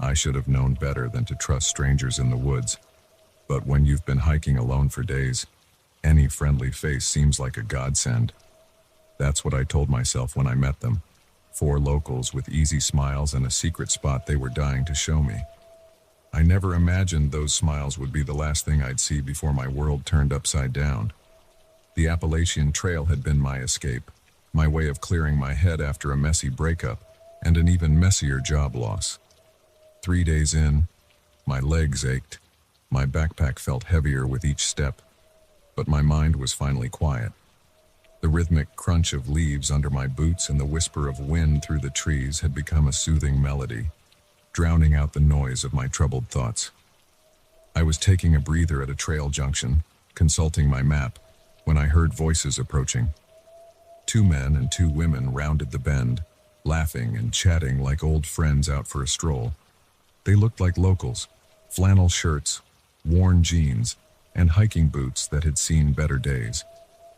I should have known better than to trust strangers in the woods. But when you've been hiking alone for days, any friendly face seems like a godsend. That's what I told myself when I met them. 4 locals with easy smiles and a secret spot they were dying to show me. I never imagined those smiles would be the last thing I'd see before my world turned upside down. The Appalachian Trail had been my escape, my way of clearing my head after a messy breakup and an even messier job loss. 3 days in, my legs ached, my backpack felt heavier with each step, but my mind was finally quiet. The rhythmic crunch of leaves under my boots and the whisper of wind through the trees had become a soothing melody, drowning out the noise of my troubled thoughts. I was taking a breather at a trail junction, consulting my map, when I heard voices approaching. 2 men and 2 women rounded the bend, laughing and chatting like old friends out for a stroll. They looked like locals, flannel shirts, worn jeans, and hiking boots that had seen better days.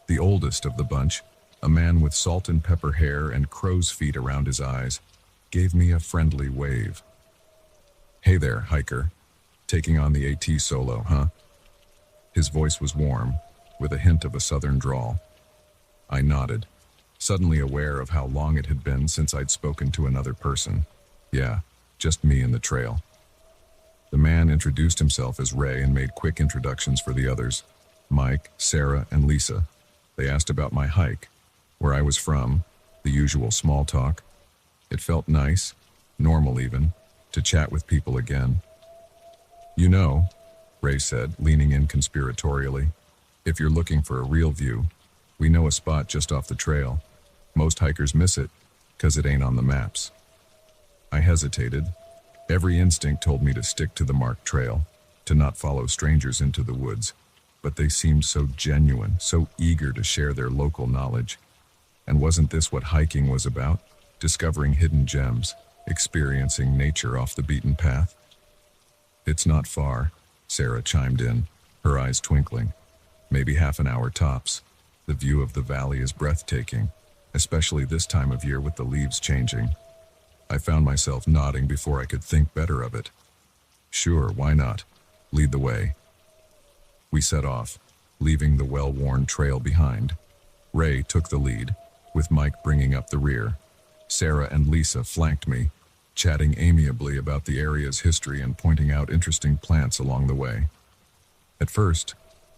The oldest of the bunch, a man with salt and pepper hair and crow's feet around his eyes, gave me a friendly wave. "Hey there, hiker. Taking on the AT solo, huh?" His voice was warm, with a hint of a southern drawl. I nodded, suddenly aware of how long it had been since I'd spoken to another person. Yeah, just me and the trail. The man introduced himself as Ray and made quick introductions for the others, Mike, Sarah, and Lisa. They asked about my hike, where I was from, the usual small talk. It felt nice, normal even, to chat with people again. "You know," Ray said, leaning in conspiratorially, "if you're looking for a real view, we know a spot just off the trail. Most hikers miss it, 'cause it ain't on the maps." I hesitated. Every instinct told me to stick to the marked trail, to not follow strangers into the woods. But they seemed so genuine, so eager to share their local knowledge. And wasn't this what hiking was about? Discovering hidden gems, experiencing nature off the beaten path? "It's not far," Sarah chimed in, her eyes twinkling. "Maybe half an hour tops. The view of the valley is breathtaking, especially this time of year with the leaves changing." I found myself nodding before I could think better of it. "Sure, why not? Lead the way." We set off, leaving the well-worn trail behind. Ray took the lead, with Mike bringing up the rear. Sarah and Lisa flanked me, chatting amiably about the area's history and pointing out interesting plants along the way. At first,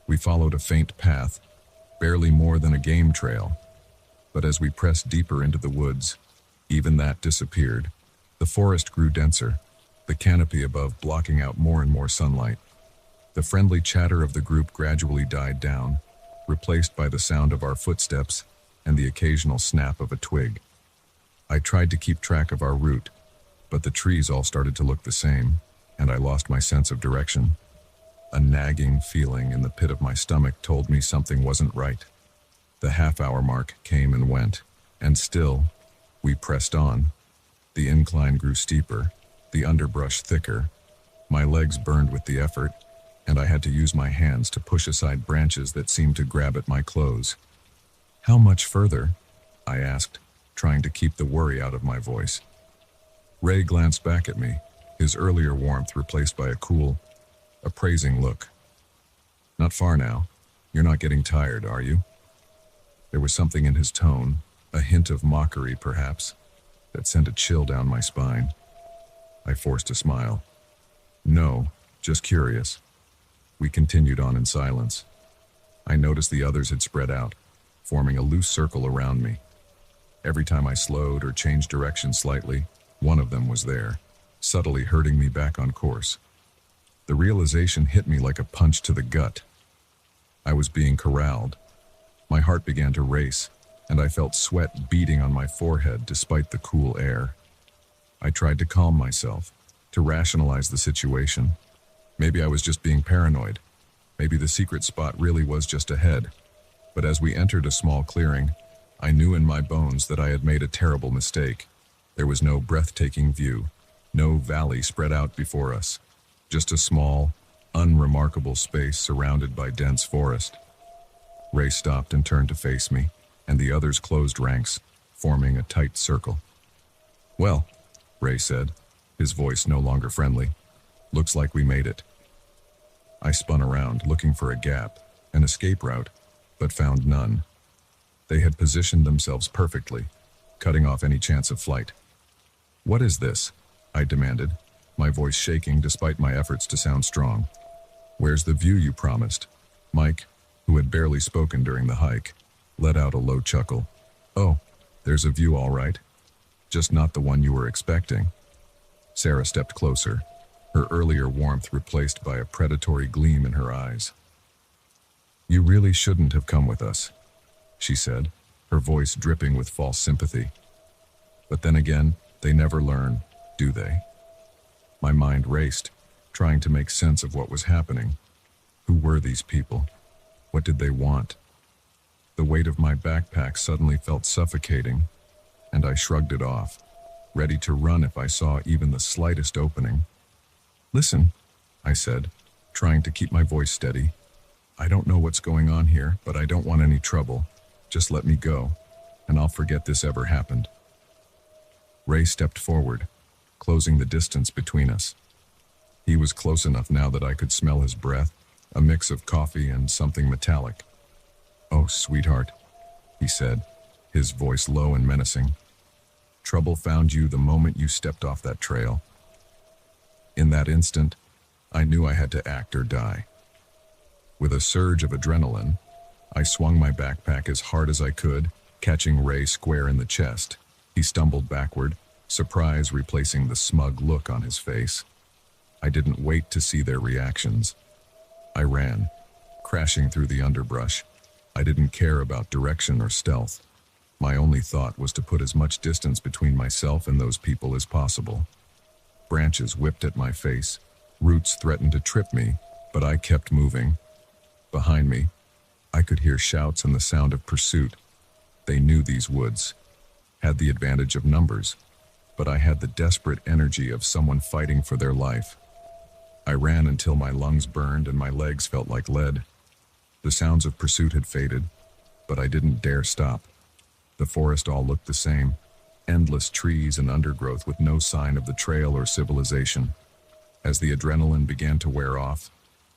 we followed a faint path, barely more than a game trail. But as we pressed deeper into the woods, even that disappeared. The forest grew denser, the canopy above blocking out more and more sunlight. The friendly chatter of the group gradually died down, replaced by the sound of our footsteps and the occasional snap of a twig. I tried to keep track of our route, but the trees all started to look the same, and I lost my sense of direction. A nagging feeling in the pit of my stomach told me something wasn't right. The half-hour mark came and went, and still, we pressed on. The incline grew steeper, the underbrush thicker. My legs burned with the effort, and I had to use my hands to push aside branches that seemed to grab at my clothes. "How much further?" I asked, trying to keep the worry out of my voice. Ray glanced back at me, his earlier warmth replaced by a cool, appraising look. "Not far now. You're not getting tired, are you?" There was something in his tone, a hint of mockery perhaps, that sent a chill down my spine. I forced a smile. "No, just curious." We continued on in silence. I noticed the others had spread out, forming a loose circle around me. Every time I slowed or changed direction slightly, one of them was there, subtly herding me back on course. The realization hit me like a punch to the gut. I was being corralled. My heart began to race, and I felt sweat beating on my forehead despite the cool air. I tried to calm myself, to rationalize the situation. Maybe I was just being paranoid. Maybe the secret spot really was just ahead. But as we entered a small clearing, I knew in my bones that I had made a terrible mistake. There was no breathtaking view, no valley spread out before us, just a small, unremarkable space surrounded by dense forest. Ray stopped and turned to face me, and the others closed ranks, forming a tight circle. "Well," Ray said, his voice no longer friendly. "Looks like we made it." I spun around, looking for a gap, an escape route, but found none. They had positioned themselves perfectly, cutting off any chance of flight. "What is this?" I demanded, my voice shaking despite my efforts to sound strong. "Where's the view you promised?" Mike, who had barely spoken during the hike, let out a low chuckle. "Oh, there's a view all right. Just not the one you were expecting." Sarah stepped closer, her earlier warmth replaced by a predatory gleam in her eyes. "You really shouldn't have come with us," she said, her voice dripping with false sympathy. "But then again, they never learn, do they?" My mind raced, trying to make sense of what was happening. Who were these people? What did they want? The weight of my backpack suddenly felt suffocating, and I shrugged it off, ready to run if I saw even the slightest opening. "Listen," I said, trying to keep my voice steady. "I don't know what's going on here, but I don't want any trouble. Just let me go, and I'll forget this ever happened." Ray stepped forward, closing the distance between us. He was close enough now that I could smell his breath, a mix of coffee and something metallic. "Oh, sweetheart," he said, his voice low and menacing. "Trouble found you the moment you stepped off that trail." In that instant, I knew I had to act or die. With a surge of adrenaline, I swung my backpack as hard as I could, catching Ray square in the chest. He stumbled backward, surprise replacing the smug look on his face. I didn't wait to see their reactions. I ran, crashing through the underbrush. I didn't care about direction or stealth. My only thought was to put as much distance between myself and those people as possible. Branches whipped at my face. Roots threatened to trip me, but I kept moving. Behind me, I could hear shouts and the sound of pursuit. They knew these woods, had the advantage of numbers, but I had the desperate energy of someone fighting for their life. I ran until my lungs burned and my legs felt like lead. The sounds of pursuit had faded, but I didn't dare stop. The forest all looked the same, endless trees and undergrowth with no sign of the trail or civilization. As the adrenaline began to wear off,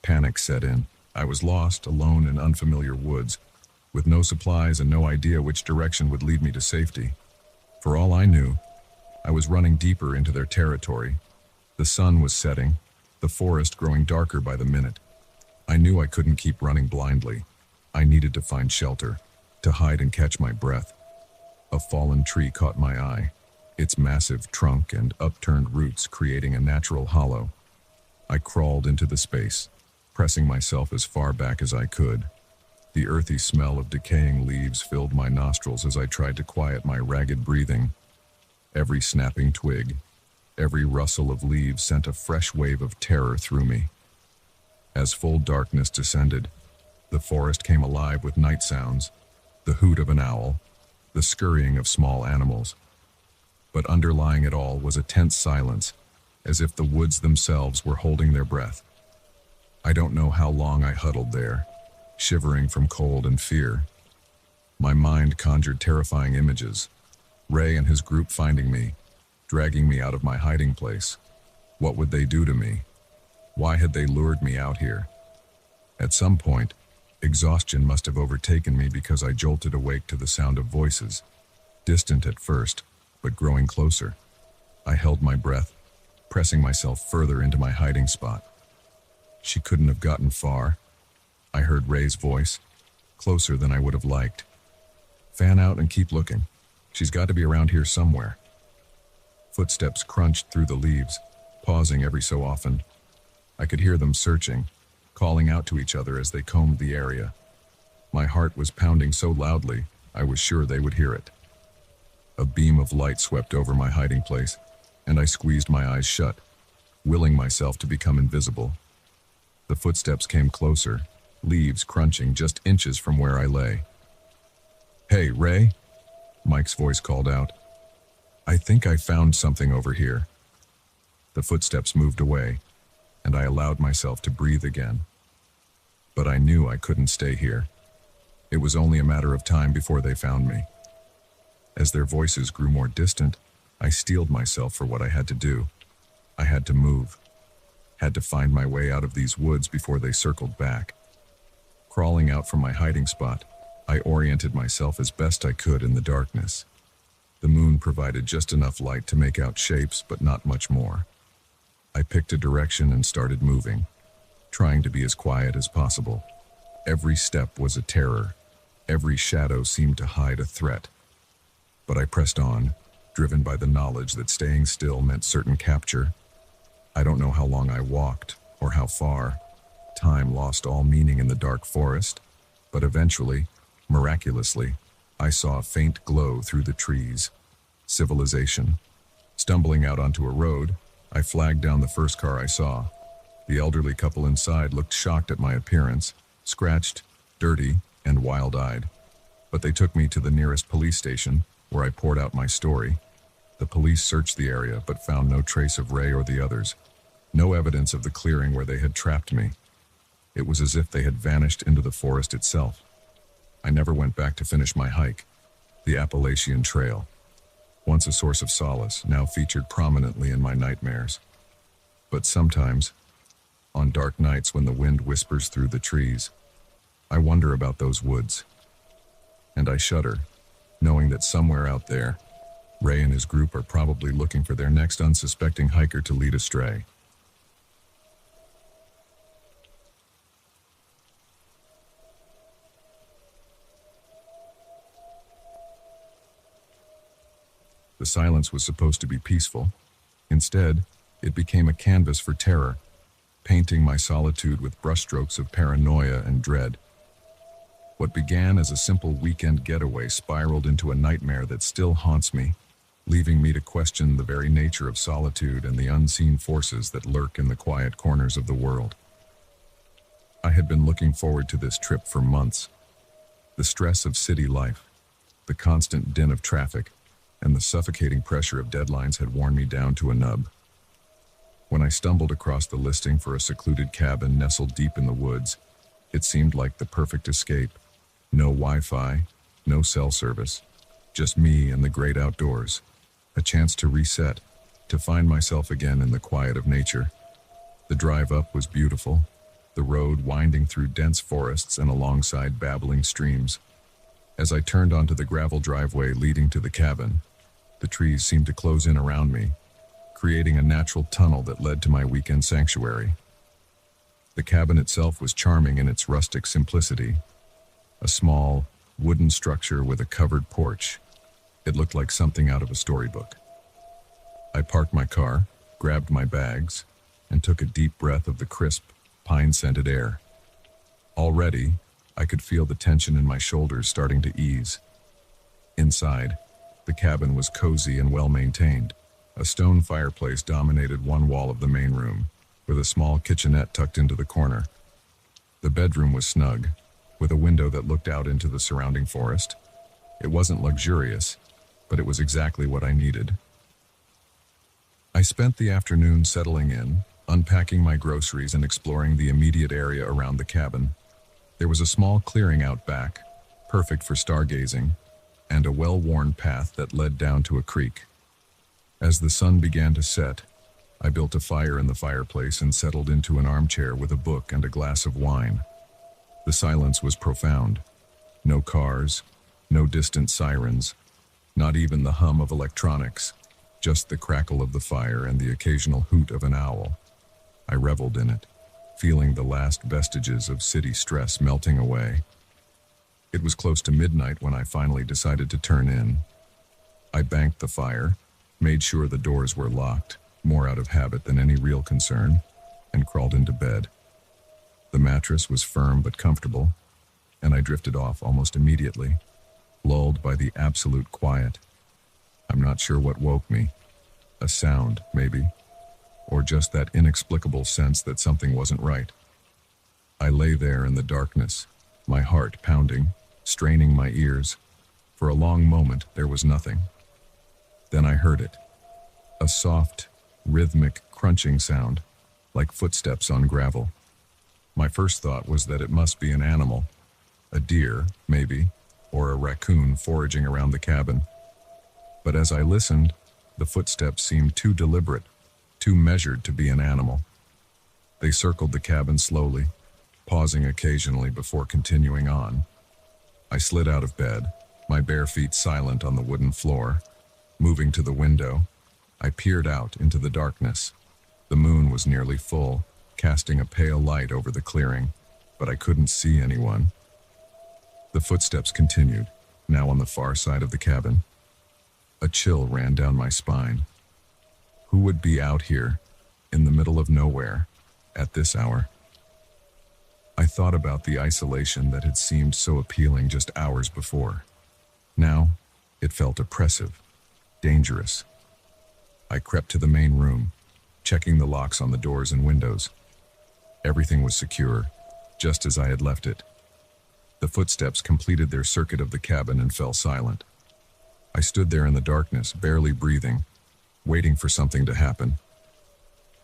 panic set in. I was lost, alone in unfamiliar woods, with no supplies and no idea which direction would lead me to safety. For all I knew, I was running deeper into their territory. The sun was setting, the forest growing darker by the minute. I knew I couldn't keep running blindly. I needed to find shelter, to hide and catch my breath. A fallen tree caught my eye, its massive trunk and upturned roots creating a natural hollow. I crawled into the space, pressing myself as far back as I could. The earthy smell of decaying leaves filled my nostrils as I tried to quiet my ragged breathing. Every snapping twig, every rustle of leaves sent a fresh wave of terror through me. As full darkness descended, the forest came alive with night sounds, the hoot of an owl, the scurrying of small animals. But underlying it all was a tense silence, as if the woods themselves were holding their breath. I don't know how long I huddled there, shivering from cold and fear. My mind conjured terrifying images. Ray and his group finding me, dragging me out of my hiding place. What would they do to me? Why had they lured me out here? At some point, exhaustion must have overtaken me because I jolted awake to the sound of voices, distant at first, but growing closer. I held my breath, pressing myself further into my hiding spot. She couldn't have gotten far. I heard Ray's voice, closer than I would have liked. "Fan out and keep looking. She's got to be around here somewhere." Footsteps crunched through the leaves, pausing every so often. I could hear them searching, calling out to each other as they combed the area. My heart was pounding so loudly, I was sure they would hear it. A beam of light swept over my hiding place, and I squeezed my eyes shut, willing myself to become invisible. The footsteps came closer, leaves crunching just inches from where I lay. "Hey, Ray," Mike's voice called out. "I think I found something over here." The footsteps moved away, and I allowed myself to breathe again. But I knew I couldn't stay here. It was only a matter of time before they found me. As their voices grew more distant, I steeled myself for what I had to do. I had to move, had to find my way out of these woods before they circled back. Crawling out from my hiding spot, I oriented myself as best I could in the darkness. The moon provided just enough light to make out shapes, but not much more. I picked a direction and started moving, trying to be as quiet as possible. Every step was a terror. Every shadow seemed to hide a threat. But I pressed on, driven by the knowledge that staying still meant certain capture. I don't know how long I walked, or how far. Time lost all meaning in the dark forest, but eventually, miraculously, I saw a faint glow through the trees. Civilization. Stumbling out onto a road, I flagged down the first car I saw. The elderly couple inside looked shocked at my appearance, scratched, dirty, and wild-eyed. But they took me to the nearest police station, where I poured out my story. The police searched the area, but found no trace of Ray or the others. No evidence of the clearing where they had trapped me. It was as if they had vanished into the forest itself. I never went back to finish my hike. The Appalachian Trail. Once a source of solace, now featured prominently in my nightmares. But sometimes, on dark nights when the wind whispers through the trees, I wonder about those woods. And I shudder, knowing that somewhere out there, Ray and his group are probably looking for their next unsuspecting hiker to lead astray. The silence was supposed to be peaceful. Instead, it became a canvas for terror, painting my solitude with brushstrokes of paranoia and dread. What began as a simple weekend getaway spiraled into a nightmare that still haunts me, leaving me to question the very nature of solitude and the unseen forces that lurk in the quiet corners of the world. I had been looking forward to this trip for months. The stress of city life, the constant din of traffic, and the suffocating pressure of deadlines had worn me down to a nub. When I stumbled across the listing for a secluded cabin nestled deep in the woods, it seemed like the perfect escape. No Wi-Fi, no cell service, just me and the great outdoors. A chance to reset, to find myself again in the quiet of nature. The drive up was beautiful, the road winding through dense forests and alongside babbling streams. As I turned onto the gravel driveway leading to the cabin, the trees seemed to close in around me, creating a natural tunnel that led to my weekend sanctuary. The cabin itself was charming in its rustic simplicity. A small, wooden structure with a covered porch. It looked like something out of a storybook. I parked my car, grabbed my bags, and took a deep breath of the crisp, pine-scented air. Already, I could feel the tension in my shoulders starting to ease. Inside, the cabin was cozy and well-maintained. A stone fireplace dominated one wall of the main room, with a small kitchenette tucked into the corner. The bedroom was snug, with a window that looked out into the surrounding forest. It wasn't luxurious, but it was exactly what I needed. I spent the afternoon settling in, unpacking my groceries and exploring the immediate area around the cabin. There was a small clearing out back, perfect for stargazing, and a well-worn path that led down to a creek. As the sun began to set, I built a fire in the fireplace and settled into an armchair with a book and a glass of wine. The silence was profound. No cars, no distant sirens, not even the hum of electronics, just the crackle of the fire and the occasional hoot of an owl. I reveled in it, feeling the last vestiges of city stress melting away. It was close to midnight when I finally decided to turn in. I banked the fire, made sure the doors were locked, more out of habit than any real concern, and crawled into bed. The mattress was firm but comfortable, and I drifted off almost immediately, lulled by the absolute quiet. I'm not sure what woke me. A sound, maybe, or just that inexplicable sense that something wasn't right. I lay there in the darkness, my heart pounding, straining my ears. For a long moment, there was nothing. Then I heard it. A soft, rhythmic, crunching sound, like footsteps on gravel. My first thought was that it must be an animal, a deer, maybe, or a raccoon foraging around the cabin. But as I listened, the footsteps seemed too deliberate, too measured to be an animal. They circled the cabin slowly, pausing occasionally before continuing on. I slid out of bed, my bare feet silent on the wooden floor. Moving to the window, I peered out into the darkness. The moon was nearly full, casting a pale light over the clearing, but I couldn't see anyone. The footsteps continued, now on the far side of the cabin. A chill ran down my spine. Who would be out here, in the middle of nowhere, at this hour? I thought about the isolation that had seemed so appealing just hours before. Now, it felt oppressive, dangerous. I crept to the main room, checking the locks on the doors and windows. Everything was secure, just as I had left it. The footsteps completed their circuit of the cabin and fell silent. I stood there in the darkness, barely breathing, waiting for something to happen.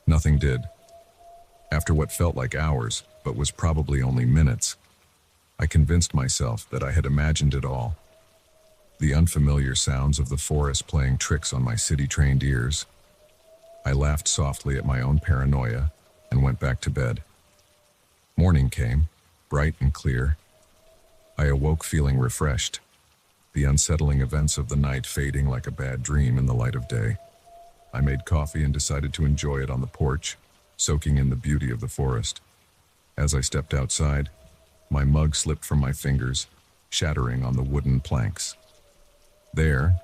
Nothing did. After what felt like hours, but was probably only minutes, I convinced myself that I had imagined it all. The unfamiliar sounds of the forest playing tricks on my city-trained ears. I laughed softly at my own paranoia and went back to bed. Morning came, bright and clear. I awoke feeling refreshed, the unsettling events of the night fading like a bad dream in the light of day. I made coffee and decided to enjoy it on the porch, soaking in the beauty of the forest. As I stepped outside, my mug slipped from my fingers, shattering on the wooden planks. There,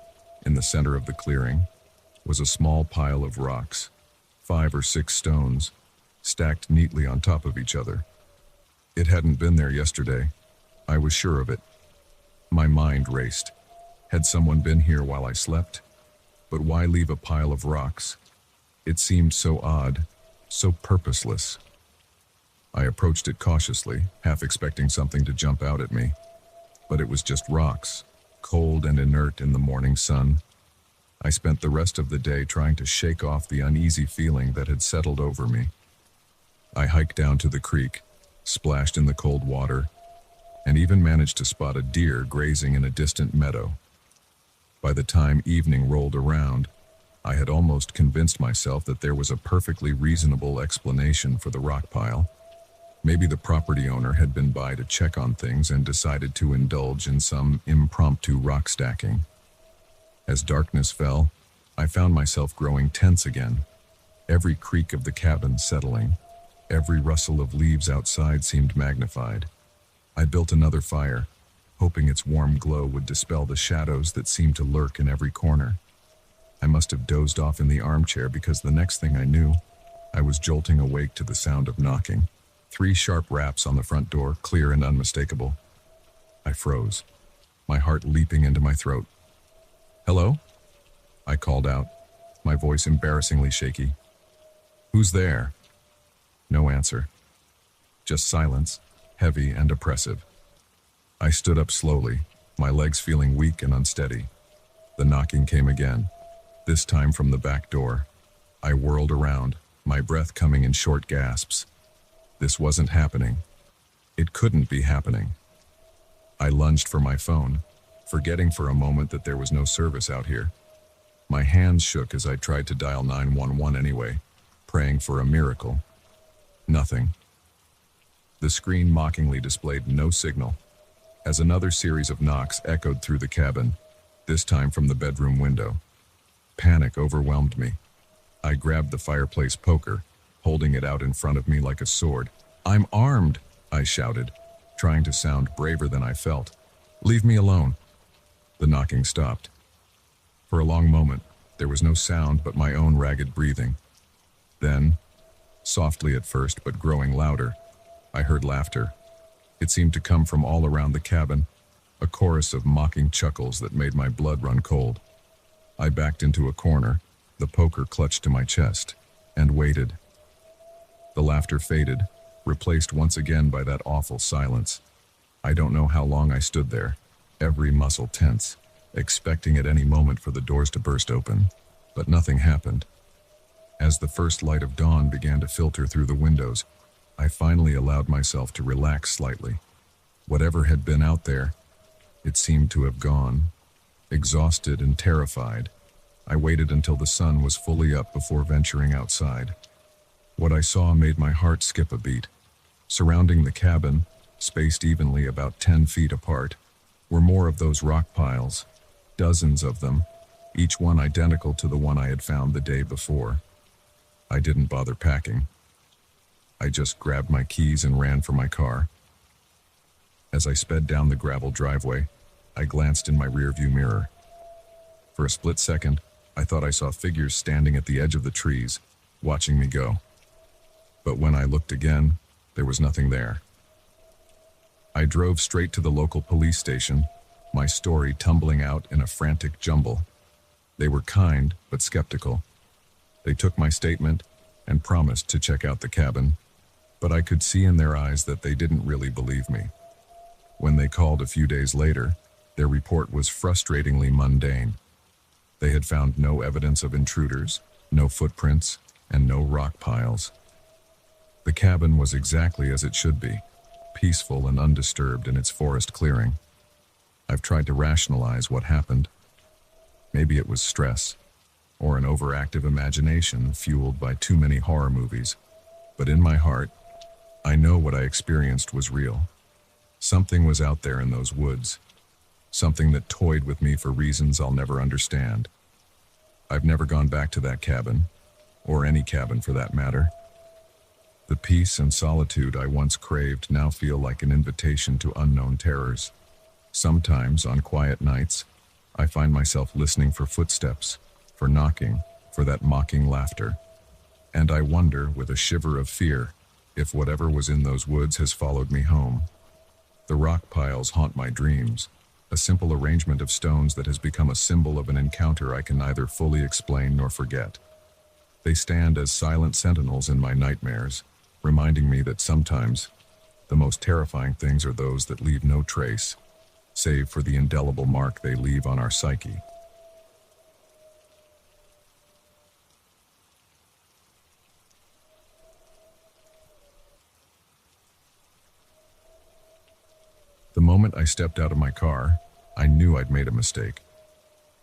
in the center of the clearing, was a small pile of rocks, 5 or 6 stones, stacked neatly on top of each other. It hadn't been there yesterday. I was sure of it. My mind raced. Had someone been here while I slept? But why leave a pile of rocks? It seemed so odd, so purposeless. I approached it cautiously, half expecting something to jump out at me. But it was just rocks, cold and inert in the morning sun. I spent the rest of the day trying to shake off the uneasy feeling that had settled over me. I hiked down to the creek, splashed in the cold water, and even managed to spot a deer grazing in a distant meadow. By the time evening rolled around, I had almost convinced myself that there was a perfectly reasonable explanation for the rock pile. Maybe the property owner had been by to check on things and decided to indulge in some impromptu rock stacking. As darkness fell, I found myself growing tense again, every creak of the cabin settling. Every rustle of leaves outside seemed magnified. I built another fire, hoping its warm glow would dispel the shadows that seemed to lurk in every corner. I must have dozed off in the armchair because the next thing I knew, I was jolting awake to the sound of knocking. 3 sharp raps on the front door, clear and unmistakable. I froze, my heart leaping into my throat. "Hello?" I called out, my voice embarrassingly shaky. "Who's there?" No answer. Just silence, heavy and oppressive. I stood up slowly, my legs feeling weak and unsteady. The knocking came again, this time from the back door. I whirled around, my breath coming in short gasps. This wasn't happening. It couldn't be happening. I lunged for my phone, forgetting for a moment that there was no service out here. My hands shook as I tried to dial 911 anyway, praying for a miracle. Nothing. The screen mockingly displayed no signal, as another series of knocks echoed through the cabin, this time from the bedroom window. Panic overwhelmed me. I grabbed the fireplace poker, holding it out in front of me like a sword. "I'm armed," I shouted, trying to sound braver than I felt. "Leave me alone." The knocking stopped. For a long moment, there was no sound but my own ragged breathing. Then, softly at first but growing louder, I heard laughter. It seemed to come from all around the cabin, a chorus of mocking chuckles that made my blood run cold. I backed into a corner, the poker clutched to my chest, and waited. The laughter faded, replaced once again by that awful silence. I don't know how long I stood there, every muscle tense, expecting at any moment for the doors to burst open, but nothing happened. As the first light of dawn began to filter through the windows, I finally allowed myself to relax slightly. Whatever had been out there, it seemed to have gone. Exhausted and terrified, I waited until the sun was fully up before venturing outside. What I saw made my heart skip a beat. Surrounding the cabin, spaced evenly about 10 feet apart, were more of those rock piles, dozens of them, each one identical to the one I had found the day before. I didn't bother packing. I just grabbed my keys and ran for my car. As I sped down the gravel driveway, I glanced in my rearview mirror. For a split second, I thought I saw figures standing at the edge of the trees, watching me go. But when I looked again, there was nothing there. I drove straight to the local police station, my story tumbling out in a frantic jumble. They were kind, but skeptical. They took my statement and promised to check out the cabin, but I could see in their eyes that they didn't really believe me. When they called a few days later, their report was frustratingly mundane. They had found no evidence of intruders, no footprints, and no rock piles. The cabin was exactly as it should be, peaceful and undisturbed in its forest clearing. I've tried to rationalize what happened. Maybe it was stress, or an overactive imagination fueled by too many horror movies. But in my heart, I know what I experienced was real. Something was out there in those woods. Something that toyed with me for reasons I'll never understand. I've never gone back to that cabin, or any cabin for that matter. The peace and solitude I once craved now feel like an invitation to unknown terrors. Sometimes, on quiet nights, I find myself listening for footsteps, for knocking, for that mocking laughter. And I wonder, with a shiver of fear, if whatever was in those woods has followed me home. The rock piles haunt my dreams, a simple arrangement of stones that has become a symbol of an encounter I can neither fully explain nor forget. They stand as silent sentinels in my nightmares, reminding me that sometimes the most terrifying things are those that leave no trace, save for the indelible mark they leave on our psyche. The moment I stepped out of my car, I knew I'd made a mistake.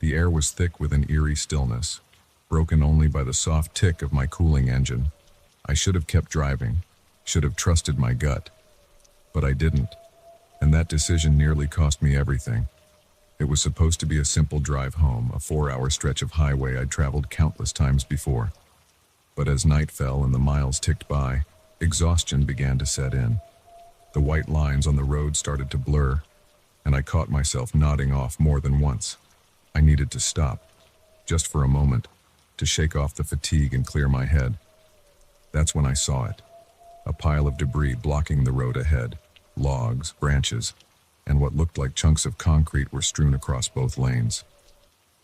The air was thick with an eerie stillness, broken only by the soft tick of my cooling engine. I should have kept driving, should have trusted my gut. But I didn't, and that decision nearly cost me everything. It was supposed to be a simple drive home, a 4-hour stretch of highway I'd traveled countless times before. But as night fell and the miles ticked by, exhaustion began to set in. The white lines on the road started to blur, and I caught myself nodding off more than once. I needed to stop, just for a moment, to shake off the fatigue and clear my head. That's when I saw it. A pile of debris blocking the road ahead. Logs, branches, and what looked like chunks of concrete were strewn across both lanes.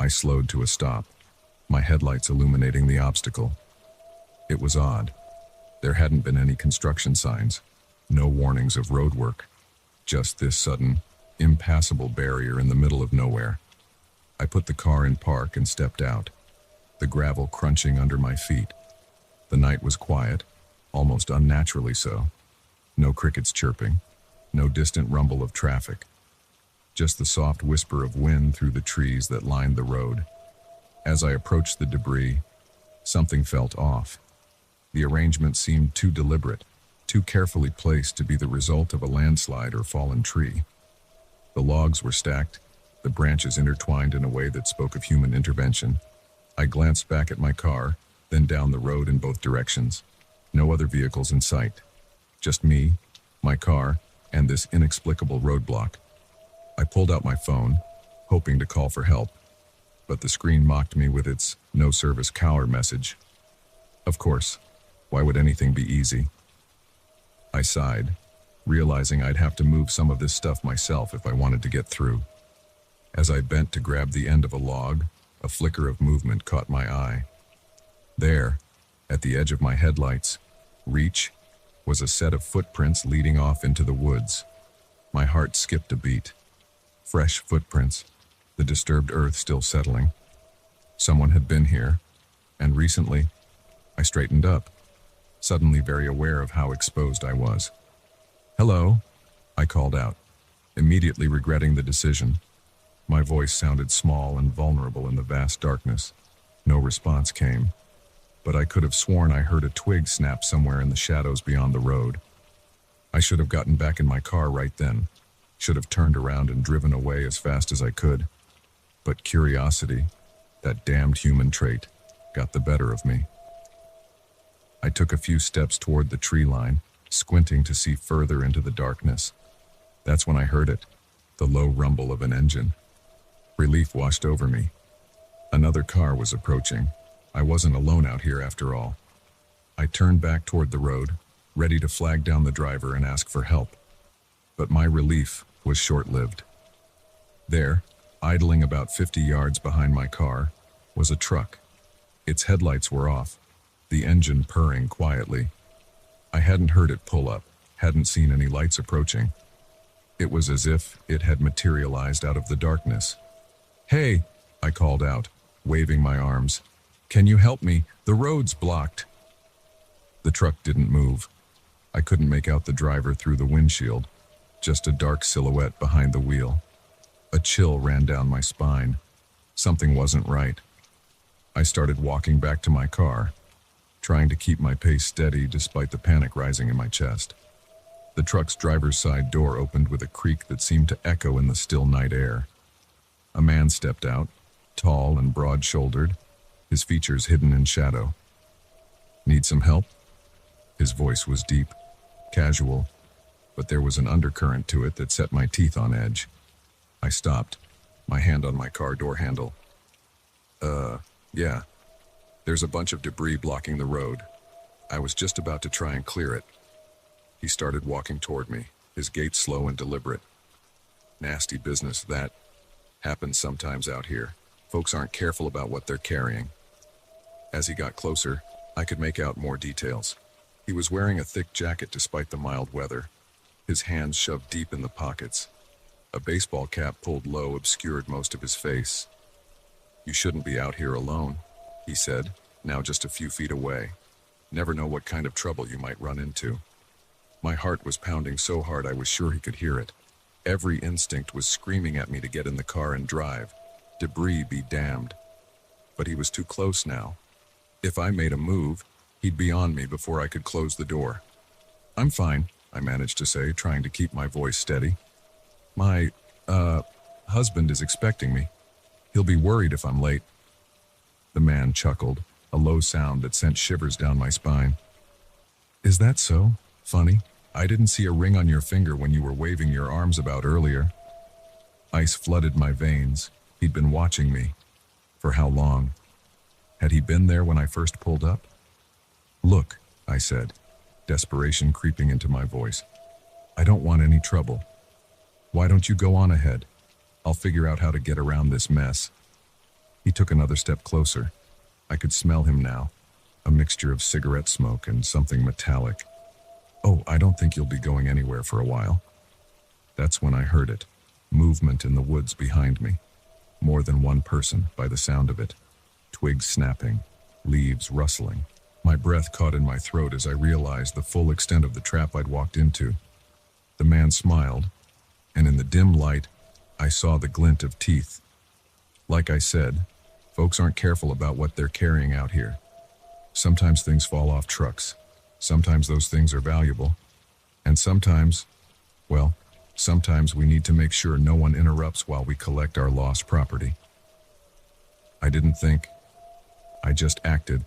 I slowed to a stop, my headlights illuminating the obstacle. It was odd. There hadn't been any construction signs, no warnings of roadwork, just this sudden, impassable barrier in the middle of nowhere. I put the car in park and stepped out, the gravel crunching under my feet. The night was quiet, almost unnaturally so. No crickets chirping, no distant rumble of traffic. Just the soft whisper of wind through the trees that lined the road. As I approached the debris, something felt off. The arrangement seemed too deliberate, too carefully placed to be the result of a landslide or fallen tree. The logs were stacked, the branches intertwined in a way that spoke of human intervention. I glanced back at my car, then down the road in both directions. No other vehicles in sight. Just me, my car, and this inexplicable roadblock. I pulled out my phone, hoping to call for help, but the screen mocked me with its "no service caller" message. Of course, why would anything be easy? I sighed, realizing I'd have to move some of this stuff myself if I wanted to get through. As I bent to grab the end of a log, a flicker of movement caught my eye. There, at the edge of my headlights, reach, was a set of footprints leading off into the woods. My heart skipped a beat. Fresh footprints, the disturbed earth still settling. Someone had been here, and recently, I straightened up, suddenly very aware of how exposed I was. "Hello," I called out, immediately regretting the decision. My voice sounded small and vulnerable in the vast darkness. No response came, but I could have sworn I heard a twig snap somewhere in the shadows beyond the road. I should have gotten back in my car right then, should have turned around and driven away as fast as I could. But curiosity, that damned human trait, got the better of me. I took a few steps toward the tree line, squinting to see further into the darkness. That's when I heard it, the low rumble of an engine. Relief washed over me. Another car was approaching. I wasn't alone out here after all. I turned back toward the road, ready to flag down the driver and ask for help. But my relief was short-lived. There, idling about 50 yards behind my car, was a truck. Its headlights were off, the engine purring quietly. I hadn't heard it pull up, hadn't seen any lights approaching. It was as if it had materialized out of the darkness. "Hey," I called out, waving my arms. "Can you help me? The road's blocked." The truck didn't move. I couldn't make out the driver through the windshield, just a dark silhouette behind the wheel. A chill ran down my spine. Something wasn't right. I started walking back to my car, trying to keep my pace steady despite the panic rising in my chest. The truck's driver's side door opened with a creak that seemed to echo in the still night air. A man stepped out, tall and broad-shouldered, his features hidden in shadow. "Need some help?" His voice was deep, casual, but there was an undercurrent to it that set my teeth on edge. I stopped, my hand on my car door handle. Yeah. There's a bunch of debris blocking the road. I was just about to try and clear it." He started walking toward me, his gait slow and deliberate. "Nasty business, that. Happens sometimes out here. Folks aren't careful about what they're carrying." As he got closer, I could make out more details. He was wearing a thick jacket despite the mild weather, his hands shoved deep in the pockets. A baseball cap pulled low obscured most of his face. "You shouldn't be out here alone," he said, now just a few feet away. "Never know what kind of trouble you might run into." My heart was pounding so hard I was sure he could hear it. Every instinct was screaming at me to get in the car and drive. Debris be damned. But he was too close now. If I made a move, he'd be on me before I could close the door. "I'm fine," I managed to say, trying to keep my voice steady. My husband is expecting me. He'll be worried if I'm late." The man chuckled, a low sound that sent shivers down my spine. "Is that so? Funny. I didn't see a ring on your finger when you were waving your arms about earlier." Ice flooded my veins. He'd been watching me. For how long? Had he been there when I first pulled up? "Look," I said, desperation creeping into my voice. "I don't want any trouble. Why don't you go on ahead? I'll figure out how to get around this mess." He took another step closer. I could smell him now, a mixture of cigarette smoke and something metallic. "Oh, I don't think you'll be going anywhere for a while." That's when I heard it, movement in the woods behind me. More than one person, by the sound of it. Twigs snapping, leaves rustling. My breath caught in my throat as I realized the full extent of the trap I'd walked into. The man smiled, and in the dim light, I saw the glint of teeth. Like I said, folks aren't careful about what they're carrying out here. Sometimes things fall off trucks. Sometimes those things are valuable. And sometimes we need to make sure no one interrupts while we collect our lost property. I didn't think. I just acted.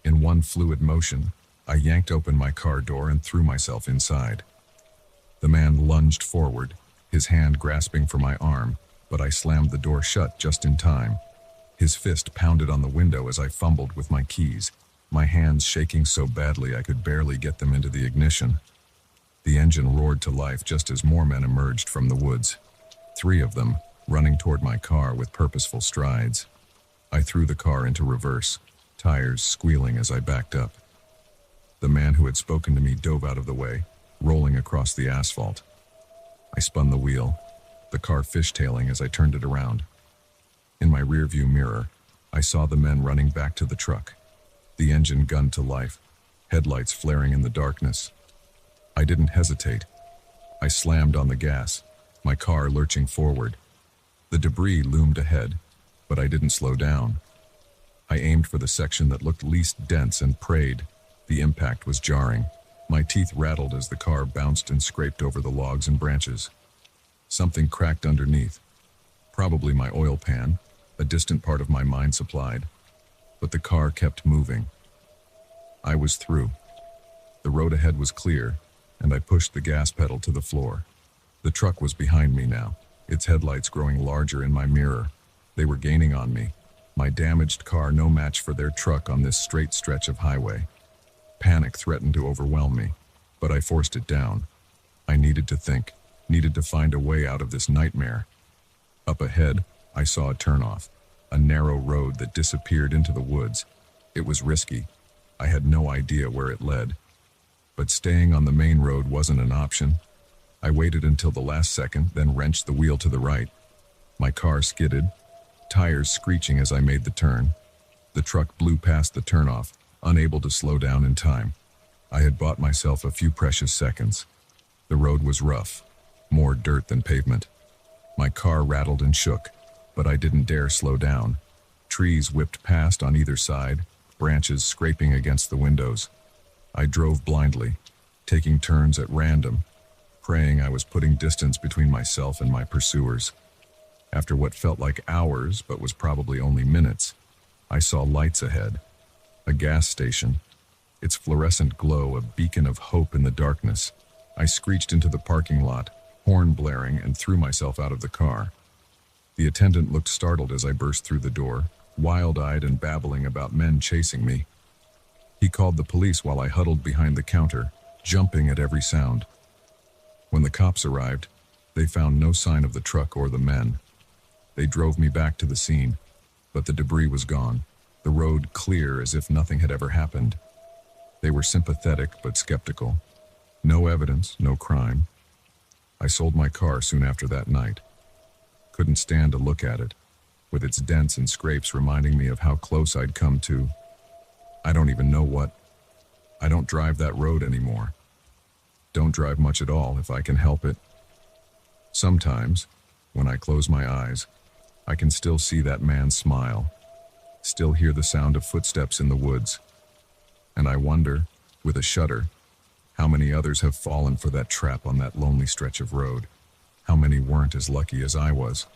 In one fluid motion, I yanked open my car door and threw myself inside. The man lunged forward, his hand grasping for my arm, but I slammed the door shut just in time. His fist pounded on the window as I fumbled with my keys, my hands shaking so badly I could barely get them into the ignition. The engine roared to life just as more men emerged from the woods. 3 of them, running toward my car with purposeful strides. I threw the car into reverse, tires squealing as I backed up. The man who had spoken to me dove out of the way, rolling across the asphalt. I spun the wheel, the car fishtailing as I turned it around. In my rearview mirror, I saw the men running back to the truck. The engine gunned to life, headlights flaring in the darkness. I didn't hesitate. I slammed on the gas, my car lurching forward. The debris loomed ahead, but I didn't slow down. I aimed for the section that looked least dense and prayed. The impact was jarring. My teeth rattled as the car bounced and scraped over the logs and branches. Something cracked underneath. Probably my oil pan, a distant part of my mind supplied. But the car kept moving. I was through. The road ahead was clear, and I pushed the gas pedal to the floor. The truck was behind me now, its headlights growing larger in my mirror. They were gaining on me. My damaged car no match for their truck on this straight stretch of highway. Panic threatened to overwhelm me, but I forced it down. I needed to think, needed to find a way out of this nightmare. Up ahead, I saw a turnoff, a narrow road that disappeared into the woods. It was risky. I had no idea where it led. But staying on the main road wasn't an option. I waited until the last second, then wrenched the wheel to the right. My car skidded, tires screeching as I made the turn. The truck blew past the turnoff, unable to slow down in time. I had bought myself a few precious seconds. The road was rough, more dirt than pavement. My car rattled and shook, but I didn't dare slow down. Trees whipped past on either side, branches scraping against the windows. I drove blindly, taking turns at random, praying I was putting distance between myself and my pursuers. After what felt like hours, but was probably only minutes, I saw lights ahead. A gas station, its fluorescent glow a beacon of hope in the darkness. I screeched into the parking lot, horn blaring, and threw myself out of the car. The attendant looked startled as I burst through the door, wild-eyed and babbling about men chasing me. He called the police while I huddled behind the counter, jumping at every sound. When the cops arrived, they found no sign of the truck or the men. They drove me back to the scene, but the debris was gone, the road clear as if nothing had ever happened. They were sympathetic but skeptical. No evidence, no crime. I sold my car soon after that night. Couldn't stand to look at it, with its dents and scrapes reminding me of how close I'd come to. I don't even know what. I don't drive that road anymore. Don't drive much at all if I can help it. Sometimes, when I close my eyes, I can still see that man's smile, still hear the sound of footsteps in the woods. And I wonder, with a shudder, how many others have fallen for that trap on that lonely stretch of road. How many weren't as lucky as I was.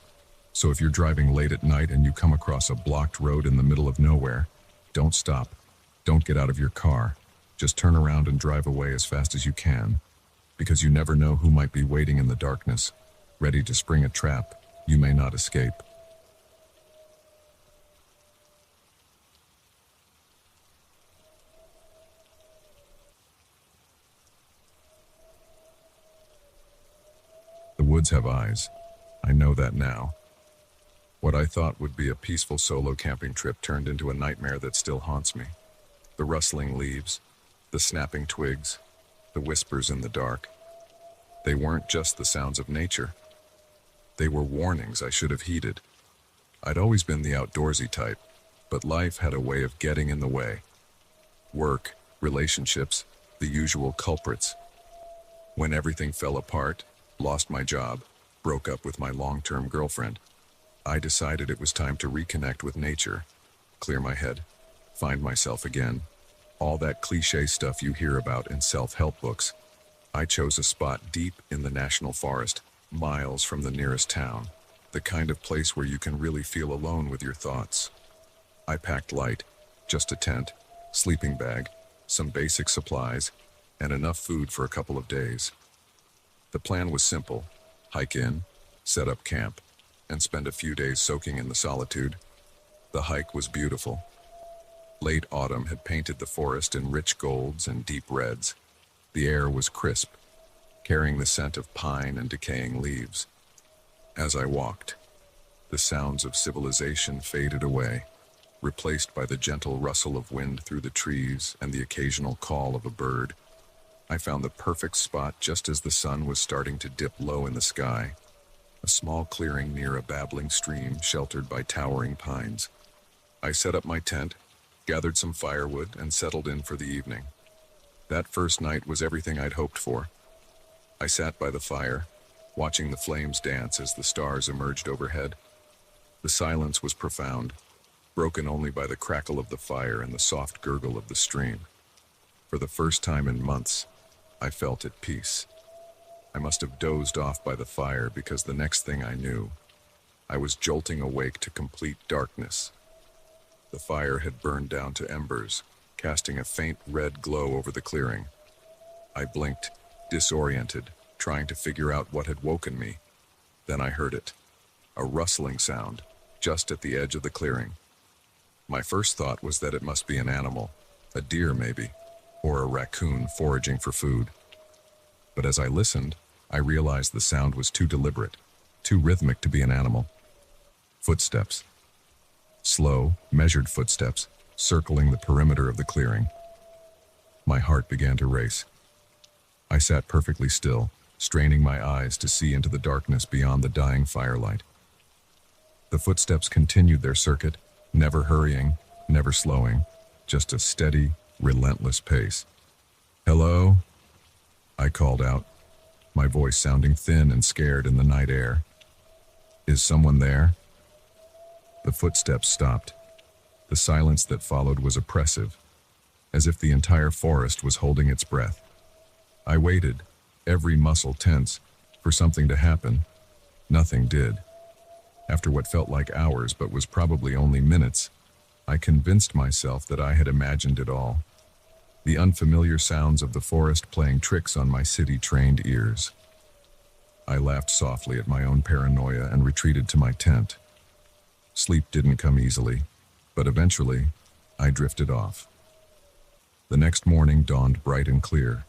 So if you're driving late at night and you come across a blocked road in the middle of nowhere, don't stop. Don't get out of your car. Just turn around and drive away as fast as you can. Because you never know who might be waiting in the darkness, ready to spring a trap you may not escape. The woods have eyes. I know that now. What I thought would be a peaceful solo camping trip turned into a nightmare that still haunts me. The rustling leaves, the snapping twigs, the whispers in the dark. They weren't just the sounds of nature. They were warnings I should have heeded. I'd always been the outdoorsy type, but life had a way of getting in the way. Work, relationships, the usual culprits. When everything fell apart, lost my job, broke up with my long-term girlfriend, I decided it was time to reconnect with nature, clear my head, find myself again. All that cliché stuff you hear about in self-help books. I chose a spot deep in the national forest, miles from the nearest town, the kind of place where you can really feel alone with your thoughts. I packed light, just a tent, sleeping bag, some basic supplies, and enough food for a couple of days. The plan was simple: hike in, set up camp, and spend a few days soaking in the solitude. The hike was beautiful. Late autumn had painted the forest in rich golds and deep reds. The air was crisp, carrying the scent of pine and decaying leaves. As I walked, the sounds of civilization faded away, replaced by the gentle rustle of wind through the trees and the occasional call of a bird. I found the perfect spot just as the sun was starting to dip low in the sky. A small clearing near a babbling stream sheltered by towering pines. I set up my tent, gathered some firewood, and settled in for the evening. That first night was everything I'd hoped for. I sat by the fire, watching the flames dance as the stars emerged overhead. The silence was profound. broken only by the crackle of the fire and the soft gurgle of the stream. For the first time in months, I felt at peace. I must have dozed off by the fire because the next thing I knew, I was jolting awake to complete darkness. The fire had burned down to embers, casting a faint red glow over the clearing. I blinked, disoriented, trying to figure out what had woken me. Then I heard it, a rustling sound, just at the edge of the clearing. My first thought was that it must be an animal, a deer maybe, or a raccoon foraging for food. But as I listened, I realized the sound was too deliberate, too rhythmic to be an animal. Footsteps. Slow, measured footsteps, circling the perimeter of the clearing. My heart began to race. I sat perfectly still, straining my eyes to see into the darkness beyond the dying firelight. The footsteps continued their circuit, never hurrying, never slowing, just a steady, relentless pace. "Hello?" I called out, my voice sounding thin and scared in the night air. "Is someone there?" The footsteps stopped. The silence that followed was oppressive, as if the entire forest was holding its breath. I waited, every muscle tense, for something to happen. Nothing did. After what felt like hours but was probably only minutes, I convinced myself that I had imagined it all. The unfamiliar sounds of the forest playing tricks on my city-trained ears. I laughed softly at my own paranoia and retreated to my tent. Sleep didn't come easily, but eventually, I drifted off. The next morning dawned bright and clear.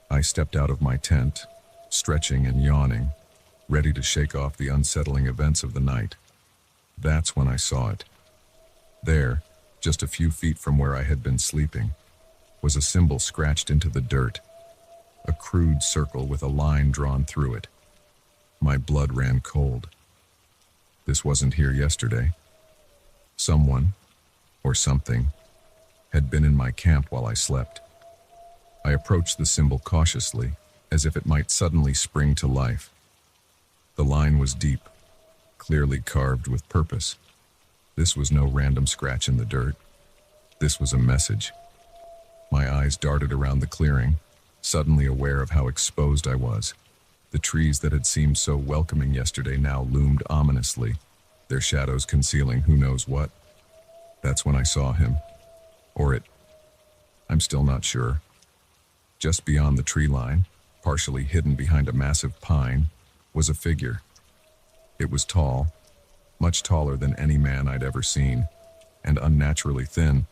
I stepped out of my tent, stretching and yawning, ready to shake off the unsettling events of the night. That's when I saw it. There, just a few feet from where I had been sleeping, was a symbol scratched into the dirt, a crude circle with a line drawn through it. My blood ran cold. This wasn't here yesterday. Someone, or something, had been in my camp while I slept. I approached the symbol cautiously, as if it might suddenly spring to life. The line was deep, clearly carved with purpose. This was no random scratch in the dirt. This was a message. My eyes darted around the clearing, suddenly aware of how exposed I was. The trees that had seemed so welcoming yesterday now loomed ominously, their shadows concealing who knows what. That's when I saw him. Or it. I'm still not sure. Just beyond the tree line, partially hidden behind a massive pine, was a figure. It was tall, much taller than any man I'd ever seen, and unnaturally thin.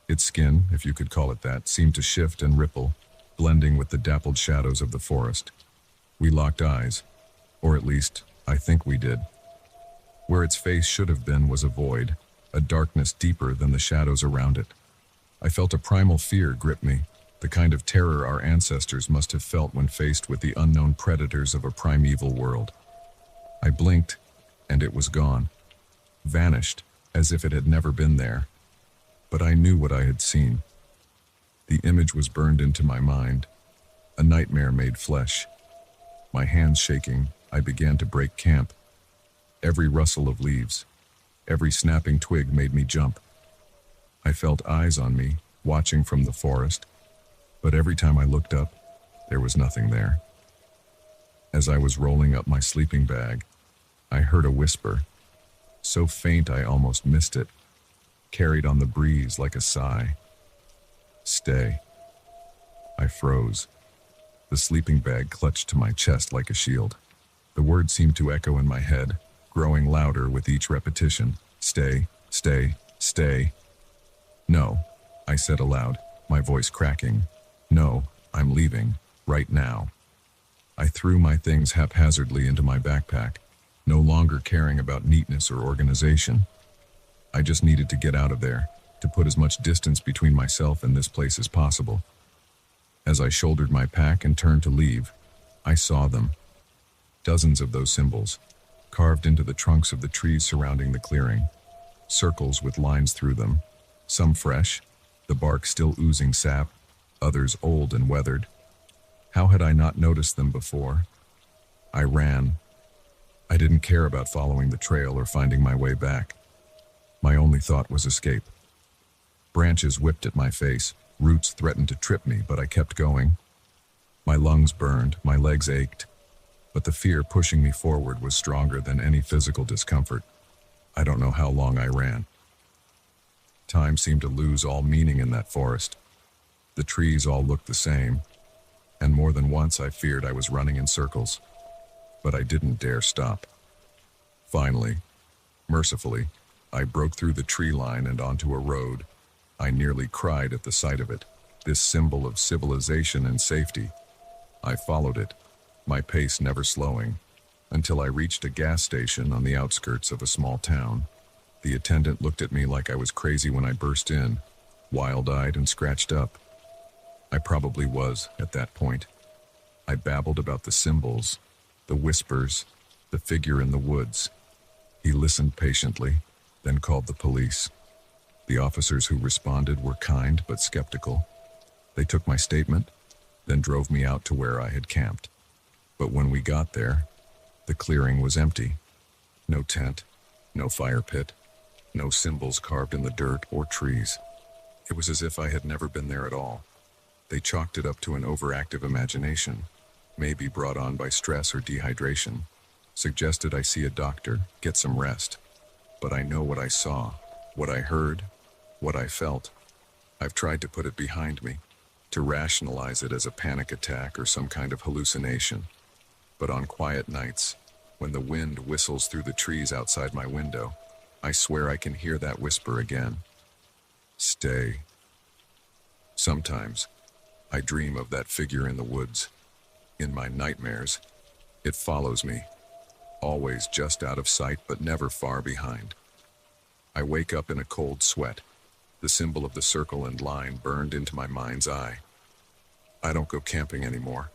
Its skin, if you could call it that, seemed to shift and ripple, blending with the dappled shadows of the forest. We locked eyes, or at least, I think we did. Where its face should have been was a void, a darkness deeper than the shadows around it. I felt a primal fear grip me, the kind of terror our ancestors must have felt when faced with the unknown predators of a primeval world. I blinked, and it was gone. Vanished, as if it had never been there. But I knew what I had seen. The image was burned into my mind, a nightmare made flesh. My hands shaking, I began to break camp. Every rustle of leaves, every snapping twig made me jump. I felt eyes on me, watching from the forest, but every time I looked up, there was nothing there. As I was rolling up my sleeping bag, I heard a whisper, so faint I almost missed it, carried on the breeze like a sigh. "Stay." I froze. The sleeping bag clutched to my chest like a shield. The words seemed to echo in my head, growing louder with each repetition. "Stay, stay, stay." "No," I said aloud, my voice cracking. "No, I'm leaving, right now." I threw my things haphazardly into my backpack, no longer caring about neatness or organization. I just needed to get out of there, to put as much distance between myself and this place as possible. As I shouldered my pack and turned to leave, I saw them. Dozens of those symbols, carved into the trunks of the trees surrounding the clearing. Circles with lines through them, some fresh, the bark still oozing sap, others old and weathered. How had I not noticed them before? I ran. I didn't care about following the trail or finding my way back. My only thought was escape. Branches whipped at my face, roots threatened to trip me, but I kept going. My lungs burned, my legs ached, but the fear pushing me forward was stronger than any physical discomfort. I don't know how long I ran. Time seemed to lose all meaning in that forest. The trees all looked the same, and more than once I feared I was running in circles. But I didn't dare stop. Finally, mercifully, I broke through the tree line and onto a road. I nearly cried at the sight of it, this symbol of civilization and safety. I followed it, my pace never slowing, until I reached a gas station on the outskirts of a small town. The attendant looked at me like I was crazy when I burst in, wild-eyed and scratched up. I probably was at that point. I babbled about the symbols, the whispers, the figure in the woods. He listened patiently, then called the police. The officers who responded were kind but skeptical. They took my statement, then drove me out to where I had camped. But when we got there, the clearing was empty. No tent, no fire pit, no symbols carved in the dirt or trees. It was as if I had never been there at all. They chalked it up to an overactive imagination, maybe brought on by stress or dehydration. Suggested I see a doctor, get some rest. But I know what I saw, what I heard, what I felt. I've tried to put it behind me, to rationalize it as a panic attack or some kind of hallucination. But on quiet nights, when the wind whistles through the trees outside my window, I swear I can hear that whisper again. Stay. Sometimes, I dream of that figure in the woods. In my nightmares, it follows me, always just out of sight but never far behind. I wake up in a cold sweat, the symbol of the circle and line burned into my mind's eye. I don't go camping anymore.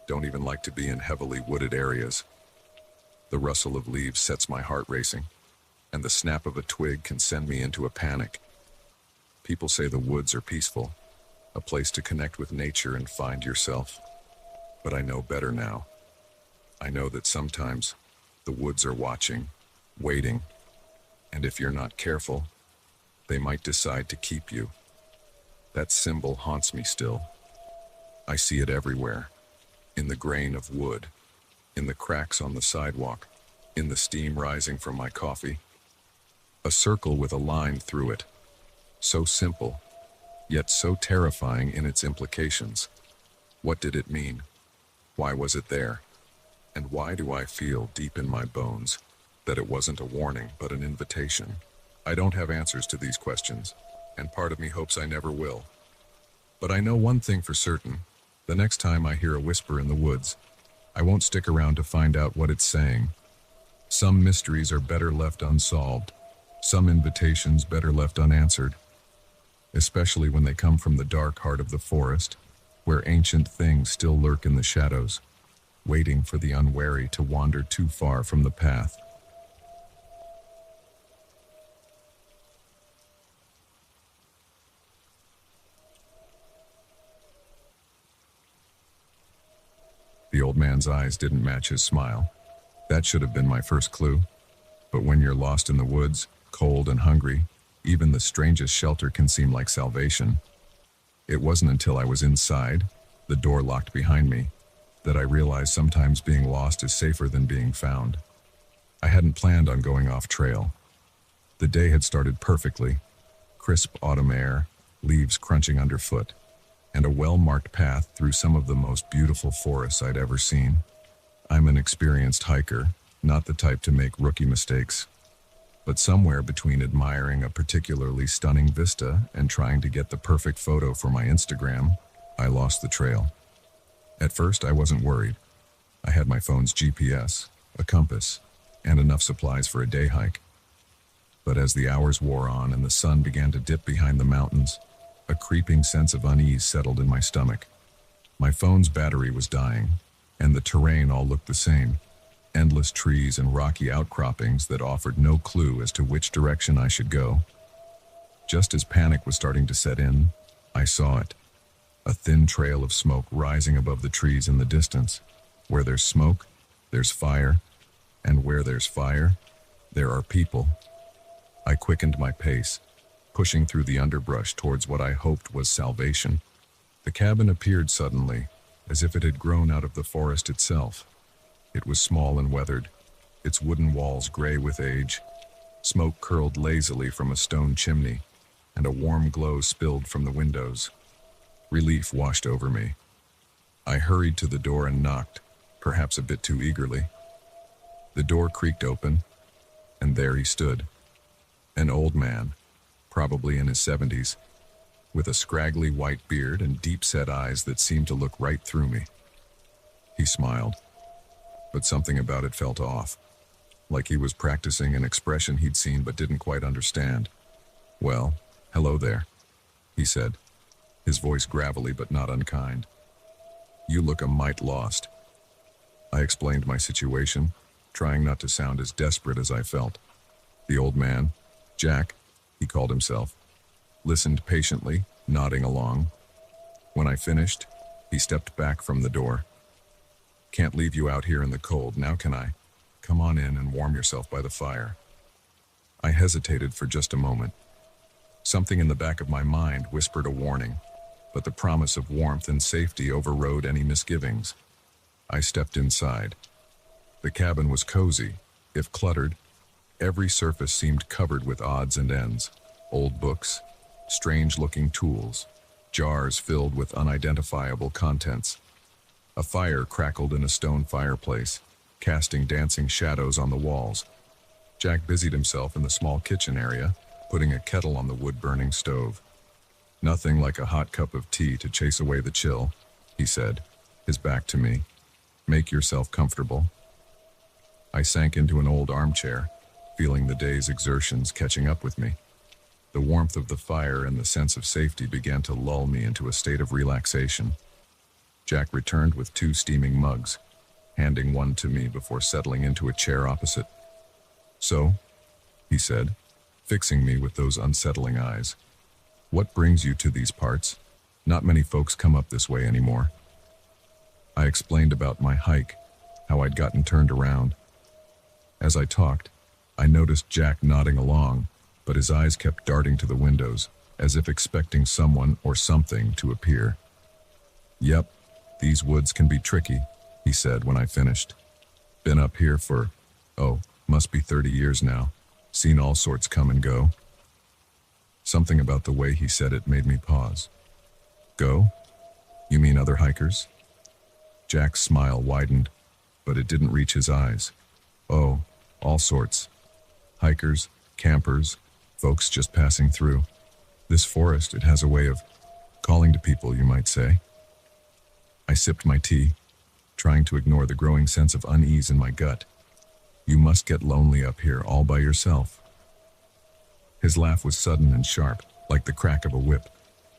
Don't even like to be in heavily wooded areas. The rustle of leaves sets my heart racing, and the snap of a twig can send me into a panic. People say the woods are peaceful, a place to connect with nature and find yourself. But I know better now. I know that sometimes the woods are watching, waiting, and if you're not careful, they might decide to keep you. That symbol haunts me still. I see it everywhere, in the grain of wood, in the cracks on the sidewalk, in the steam rising from my coffee. A circle with a line through it, so simple, yet so terrifying in its implications. What did it mean? Why was it there? And why do I feel deep in my bones that it wasn't a warning but an invitation? I don't have answers to these questions, and part of me hopes I never will. But I know one thing for certain. The next time I hear a whisper in the woods, I won't stick around to find out what it's saying. Some mysteries are better left unsolved, some invitations better left unanswered, especially when they come from the dark heart of the forest, where ancient things still lurk in the shadows, waiting for the unwary to wander too far from the path. The old man's eyes didn't match his smile. That should have been my first clue. But when you're lost in the woods, cold and hungry, even the strangest shelter can seem like salvation. It wasn't until I was inside, the door locked behind me, that I realized sometimes being lost is safer than being found. I hadn't planned on going off trail. The day had started perfectly. Crisp autumn air, leaves crunching underfoot, and a well-marked path through some of the most beautiful forests I'd ever seen. I'm an experienced hiker, not the type to make rookie mistakes. But somewhere between admiring a particularly stunning vista and trying to get the perfect photo for my Instagram, I lost the trail. At first, I wasn't worried. I had my phone's GPS, a compass, and enough supplies for a day hike. But as the hours wore on and the sun began to dip behind the mountains, a creeping sense of unease settled in my stomach. My phone's battery was dying, and the terrain all looked the same. Endless trees and rocky outcroppings that offered no clue as to which direction I should go. Just as panic was starting to set in, I saw it. A thin trail of smoke rising above the trees in the distance. Where there's smoke, there's fire, and where there's fire, there are people. I quickened my pace, pushing through the underbrush towards what I hoped was salvation. The cabin appeared suddenly, as if it had grown out of the forest itself. It was small and weathered, its wooden walls gray with age. Smoke curled lazily from a stone chimney, and a warm glow spilled from the windows. Relief washed over me. I hurried to the door and knocked, perhaps a bit too eagerly. The door creaked open, and there he stood. An old man, probably in his 70s, with a scraggly white beard and deep-set eyes that seemed to look right through me. He smiled, but something about it felt off, like he was practicing an expression he'd seen but didn't quite understand. "Well, hello there," he said, his voice gravelly but not unkind. "You look a mite lost." I explained my situation, trying not to sound as desperate as I felt. The old man, Jack, he called himself, listened patiently, nodding along. When I finished, he stepped back from the door. "Can't leave you out here in the cold, now can I? Come on in and warm yourself by the fire." I hesitated for just a moment. Something in the back of my mind whispered a warning, but the promise of warmth and safety overrode any misgivings. I stepped inside. The cabin was cozy, if cluttered. Every surface seemed covered with odds and ends. Old books, strange-looking tools, jars filled with unidentifiable contents. A fire crackled in a stone fireplace, casting dancing shadows on the walls. Jack busied himself in the small kitchen area, putting a kettle on the wood-burning stove. "Nothing like a hot cup of tea to chase away the chill," he said, his back to me. "Make yourself comfortable." I sank into an old armchair, feeling the day's exertions catching up with me. The warmth of the fire and the sense of safety began to lull me into a state of relaxation. Jack returned with 2 steaming mugs, handing one to me before settling into a chair opposite. "So," he said, fixing me with those unsettling eyes, "what brings you to these parts? Not many folks come up this way anymore." I explained about my hike, how I'd gotten turned around. As I talked, I noticed Jack nodding along, but his eyes kept darting to the windows, as if expecting someone or something to appear. "Yep, these woods can be tricky," he said when I finished. "Been up here for, must be 30 years now. Seen all sorts come and go." Something about the way he said it made me pause. "Go? You mean other hikers?" Jack's smile widened, but it didn't reach his eyes. "Oh, all sorts. Hikers, campers, folks just passing through. This forest, it has a way of calling to people, you might say." I sipped my tea, trying to ignore the growing sense of unease in my gut. "You must get lonely up here all by yourself." His laugh was sudden and sharp, like the crack of a whip.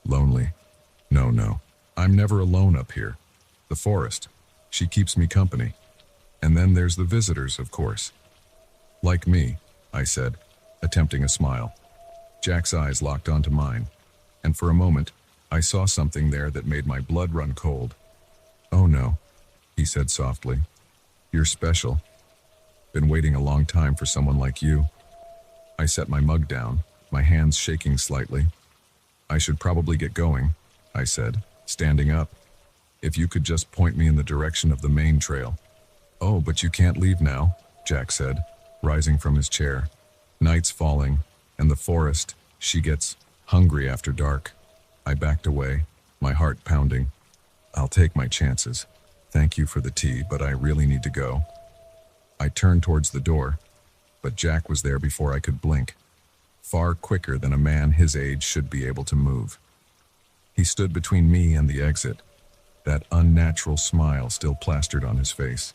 "Lonely? No. I'm never alone up here. The forest, she keeps me company. And then there's the visitors, of course." "Like me," I said, attempting a smile. Jack's eyes locked onto mine, and for a moment, I saw something there that made my blood run cold. "Oh no," he said softly. "You're special. Been waiting a long time for someone like you." I set my mug down, my hands shaking slightly. "I should probably get going," I said, standing up. "If you could just point me in the direction of the main trail." "Oh, but you can't leave now," Jack said, rising from his chair. "Night's falling, and the forest, she gets hungry after dark." I backed away, my heart pounding. "I'll take my chances. Thank you for the tea, but I really need to go." I turned towards the door, but Jack was there before I could blink, far quicker than a man his age should be able to move. He stood between me and the exit, that unnatural smile still plastered on his face.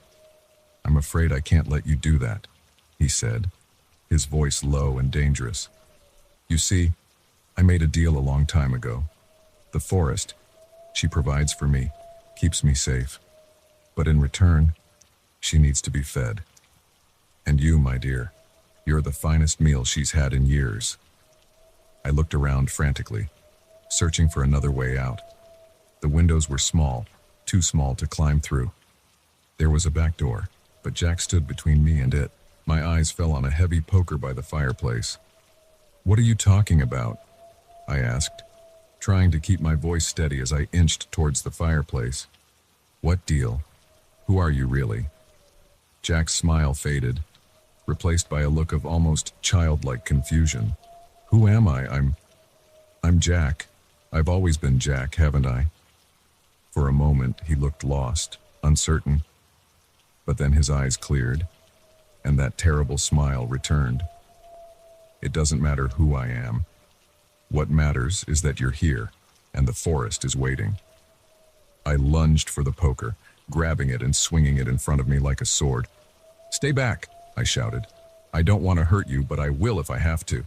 "I'm afraid I can't let you do that," he said, his voice low and dangerous. "You see, I made a deal a long time ago. The forest, she provides for me, keeps me safe. But in return, she needs to be fed. And you, my dear, you're the finest meal she's had in years." I looked around frantically, searching for another way out. The windows were small, too small to climb through. There was a back door, but Jack stood between me and it. My eyes fell on a heavy poker by the fireplace. What are you talking about? I asked, trying to keep my voice steady as I inched towards the fireplace. What deal? Who are you really? Jack's smile faded, replaced by a look of almost childlike confusion. Who am I? I'm Jack. I've always been Jack, haven't I? For a moment, he looked lost, uncertain. But then his eyes cleared, and that terrible smile returned. It doesn't matter who I am. What matters is that you're here, and the forest is waiting. I lunged for the poker, grabbing it and swinging it in front of me like a sword. Stay back, I shouted. I don't want to hurt you, but I will if I have to.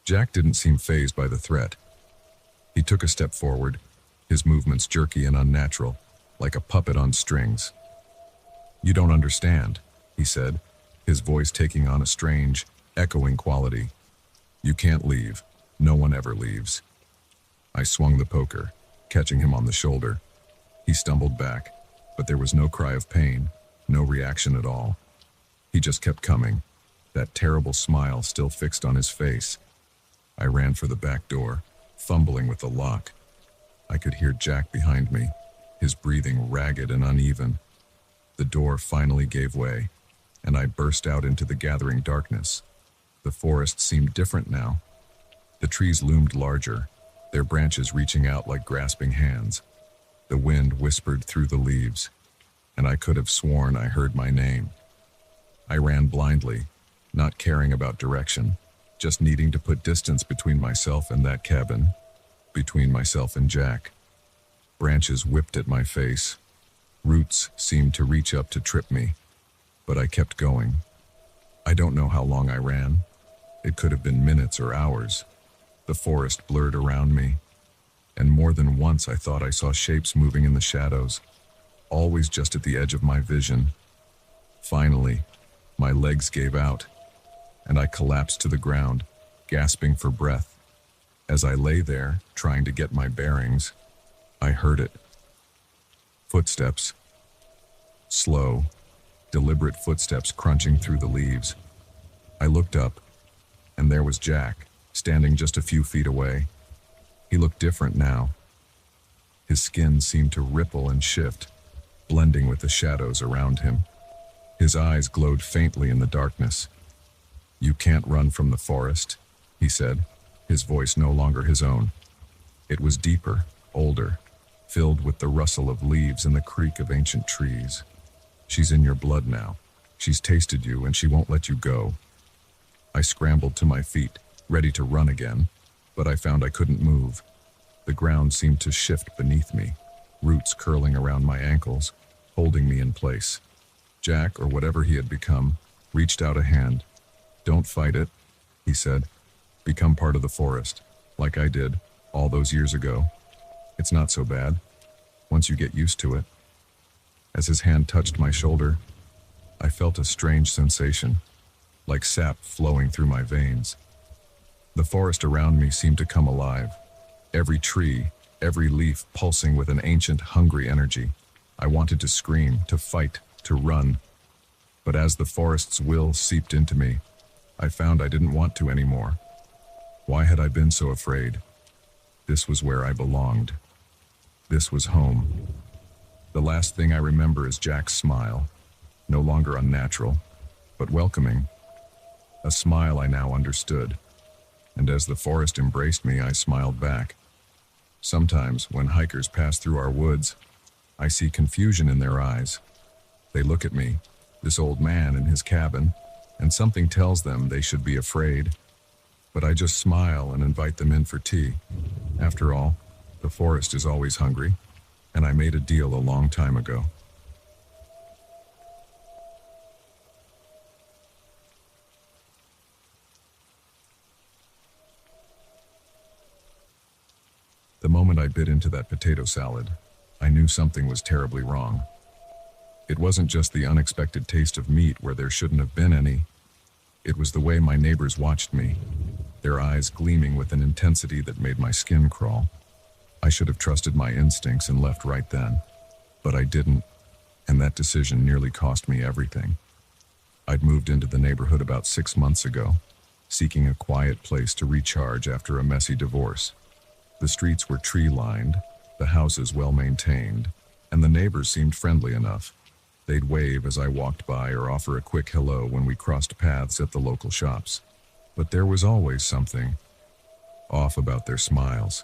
Jack didn't seem fazed by the threat. He took a step forward, his movements jerky and unnatural, like a puppet on strings. You don't understand, he said, his voice taking on a strange, echoing quality. You can't leave. No one ever leaves. I swung the poker, catching him on the shoulder. He stumbled back, but there was no cry of pain, no reaction at all. He just kept coming, that terrible smile still fixed on his face. I ran for the back door, fumbling with the lock. I could hear Jack behind me, his breathing ragged and uneven. The door finally gave way, and I burst out into the gathering darkness. The forest seemed different now. The trees loomed larger, their branches reaching out like grasping hands. The wind whispered through the leaves, and I could have sworn I heard my name. I ran blindly, not caring about direction, just needing to put distance between myself and that cabin, between myself and Jack. Branches whipped at my face. Roots seemed to reach up to trip me, but I kept going. I don't know how long I ran. It could have been minutes or hours. The forest blurred around me, and more than once I thought I saw shapes moving in the shadows, always just at the edge of my vision. Finally, my legs gave out, and I collapsed to the ground, gasping for breath. As I lay there, trying to get my bearings, I heard it. Footsteps. Slow, deliberate footsteps crunching through the leaves. I looked up, and there was Jack, standing just a few feet away. He looked different now. His skin seemed to ripple and shift, blending with the shadows around him. His eyes glowed faintly in the darkness. You can't run from the forest, he said, his voice no longer his own. It was deeper, older, filled with the rustle of leaves and the creak of ancient trees. She's in your blood now. She's tasted you and she won't let you go. I scrambled to my feet, ready to run again, but I found I couldn't move. The ground seemed to shift beneath me, roots curling around my ankles, holding me in place. Jack, or whatever he had become, reached out a hand. Don't fight it, he said. Become part of the forest, like I did, all those years ago. It's not so bad, once you get used to it. As his hand touched my shoulder, I felt a strange sensation, like sap flowing through my veins. The forest around me seemed to come alive, every tree, every leaf pulsing with an ancient, hungry energy. I wanted to scream, to fight, to run. But as the forest's will seeped into me, I found I didn't want to anymore. Why had I been so afraid? This was where I belonged. This was home. The last thing I remember is Jack's smile, no longer unnatural, but welcoming. A smile I now understood. And as the forest embraced me, I smiled back. Sometimes, when hikers pass through our woods, I see confusion in their eyes. They look at me, this old man in his cabin, and something tells them they should be afraid. But I just smile and invite them in for tea. After all, the forest is always hungry, and I made a deal a long time ago. The moment I bit into that potato salad, I knew something was terribly wrong. It wasn't just the unexpected taste of meat where there shouldn't have been any. It was the way my neighbors watched me, their eyes gleaming with an intensity that made my skin crawl. I should have trusted my instincts and left right then, but I didn't, and that decision nearly cost me everything. I'd moved into the neighborhood about 6 months ago, seeking a quiet place to recharge after a messy divorce. The streets were tree-lined, the houses well-maintained, and the neighbors seemed friendly enough. They'd wave as I walked by or offer a quick hello when we crossed paths at the local shops. But there was always something off about their smiles.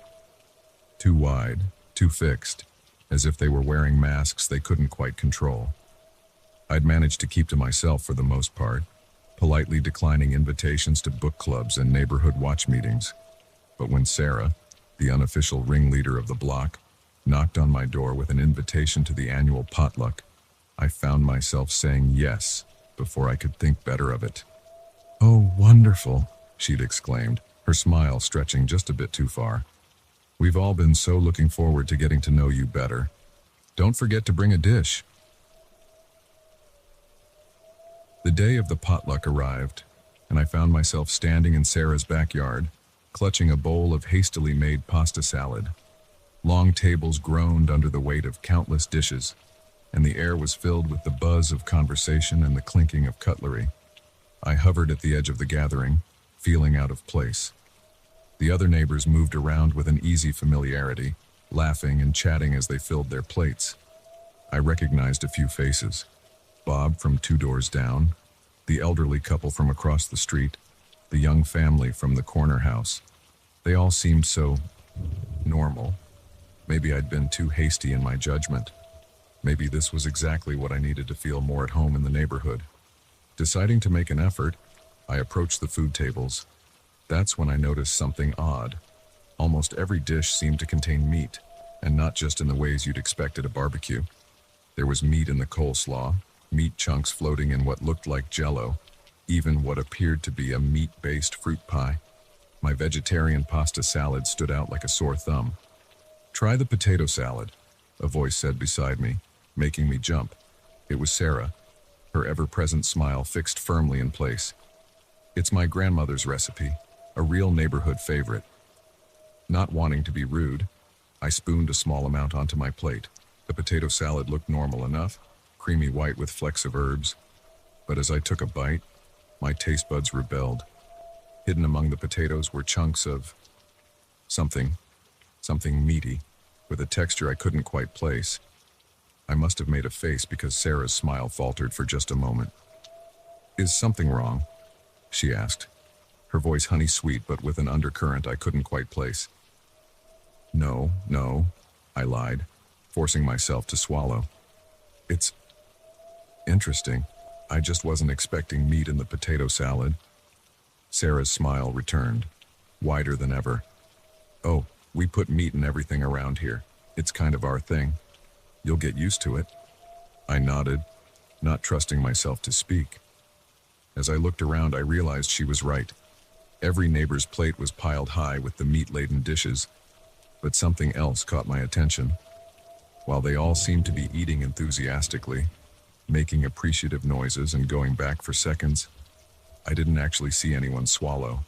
Too wide, too fixed, as if they were wearing masks they couldn't quite control. I'd managed to keep to myself for the most part, politely declining invitations to book clubs and neighborhood watch meetings. But when Sarah, the unofficial ringleader of the block, knocked on my door with an invitation to the annual potluck, I found myself saying yes before I could think better of it. "Oh, wonderful," she'd exclaimed, her smile stretching just a bit too far. "We've all been so looking forward to getting to know you better. Don't forget to bring a dish." The day of the potluck arrived, and I found myself standing in Sarah's backyard, clutching a bowl of hastily made pasta salad. Long tables groaned under the weight of countless dishes, and the air was filled with the buzz of conversation and the clinking of cutlery. I hovered at the edge of the gathering, feeling out of place. The other neighbors moved around with an easy familiarity, laughing and chatting as they filled their plates. I recognized a few faces. Bob from 2 doors down, the elderly couple from across the street, the young family from the corner house. They all seemed so normal. Maybe I'd been too hasty in my judgment. Maybe this was exactly what I needed to feel more at home in the neighborhood. Deciding to make an effort, I approached the food tables. That's when I noticed something odd. Almost every dish seemed to contain meat, and not just in the ways you'd expect at a barbecue. There was meat in the coleslaw, meat chunks floating in what looked like jello, even what appeared to be a meat-based fruit pie. My vegetarian pasta salad stood out like a sore thumb. "Try the potato salad," a voice said beside me, making me jump. It was Sarah, her ever-present smile fixed firmly in place. "It's my grandmother's recipe, a real neighborhood favorite." Not wanting to be rude, I spooned a small amount onto my plate. The potato salad looked normal enough, creamy white with flecks of herbs. But as I took a bite, my taste buds rebelled. Hidden among the potatoes were chunks of something meaty, with a texture I couldn't quite place. I must have made a face because Sarah's smile faltered for just a moment. "Is something wrong?" she asked, her voice honey-sweet but with an undercurrent I couldn't quite place. No, I lied, forcing myself to swallow. "It's interesting. I just wasn't expecting meat in the potato salad." Sarah's smile returned, wider than ever. "Oh, we put meat in everything around here. It's kind of our thing. You'll get used to it." I nodded, not trusting myself to speak. As I looked around, I realized she was right. Every neighbor's plate was piled high with the meat-laden dishes, but something else caught my attention. While they all seemed to be eating enthusiastically, making appreciative noises and going back for seconds, I didn't actually see anyone swallow.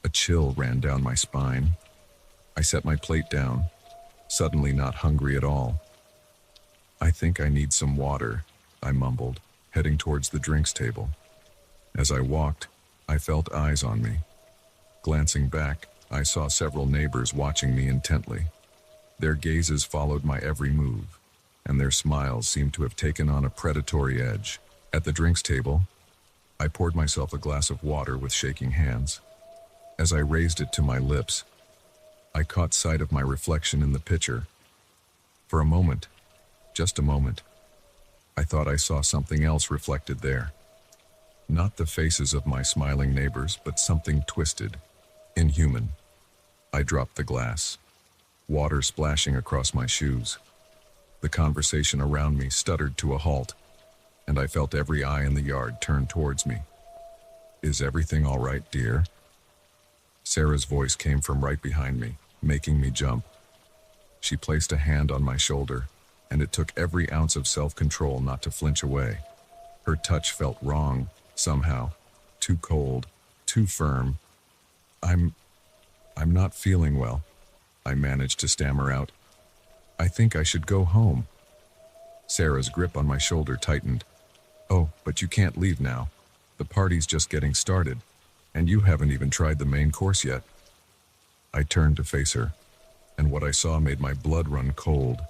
A chill ran down my spine. I set my plate down, suddenly not hungry at all. "I think I need some water," I mumbled, heading towards the drinks table. As I walked, I felt eyes on me. Glancing back, I saw several neighbors watching me intently. Their gazes followed my every move, and their smiles seemed to have taken on a predatory edge. At the drinks table, I poured myself a glass of water with shaking hands. As I raised it to my lips, I caught sight of my reflection in the pitcher. For a moment, just a moment, I thought I saw something else reflected there. Not the faces of my smiling neighbors, but something twisted, inhuman. I dropped the glass, water splashing across my shoes. The conversation around me stuttered to a halt, and I felt every eye in the yard turn towards me. "Is everything all right, dear?" Sarah's voice came from right behind me, making me jump. She placed a hand on my shoulder, and it took every ounce of self-control not to flinch away. Her touch felt wrong, somehow, too cold, too firm. I'm not feeling well," I managed to stammer out. "I think I should go home." Sarah's grip on my shoulder tightened. "Oh, but you can't leave now. The party's just getting started, And you haven't even tried the main course yet. I turned to face her, and what I saw made my blood run cold.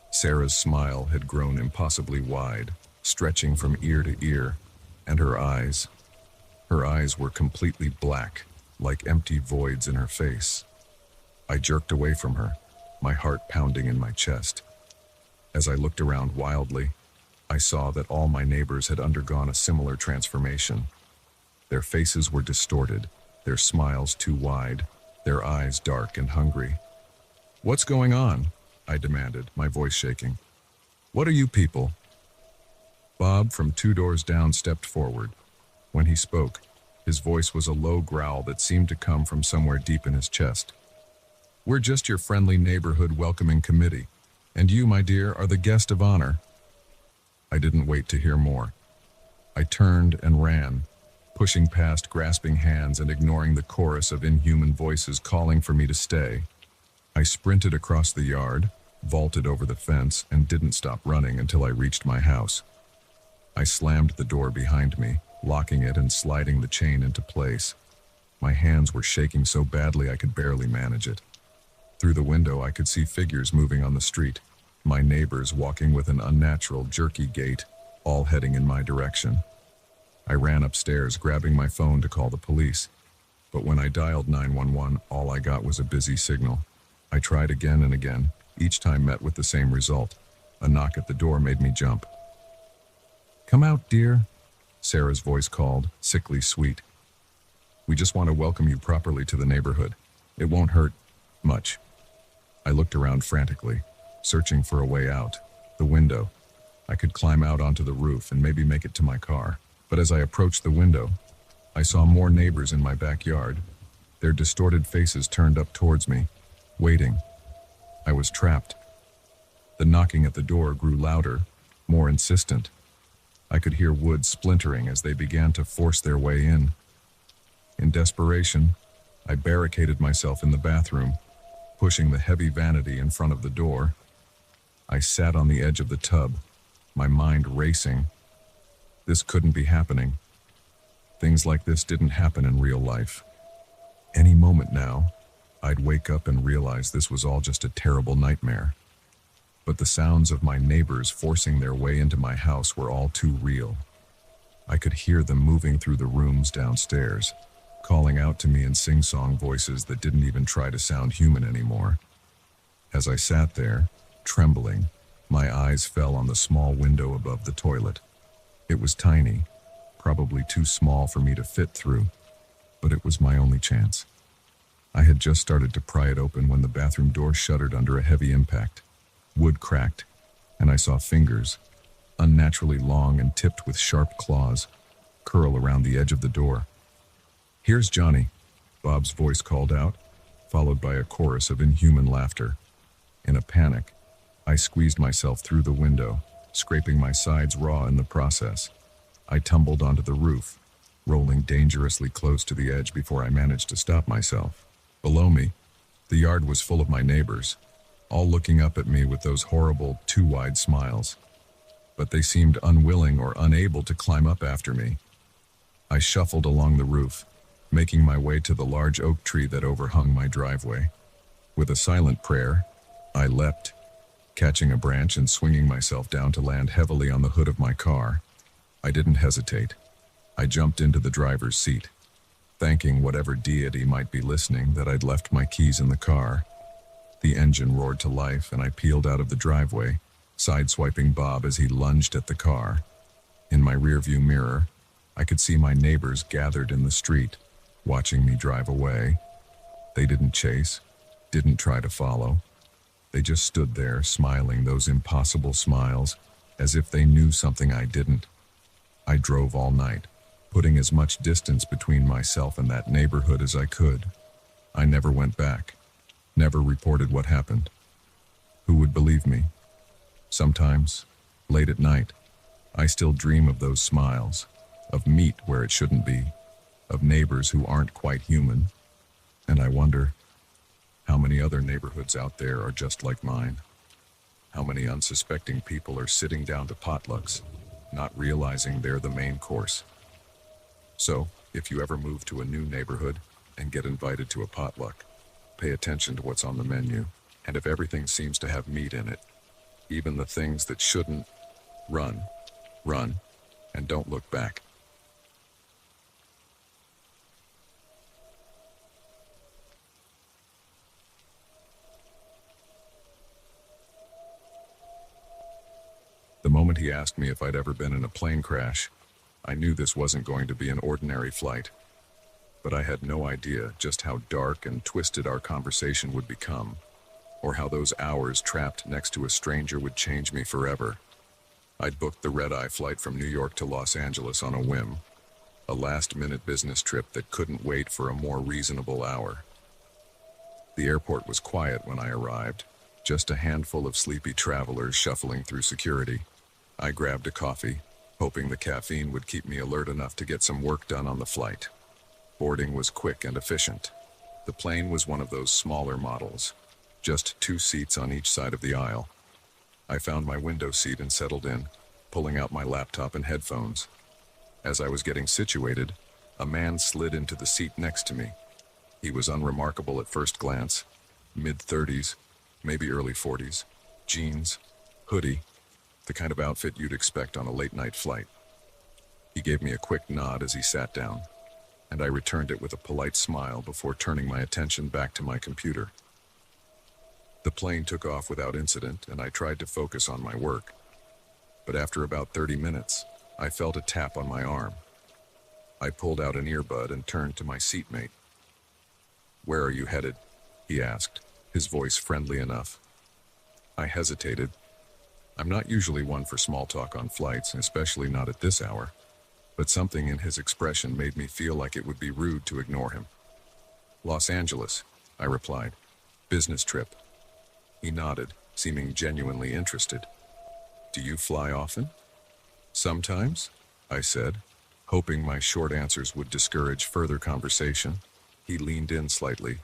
Sarah's smile had grown impossibly wide, stretching from ear to ear, and her eyes were completely black, like empty voids in her face. I jerked away from her, my heart pounding in my chest. As I looked around wildly, I saw that all my neighbors had undergone a similar transformation. Their faces were distorted, their smiles too wide, their eyes dark and hungry. "What's going on?" I demanded, my voice shaking. "What are you people?" Bob from 2 doors down stepped forward. When he spoke, his voice was a low growl that seemed to come from somewhere deep in his chest. "We're just your friendly neighborhood welcoming committee, and you, my dear, are the guest of honor." I didn't wait to hear more. I turned and ran, pushing past grasping hands and ignoring the chorus of inhuman voices calling for me to stay. I sprinted across the yard, vaulted over the fence, and didn't stop running until I reached my house. I slammed the door behind me, locking it and sliding the chain into place. My hands were shaking so badly I could barely manage it. Through the window I could see figures moving on the street, my neighbors walking with an unnatural, jerky gait, all heading in my direction. I ran upstairs, grabbing my phone to call the police. But when I dialed 911, all I got was a busy signal. I tried again and again, each time met with the same result. A knock at the door made me jump. "Come out, dear," Sarah's voice called, sickly sweet. "We just want to welcome you properly to the neighborhood. It won't hurt much." I looked around frantically, searching for a way out. The window. I could climb out onto the roof and maybe make it to my car. But as I approached the window, I saw more neighbors in my backyard, their distorted faces turned up towards me, waiting. I was trapped. The knocking at the door grew louder, more insistent. I could hear wood splintering as they began to force their way in. In desperation, I barricaded myself in the bathroom, pushing the heavy vanity in front of the door. I sat on the edge of the tub, my mind racing. This couldn't be happening. Things like this didn't happen in real life. Any moment now, I'd wake up and realize this was all just a terrible nightmare. But the sounds of my neighbors forcing their way into my house were all too real. I could hear them moving through the rooms downstairs, calling out to me in sing-song voices that didn't even try to sound human anymore. As I sat there, trembling, my eyes fell on the small window above the toilet. It was tiny, probably too small for me to fit through, but it was my only chance. I had just started to pry it open when the bathroom door shuddered under a heavy impact. Wood cracked, and I saw fingers, unnaturally long and tipped with sharp claws, curl around the edge of the door. "Here's Johnny," Bob's voice called out, followed by a chorus of inhuman laughter. In a panic, I squeezed myself through the window, scraping my sides raw in the process. I tumbled onto the roof, rolling dangerously close to the edge before I managed to stop myself. Below me, the yard was full of my neighbors, all looking up at me with those horrible, too wide smiles. But they seemed unwilling or unable to climb up after me. I shuffled along the roof, making my way to the large oak tree that overhung my driveway. With a silent prayer, I leapt, catching a branch and swinging myself down to land heavily on the hood of my car. I didn't hesitate. I jumped into the driver's seat, thanking whatever deity might be listening that I'd left my keys in the car. The engine roared to life and I peeled out of the driveway, sideswiping Bob as he lunged at the car. In my rearview mirror, I could see my neighbors gathered in the street, watching me drive away. They didn't chase, didn't try to follow. They just stood there, smiling those impossible smiles, as if they knew something I didn't. I drove all night, putting as much distance between myself and that neighborhood as I could. I never went back, never reported what happened. Who would believe me? Sometimes, late at night, I still dream of those smiles, of meat where it shouldn't be, of neighbors who aren't quite human, and I wonder, how many other neighborhoods out there are just like mine? How many unsuspecting people are sitting down to potlucks, not realizing they're the main course? So, If you ever move to a new neighborhood and get invited to a potluck, pay attention to what's on the menu. And if everything seems to have meat in it, even the things that shouldn't, run, and don't look back. The moment he asked me if I'd ever been in a plane crash, I knew this wasn't going to be an ordinary flight. But I had no idea just how dark and twisted our conversation would become, or how those hours trapped next to a stranger would change me forever. I'd booked the red-eye flight from New York to Los Angeles on a whim, a last-minute business trip that couldn't wait for a more reasonable hour. The airport was quiet when I arrived, just a handful of sleepy travelers shuffling through security. I grabbed a coffee, hoping the caffeine would keep me alert enough to get some work done on the flight. Boarding was quick and efficient. The plane was one of those smaller models, just 2 seats on each side of the aisle. I found my window seat and settled in, pulling out my laptop and headphones. As I was getting situated, a man slid into the seat next to me. He was unremarkable at first glance, mid-30s, maybe early 40s, jeans, hoodie, the kind of outfit you'd expect on a late-night flight. He gave me a quick nod as he sat down, and I returned it with a polite smile before turning my attention back to my computer. The plane took off without incident, and I tried to focus on my work. But after about 30 minutes, I felt a tap on my arm. I pulled out an earbud and turned to my seatmate. "Where are you headed?" he asked, his voice friendly enough. I hesitated. I'm not usually one for small talk on flights, especially not at this hour, but something in his expression made me feel like it would be rude to ignore him. "Los Angeles," I replied. "Business trip." He nodded, seeming genuinely interested. "Do you fly often?" "Sometimes," I said, hoping my short answers would discourage further conversation. He leaned in slightly,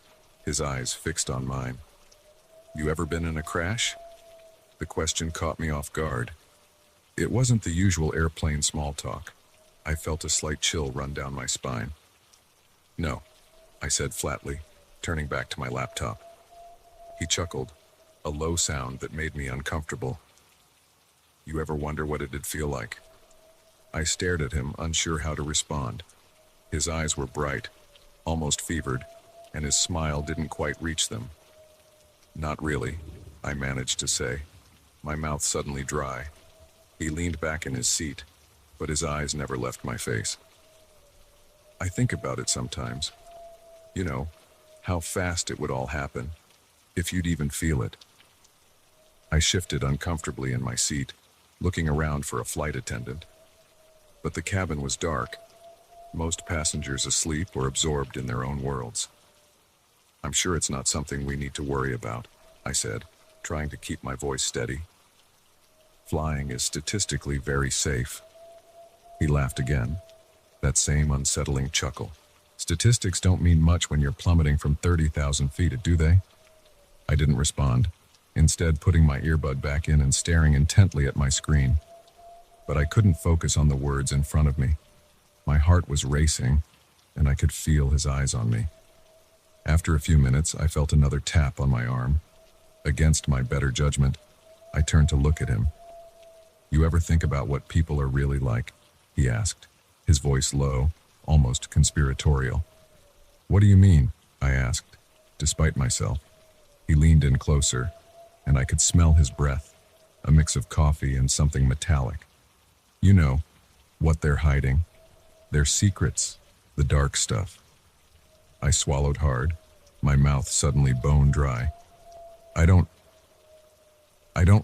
his eyes fixed on mine. "You ever been in a crash?" The question caught me off guard. It wasn't the usual airplane small talk. I felt a slight chill run down my spine. "No," I said flatly, turning back to my laptop. He chuckled, a low sound that made me uncomfortable. "You ever wonder what it'd feel like?" I stared at him, unsure how to respond. His eyes were bright, almost fevered, and his smile didn't quite reach them. "Not really," I managed to say, my mouth suddenly dry. He leaned back in his seat, but his eyes never left my face. "I think about it sometimes. You know, how fast it would all happen, if you'd even feel it." I shifted uncomfortably in my seat, looking around for a flight attendant. But the cabin was dark, most passengers asleep or absorbed in their own worlds. "I'm sure it's not something we need to worry about," I said, trying to keep my voice steady. "Flying is statistically very safe." He laughed again, that same unsettling chuckle. "Statistics don't mean much when you're plummeting from 30,000 feet, do they?" I didn't respond, instead putting my earbud back in and staring intently at my screen. But I couldn't focus on the words in front of me. My heart was racing, and I could feel his eyes on me. After a few minutes, I felt another tap on my arm. Against my better judgment, I turned to look at him. "You ever think about what people are really like?" he asked, his voice low, almost conspiratorial. "What do you mean?" I asked, despite myself. He leaned in closer, and I could smell his breath, a mix of coffee and something metallic. "You know, what they're hiding. Their secrets, the dark stuff." I swallowed hard, my mouth suddenly bone dry. I don't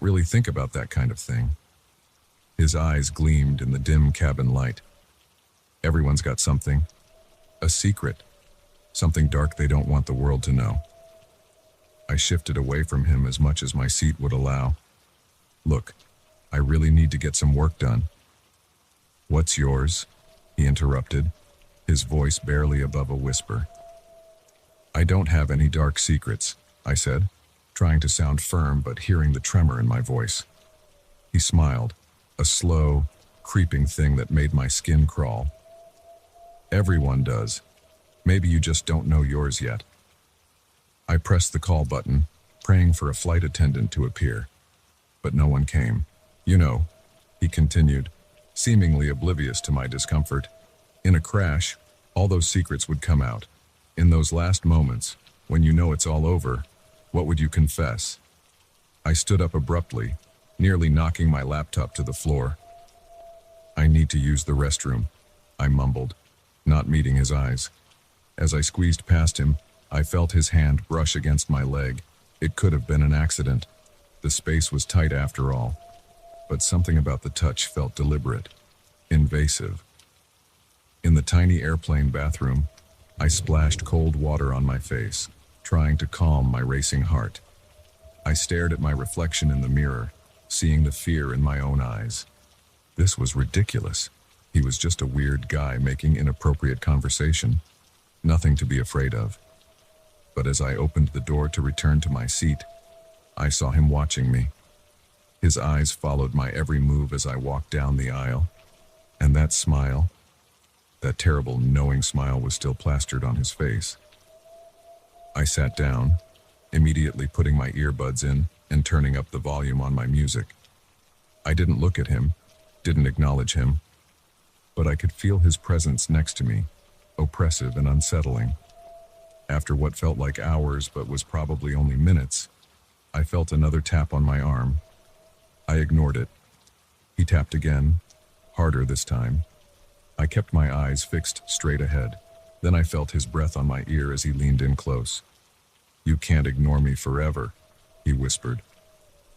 really think about that kind of thing." His eyes gleamed in the dim cabin light. "Everyone's got something. A secret. Something dark they don't want the world to know." I shifted away from him as much as my seat would allow. "Look, I really need to get some work done." "What's yours?" he interrupted, his voice barely above a whisper. "I don't have any dark secrets," I said, trying to sound firm but hearing the tremor in my voice. He smiled, a slow, creeping thing that made my skin crawl. Everyone does. Maybe you just don't know yours yet. I pressed the call button, praying for a flight attendant to appear. But no one came. You know, he continued, seemingly oblivious to my discomfort. In a crash, all those secrets would come out. In those last moments, when you know it's all over, what would you confess? I stood up abruptly, nearly knocking my laptop to the floor. I need to use the restroom, I mumbled, not meeting his eyes. As I squeezed past him, I felt his hand brush against my leg. It could have been an accident. The space was tight after all. But something about the touch felt deliberate, invasive. In the tiny airplane bathroom, I splashed cold water on my face, trying to calm my racing heart. I stared at my reflection in the mirror, seeing the fear in my own eyes. This was ridiculous. He was just a weird guy making inappropriate conversation. Nothing to be afraid of. But as I opened the door to return to my seat, I saw him watching me. His eyes followed my every move as I walked down the aisle. And that smile, that terrible knowing smile, was still plastered on his face. I sat down, immediately putting my earbuds in and turning up the volume on my music. I didn't look at him, didn't acknowledge him, but I could feel his presence next to me, oppressive and unsettling. After what felt like hours but was probably only minutes, I felt another tap on my arm. I ignored it. He tapped again, harder this time. I kept my eyes fixed straight ahead. Then I felt his breath on my ear as he leaned in close. "You can't ignore me forever," he whispered.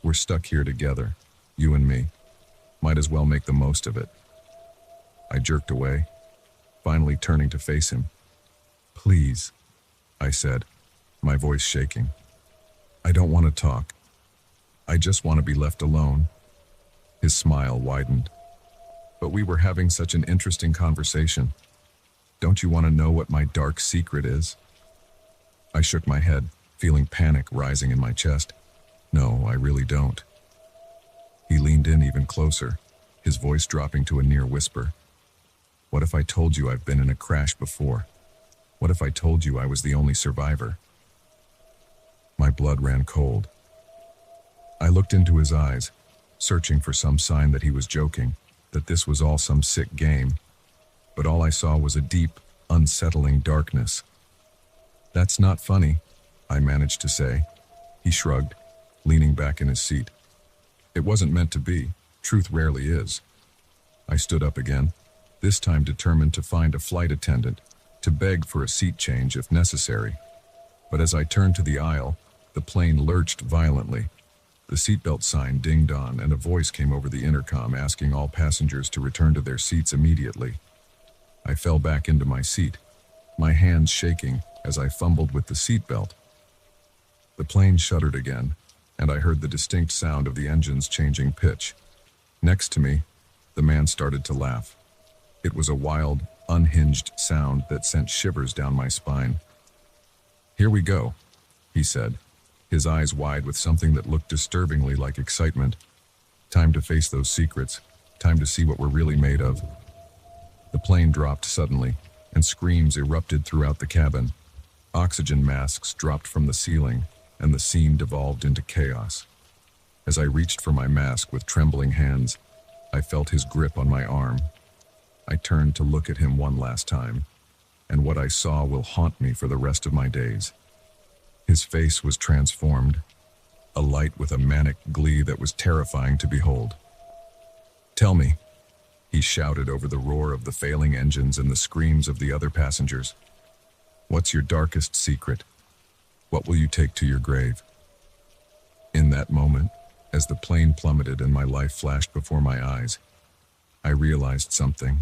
"We're stuck here together, you and me. Might as well make the most of it." I jerked away, finally turning to face him. "Please," I said, my voice shaking. "I don't want to talk. I just want to be left alone." His smile widened. "But we were having such an interesting conversation. Don't you want to know what my dark secret is?" I shook my head, feeling panic rising in my chest. "No, I really don't." He leaned in even closer, his voice dropping to a near whisper. "What if I told you I've been in a crash before? What if I told you I was the only survivor?" My blood ran cold. I looked into his eyes, searching for some sign that he was joking, that this was all some sick game. But all I saw was a deep, unsettling darkness. "That's not funny," I managed to say. He shrugged, leaning back in his seat. "It wasn't meant to be. Truth rarely is." I stood up again, this time determined to find a flight attendant, to beg for a seat change if necessary. But as I turned to the aisle, the plane lurched violently. The seatbelt sign dinged on, and a voice came over the intercom asking all passengers to return to their seats immediately. I fell back into my seat, my hands shaking as I fumbled with the seatbelt. The plane shuddered again, and I heard the distinct sound of the engines changing pitch. Next to me, the man started to laugh. It was a wild, unhinged sound that sent shivers down my spine. "Here we go," he said, his eyes wide with something that looked disturbingly like excitement. "Time to face those secrets, time to see what we're really made of." The plane dropped suddenly, and screams erupted throughout the cabin. Oxygen masks dropped from the ceiling, and the scene devolved into chaos. As I reached for my mask with trembling hands, I felt his grip on my arm. I turned to look at him one last time, and what I saw will haunt me for the rest of my days. His face was transformed, alight with a manic glee that was terrifying to behold. "Tell me," he shouted over the roar of the failing engines and the screams of the other passengers. "What's your darkest secret? What will you take to your grave?" In that moment, as the plane plummeted and my life flashed before my eyes, I realized something.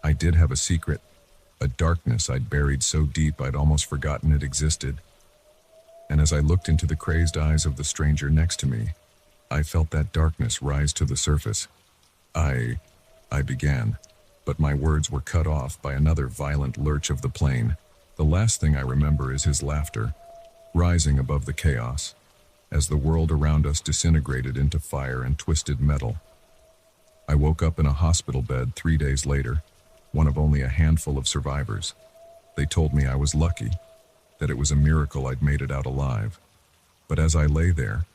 I did have a secret, a darkness I'd buried so deep I'd almost forgotten it existed. And as I looked into the crazed eyes of the stranger next to me, I felt that darkness rise to the surface. I began, but my words were cut off by another violent lurch of the plane. The last thing I remember is his laughter, rising above the chaos, as the world around us disintegrated into fire and twisted metal. I woke up in a hospital bed 3 days later, one of only a handful of survivors. They told me I was lucky, that it was a miracle I'd made it out alive. But as I lay there,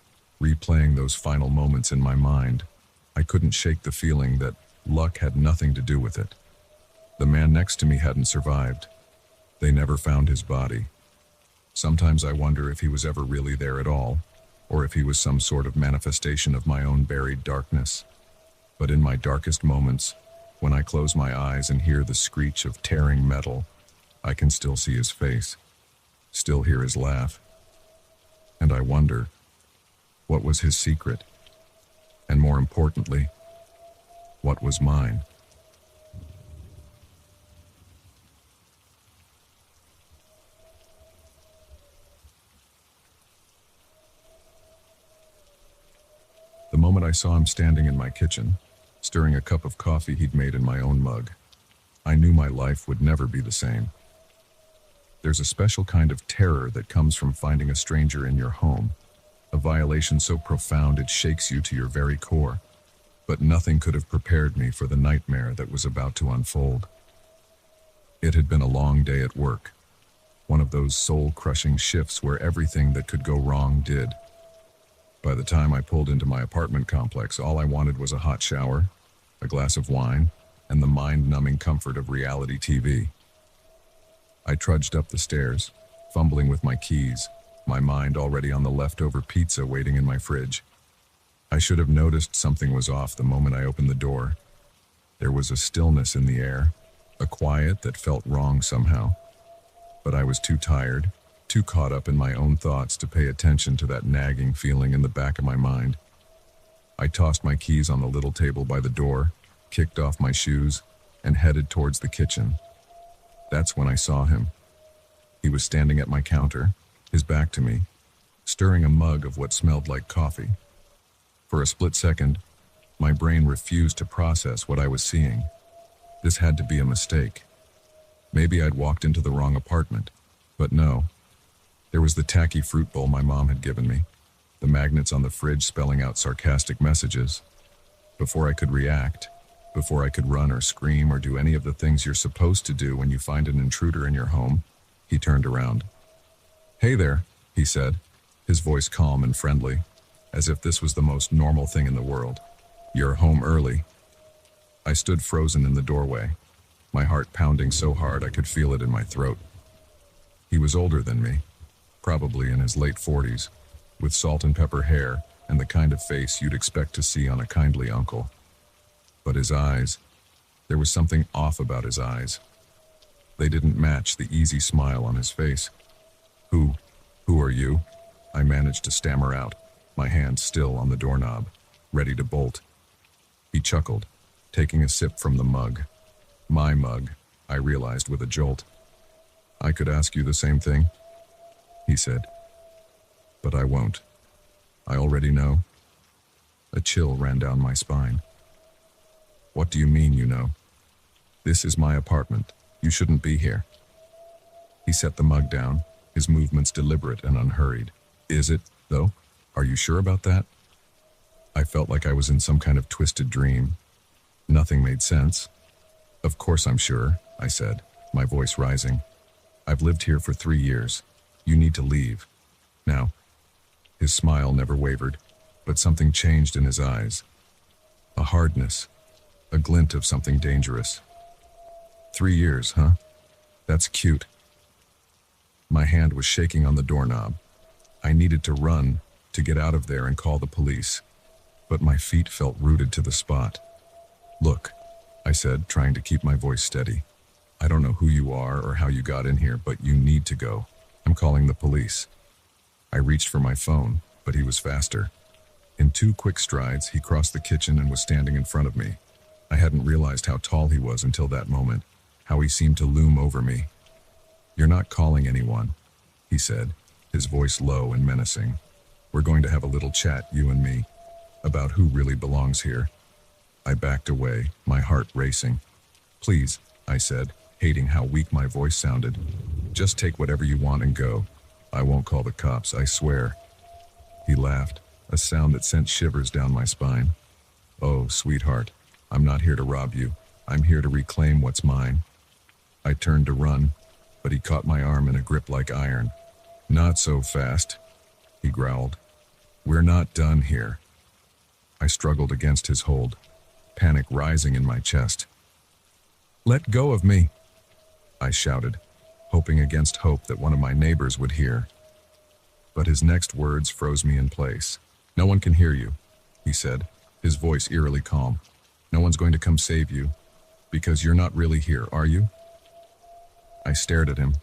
replaying those final moments in my mind, I couldn't shake the feeling that luck had nothing to do with it. The man next to me hadn't survived. They never found his body. Sometimes I wonder if he was ever really there at all, or if he was some sort of manifestation of my own buried darkness. But in my darkest moments, when I close my eyes and hear the screech of tearing metal, I can still see his face, still hear his laugh. And I wonder, what was his secret? And more importantly, what was mine? The moment I saw him standing in my kitchen, stirring a cup of coffee he'd made in my own mug, I knew my life would never be the same. There's a special kind of terror that comes from finding a stranger in your home, a violation so profound it shakes you to your very core. But nothing could have prepared me for the nightmare that was about to unfold. It had been a long day at work, one of those soul-crushing shifts where everything that could go wrong did. By the time I pulled into my apartment complex, all I wanted was a hot shower, a glass of wine, and the mind-numbing comfort of reality TV. I trudged up the stairs, fumbling with my keys, my mind already on the leftover pizza waiting in my fridge. I should have noticed something was off the moment I opened the door. There was a stillness in the air, a quiet that felt wrong somehow. But I was too tired, too caught up in my own thoughts to pay attention to that nagging feeling in the back of my mind. I tossed my keys on the little table by the door, kicked off my shoes, and headed towards the kitchen. That's when I saw him. He was standing at my counter, his back to me, stirring a mug of what smelled like coffee. For a split second, my brain refused to process what I was seeing. This had to be a mistake. Maybe I'd walked into the wrong apartment, but no. There was the tacky fruit bowl my mom had given me, the magnets on the fridge spelling out sarcastic messages. Before I could react, before I could run or scream or do any of the things you're supposed to do when you find an intruder in your home, he turned around. "Hey there," he said, his voice calm and friendly, as if this was the most normal thing in the world. "You're home early." I stood frozen in the doorway, my heart pounding so hard I could feel it in my throat. He was older than me, probably in his late 40s, with salt and pepper hair and the kind of face you'd expect to see on a kindly uncle. But his eyes, there was something off about his eyes. They didn't match the easy smile on his face. Who are you?" I managed to stammer out, my hand still on the doorknob, ready to bolt. He chuckled, taking a sip from the mug. My mug, I realized with a jolt. "I could ask you the same thing," he said. "But I won't. I already know." A chill ran down my spine. "What do you mean, you know? This is my apartment. You shouldn't be here." He set the mug down, his movements deliberate and unhurried. "Is it, though? Are you sure about that?" I felt like I was in some kind of twisted dream. Nothing made sense. "Of course I'm sure," I said, my voice rising. "I've lived here for 3 years. You need to leave. Now." His smile never wavered, but something changed in his eyes. A hardness, a glint of something dangerous. 3 years, huh? That's cute." My hand was shaking on the doorknob. I needed to run, to get out of there and call the police. But my feet felt rooted to the spot. "Look," I said, trying to keep my voice steady. "I don't know who you are or how you got in here, but you need to go. I'm calling the police." I reached for my phone, but he was faster. In 2 quick strides, he crossed the kitchen and was standing in front of me. I hadn't realized how tall he was until that moment, how he seemed to loom over me. "You're not calling anyone," he said, his voice low and menacing. "We're going to have a little chat, you and me, about who really belongs here." I backed away, my heart racing. "Please," I said, hating how weak my voice sounded. "Just take whatever you want and go. I won't call the cops, I swear." He laughed, a sound that sent shivers down my spine. "Oh, sweetheart, I'm not here to rob you. I'm here to reclaim what's mine. I turned to run, but he caught my arm in a grip like iron. Not so fast, he growled. We're not done here. I struggled against his hold, panic rising in my chest. Let go of me, I shouted, hoping against hope that one of my neighbors would hear. But his next words froze me in place. No one can hear you, he said, his voice eerily calm. No one's going to come save you, because you're not really here, are you? I stared at him,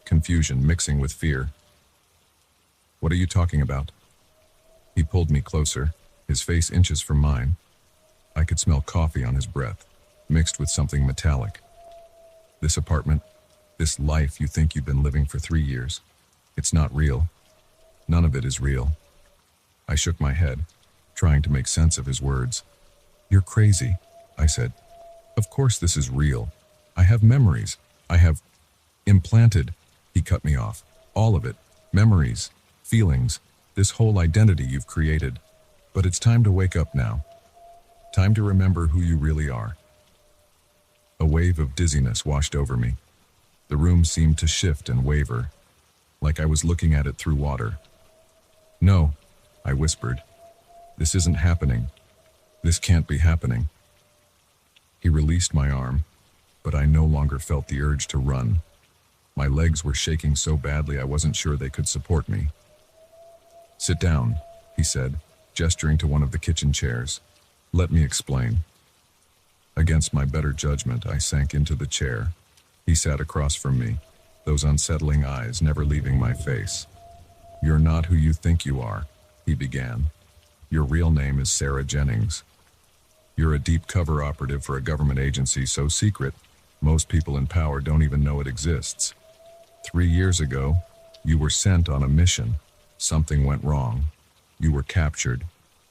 confusion mixing with fear. What are you talking about? He pulled me closer, his face inches from mine. I could smell coffee on his breath, mixed with something metallic. This apartment, this life you think you've been living for 3 years, it's not real. None of it is real. I shook my head, trying to make sense of his words. You're crazy, I said. Of course this is real. I have memories. I have implanted, he cut me off. All of it. Memories, feelings, this whole identity you've created. But it's time to wake up now. Time to remember who you really are. A wave of dizziness washed over me. The room seemed to shift and waver, like I was looking at it through water. No, I whispered. This isn't happening. This can't be happening. He released my arm, but I no longer felt the urge to run. My legs were shaking so badly I wasn't sure they could support me. Sit down, he said, gesturing to one of the kitchen chairs. Let me explain. Against my better judgment, I sank into the chair. He sat across from me, those unsettling eyes never leaving my face. You're not who you think you are, he began. Your real name is Sarah Jennings. You're a deep cover operative for a government agency so secret, most people in power don't even know it exists. 3 years ago, you were sent on a mission. Something went wrong. You were captured.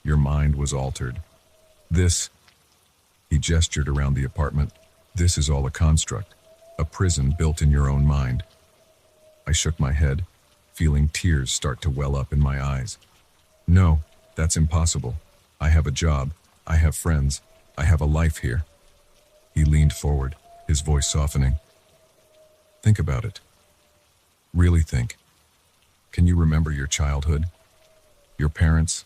Your mind was altered. This, he gestured around the apartment, this is all a construct, a prison built in your own mind. I shook my head, feeling tears start to well up in my eyes. No, that's impossible. I have a job. I have friends. I have a life here. He leaned forward, his voice softening. Think about it. Really think. Can you remember your childhood? Your parents?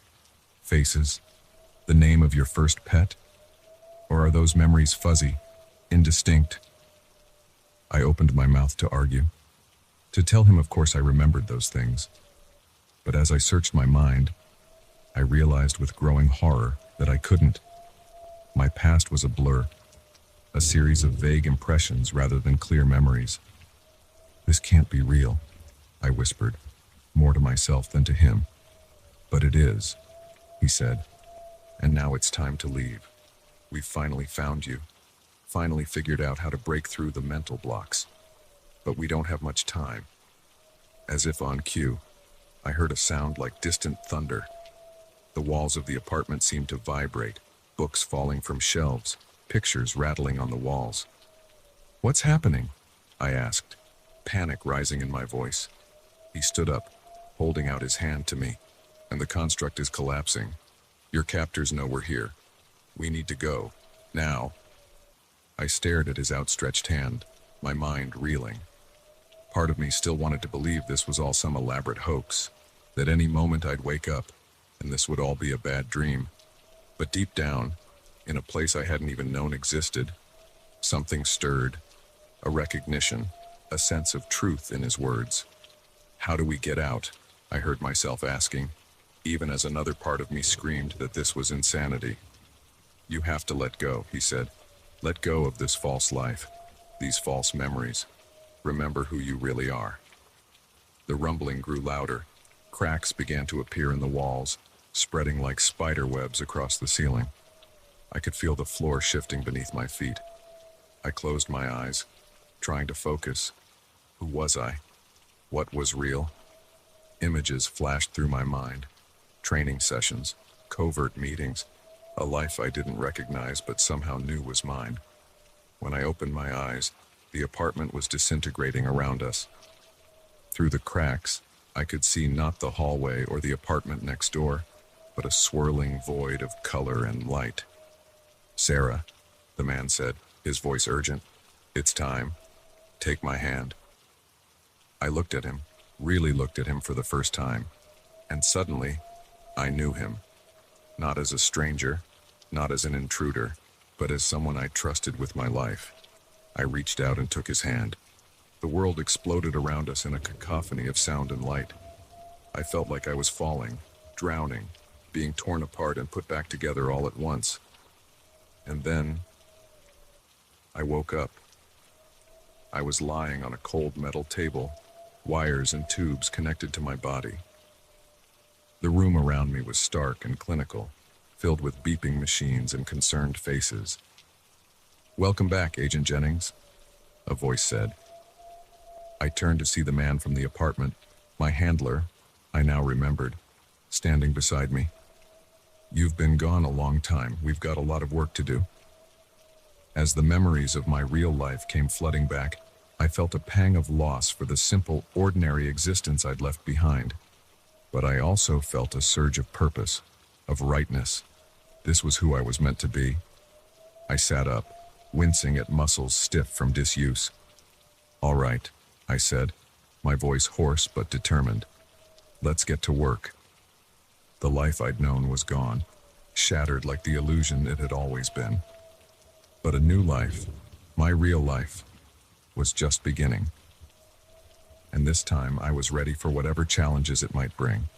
Faces? The name of your first pet? Or are those memories fuzzy, indistinct? I opened my mouth to argue. To tell him, of course, I remembered those things. But as I searched my mind, I realized with growing horror that I couldn't. My past was a blur, a series of vague impressions rather than clear memories. This can't be real, I whispered, more to myself than to him. But it is, he said, and now it's time to leave. We've finally found you, finally figured out how to break through the mental blocks. But we don't have much time. As if on cue, I heard a sound like distant thunder. The walls of the apartment seemed to vibrate, books falling from shelves, pictures rattling on the walls. What's happening? I asked, panic rising in my voice. He stood up, holding out his hand to me. And the construct is collapsing. Your captors know we're here. We need to go. Now. I stared at his outstretched hand, my mind reeling. Part of me still wanted to believe this was all some elaborate hoax, that any moment I'd wake up, and this would all be a bad dream. But deep down, in a place I hadn't even known existed, something stirred, a recognition, a sense of truth in his words. How do we get out? I heard myself asking, even as another part of me screamed that this was insanity. You have to let go, he said. Let go of this false life, these false memories. Remember who you really are. The rumbling grew louder. Cracks began to appear in the walls, spreading like spider webs across the ceiling. I could feel the floor shifting beneath my feet. I closed my eyes, trying to focus. Who was I? What was real? Images flashed through my mind. Training sessions, covert meetings, a life I didn't recognize but somehow knew was mine. When I opened my eyes, the apartment was disintegrating around us. Through the cracks, I could see not the hallway or the apartment next door, but a swirling void of color and light. Sarah, the man said, his voice urgent. It's time. Take my hand. I looked at him, really looked at him for the first time, and suddenly, I knew him. Not as a stranger, not as an intruder, but as someone I trusted with my life. I reached out and took his hand. The world exploded around us in a cacophony of sound and light. I felt like I was falling, drowning, being torn apart and put back together all at once. And then, I woke up. I was lying on a cold metal table, wires and tubes connected to my body. The room around me was stark and clinical, filled with beeping machines and concerned faces. "Welcome back, Agent Jennings," a voice said. I turned to see the man from the apartment, my handler, I now remembered, standing beside me. "You've been gone a long time. We've got a lot of work to do." As the memories of my real life came flooding back, I felt a pang of loss for the simple, ordinary existence I'd left behind. But I also felt a surge of purpose, of rightness. This was who I was meant to be. I sat up, wincing at muscles stiff from disuse. "All right," I said, my voice hoarse but determined. "Let's get to work." The life I'd known was gone, shattered like the illusion it had always been. But a new life, my real life, was just beginning. And this time I was ready for whatever challenges it might bring.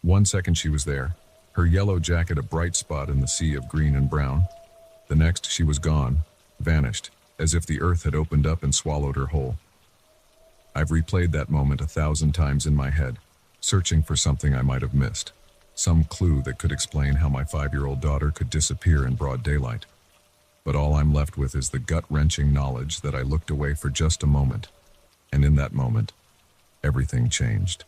One second she was there, her yellow jacket a bright spot in the sea of green and brown. The next she was gone, vanished, as if the earth had opened up and swallowed her whole. I've replayed that moment 1,000 times in my head, searching for something I might have missed, some clue that could explain how my 5-year-old daughter could disappear in broad daylight. But all I'm left with is the gut-wrenching knowledge that I looked away for just a moment, and in that moment, everything changed.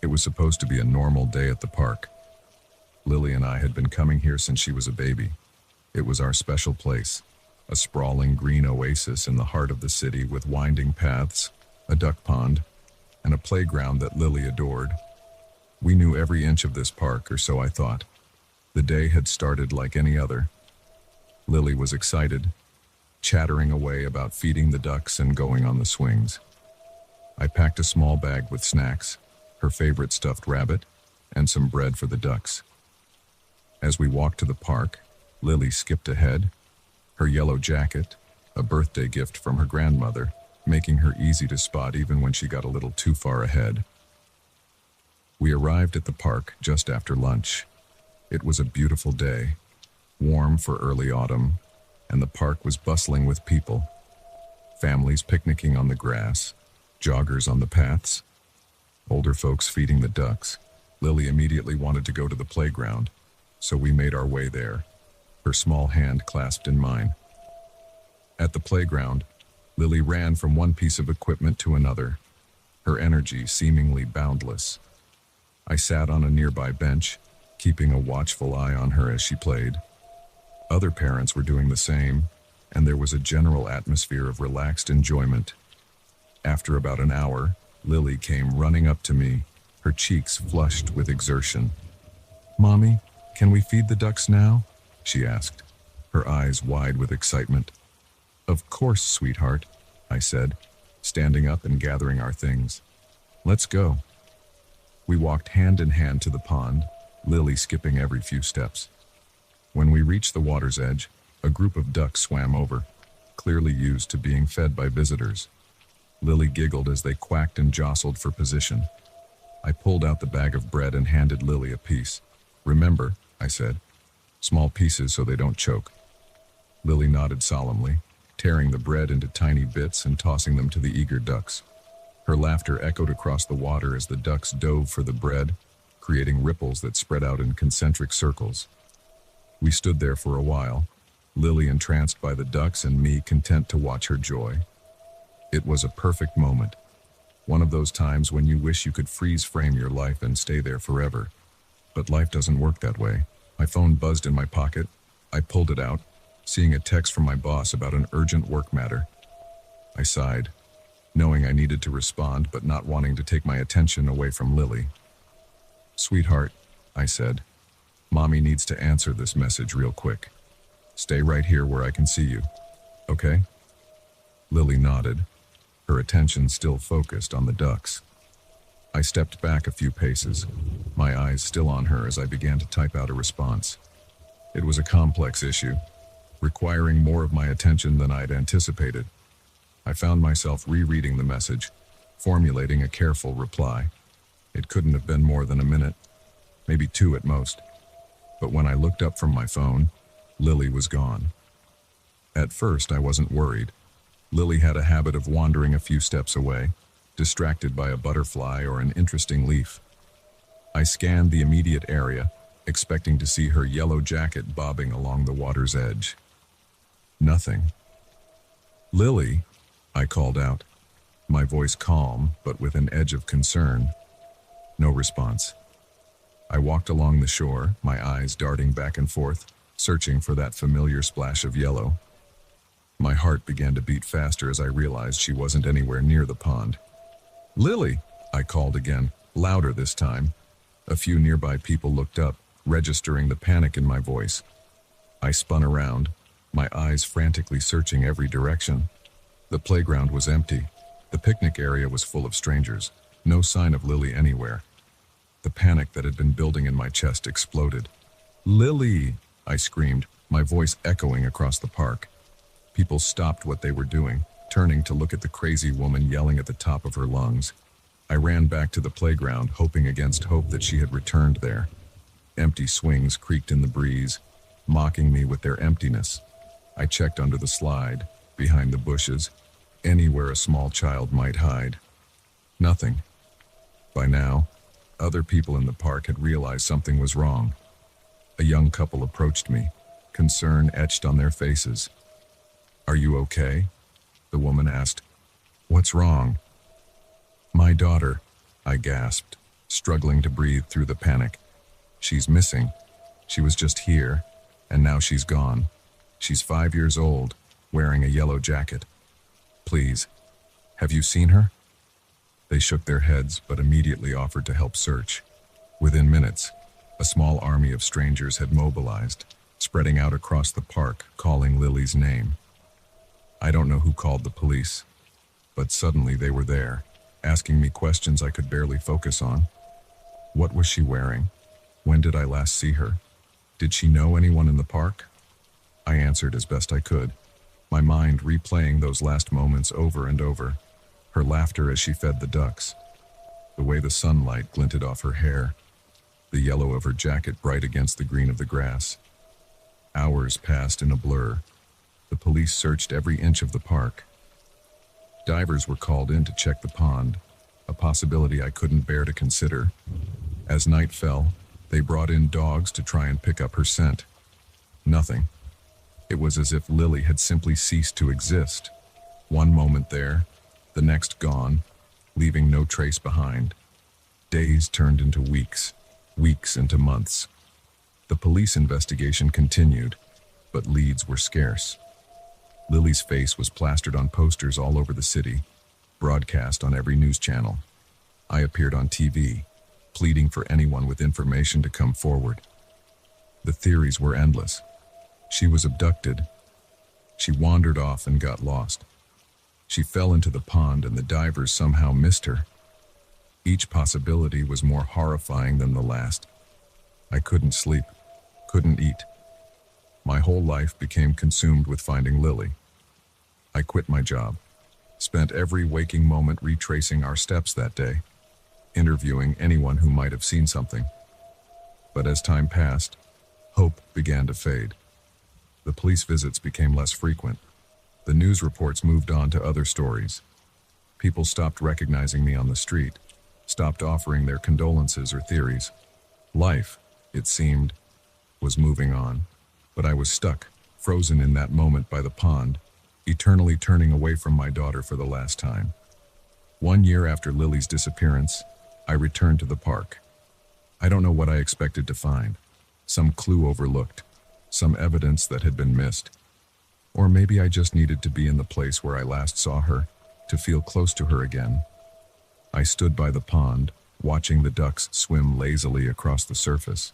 It was supposed to be a normal day at the park. Lily and I had been coming here since she was a baby. It was our special place, a sprawling green oasis in the heart of the city with winding paths, a duck pond, and a playground that Lily adored. We knew every inch of this park, or so I thought. The day had started like any other. Lily was excited, chattering away about feeding the ducks and going on the swings. I packed a small bag with snacks, her favorite stuffed rabbit, and some bread for the ducks. As we walked to the park, Lily skipped ahead, her yellow jacket, a birthday gift from her grandmother, making her easy to spot even when she got a little too far ahead. We arrived at the park just after lunch. It was a beautiful day, warm for early autumn, and the park was bustling with people. Families picnicking on the grass, joggers on the paths, older folks feeding the ducks. Lily immediately wanted to go to the playground, so we made our way there, her small hand clasped in mine. At the playground, Lily ran from one piece of equipment to another, her energy seemingly boundless. I sat on a nearby bench, keeping a watchful eye on her as she played. Other parents were doing the same, and there was a general atmosphere of relaxed enjoyment. After about an hour, Lily came running up to me, her cheeks flushed with exertion. "Mommy, can we feed the ducks now?" she asked, her eyes wide with excitement. "Of course, sweetheart," I said, standing up and gathering our things. "Let's go." We walked hand in hand to the pond, Lily skipping every few steps. When we reached the water's edge, a group of ducks swam over, clearly used to being fed by visitors. Lily giggled as they quacked and jostled for position. I pulled out the bag of bread and handed Lily a piece. "Remember," I said, "small pieces so they don't choke." Lily nodded solemnly, tearing the bread into tiny bits and tossing them to the eager ducks. Her laughter echoed across the water as the ducks dove for the bread, creating ripples that spread out in concentric circles. We stood there for a while, Lily entranced by the ducks and me content to watch her joy. It was a perfect moment, one of those times when you wish you could freeze frame your life and stay there forever. But life doesn't work that way. My phone buzzed in my pocket. I pulled it out, seeing a text from my boss about an urgent work matter. I sighed. knowing I needed to respond but not wanting to take my attention away from Lily. "Sweetheart," I said, "Mommy needs to answer this message real quick. Stay right here where I can see you, okay?" Lily nodded, her attention still focused on the ducks. I stepped back a few paces, my eyes still on her as I began to type out a response. It was a complex issue, requiring more of my attention than I'd anticipated. I found myself rereading the message, formulating a careful reply. It couldn't have been more than a minute, maybe 2 at most. But when I looked up from my phone, Lily was gone. At first, I wasn't worried. Lily had a habit of wandering a few steps away, distracted by a butterfly or an interesting leaf. I scanned the immediate area, expecting to see her yellow jacket bobbing along the water's edge. Nothing. "Lily," I called out, my voice calm but with an edge of concern. No response. I walked along the shore, my eyes darting back and forth, searching for that familiar splash of yellow. My heart began to beat faster as I realized she wasn't anywhere near the pond. "Lily," I called again, louder this time. A few nearby people looked up, registering the panic in my voice. I spun around, my eyes frantically searching every direction. The playground was empty. The picnic area was full of strangers. No sign of Lily anywhere. The panic that had been building in my chest exploded. "Lily!" I screamed, my voice echoing across the park. People stopped what they were doing, turning to look at the crazy woman yelling at the top of her lungs. I ran back to the playground, hoping against hope that she had returned there. Empty swings creaked in the breeze, mocking me with their emptiness. I checked under the slide, behind the bushes, anywhere a small child might hide. Nothing. By now, other people in the park had realized something was wrong. A young couple approached me, concern etched on their faces. "Are you okay?" the woman asked. "What's wrong?" "My daughter," I gasped, struggling to breathe through the panic. "She's missing. She was just here, and now she's gone. She's 5 years old, wearing a yellow jacket. Please, have you seen her?" They shook their heads, but immediately offered to help search. Within minutes, a small army of strangers had mobilized, spreading out across the park, calling Lily's name. I don't know who called the police, but suddenly they were there, asking me questions I could barely focus on. What was she wearing? When did I last see her? Did she know anyone in the park? I answered as best I could, my mind replaying those last moments over and over. Her laughter as she fed the ducks, the way the sunlight glinted off her hair, the yellow of her jacket bright against the green of the grass. Hours passed in a blur. The police searched every inch of the park. Divers were called in to check the pond, a possibility I couldn't bear to consider. As night fell, they brought in dogs to try and pick up her scent. Nothing. It was as if Lily had simply ceased to exist. One moment there, the next gone, leaving no trace behind. Days turned into weeks, weeks into months. The police investigation continued, but leads were scarce. Lily's face was plastered on posters all over the city, broadcast on every news channel. I appeared on TV, pleading for anyone with information to come forward. The theories were endless. She was abducted. She wandered off and got lost. She fell into the pond and the divers somehow missed her. Each possibility was more horrifying than the last. I couldn't sleep, couldn't eat. My whole life became consumed with finding Lily. I quit my job, spent every waking moment retracing our steps that day, interviewing anyone who might have seen something. But as time passed, hope began to fade. The police visits became less frequent. The news reports moved on to other stories. People stopped recognizing me on the street, stopped offering their condolences or theories. Life, it seemed, was moving on, but I was stuck, frozen in that moment by the pond, eternally turning away from my daughter for the last time. 1 year after Lily's disappearance, I returned to the park. I don't know what I expected to find. Some clue overlooked, some evidence that had been missed. Or maybe I just needed to be in the place where I last saw her, to feel close to her again. I stood by the pond, watching the ducks swim lazily across the surface.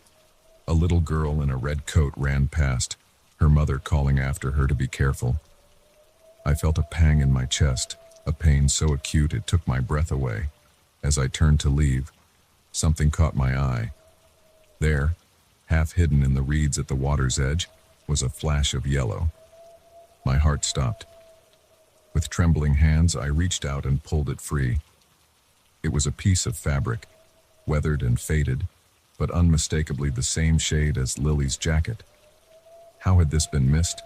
A little girl in a red coat ran past, her mother calling after her to be careful. I felt a pang in my chest, a pain so acute it took my breath away. As I turned to leave, something caught my eye. There, half hidden in the reeds at the water's edge, was a flash of yellow. My heart stopped. With trembling hands, I reached out and pulled it free. It was a piece of fabric, weathered and faded, but unmistakably the same shade as Lily's jacket. How had this been missed?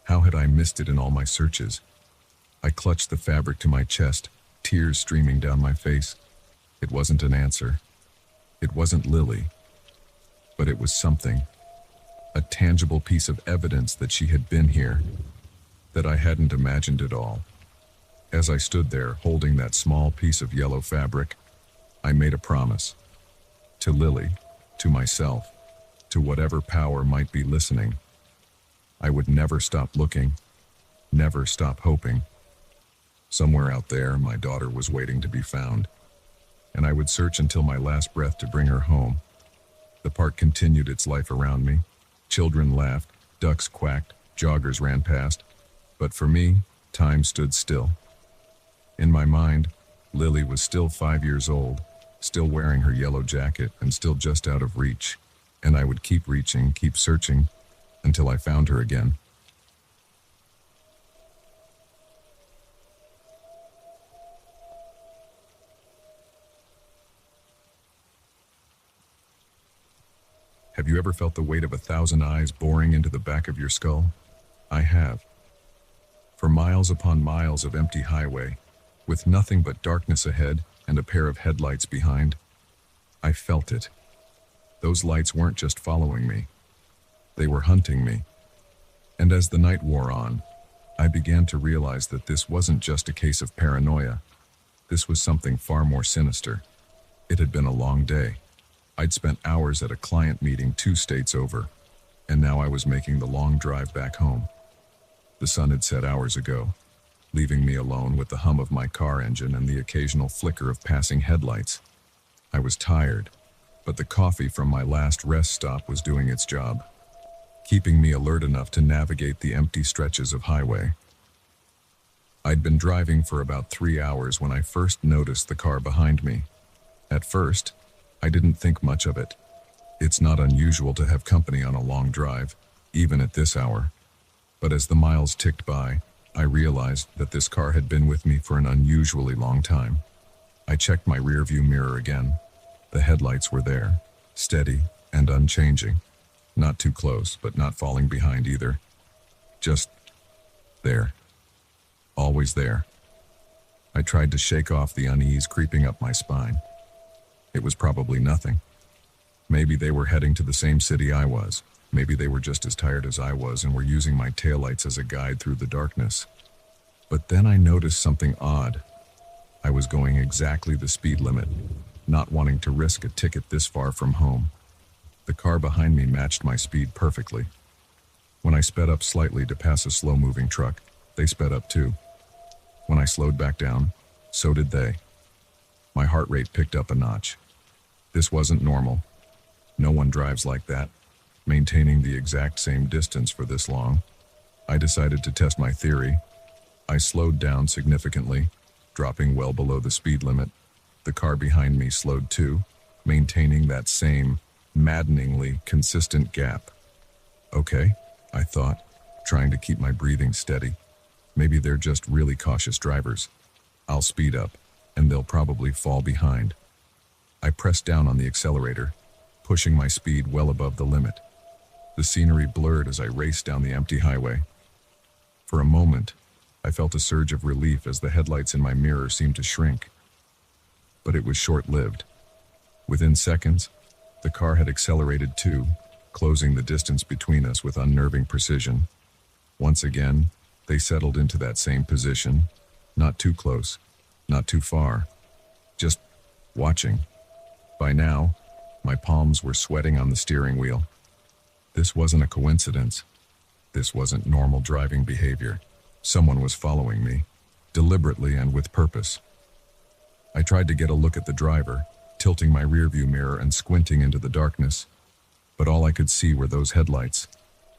How had I missed it in all my searches? I clutched the fabric to my chest, tears streaming down my face. It wasn't an answer. It wasn't Lily. But it was something. A tangible piece of evidence that she had been here, that I hadn't imagined at all. As I stood there, holding that small piece of yellow fabric, I made a promise. To Lily, to myself, to whatever power might be listening. I would never stop looking, never stop hoping. Somewhere out there, my daughter was waiting to be found, and I would search until my last breath to bring her home. The park continued its life around me. Children laughed, ducks quacked, joggers ran past. But for me, time stood still. In my mind, Lily was still 5 years old, still wearing her yellow jacket and still just out of reach. And I would keep reaching, keep searching, until I found her again. Have you ever felt the weight of 1,000 eyes boring into the back of your skull? I have. For miles upon miles of empty highway, with nothing but darkness ahead and a pair of headlights behind, I felt it. Those lights weren't just following me. They were hunting me. And as the night wore on, I began to realize that this wasn't just a case of paranoia. This was something far more sinister. It had been a long day. I'd spent hours at a client meeting 2 states over, and now I was making the long drive back home. The sun had set hours ago, leaving me alone with the hum of my car engine and the occasional flicker of passing headlights. I was tired, but the coffee from my last rest stop was doing its job, keeping me alert enough to navigate the empty stretches of highway. I'd been driving for about 3 hours when I first noticed the car behind me. At first, I didn't think much of it. It's not unusual to have company on a long drive, even at this hour. But as the miles ticked by, I realized that this car had been with me for an unusually long time. I checked my rearview mirror again. The headlights were there, steady and unchanging. Not too close, but not falling behind either. Just there. Always there. I tried to shake off the unease creeping up my spine. It was probably nothing. Maybe they were heading to the same city I was. Maybe they were just as tired as I was and were using my taillights as a guide through the darkness. But then I noticed something odd. I was going exactly the speed limit, not wanting to risk a ticket this far from home. The car behind me matched my speed perfectly. When I sped up slightly to pass a slow-moving truck, they sped up too. When I slowed back down, so did they. My heart rate picked up a notch. This wasn't normal. No one drives like that, maintaining the exact same distance for this long. I decided to test my theory. I slowed down significantly, dropping well below the speed limit. The car behind me slowed too, maintaining that same, maddeningly consistent gap. Okay, I thought, trying to keep my breathing steady. Maybe they're just really cautious drivers. I'll speed up, and they'll probably fall behind. I pressed down on the accelerator, pushing my speed well above the limit. The scenery blurred as I raced down the empty highway. For a moment, I felt a surge of relief as the headlights in my mirror seemed to shrink. But it was short-lived. Within seconds, the car had accelerated too, closing the distance between us with unnerving precision. Once again, they settled into that same position, not too close, not too far, just watching. By now, my palms were sweating on the steering wheel. This wasn't a coincidence. This wasn't normal driving behavior. Someone was following me, deliberately and with purpose. I tried to get a look at the driver, tilting my rearview mirror and squinting into the darkness, but all I could see were those headlights,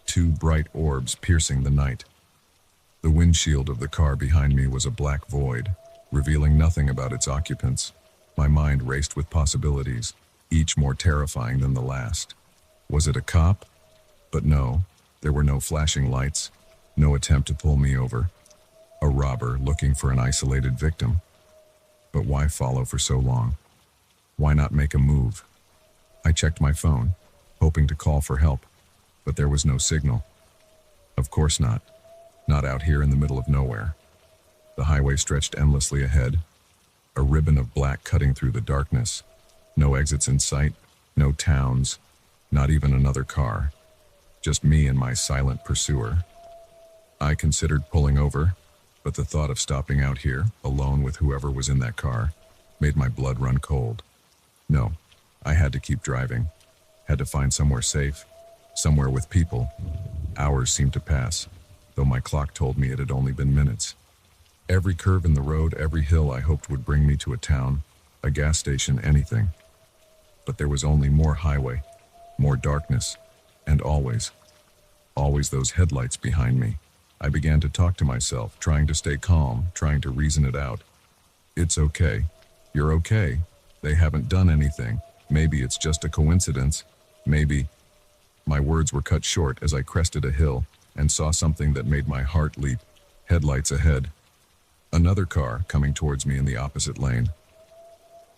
two bright orbs piercing the night. The windshield of the car behind me was a black void, revealing nothing about its occupants. My mind raced with possibilities, each more terrifying than the last. Was it a cop? But no, there were no flashing lights, no attempt to pull me over. A robber looking for an isolated victim. But why follow for so long? Why not make a move? I checked my phone, hoping to call for help, but there was no signal. Of course not. Not out here in the middle of nowhere. The highway stretched endlessly ahead, a ribbon of black cutting through the darkness. No exits in sight, no towns, not even another car. Just me and my silent pursuer. I considered pulling over, but the thought of stopping out here, alone with whoever was in that car, made my blood run cold. No, I had to keep driving. Had to find somewhere safe, somewhere with people. Hours seemed to pass, though my clock told me it had only been minutes. Every curve in the road, every hill I hoped would bring me to a town, a gas station, anything. But there was only more highway, more darkness, and always those headlights behind me. I began to talk to myself, trying to stay calm, trying to reason it out. It's okay. You're okay. They haven't done anything. Maybe it's just a coincidence. Maybe. My words were cut short as I crested a hill and saw something that made my heart leap. Headlights ahead. Another car coming towards me in the opposite lane.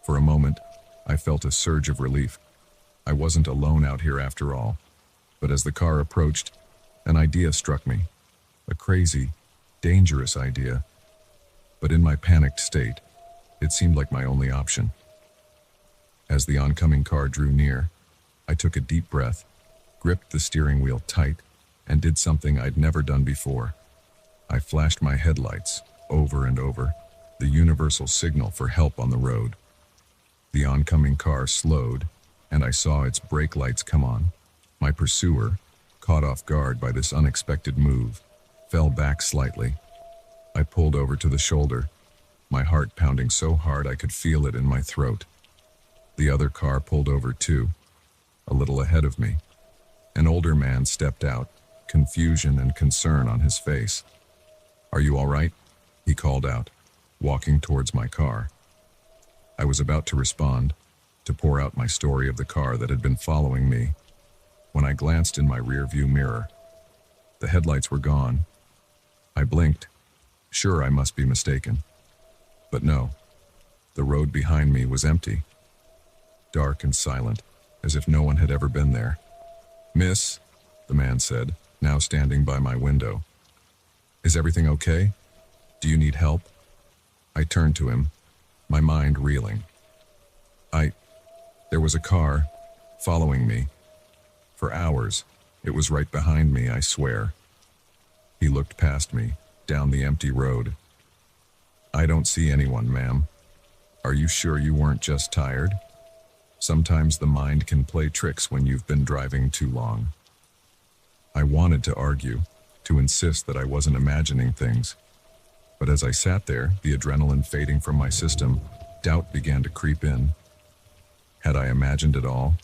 For a moment, I felt a surge of relief. I wasn't alone out here after all. But as the car approached, an idea struck me. A crazy, dangerous idea. But in my panicked state, it seemed like my only option. As the oncoming car drew near, I took a deep breath, gripped the steering wheel tight, and did something I'd never done before. I flashed my headlights over and over, the universal signal for help on the road. The oncoming car slowed, and I saw its brake lights come on. My pursuer, caught off guard by this unexpected move, fell back slightly. I pulled over to the shoulder, my heart pounding so hard I could feel it in my throat. The other car pulled over too, a little ahead of me. An older man stepped out, confusion and concern on his face. "Are you all right?" he called out, walking towards my car. I was about to respond, to pour out my story of the car that had been following me, when I glanced in my rearview mirror. The headlights were gone. I blinked, sure I must be mistaken. But no, the road behind me was empty. Dark and silent, as if no one had ever been there. "Miss," the man said, now standing by my window. "Is everything okay? Do you need help?" I turned to him, my mind reeling. There was a car following me. For hours, it was right behind me, I swear. He looked past me, down the empty road. "I don't see anyone, ma'am. Are you sure you weren't just tired? Sometimes the mind can play tricks when you've been driving too long." I wanted to argue, to insist that I wasn't imagining things. But as I sat there, the adrenaline fading from my system, doubt began to creep in. Had I imagined it all?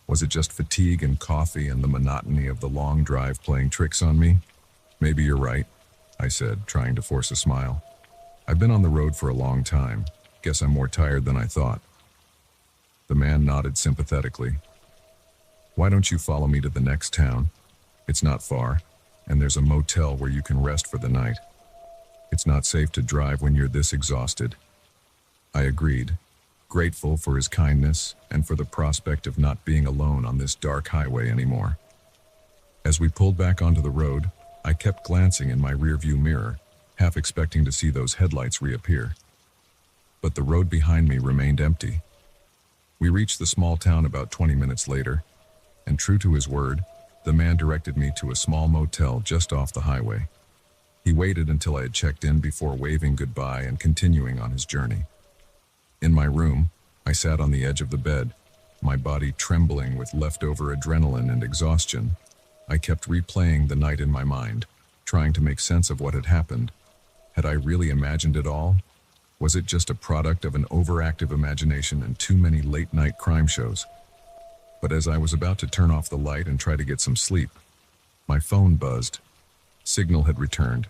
Was it just fatigue and coffee and the monotony of the long drive playing tricks on me? "Maybe you're right," I said, trying to force a smile. "I've been on the road for a long time. Guess I'm more tired than I thought." The man nodded sympathetically. "Why don't you follow me to the next town? It's not far, and there's a motel where you can rest for the night. It's not safe to drive when you're this exhausted." I agreed, grateful for his kindness and for the prospect of not being alone on this dark highway anymore. As we pulled back onto the road, I kept glancing in my rearview mirror, half expecting to see those headlights reappear. But the road behind me remained empty. We reached the small town about 20 minutes later, and true to his word, the man directed me to a small motel just off the highway. He waited until I had checked in before waving goodbye and continuing on his journey. In my room, I sat on the edge of the bed, my body trembling with leftover adrenaline and exhaustion. I kept replaying the night in my mind, trying to make sense of what had happened. Had I really imagined it all? Was it just a product of an overactive imagination and too many late-night crime shows? But as I was about to turn off the light and try to get some sleep, my phone buzzed. Signal had returned,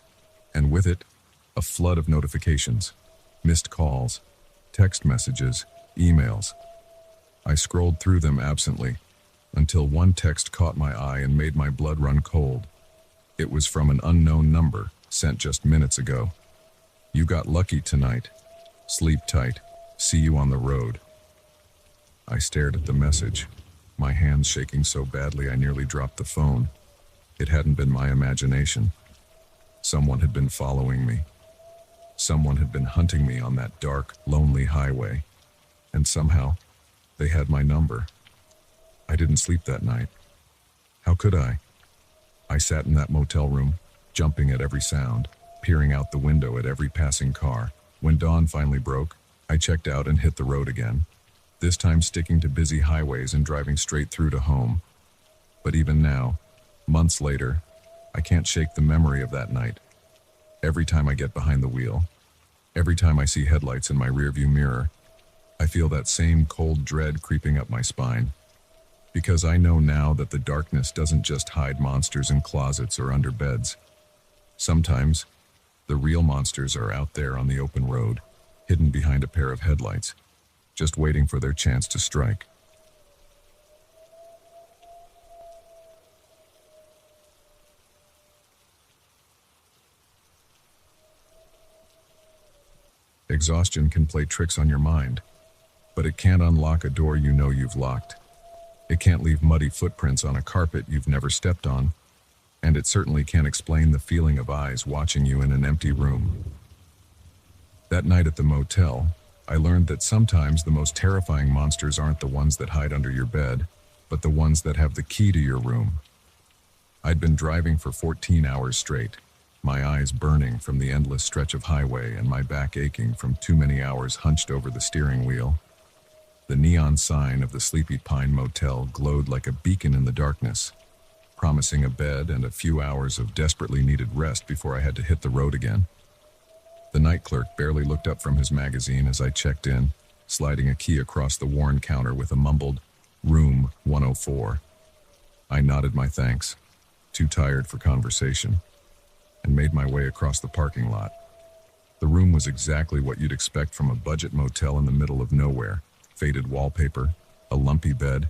and with it, a flood of notifications, missed calls, text messages, emails. I scrolled through them absently, until one text caught my eye and made my blood run cold. It was from an unknown number, sent just minutes ago. "You got lucky tonight. Sleep tight. See you on the road." I stared at the message, my hands shaking so badly I nearly dropped the phone. It hadn't been my imagination. Someone had been following me. Someone had been hunting me on that dark, lonely highway. And somehow, they had my number. I didn't sleep that night. How could I? I sat in that motel room, jumping at every sound, peering out the window at every passing car. When dawn finally broke, I checked out and hit the road again, this time sticking to busy highways and driving straight through to home. But even now, months later, I can't shake the memory of that night. Every time I get behind the wheel, every time I see headlights in my rearview mirror, I feel that same cold dread creeping up my spine. Because I know now that the darkness doesn't just hide monsters in closets or under beds. Sometimes, the real monsters are out there on the open road, hidden behind a pair of headlights, just waiting for their chance to strike. Exhaustion can play tricks on your mind, but it can't unlock a door you know you've locked. It can't leave muddy footprints on a carpet you've never stepped on, and it certainly can't explain the feeling of eyes watching you in an empty room. That night at the motel, I learned that sometimes the most terrifying monsters aren't the ones that hide under your bed, but the ones that have the key to your room. I'd been driving for 14 hours straight, my eyes burning from the endless stretch of highway and my back aching from too many hours hunched over the steering wheel. The neon sign of the Sleepy Pine Motel glowed like a beacon in the darkness, promising a bed and a few hours of desperately needed rest before I had to hit the road again. The night clerk barely looked up from his magazine as I checked in, sliding a key across the worn counter with a mumbled, "Room 104. I nodded my thanks, too tired for conversation, and made my way across the parking lot. The room was exactly what you'd expect from a budget motel in the middle of nowhere. Faded wallpaper, a lumpy bed,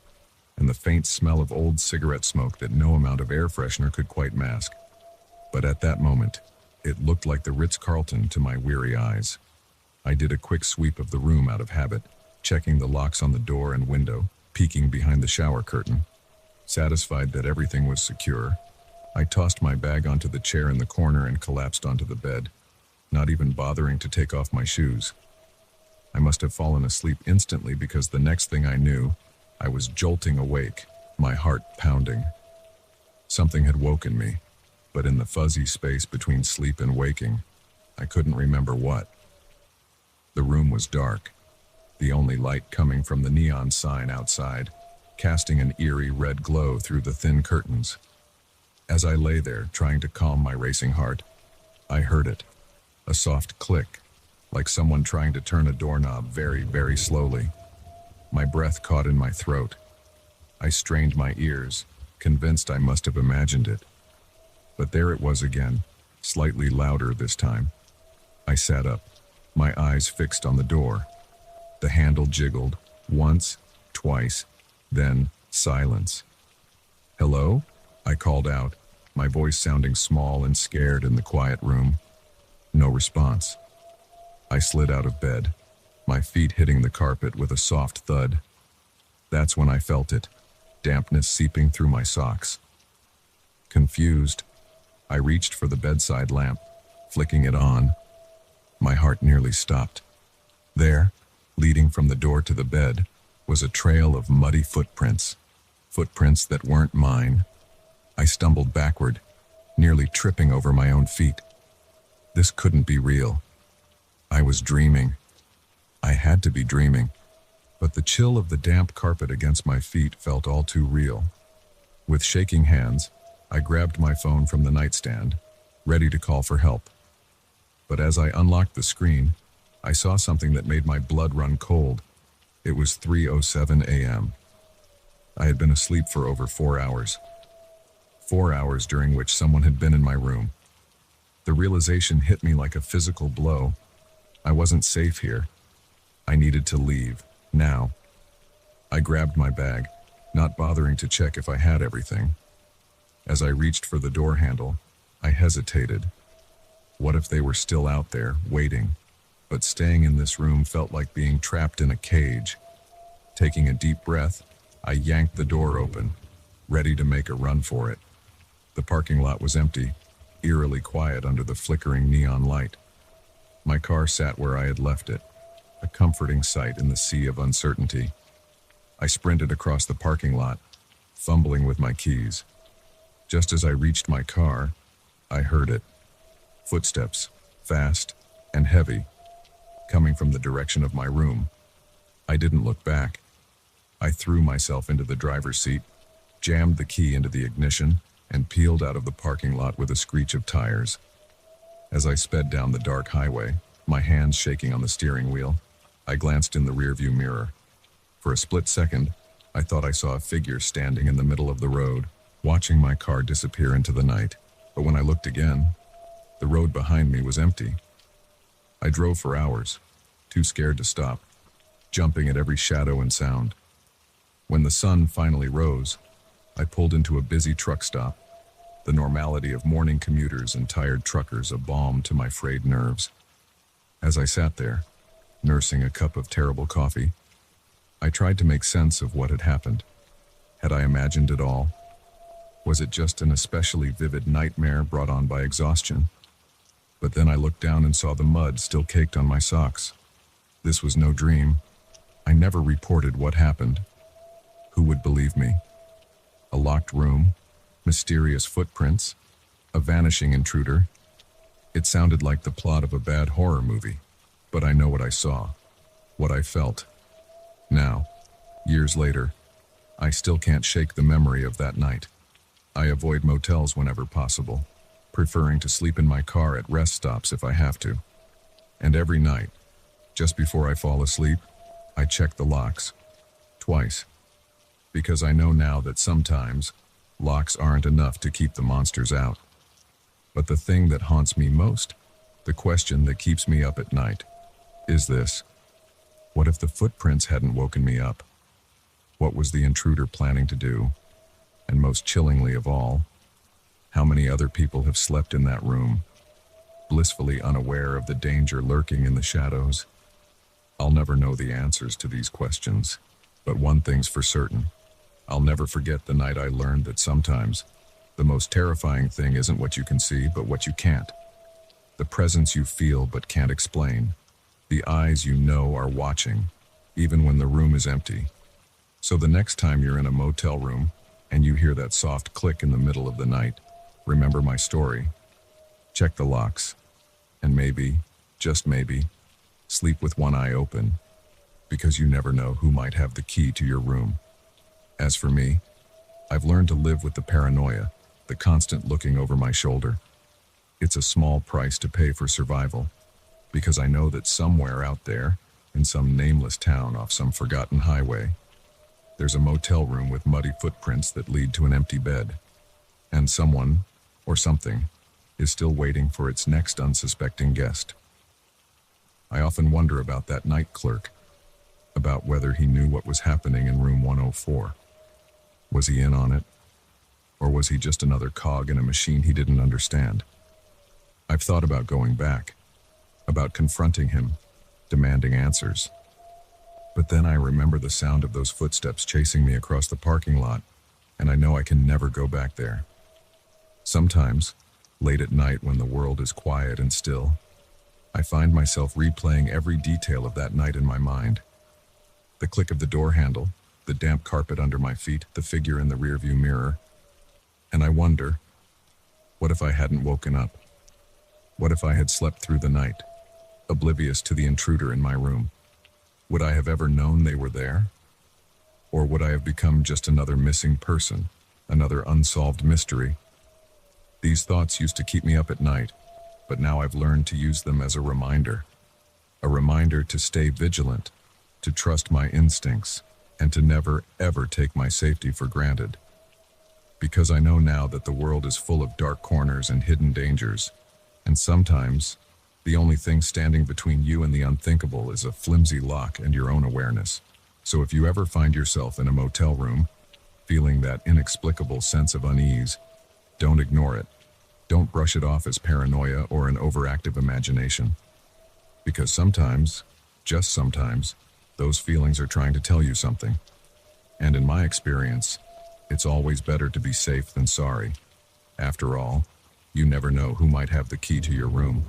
and the faint smell of old cigarette smoke that no amount of air freshener could quite mask. But at that moment, it looked like the Ritz-Carlton to my weary eyes. I did a quick sweep of the room out of habit, checking the locks on the door and window, peeking behind the shower curtain. Satisfied that everything was secure, I tossed my bag onto the chair in the corner and collapsed onto the bed, not even bothering to take off my shoes. I must have fallen asleep instantly because the next thing I knew, I was jolting awake, my heart pounding. Something had woken me, but in the fuzzy space between sleep and waking, I couldn't remember what. The room was dark, the only light coming from the neon sign outside, casting an eerie red glow through the thin curtains. As I lay there, trying to calm my racing heart, I heard it, a soft click, like someone trying to turn a doorknob very, very slowly. My breath caught in my throat. I strained my ears, convinced I must have imagined it. But there it was again, slightly louder this time. I sat up, my eyes fixed on the door. The handle jiggled, once, twice, then silence. "Hello?" I called out, my voice sounding small and scared in the quiet room. No response. I slid out of bed, my feet hitting the carpet with a soft thud. That's when I felt it, dampness seeping through my socks. Confused, I reached for the bedside lamp, flicking it on. My heart nearly stopped. There, leading from the door to the bed, was a trail of muddy footprints. Footprints that weren't mine. I stumbled backward, nearly tripping over my own feet. This couldn't be real. I was dreaming. I had to be dreaming. But the chill of the damp carpet against my feet felt all too real. With shaking hands, I grabbed my phone from the nightstand, ready to call for help. But as I unlocked the screen, I saw something that made my blood run cold. It was 3:07 a.m. I had been asleep for over 4 hours. 4 hours during which someone had been in my room. The realization hit me like a physical blow. I wasn't safe here. I needed to leave, now. I grabbed my bag, not bothering to check if I had everything. As I reached for the door handle, I hesitated. What if they were still out there, waiting? But staying in this room felt like being trapped in a cage. Taking a deep breath, I yanked the door open, ready to make a run for it. The parking lot was empty, eerily quiet under the flickering neon light. My car sat where I had left it, a comforting sight in the sea of uncertainty. I sprinted across the parking lot, fumbling with my keys. Just as I reached my car, I heard it. Footsteps, fast and heavy, coming from the direction of my room. I didn't look back. I threw myself into the driver's seat, jammed the key into the ignition, and peeled out of the parking lot with a screech of tires. As I sped down the dark highway, my hands shaking on the steering wheel, I glanced in the rearview mirror. For a split second, I thought I saw a figure standing in the middle of the road, watching my car disappear into the night. But when I looked again, the road behind me was empty. I drove for hours, too scared to stop, jumping at every shadow and sound. When the sun finally rose, I pulled into a busy truck stop, the normality of morning commuters and tired truckers a balm to my frayed nerves. As I sat there, nursing a cup of terrible coffee, I tried to make sense of what had happened. Had I imagined it all? Was it just an especially vivid nightmare brought on by exhaustion? But then I looked down and saw the mud still caked on my socks. This was no dream. I never reported what happened. Who would believe me? A locked room, mysterious footprints, a vanishing intruder. It sounded like the plot of a bad horror movie, but I know what I saw, what I felt. Now, years later, I still can't shake the memory of that night. I avoid motels whenever possible, preferring to sleep in my car at rest stops if I have to. And every night, just before I fall asleep, I check the locks. Twice. Because I know now that sometimes, locks aren't enough to keep the monsters out. But the thing that haunts me most, the question that keeps me up at night, is this. What if the footprints hadn't woken me up? What was the intruder planning to do? And most chillingly of all, how many other people have slept in that room, blissfully unaware of the danger lurking in the shadows? I'll never know the answers to these questions, but one thing's for certain. I'll never forget the night I learned that sometimes the most terrifying thing isn't what you can see, but what you can't. The presence you feel but can't explain. The eyes you know are watching, even when the room is empty. So the next time you're in a motel room and you hear that soft click in the middle of the night, remember my story. Check the locks, and maybe, just maybe, sleep with one eye open, because you never know who might have the key to your room. As for me, I've learned to live with the paranoia, the constant looking over my shoulder. It's a small price to pay for survival, because I know that somewhere out there, in some nameless town off some forgotten highway, there's a motel room with muddy footprints that lead to an empty bed, and someone, or something, is still waiting for its next unsuspecting guest. I often wonder about that night clerk, about whether he knew what was happening in room 104. Was he in on it? Or was he just another cog in a machine he didn't understand? I've thought about going back, about confronting him, demanding answers. But then I remember the sound of those footsteps chasing me across the parking lot, and I know I can never go back there. Sometimes, late at night when the world is quiet and still, I find myself replaying every detail of that night in my mind. The click of the door handle, the damp carpet under my feet, the figure in the rearview mirror. And I wonder, what if I hadn't woken up? What if I had slept through the night, oblivious to the intruder in my room? Would I have ever known they were there? Or would I have become just another missing person, another unsolved mystery? These thoughts used to keep me up at night, but now I've learned to use them as a reminder. A reminder to stay vigilant, to trust my instincts, and to never, ever take my safety for granted. Because I know now that the world is full of dark corners and hidden dangers, and sometimes the only thing standing between you and the unthinkable is a flimsy lock and your own awareness. So if you ever find yourself in a motel room, feeling that inexplicable sense of unease, don't ignore it. Don't brush it off as paranoia or an overactive imagination. Because sometimes, just sometimes, those feelings are trying to tell you something. And in my experience, it's always better to be safe than sorry. After all, you never know who might have the key to your room.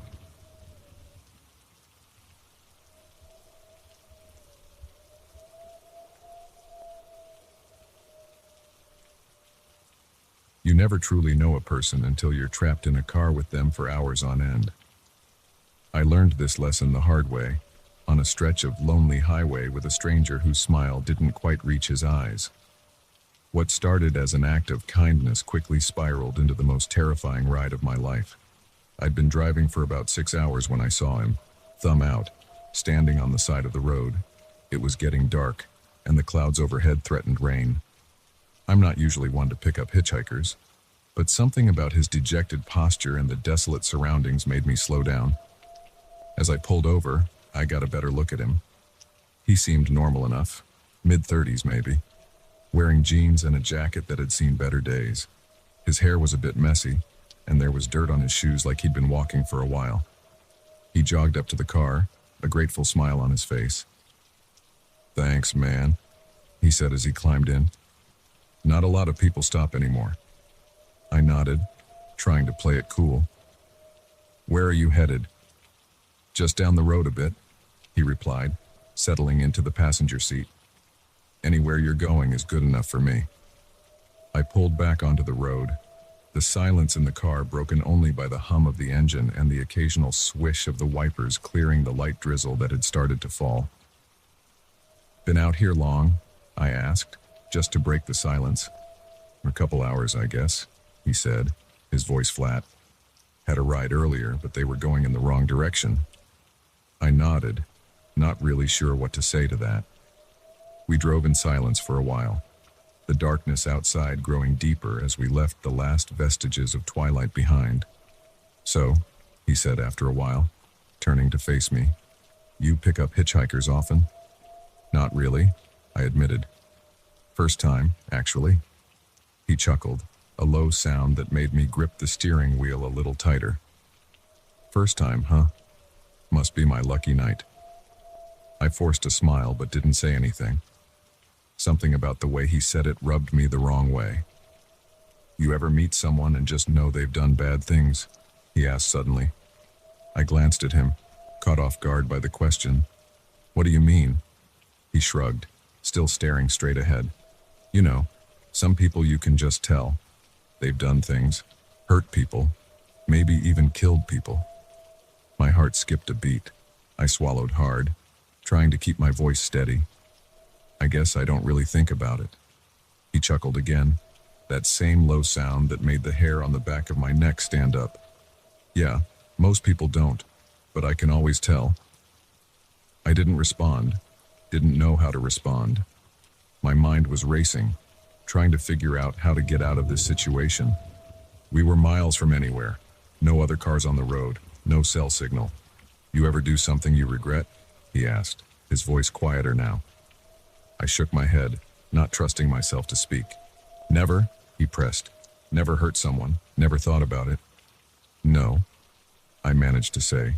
You never truly know a person until you're trapped in a car with them for hours on end. I learned this lesson the hard way, on a stretch of lonely highway with a stranger whose smile didn't quite reach his eyes. What started as an act of kindness quickly spiraled into the most terrifying ride of my life. I'd been driving for about 6 hours when I saw him, thumb out, standing on the side of the road. It was getting dark, and the clouds overhead threatened rain. I'm not usually one to pick up hitchhikers, but something about his dejected posture and the desolate surroundings made me slow down. As I pulled over, I got a better look at him. He seemed normal enough, mid-30s maybe, wearing jeans and a jacket that had seen better days. His hair was a bit messy, and there was dirt on his shoes like he'd been walking for a while. He jogged up to the car, a grateful smile on his face. "Thanks, man," he said as he climbed in. "Not a lot of people stop anymore." I nodded, trying to play it cool. "Where are you headed?" "Just down the road a bit," he replied, settling into the passenger seat. "Anywhere you're going is good enough for me." I pulled back onto the road, the silence in the car broken only by the hum of the engine and the occasional swish of the wipers clearing the light drizzle that had started to fall. "Been out here long?" I asked, just to break the silence. "A couple hours, I guess," he said, his voice flat. "Had a ride earlier, but they were going in the wrong direction." I nodded, not really sure what to say to that. We drove in silence for a while, the darkness outside growing deeper as we left the last vestiges of twilight behind. "So," he said after a while, turning to face me, "you pick up hitchhikers often?" "Not really," I admitted. "First time, actually." He chuckled, a low sound that made me grip the steering wheel a little tighter. "First time, huh? Must be my lucky night." I forced a smile but didn't say anything. Something about the way he said it rubbed me the wrong way. "You ever meet someone and just know they've done bad things?" he asked suddenly. I glanced at him, caught off guard by the question. "What do you mean?" He shrugged, still staring straight ahead. "You know, some people you can just tell. They've done things, hurt people, maybe even killed people." My heart skipped a beat. I swallowed hard, trying to keep my voice steady. "I guess I don't really think about it." He chuckled again, that same low sound that made the hair on the back of my neck stand up. "Yeah, most people don't, but I can always tell." I didn't respond, didn't know how to respond. My mind was racing, trying to figure out how to get out of this situation. We were miles from anywhere, no other cars on the road, no cell signal. "You ever do something you regret?" he asked, his voice quieter now. I shook my head, not trusting myself to speak. "Never," he pressed. "Never hurt someone, never thought about it." "No," I managed to say,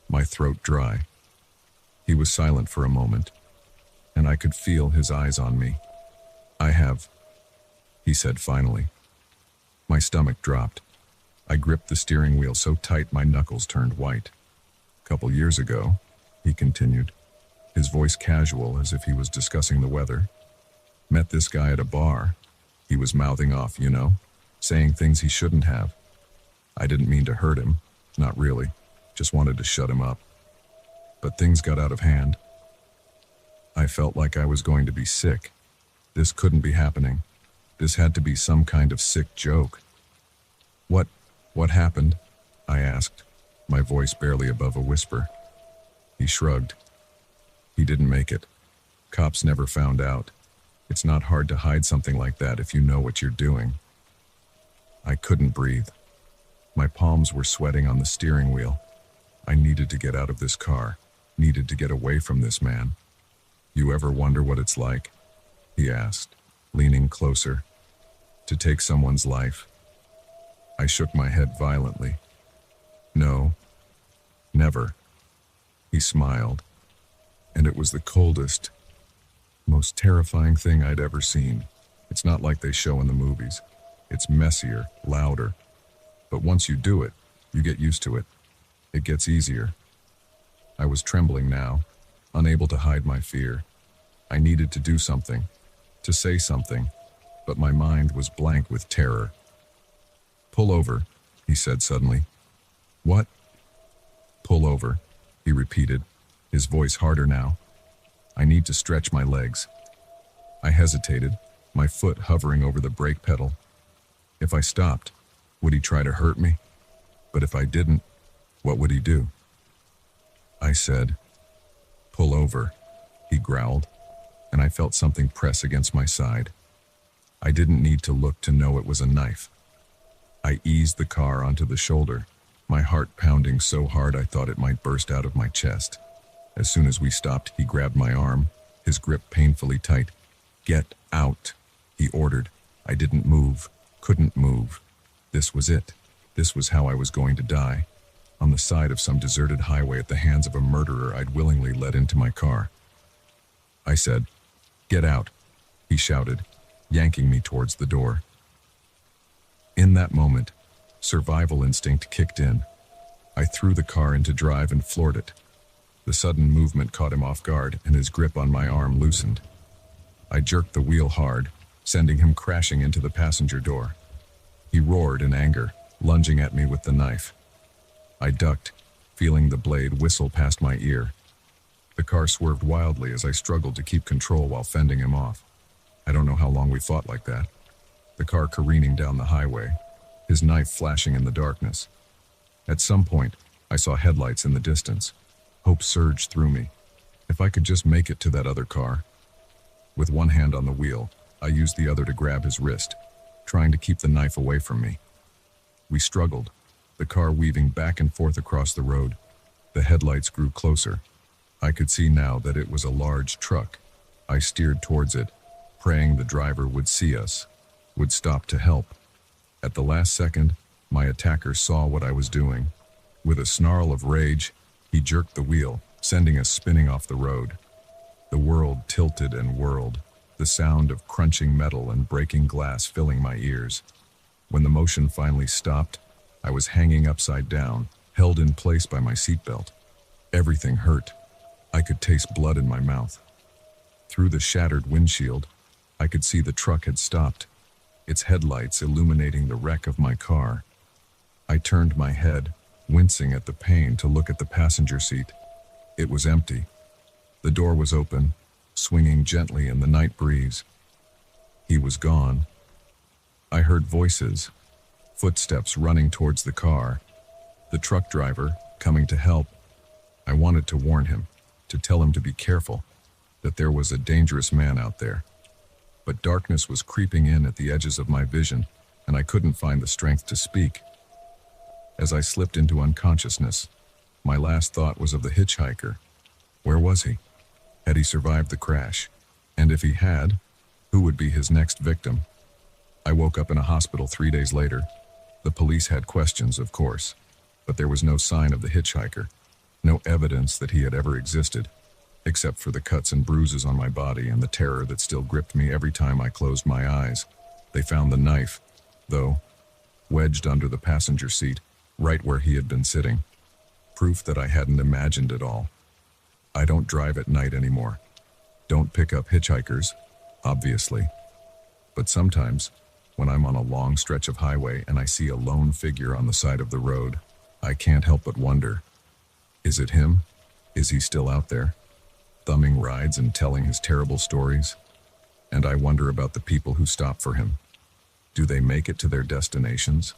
my throat dry. He was silent for a moment, and I could feel his eyes on me. "I have," he said finally. My stomach dropped. I gripped the steering wheel so tight my knuckles turned white. "Couple years ago," he continued, his voice casual as if he was discussing the weather. "Met this guy at a bar. He was mouthing off, you know, saying things he shouldn't have. I didn't mean to hurt him, not really, just wanted to shut him up. But things got out of hand. I felt like I was going to be sick. This couldn't be happening. This had to be some kind of sick joke." What happened?" I asked, my voice barely above a whisper. He shrugged. He didn't make it. Cops never found out. It's not hard to hide something like that if you know what you're doing. I couldn't breathe. My palms were sweating on the steering wheel. I needed to get out of this car, needed to get away from this man. You ever wonder what it's like? He asked, leaning closer. To take someone's life. I shook my head violently. No, never. He smiled, and it was the coldest, most terrifying thing I'd ever seen. It's not like they show in the movies. It's messier, louder. But once you do it, you get used to it. It gets easier. I was trembling now, unable to hide my fear. I needed to do something, to say something, but my mind was blank with terror. Pull over, he said suddenly. What? Pull over, he repeated, his voice harder now. I need to stretch my legs. I hesitated, my foot hovering over the brake pedal. If I stopped, would he try to hurt me? But if I didn't, what would he do? I said, pull over, he growled, and I felt something press against my side. I didn't need to look to know it was a knife. I eased the car onto the shoulder, my heart pounding so hard I thought it might burst out of my chest. As soon as we stopped, he grabbed my arm, his grip painfully tight. Get out, he ordered. I didn't move, couldn't move. This was it. This was how I was going to die, on the side of some deserted highway at the hands of a murderer I'd willingly let into my car. I said, get out, he shouted, yanking me towards the door. In that moment, survival instinct kicked in. I threw the car into drive and floored it. The sudden movement caught him off guard, and his grip on my arm loosened. I jerked the wheel hard, sending him crashing into the passenger door. He roared in anger, lunging at me with the knife. I ducked, feeling the blade whistle past my ear. The car swerved wildly as I struggled to keep control while fending him off. I don't know how long we fought like that. The car careening down the highway, his knife flashing in the darkness. At some point, I saw headlights in the distance. Hope surged through me. If I could just make it to that other car. With one hand on the wheel, I used the other to grab his wrist, trying to keep the knife away from me. We struggled, the car weaving back and forth across the road. The headlights grew closer. I could see now that it was a large truck. I steered towards it, praying the driver would see us, would stop to help. At the last second, my attacker saw what I was doing. With a snarl of rage, he jerked the wheel, sending us spinning off the road. The world tilted and whirled, the sound of crunching metal and breaking glass filling my ears. When the motion finally stopped, I was hanging upside down, held in place by my seatbelt. Everything hurt. I could taste blood in my mouth. Through the shattered windshield, I could see the truck had stopped, its headlights illuminating the wreck of my car. I turned my head, wincing at the pain, to look at the passenger seat. It was empty. The door was open, swinging gently in the night breeze. He was gone. I heard voices, footsteps running towards the car. The truck driver, coming to help. I wanted to warn him, to tell him to be careful, that there was a dangerous man out there. But darkness was creeping in at the edges of my vision, and I couldn't find the strength to speak. As I slipped into unconsciousness, my last thought was of the hitchhiker. Where was he? Had he survived the crash? And if he had, who would be his next victim? I woke up in a hospital 3 days later. The police had questions, of course, but there was no sign of the hitchhiker, no evidence that he had ever existed, except for the cuts and bruises on my body and the terror that still gripped me every time I closed my eyes. They found the knife, though, wedged under the passenger seat, right where he had been sitting. Proof that I hadn't imagined it all. I don't drive at night anymore. Don't pick up hitchhikers, obviously. But sometimes, when I'm on a long stretch of highway and I see a lone figure on the side of the road, I can't help but wonder, is it him? Is he still out there, thumbing rides and telling his terrible stories? And I wonder about the people who stop for him. Do they make it to their destinations?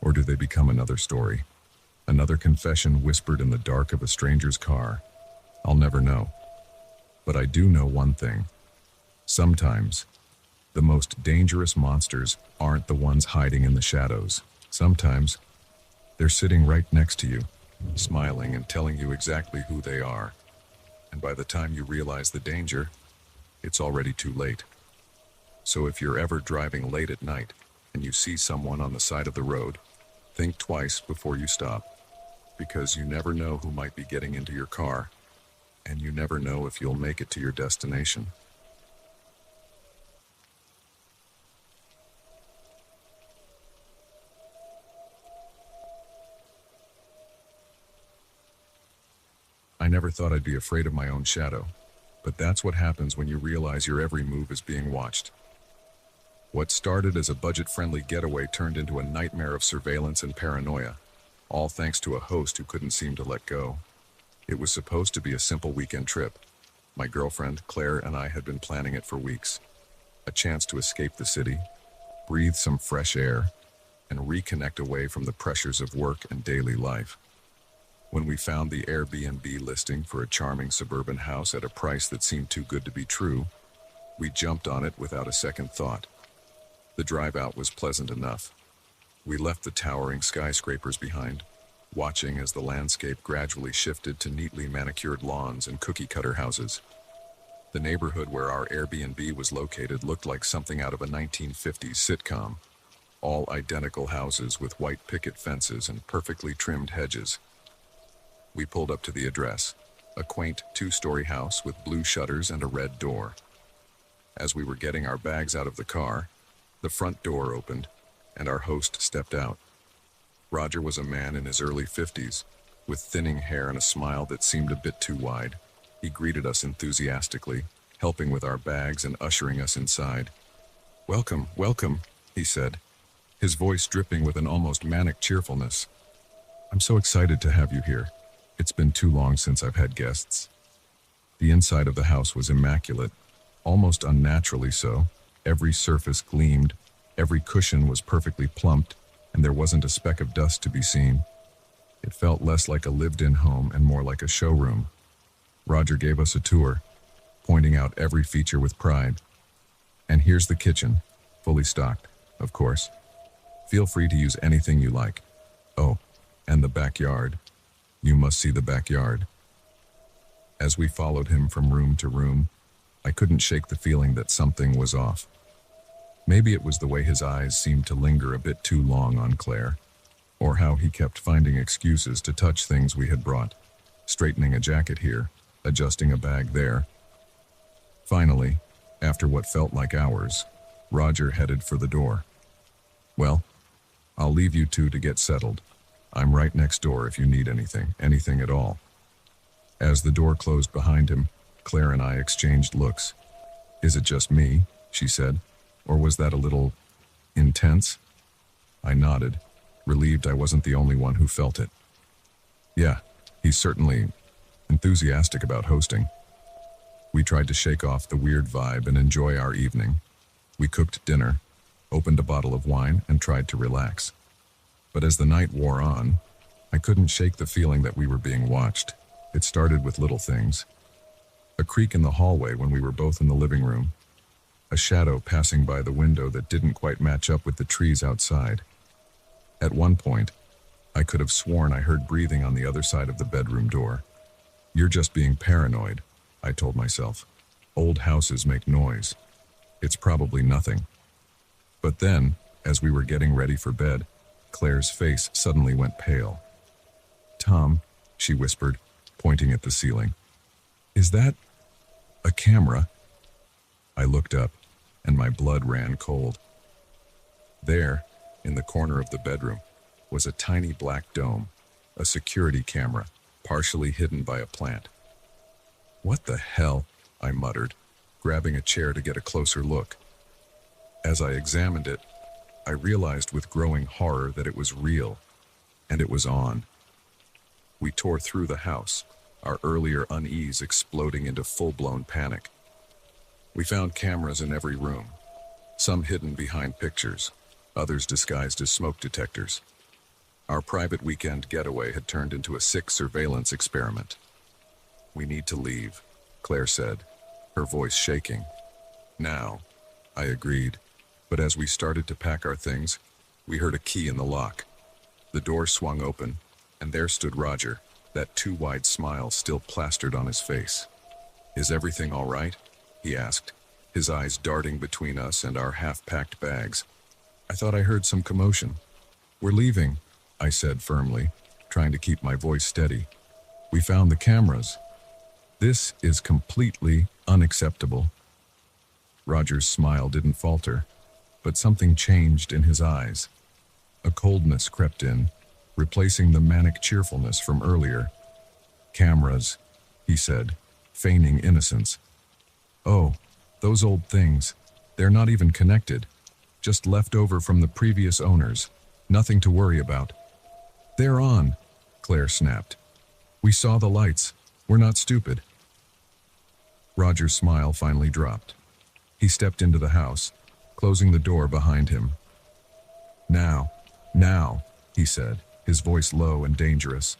Or do they become another story? Another confession whispered in the dark of a stranger's car. I'll never know. But I do know one thing. Sometimes, the most dangerous monsters aren't the ones hiding in the shadows. Sometimes, they're sitting right next to you, smiling and telling you exactly who they are. And by the time you realize the danger, it's already too late. So if you're ever driving late at night and you see someone on the side of the road, think twice before you stop, because you never know who might be getting into your car, and you never know if you'll make it to your destination. I never thought I'd be afraid of my own shadow, but that's what happens when you realize your every move is being watched. What started as a budget-friendly getaway turned into a nightmare of surveillance and paranoia, all thanks to a host who couldn't seem to let go. It was supposed to be a simple weekend trip. My girlfriend, Claire, and I had been planning it for weeks. A chance to escape the city, breathe some fresh air, and reconnect away from the pressures of work and daily life. When we found the Airbnb listing for a charming suburban house at a price that seemed too good to be true, we jumped on it without a second thought. The drive out was pleasant enough. We left the towering skyscrapers behind, watching as the landscape gradually shifted to neatly manicured lawns and cookie-cutter houses. The neighborhood where our Airbnb was located looked like something out of a 1950s sitcom. All identical houses with white picket fences and perfectly trimmed hedges. We pulled up to the address, a quaint two-story house with blue shutters and a red door. As we were getting our bags out of the car, the front door opened, and our host stepped out. Roger was a man in his early 50s, with thinning hair and a smile that seemed a bit too wide. He greeted us enthusiastically, helping with our bags and ushering us inside. "Welcome, welcome," he said, his voice dripping with an almost manic cheerfulness. "I'm so excited to have you here. It's been too long since I've had guests." The inside of the house was immaculate, almost unnaturally so. Every surface gleamed, every cushion was perfectly plumped, and there wasn't a speck of dust to be seen. It felt less like a lived-in home and more like a showroom. Roger gave us a tour, pointing out every feature with pride. "And here's the kitchen, fully stocked, of course. Feel free to use anything you like. Oh, and the backyard. You must see the backyard." As we followed him from room to room, I couldn't shake the feeling that something was off. Maybe it was the way his eyes seemed to linger a bit too long on Claire, or how he kept finding excuses to touch things we had brought, straightening a jacket here, adjusting a bag there. Finally, after what felt like hours, Roger headed for the door. "Well, I'll leave you two to get settled. I'm right next door if you need anything at all." As the door closed behind him, Claire and I exchanged looks. "Is it just me?" she said. "Or was that a little intense?" I nodded, relieved I wasn't the only one who felt it. "Yeah, he's certainly enthusiastic about hosting." We tried to shake off the weird vibe and enjoy our evening. We cooked dinner, opened a bottle of wine, and tried to relax. But as the night wore on, I couldn't shake the feeling that we were being watched. It started with little things. A creak in the hallway when we were both in the living room. A shadow passing by the window that didn't quite match up with the trees outside. At one point, I could have sworn I heard breathing on the other side of the bedroom door. "You're just being paranoid," I told myself. "Old houses make noise. It's probably nothing." But then, as we were getting ready for bed, Claire's face suddenly went pale. "Tom," she whispered, pointing at the ceiling. "Is that a camera?" I looked up, and my blood ran cold. There, in the corner of the bedroom, was a tiny black dome, a security camera, partially hidden by a plant. "What the hell?" I muttered, grabbing a chair to get a closer look. As I examined it, I realized with growing horror that it was real, and it was on. We tore through the house, our earlier unease exploding into full-blown panic. We found cameras in every room, some hidden behind pictures, others disguised as smoke detectors. Our private weekend getaway had turned into a sick surveillance experiment. "We need to leave," Claire said, her voice shaking. "Now," I agreed, but as we started to pack our things, we heard a key in the lock. The door swung open, and there stood Roger, that too-wide smile still plastered on his face. "Is everything all right?" he asked, his eyes darting between us and our half-packed bags. "I thought I heard some commotion." "We're leaving," I said firmly, trying to keep my voice steady. "We found the cameras. This is completely unacceptable." Roger's smile didn't falter, but something changed in his eyes. A coldness crept in, replacing the manic cheerfulness from earlier. "Cameras," he said, feigning innocence. "Oh, those old things. They're not even connected. Just left over from the previous owners. Nothing to worry about." "They're on," Claire snapped. "We saw the lights. We're not stupid." Roger's smile finally dropped. He stepped into the house, closing the door behind him. Now, he said, his voice low and dangerous.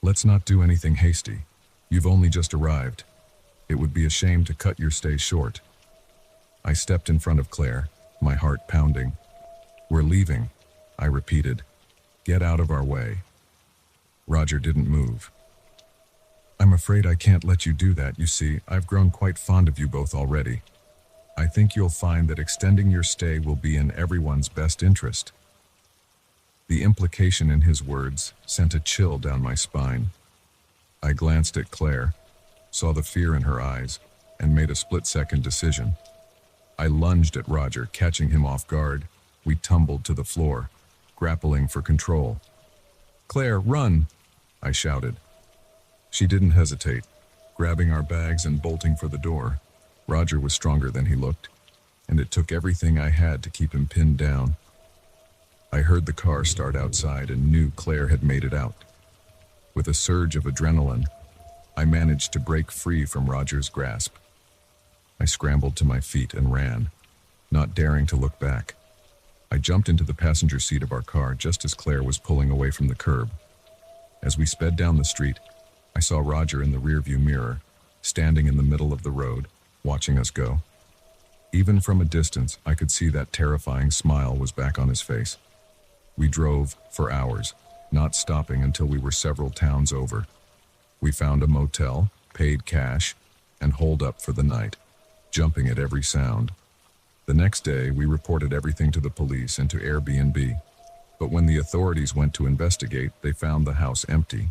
"Let's not do anything hasty. You've only just arrived. It would be a shame to cut your stay short." I stepped in front of Claire, my heart pounding. "We're leaving," I repeated. "Get out of our way." Roger didn't move. "I'm afraid I can't let you do that. You see, I've grown quite fond of you both already. I think you'll find that extending your stay will be in everyone's best interest." The implication in his words sent a chill down my spine. I glanced at Claire, saw the fear in her eyes, and made a split-second decision. I lunged at Roger, catching him off guard. We tumbled to the floor, grappling for control. "Claire, run!" I shouted. She didn't hesitate, grabbing our bags and bolting for the door. Roger was stronger than he looked, and it took everything I had to keep him pinned down. I heard the car start outside and knew Claire had made it out. With a surge of adrenaline, I managed to break free from Roger's grasp. I scrambled to my feet and ran, not daring to look back. I jumped into the passenger seat of our car just as Claire was pulling away from the curb. As we sped down the street, I saw Roger in the rearview mirror, standing in the middle of the road, watching us go. Even from a distance, I could see that terrifying smile was back on his face. We drove for hours, not stopping until we were several towns over. We found a motel, paid cash, and holed up for the night, jumping at every sound. The next day, we reported everything to the police and to Airbnb. But when the authorities went to investigate, they found the house empty.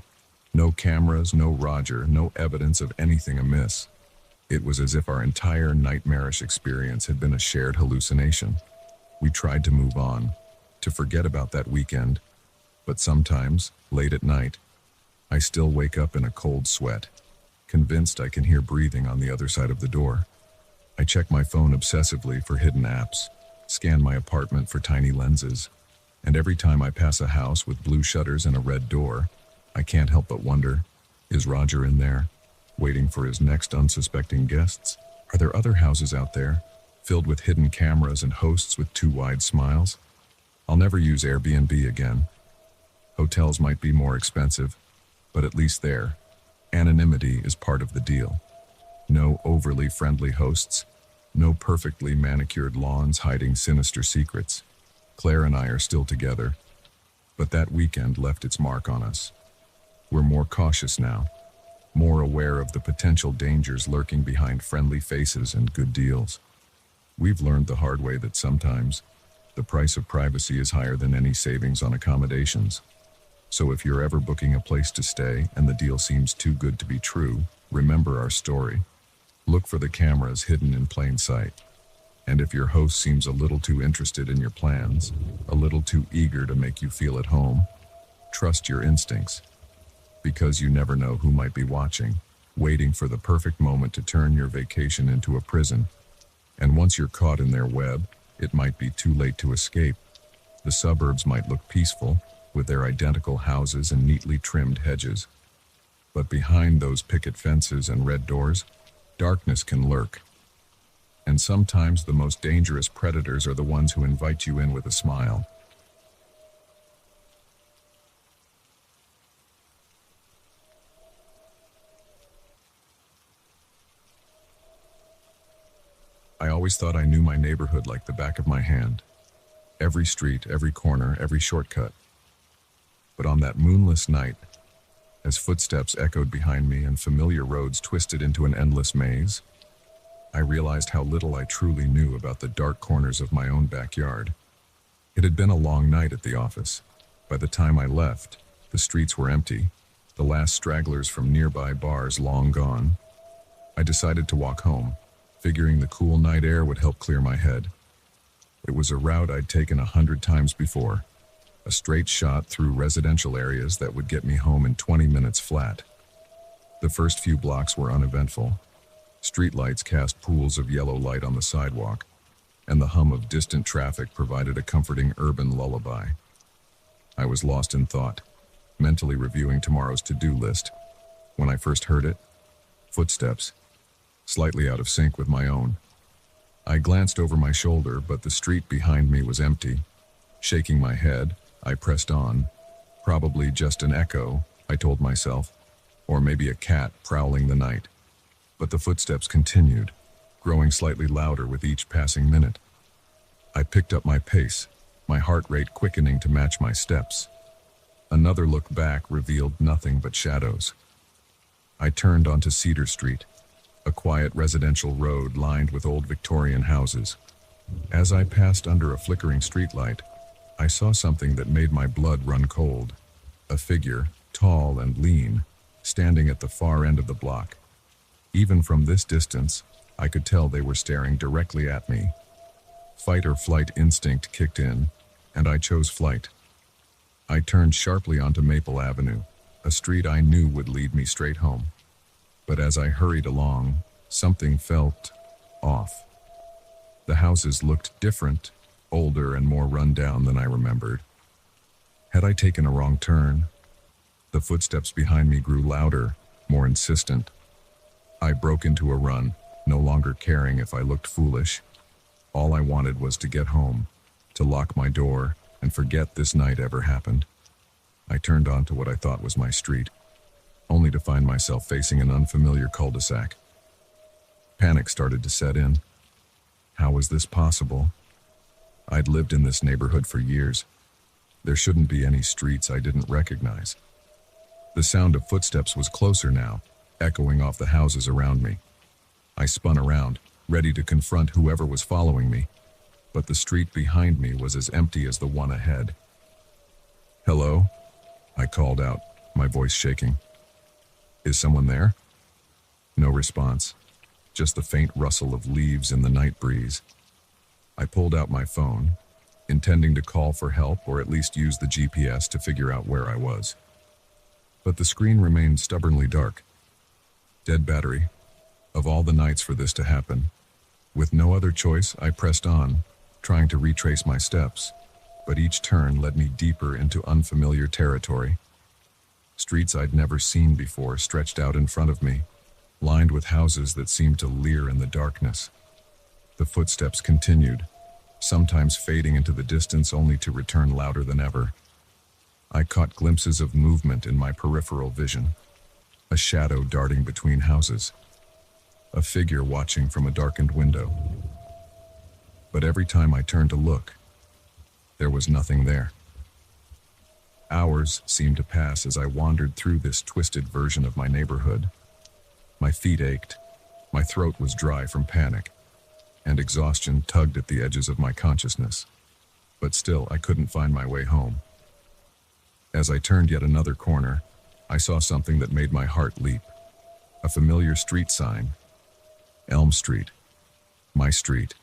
No cameras, no Roger, no evidence of anything amiss. It was as if our entire nightmarish experience had been a shared hallucination. We tried to move on, to forget about that weekend, but sometimes, late at night, I still wake up in a cold sweat, convinced I can hear breathing on the other side of the door. I check my phone obsessively for hidden apps, scan my apartment for tiny lenses, and every time I pass a house with blue shutters and a red door, I can't help but wonder, is Roger in there, waiting for his next unsuspecting guests? Are there other houses out there, filled with hidden cameras and hosts with too wide smiles? I'll never use Airbnb again. Hotels might be more expensive, but at least there, anonymity is part of the deal. No overly friendly hosts, no perfectly manicured lawns hiding sinister secrets. Claire and I are still together, but that weekend left its mark on us. We're more cautious now, more aware of the potential dangers lurking behind friendly faces and good deals. We've learned the hard way that sometimes the price of privacy is higher than any savings on accommodations. So if you're ever booking a place to stay and the deal seems too good to be true, remember our story. Look for the cameras hidden in plain sight. And if your host seems a little too interested in your plans, a little too eager to make you feel at home, trust your instincts. Because you never know who might be watching, waiting for the perfect moment to turn your vacation into a prison. And once you're caught in their web, it might be too late to escape. The suburbs might look peaceful, with their identical houses and neatly trimmed hedges. But behind those picket fences and red doors, darkness can lurk. And sometimes the most dangerous predators are the ones who invite you in with a smile. I always thought I knew my neighborhood like the back of my hand. Every street, every corner, every shortcut. But on that moonless night, as footsteps echoed behind me and familiar roads twisted into an endless maze, I realized how little I truly knew about the dark corners of my own backyard. It had been a long night at the office. By the time I left, the streets were empty, the last stragglers from nearby bars long gone. I decided to walk home, figuring the cool night air would help clear my head. It was a route I'd taken 100 times before, a straight shot through residential areas that would get me home in 20 minutes flat. The first few blocks were uneventful. Streetlights cast pools of yellow light on the sidewalk, and the hum of distant traffic provided a comforting urban lullaby. I was lost in thought, mentally reviewing tomorrow's to-do list. When I first heard it, footsteps, slightly out of sync with my own. I glanced over my shoulder, but the street behind me was empty. Shaking my head, I pressed on. Probably just an echo, I told myself, or maybe a cat prowling the night. But the footsteps continued, growing slightly louder with each passing minute. I picked up my pace, my heart rate quickening to match my steps. Another look back revealed nothing but shadows. I turned onto Cedar Street, a quiet residential road lined with old Victorian houses. As I passed under a flickering streetlight, I saw something that made my blood run cold. A figure, tall and lean, standing at the far end of the block. Even from this distance, I could tell they were staring directly at me. Fight or flight instinct kicked in, and I chose flight. I turned sharply onto Maple Avenue, a street I knew would lead me straight home. But as I hurried along, something felt off. The houses looked different, older and more run down than I remembered. Had I taken a wrong turn? The footsteps behind me grew louder, more insistent. I broke into a run, no longer caring if I looked foolish. All I wanted was to get home, to lock my door, and forget this night ever happened. I turned onto what I thought was my street, only to find myself facing an unfamiliar cul-de-sac. Panic started to set in. How was this possible? I'd lived in this neighborhood for years. There shouldn't be any streets I didn't recognize. The sound of footsteps was closer now, echoing off the houses around me. I spun around, ready to confront whoever was following me, but the street behind me was as empty as the one ahead. "Hello?" I called out, my voice shaking. "Is someone there?" No response, just the faint rustle of leaves in the night breeze. I pulled out my phone, intending to call for help or at least use the GPS to figure out where I was. But the screen remained stubbornly dark. Dead battery. Of all the nights for this to happen. With no other choice, I pressed on, trying to retrace my steps, but each turn led me deeper into unfamiliar territory. Streets I'd never seen before stretched out in front of me, lined with houses that seemed to leer in the darkness. The footsteps continued, sometimes fading into the distance only to return louder than ever. I caught glimpses of movement in my peripheral vision. A shadow darting between houses. A figure watching from a darkened window. But every time I turned to look, there was nothing there. Hours seemed to pass as I wandered through this twisted version of my neighborhood. My feet ached, my throat was dry from panic, and exhaustion tugged at the edges of my consciousness. But still, I couldn't find my way home. As I turned yet another corner, I saw something that made my heart leap. A familiar street sign. Elm Street. My street.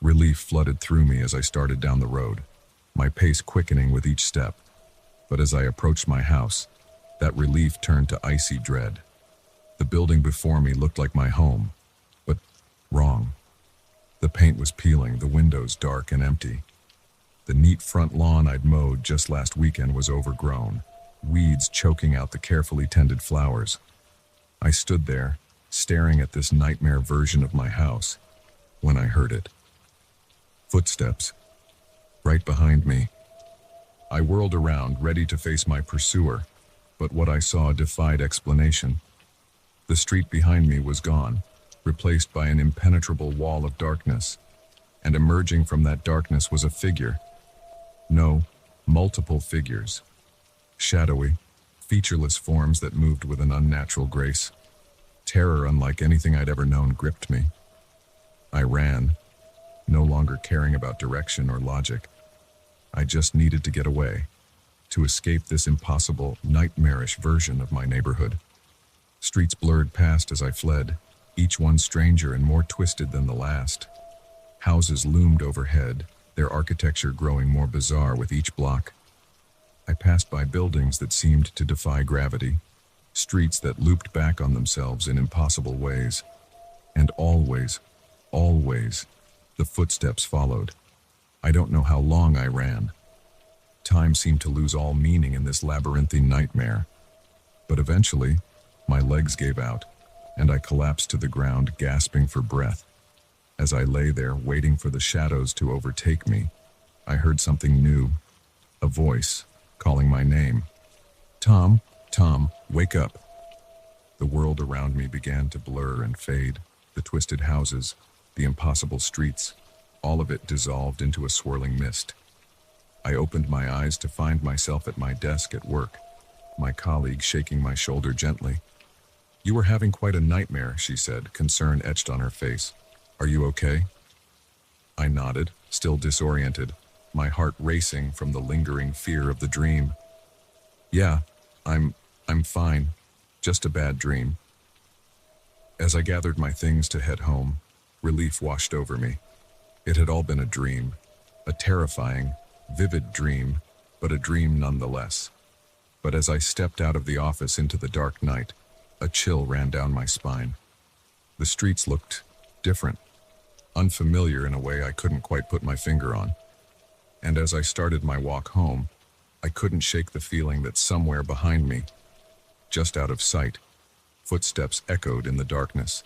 Relief flooded through me as I started down the road, my pace quickening with each step. But as I approached my house, that relief turned to icy dread. The building before me looked like my home, but wrong. The paint was peeling, the windows dark and empty. The neat front lawn I'd mowed just last weekend was overgrown, weeds choking out the carefully tended flowers. I stood there, staring at this nightmare version of my house, when I heard it. Footsteps. Right behind me. I whirled around, ready to face my pursuer, but what I saw defied explanation. The street behind me was gone, replaced by an impenetrable wall of darkness. And emerging from that darkness was a figure. No, multiple figures. Shadowy, featureless forms that moved with an unnatural grace. Terror unlike anything I'd ever known gripped me. I ran, no longer caring about direction or logic. I just needed to get away, to escape this impossible, nightmarish version of my neighborhood. Streets blurred past as I fled, each one stranger and more twisted than the last. Houses loomed overhead, their architecture growing more bizarre with each block. I passed by buildings that seemed to defy gravity, streets that looped back on themselves in impossible ways. And always, the footsteps followed. I don't know how long I ran. Time seemed to lose all meaning in this labyrinthine nightmare. But eventually, my legs gave out, and I collapsed to the ground, gasping for breath. As I lay there, waiting for the shadows to overtake me, I heard something new, a voice calling my name. Tom, Tom, wake up. The world around me began to blur and fade. The twisted houses, the impossible streets, all of it dissolved into a swirling mist. I opened my eyes to find myself at my desk at work, my colleague shaking my shoulder gently. You were having quite a nightmare, she said, concern etched on her face. Are you okay? I nodded, still disoriented, my heart racing from the lingering fear of the dream. Yeah, I'm fine. Just a bad dream. As I gathered my things to head home, relief washed over me. It had all been a dream, a terrifying, vivid dream, but a dream nonetheless. But as I stepped out of the office into the dark night, a chill ran down my spine. The streets looked different, unfamiliar in a way I couldn't quite put my finger on. And as I started my walk home, I couldn't shake the feeling that somewhere behind me, just out of sight, footsteps echoed in the darkness.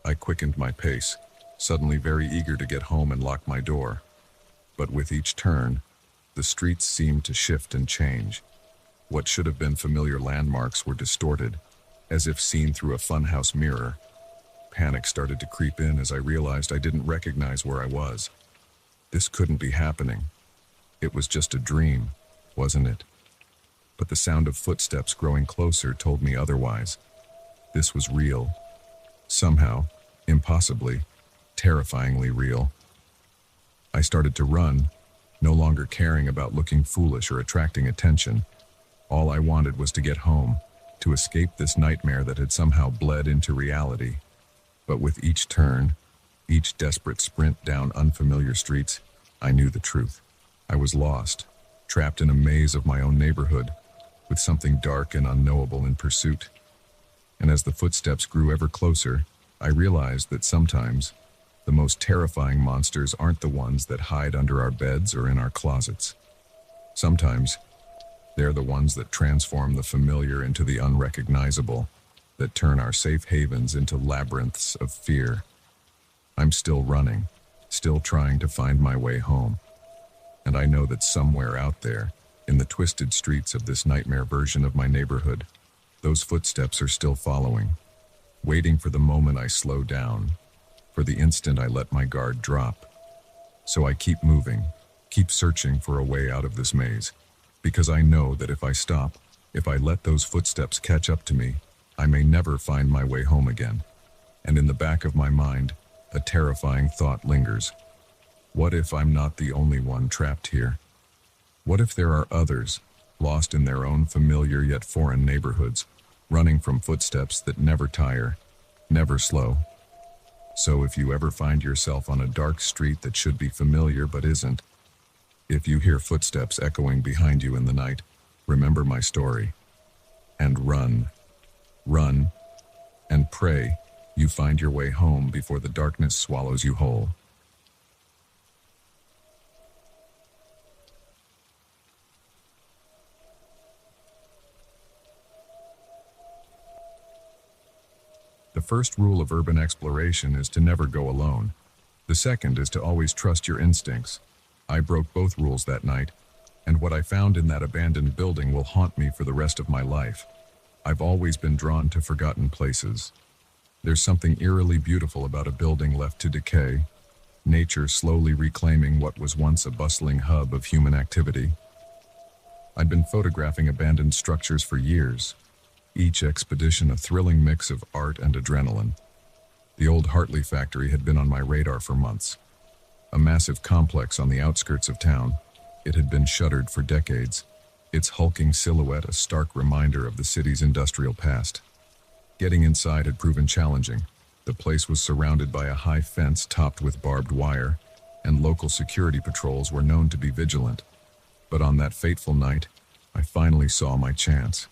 I quickened my pace, suddenly very eager to get home and lock my door. But with each turn, the streets seemed to shift and change. What should have been familiar landmarks were distorted, as if seen through a funhouse mirror. Panic started to creep in as I realized I didn't recognize where I was. This couldn't be happening. It was just a dream, wasn't it? But the sound of footsteps growing closer told me otherwise. This was real. Somehow, impossibly, terrifyingly real. I started to run, no longer caring about looking foolish or attracting attention. All I wanted was to get home, to escape this nightmare that had somehow bled into reality. But with each turn, each desperate sprint down unfamiliar streets, I knew the truth. I was lost, trapped in a maze of my own neighborhood, with something dark and unknowable in pursuit. And as the footsteps grew ever closer, I realized that sometimes the most terrifying monsters aren't the ones that hide under our beds or in our closets. Sometimes, they're the ones that transform the familiar into the unrecognizable, that turn our safe havens into labyrinths of fear. I'm still running, still trying to find my way home. And I know that somewhere out there, in the twisted streets of this nightmare version of my neighborhood, those footsteps are still following, waiting for the moment I slow down, for the instant I let my guard drop. So I keep moving, keep searching for a way out of this maze, because I know that if I stop, if I let those footsteps catch up to me, I may never find my way home again. And in the back of my mind, a terrifying thought lingers. What if I'm not the only one trapped here? What if there are others, lost in their own familiar yet foreign neighborhoods, running from footsteps that never tire, never slow? So if you ever find yourself on a dark street that should be familiar but isn't, if you hear footsteps echoing behind you in the night, remember my story. And run, and pray you find your way home before the darkness swallows you whole. The first rule of urban exploration is to never go alone. The second is to always trust your instincts. I broke both rules that night, and what I found in that abandoned building will haunt me for the rest of my life. I've always been drawn to forgotten places, There's something eerily beautiful about a building left to decay, nature slowly reclaiming what was once a bustling hub of human activity. I'd been photographing abandoned structures for years, each expedition a thrilling mix of art and adrenaline. The old Hartley factory had been on my radar for months. A massive complex on the outskirts of town, it had been shuttered for decades, its hulking silhouette a stark reminder of the city's industrial past. Getting inside had proven challenging. The place was surrounded by a high fence topped with barbed wire, and local security patrols were known to be vigilant. But on that fateful night, I finally saw my chance.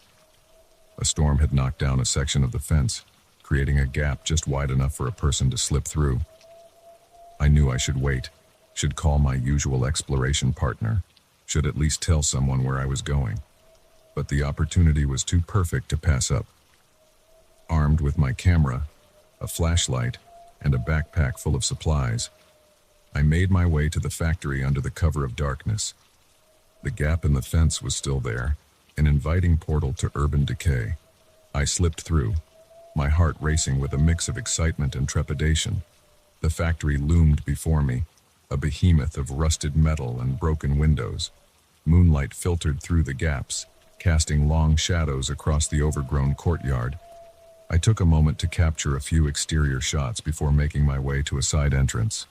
A storm had knocked down a section of the fence, creating a gap just wide enough for a person to slip through. I knew I should wait, should call my usual exploration partner, should at least tell someone where I was going. But the opportunity was too perfect to pass up. Armed with my camera, a flashlight, and a backpack full of supplies, I made my way to the factory under the cover of darkness. The gap in the fence was still there, an inviting portal to urban decay. I slipped through, my heart racing with a mix of excitement and trepidation. The factory loomed before me, a behemoth of rusted metal and broken windows. Moonlight filtered through the gaps, casting long shadows across the overgrown courtyard. I took a moment to capture a few exterior shots before making my way to a side entrance.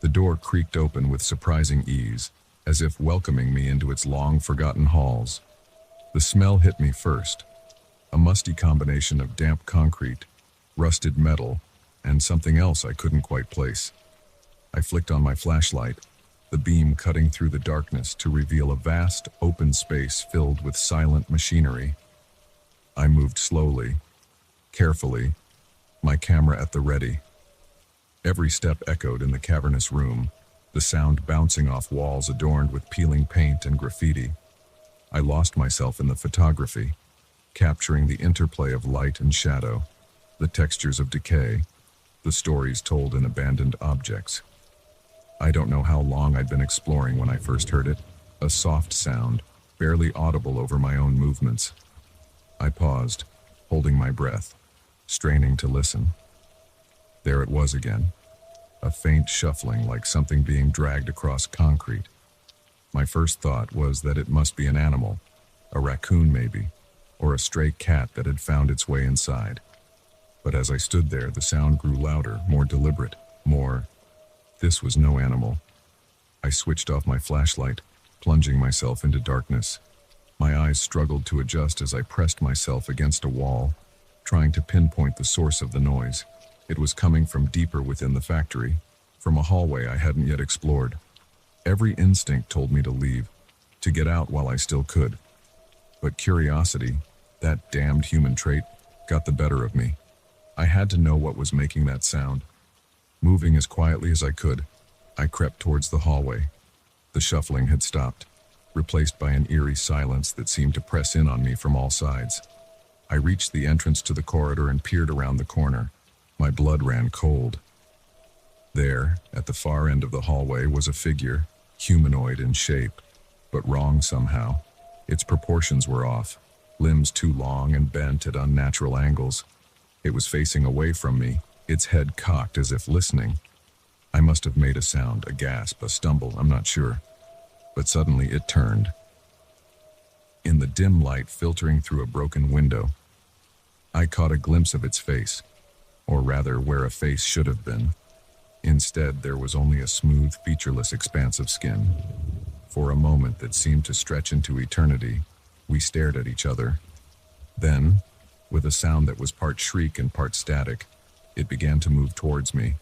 The door creaked open with surprising ease, as if welcoming me into its long-forgotten halls. The smell hit me first, a musty combination of damp concrete, rusted metal, and something else I couldn't quite place. I flicked on my flashlight, the beam cutting through the darkness to reveal a vast, open space filled with silent machinery. I moved slowly, carefully, my camera at the ready. Every step echoed in the cavernous room, the sound bouncing off walls adorned with peeling paint and graffiti. I lost myself in the photography, capturing the interplay of light and shadow, the textures of decay, the stories told in abandoned objects. I don't know how long I'd been exploring when I first heard it, a soft sound, barely audible over my own movements. I paused, holding my breath, straining to listen. There it was again, a faint shuffling like something being dragged across concrete. My first thought was that it must be an animal, a raccoon maybe, or a stray cat that had found its way inside. But as I stood there, the sound grew louder, more deliberate, more... This was no animal. I switched off my flashlight, plunging myself into darkness. My eyes struggled to adjust as I pressed myself against a wall, trying to pinpoint the source of the noise. It was coming from deeper within the factory, from a hallway I hadn't yet explored. Every instinct told me to leave, to get out while I still could. But curiosity, that damned human trait, got the better of me. I had to know what was making that sound. Moving as quietly as I could, I crept towards the hallway. The shuffling had stopped, replaced by an eerie silence that seemed to press in on me from all sides. I reached the entrance to the corridor and peered around the corner. My blood ran cold. There, at the far end of the hallway, was a figure, humanoid in shape, but wrong somehow. Its proportions were off, limbs too long and bent at unnatural angles. It was facing away from me, its head cocked as if listening. I must have made a sound, a gasp, a stumble, I'm not sure. But suddenly it turned. In the dim light filtering through a broken window, I caught a glimpse of its face, or rather where a face should have been. Instead, there was only a smooth, featureless expanse of skin. For a moment that seemed to stretch into eternity, we stared at each other. Then, with a sound that was part shriek and part static, it began to move towards me.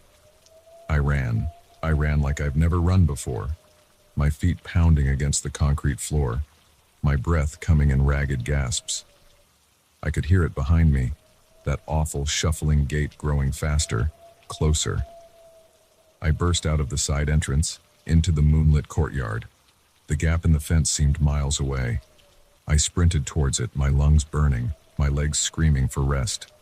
I ran like I've never run before, my feet pounding against the concrete floor, my breath coming in ragged gasps. I could hear it behind me, that awful shuffling gait growing faster, closer. I burst out of the side entrance, into the moonlit courtyard. The gap in the fence seemed miles away. I sprinted towards it, my lungs burning, my legs screaming for rest.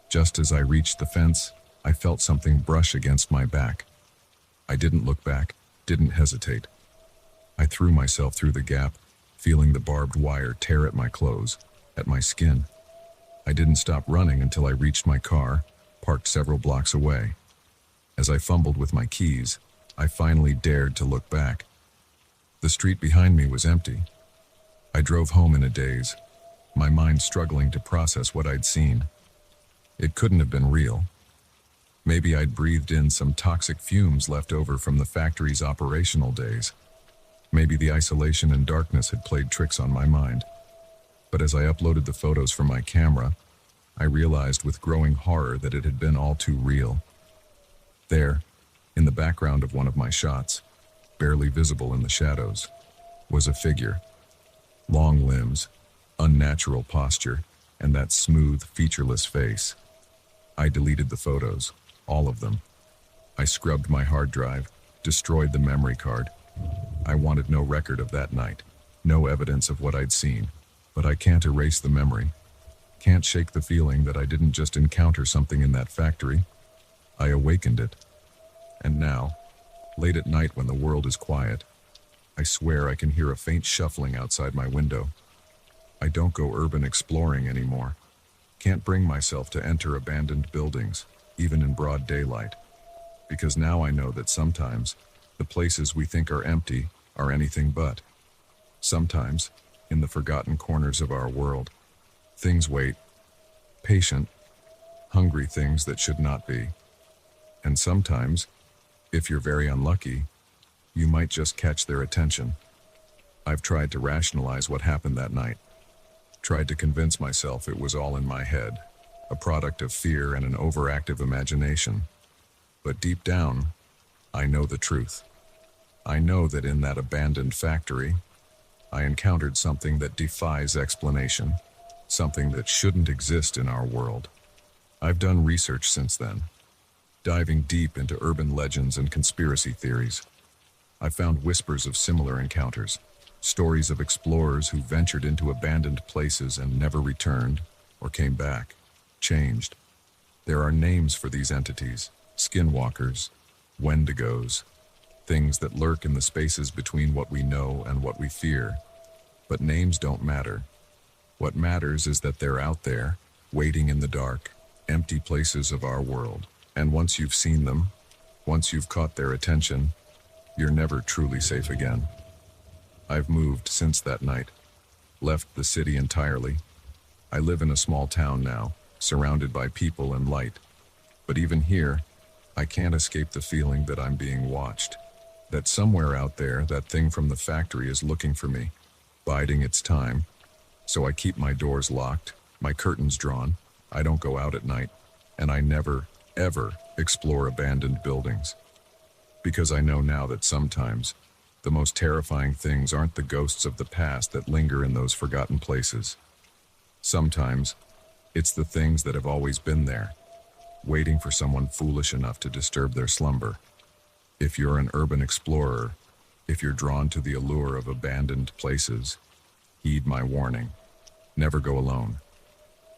Just as I reached the fence, I felt something brush against my back. I didn't look back, didn't hesitate. I threw myself through the gap, feeling the barbed wire tear at my clothes, at my skin. I didn't stop running until I reached my car, parked several blocks away. As I fumbled with my keys, I finally dared to look back. The street behind me was empty. I drove home in a daze, my mind struggling to process what I'd seen. It couldn't have been real. Maybe I'd breathed in some toxic fumes left over from the factory's operational days. Maybe the isolation and darkness had played tricks on my mind. But as I uploaded the photos from my camera, I realized with growing horror that it had been all too real. There, in the background of one of my shots, barely visible in the shadows, was a figure. Long limbs, unnatural posture, and that smooth, featureless face. I deleted the photos, all of them. I scrubbed my hard drive, destroyed the memory card. I wanted no record of that night, no evidence of what I'd seen. But I can't erase the memory. Can't shake the feeling that I didn't just encounter something in that factory. I awakened it. And now, late at night when the world is quiet, I swear I can hear a faint shuffling outside my window. I don't go urban exploring anymore. Can't bring myself to enter abandoned buildings, even in broad daylight. Because now I know that sometimes, the places we think are empty are anything but. Sometimes, in the forgotten corners of our world, things wait, patient, hungry things that should not be. And sometimes, if you're very unlucky, you might just catch their attention. I've tried to rationalize what happened that night. Tried to convince myself it was all in my head, a product of fear and an overactive imagination. But deep down, I know the truth. I know that in that abandoned factory, I encountered something that defies explanation, something that shouldn't exist in our world. I've done research since then, diving deep into urban legends and conspiracy theories. I found whispers of similar encounters, stories of explorers who ventured into abandoned places and never returned or came back, changed. There are names for these entities, skinwalkers, wendigos, things that lurk in the spaces between what we know and what we fear. But names don't matter. What matters is that they're out there, waiting in the dark, empty places of our world. And once you've seen them, once you've caught their attention, you're never truly safe again. I've moved since that night, left the city entirely. I live in a small town now, surrounded by people and light. But even here, I can't escape the feeling that I'm being watched. That somewhere out there, that thing from the factory is looking for me, biding its time. So I keep my doors locked, my curtains drawn. I don't go out at night, and I never, ever explore abandoned buildings. Because I know now that sometimes, the most terrifying things aren't the ghosts of the past that linger in those forgotten places. Sometimes, it's the things that have always been there, waiting for someone foolish enough to disturb their slumber. If you're an urban explorer, if you're drawn to the allure of abandoned places, heed my warning. Never go alone.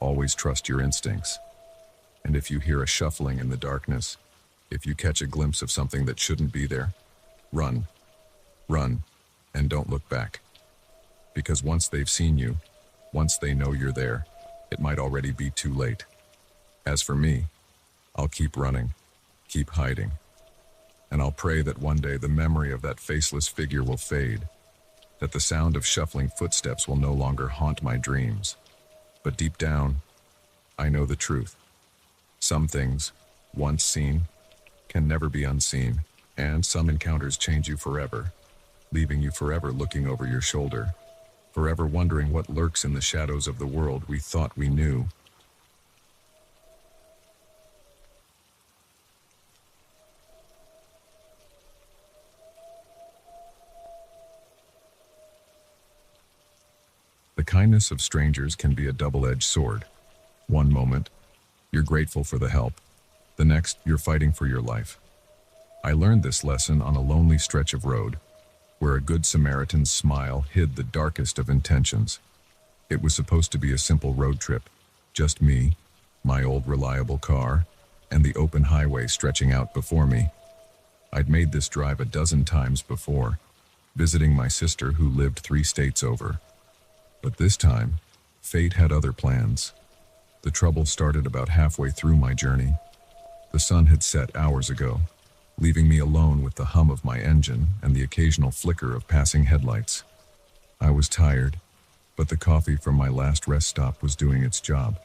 Always trust your instincts. And if you hear a shuffling in the darkness, if you catch a glimpse of something that shouldn't be there, run. Run, and don't look back. Because once they've seen you, once they know you're there, it might already be too late. As for me, I'll keep running, keep hiding. And I'll pray that one day the memory of that faceless figure will fade, that the sound of shuffling footsteps will no longer haunt my dreams. But deep down, I know the truth. Some things, once seen, can never be unseen, and some encounters change you forever, leaving you forever looking over your shoulder, forever wondering what lurks in the shadows of the world we thought we knew. The kindness of strangers can be a double-edged sword. One moment, you're grateful for the help. The next, you're fighting for your life. I learned this lesson on a lonely stretch of road, where a good Samaritan's smile hid the darkest of intentions. It was supposed to be a simple road trip, just me, my old reliable car, and the open highway stretching out before me. I'd made this drive a dozen times before, visiting my sister who lived 3 states over. But this time, fate had other plans. The trouble started about halfway through my journey, The sun had set hours ago, leaving me alone with the hum of my engine and the occasional flicker of passing headlights. I was tired, but the coffee from my last rest stop was doing its job,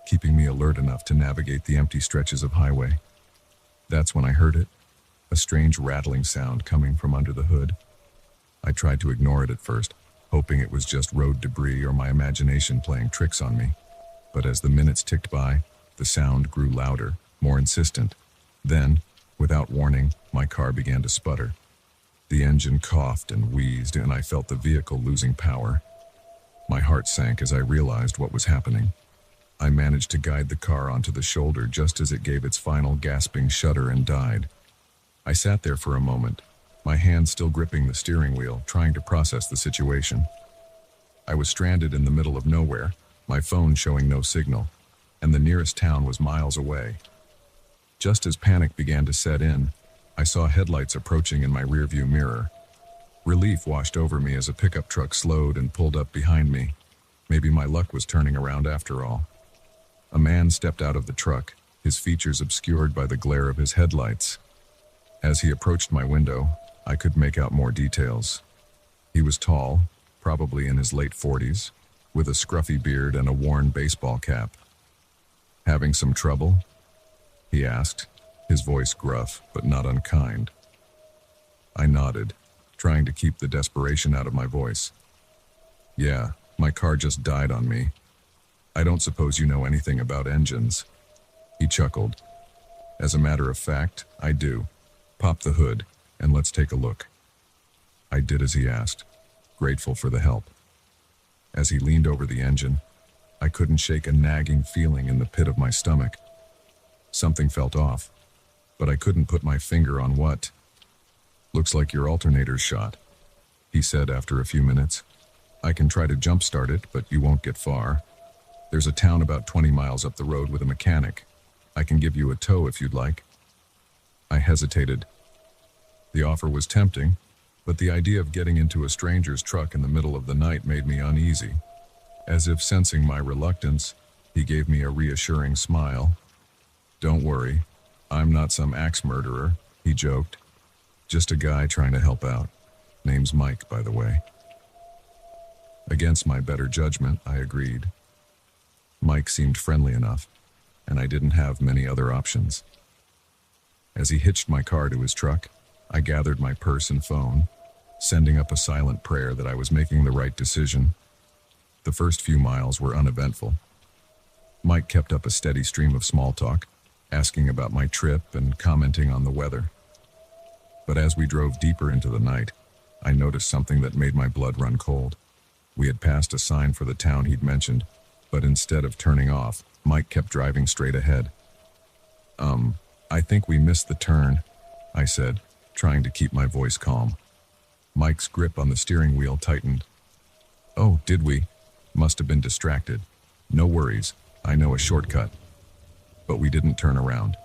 keeping me alert enough to navigate the empty stretches of highway. That's when I heard it, a strange rattling sound coming from under the hood. I tried to ignore it at first, hoping it was just road debris or my imagination playing tricks on me. But as the minutes ticked by, the sound grew louder, more insistent. Then, without warning, my car began to sputter. The engine coughed and wheezed, and I felt the vehicle losing power. My heart sank as I realized what was happening. I managed to guide the car onto the shoulder just as it gave its final gasping shudder and died. I sat there for a moment, my hand still gripping the steering wheel, trying to process the situation. I was stranded in the middle of nowhere, my phone showing no signal, and the nearest town was miles away. Just as panic began to set in, I saw headlights approaching in my rearview mirror. Relief washed over me as a pickup truck slowed and pulled up behind me. Maybe my luck was turning around after all. A man stepped out of the truck, his features obscured by the glare of his headlights. As he approached my window, I could make out more details. He was tall, probably in his late 40s, with a scruffy beard and a worn baseball cap. "Having some trouble?" he asked, his voice gruff but not unkind. I nodded, trying to keep the desperation out of my voice. "Yeah, my car just died on me. I don't suppose you know anything about engines." He chuckled. "As a matter of fact, I do. Pop the hood, and let's take a look." I did as he asked, grateful for the help. As he leaned over the engine, I couldn't shake a nagging feeling in the pit of my stomach. Something felt off, but I couldn't put my finger on what. "Looks like your alternator's shot," he said after a few minutes. "I can try to jumpstart it, but you won't get far. There's a town about 20 miles up the road with a mechanic. I can give you a tow if you'd like." I hesitated. The offer was tempting, but the idea of getting into a stranger's truck in the middle of the night made me uneasy. As if sensing my reluctance, he gave me a reassuring smile. "Don't worry, I'm not some axe murderer," he joked. "Just a guy trying to help out. Name's Mike, by the way." Against my better judgment, I agreed. Mike seemed friendly enough, and I didn't have many other options. As he hitched my car to his truck, I gathered my purse and phone, sending up a silent prayer that I was making the right decision. The first few miles were uneventful. Mike kept up a steady stream of small talk, asking about my trip and commenting on the weather. But as we drove deeper into the night, I noticed something that made my blood run cold. We had passed a sign for the town he'd mentioned, but instead of turning off, Mike kept driving straight ahead. I think we missed the turn," I said, trying to keep my voice calm. Mike's grip on the steering wheel tightened. "Oh, did we? Must have been distracted. No worries, I know a shortcut." But we didn't turn around.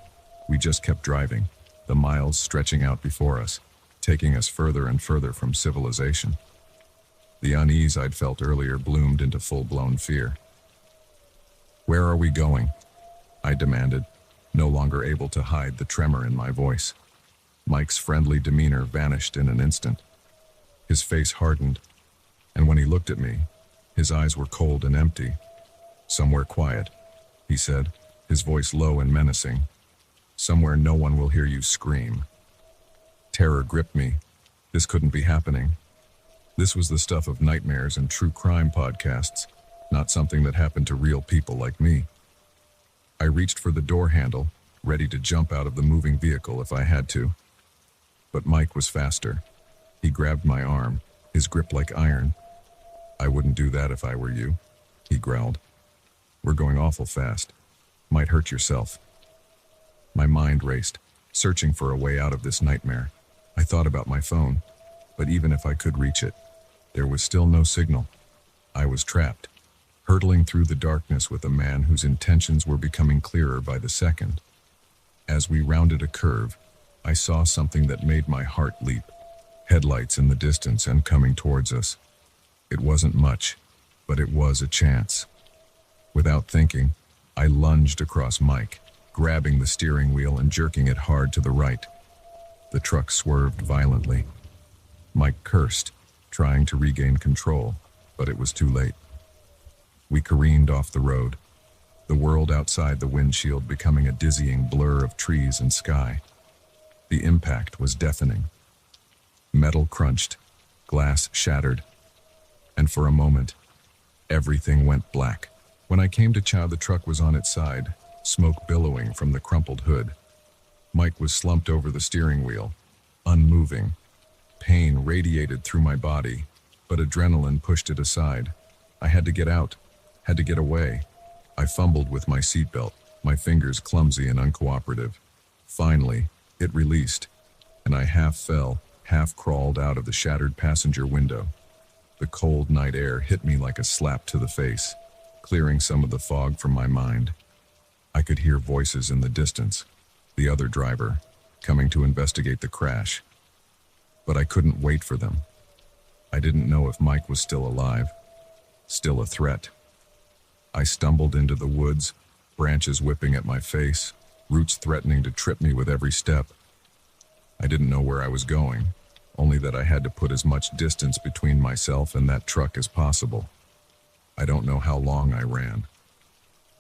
We just kept driving, the miles stretching out before us, taking us further and further from civilization. The unease I'd felt earlier bloomed into full-blown fear. "Where are we going?" I demanded, no longer able to hide the tremor in my voice. Mike's friendly demeanor vanished in an instant. His face hardened, and when he looked at me, his eyes were cold and empty. "Somewhere quiet," he said, his voice low and menacing. "Somewhere no one will hear you scream." Terror gripped me. This couldn't be happening. This was the stuff of nightmares and true crime podcasts, not something that happened to real people like me. I reached for the door handle, ready to jump out of the moving vehicle if I had to. But Mike was faster. He grabbed my arm, his grip like iron. "I wouldn't do that if I were you," he growled. "We're going awful fast. Might hurt yourself." My mind raced, searching for a way out of this nightmare. I thought about my phone, but even if I could reach it, there was still no signal. I was trapped, hurtling through the darkness with a man whose intentions were becoming clearer by the second. As we rounded a curve, I saw something that made my heart leap. Headlights in the distance and coming towards us. It wasn't much, but it was a chance. Without thinking, I lunged across Mike, grabbing the steering wheel and jerking it hard to the right. The truck swerved violently. Mike cursed, trying to regain control, but it was too late. We careened off the road, the world outside the windshield becoming a dizzying blur of trees and sky. The impact was deafening. Metal crunched, glass shattered, and for a moment, everything went black. When I came to chow, the truck was on its side, smoke billowing from the crumpled hood. Mike was slumped over the steering wheel, unmoving. Pain radiated through my body, but adrenaline pushed it aside. I had to get out, had to get away. I fumbled with my seatbelt, my fingers clumsy and uncooperative. Finally, it released, and I half fell, half crawled out of the shattered passenger window. The cold night air hit me like a slap to the face, clearing some of the fog from my mind. I could hear voices in the distance, the other driver, coming to investigate the crash. But I couldn't wait for them. I didn't know if Mike was still alive, still a threat. I stumbled into the woods, branches whipping at my face, roots threatening to trip me with every step. I didn't know where I was going, only that I had to put as much distance between myself and that truck as possible. I don't know how long I ran.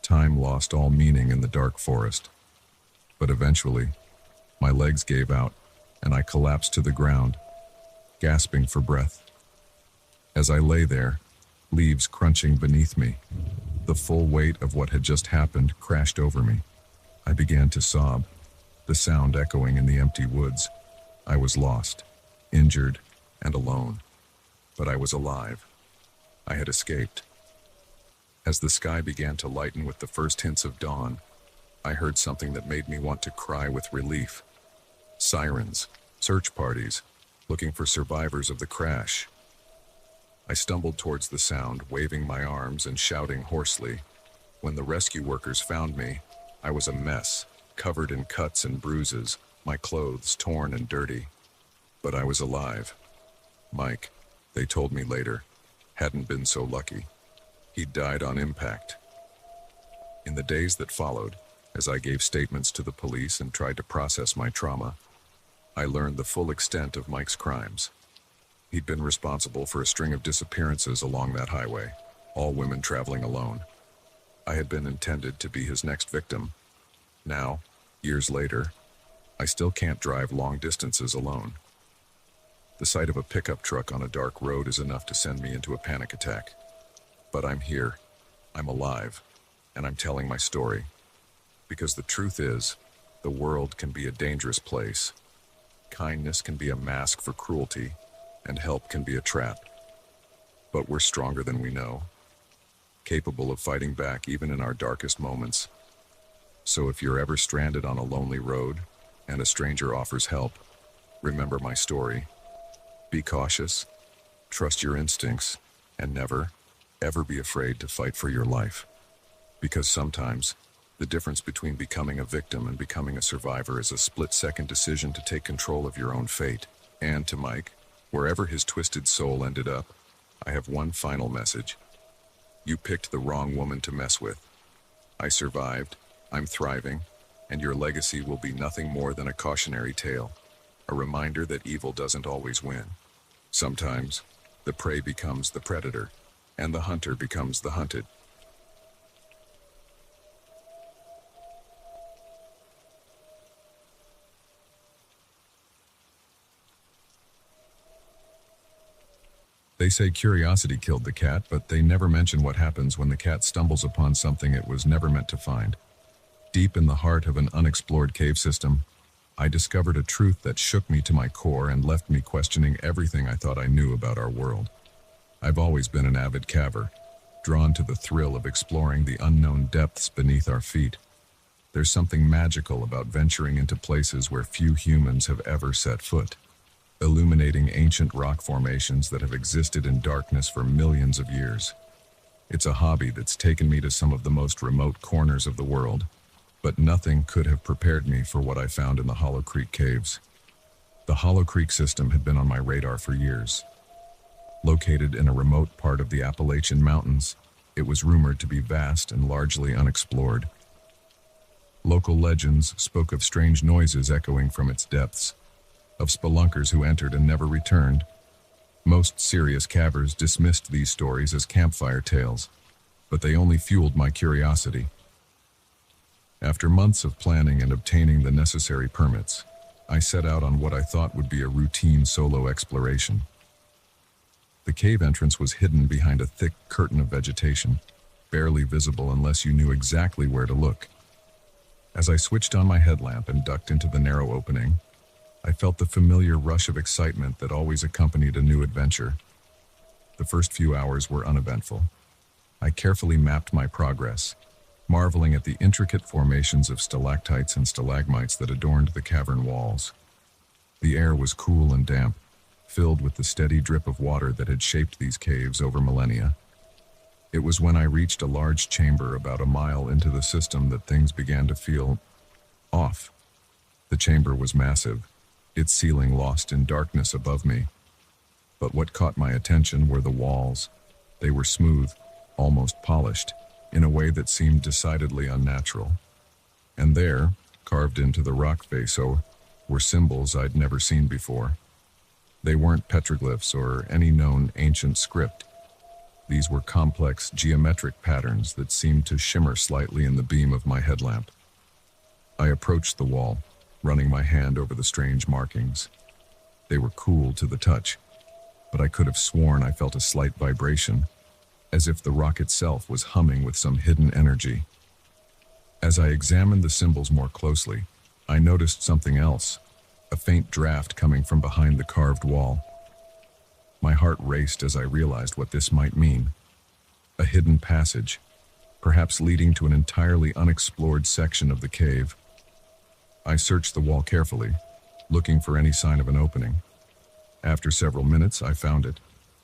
Time lost all meaning in the dark forest. But eventually, my legs gave out, and I collapsed to the ground, gasping for breath. As I lay there, leaves crunching beneath me, the full weight of what had just happened crashed over me. I began to sob, the sound echoing in the empty woods. I was lost, injured, and alone. But I was alive. I had escaped. As the sky began to lighten with the first hints of dawn, I heard something that made me want to cry with relief. Sirens, search parties, looking for survivors of the crash. I stumbled towards the sound, waving my arms and shouting hoarsely. When the rescue workers found me, I was a mess, covered in cuts and bruises, my clothes torn and dirty. But I was alive. Mike, they told me later, hadn't been so lucky. He'd died on impact. In the days that followed, as I gave statements to the police and tried to process my trauma, I learned the full extent of Mike's crimes. He'd been responsible for a string of disappearances along that highway, all women traveling alone. I had been intended to be his next victim. Now, years later, I still can't drive long distances alone. The sight of a pickup truck on a dark road is enough to send me into a panic attack. But I'm here, I'm alive, and I'm telling my story. Because the truth is, the world can be a dangerous place. Kindness can be a mask for cruelty, and help can be a trap. But we're stronger than we know, capable of fighting back even in our darkest moments. So if you're ever stranded on a lonely road, and a stranger offers help, remember my story. Be cautious, trust your instincts, and never, ever be afraid to fight for your life. Because sometimes, the difference between becoming a victim and becoming a survivor is a split-second decision to take control of your own fate. And to Mike, wherever his twisted soul ended up, I have one final message. You picked the wrong woman to mess with. I survived, I'm thriving, and your legacy will be nothing more than a cautionary tale, a reminder that evil doesn't always win. Sometimes, the prey becomes the predator, and the hunter becomes the hunted. They say curiosity killed the cat, but they never mention what happens when the cat stumbles upon something it was never meant to find. Deep in the heart of an unexplored cave system, I discovered a truth that shook me to my core and left me questioning everything I thought I knew about our world. I've always been an avid caver, drawn to the thrill of exploring the unknown depths beneath our feet. There's something magical about venturing into places where few humans have ever set foot, illuminating ancient rock formations that have existed in darkness for millions of years. It's a hobby that's taken me to some of the most remote corners of the world, but nothing could have prepared me for what I found in the Hollow Creek caves. The Hollow Creek system had been on my radar for years. Located in a remote part of the Appalachian Mountains, it was rumored to be vast and largely unexplored. Local legends spoke of strange noises echoing from its depths, of spelunkers who entered and never returned. Most serious cavers dismissed these stories as campfire tales, but they only fueled my curiosity. After months of planning and obtaining the necessary permits, I set out on what I thought would be a routine solo exploration. The cave entrance was hidden behind a thick curtain of vegetation, barely visible unless you knew exactly where to look. As I switched on my headlamp and ducked into the narrow opening, I felt the familiar rush of excitement that always accompanied a new adventure. The first few hours were uneventful. I carefully mapped my progress, marveling at the intricate formations of stalactites and stalagmites that adorned the cavern walls. The air was cool and damp, filled with the steady drip of water that had shaped these caves over millennia. It was when I reached a large chamber about a mile into the system that things began to feel off. The chamber was massive, its ceiling lost in darkness above me. But what caught my attention were the walls. They were smooth, almost polished, in a way that seemed decidedly unnatural. And there, carved into the rock face, were symbols I'd never seen before. They weren't petroglyphs or any known ancient script. These were complex geometric patterns that seemed to shimmer slightly in the beam of my headlamp. I approached the wall, running my hand over the strange markings. They were cool to the touch, but I could have sworn I felt a slight vibration, as if the rock itself was humming with some hidden energy. As I examined the symbols more closely, I noticed something else, a faint draft coming from behind the carved wall. My heart raced as I realized what this might mean. A hidden passage, perhaps leading to an entirely unexplored section of the cave. I searched the wall carefully, looking for any sign of an opening. After several minutes, I found it,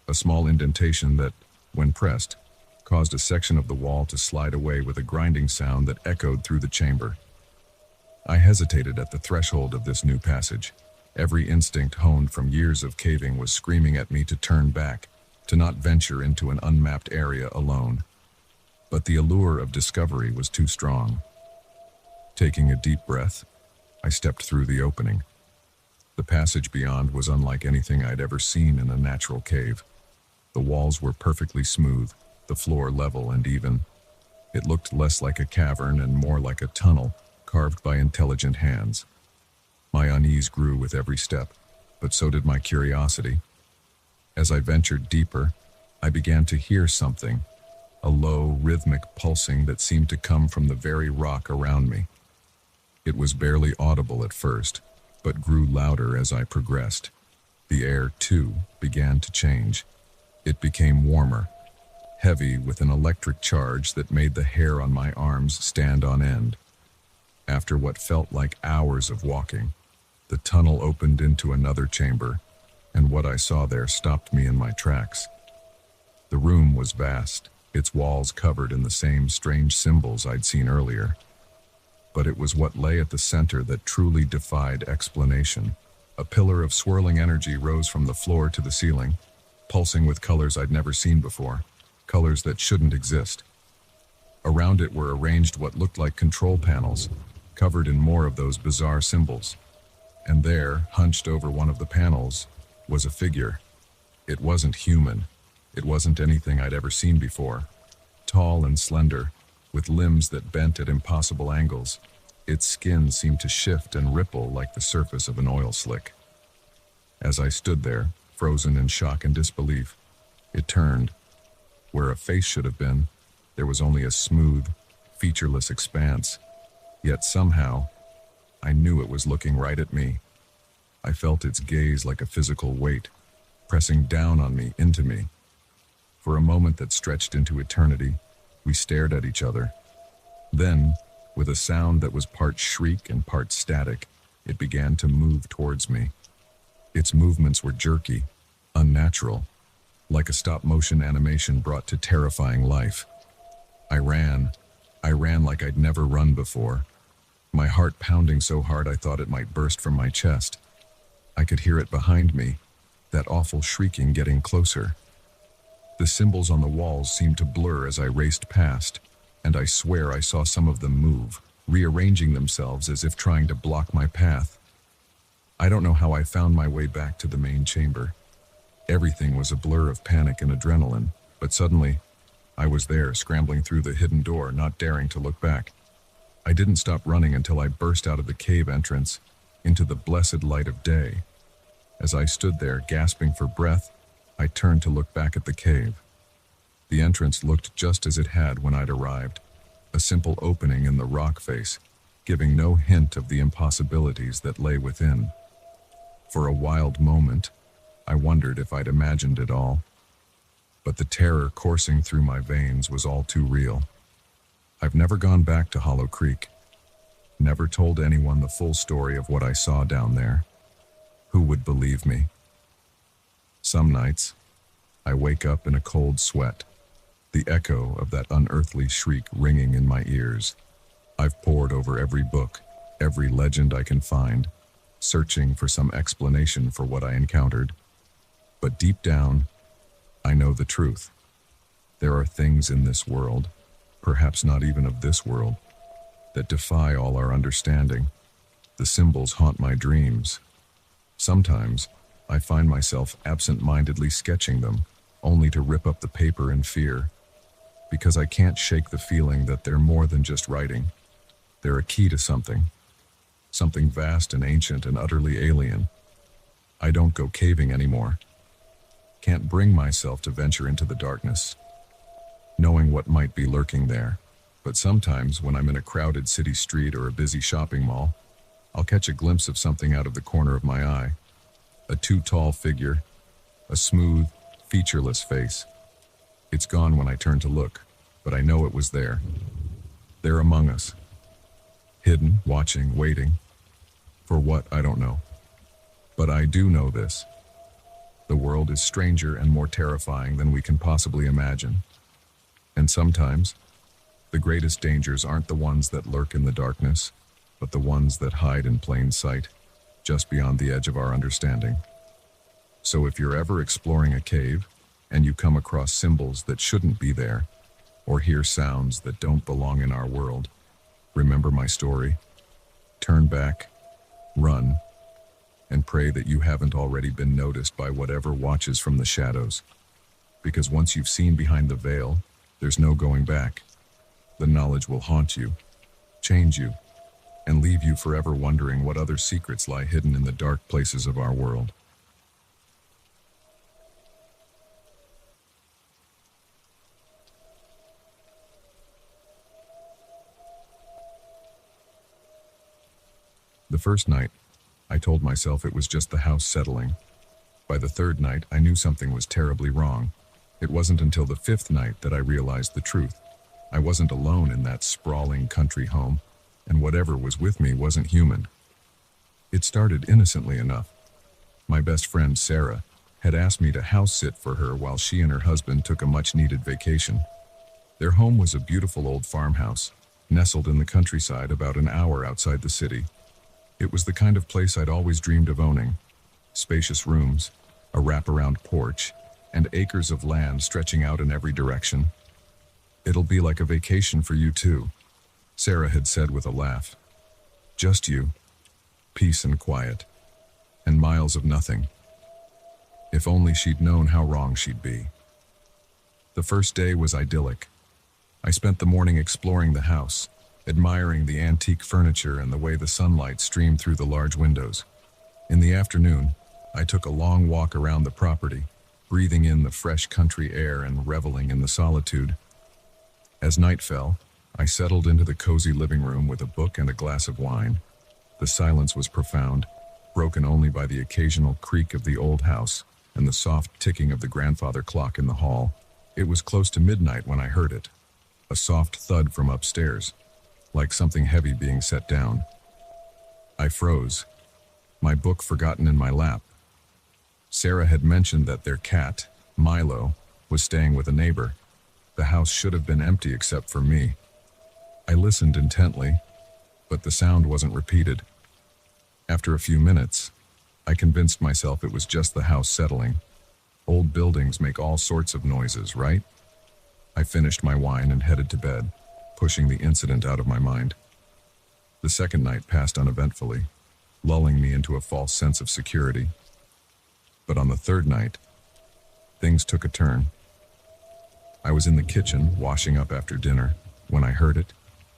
a small indentation that, when pressed, caused a section of the wall to slide away with a grinding sound that echoed through the chamber. I hesitated at the threshold of this new passage. Every instinct honed from years of caving was screaming at me to turn back, to not venture into an unmapped area alone. But the allure of discovery was too strong. Taking a deep breath, I stepped through the opening. The passage beyond was unlike anything I'd ever seen in a natural cave. The walls were perfectly smooth, the floor level and even. It looked less like a cavern and more like a tunnel, carved by intelligent hands. My unease grew with every step, but so did my curiosity. As I ventured deeper, I began to hear something, a low, rhythmic pulsing that seemed to come from the very rock around me. It was barely audible at first, but grew louder as I progressed. The air, too, began to change. It became warmer, heavy with an electric charge that made the hair on my arms stand on end. After what felt like hours of walking, the tunnel opened into another chamber, and what I saw there stopped me in my tracks. The room was vast, its walls covered in the same strange symbols I'd seen earlier. But it was what lay at the center that truly defied explanation. A pillar of swirling energy rose from the floor to the ceiling, pulsing with colors I'd never seen before, colors that shouldn't exist. Around it were arranged what looked like control panels, covered in more of those bizarre symbols. And there, hunched over one of the panels, was a figure. It wasn't human. It wasn't anything I'd ever seen before. Tall and slender, with limbs that bent at impossible angles, its skin seemed to shift and ripple like the surface of an oil slick. As I stood there, frozen in shock and disbelief, it turned. Where a face should have been, there was only a smooth, featureless expanse. Yet somehow, I knew it was looking right at me. I felt its gaze like a physical weight, pressing down on me, into me. For a moment that stretched into eternity, we stared at each other. Then, with a sound that was part shriek and part static, it began to move towards me. Its movements were jerky, unnatural, like a stop-motion animation brought to terrifying life. I ran like I'd never run before. My heart pounding so hard I thought it might burst from my chest. I could hear it behind me, that awful shrieking getting closer. The symbols on the walls seemed to blur as I raced past, and I swear I saw some of them move, rearranging themselves as if trying to block my path. I don't know how I found my way back to the main chamber. Everything was a blur of panic and adrenaline, but suddenly, I was there, scrambling through the hidden door, not daring to look back. I didn't stop running until I burst out of the cave entrance into the blessed light of day. As I stood there, gasping for breath, I turned to look back at the cave. The entrance looked just as it had when I'd arrived, a simple opening in the rock face, giving no hint of the impossibilities that lay within. For a wild moment, I wondered if I'd imagined it all. But the terror coursing through my veins was all too real. I've never gone back to Hollow Creek, never told anyone the full story of what I saw down there. Who would believe me? Some nights, I wake up in a cold sweat, the echo of that unearthly shriek ringing in my ears. I've pored over every book, every legend I can find, searching for some explanation for what I encountered. But deep down, I know the truth. There are things in this world, perhaps not even of this world, that defy all our understanding. The symbols haunt my dreams. Sometimes, I find myself absent-mindedly sketching them, only to rip up the paper in fear, because I can't shake the feeling that they're more than just writing. They're a key to something vast and ancient and utterly alien. I don't go caving anymore. Can't bring myself to venture into the darkness, knowing what might be lurking there. But sometimes, when I'm in a crowded city street or a busy shopping mall, I'll catch a glimpse of something out of the corner of my eye. A too tall figure, a smooth, featureless face. It's gone when I turn to look, but I know it was there. There among us. Hidden, watching, waiting. For what, I don't know. But I do know this. The world is stranger and more terrifying than we can possibly imagine. And sometimes, the greatest dangers aren't the ones that lurk in the darkness, but the ones that hide in plain sight, just beyond the edge of our understanding. So if you're ever exploring a cave, and you come across symbols that shouldn't be there, or hear sounds that don't belong in our world, remember my story. Turn back, run, and pray that you haven't already been noticed by whatever watches from the shadows. Because once you've seen behind the veil, there's no going back. The knowledge will haunt you, change you, and leave you forever wondering what other secrets lie hidden in the dark places of our world. The first night, I told myself it was just the house settling. By the third night, I knew something was terribly wrong. It wasn't until the fifth night that I realized the truth. I wasn't alone in that sprawling country home, and whatever was with me wasn't human. It started innocently enough. My best friend, Sarah, had asked me to house-sit for her while she and her husband took a much-needed vacation. Their home was a beautiful old farmhouse, nestled in the countryside about an hour outside the city. It was the kind of place I'd always dreamed of owning. Spacious rooms, a wraparound porch, and acres of land stretching out in every direction. "It'll be like a vacation for you too," Sarah had said with a laugh. "Just you, peace and quiet, and miles of nothing." If only she'd known how wrong she'd be. The first day was idyllic. I spent the morning exploring the house, admiring the antique furniture and the way the sunlight streamed through the large windows. In the afternoon, I took a long walk around the property, breathing in the fresh country air and reveling in the solitude. As night fell, I settled into the cozy living room with a book and a glass of wine. The silence was profound, broken only by the occasional creak of the old house and the soft ticking of the grandfather clock in the hall. It was close to midnight when I heard it, a soft thud from upstairs, like something heavy being set down. I froze, my book forgotten in my lap. Sarah had mentioned that their cat, Milo, was staying with a neighbor. The house should have been empty except for me. I listened intently, but the sound wasn't repeated. After a few minutes, I convinced myself it was just the house settling. Old buildings make all sorts of noises, right? I finished my wine and headed to bed, pushing the incident out of my mind. The second night passed uneventfully, lulling me into a false sense of security. But on the third night, things took a turn. I was in the kitchen, washing up after dinner, when I heard it.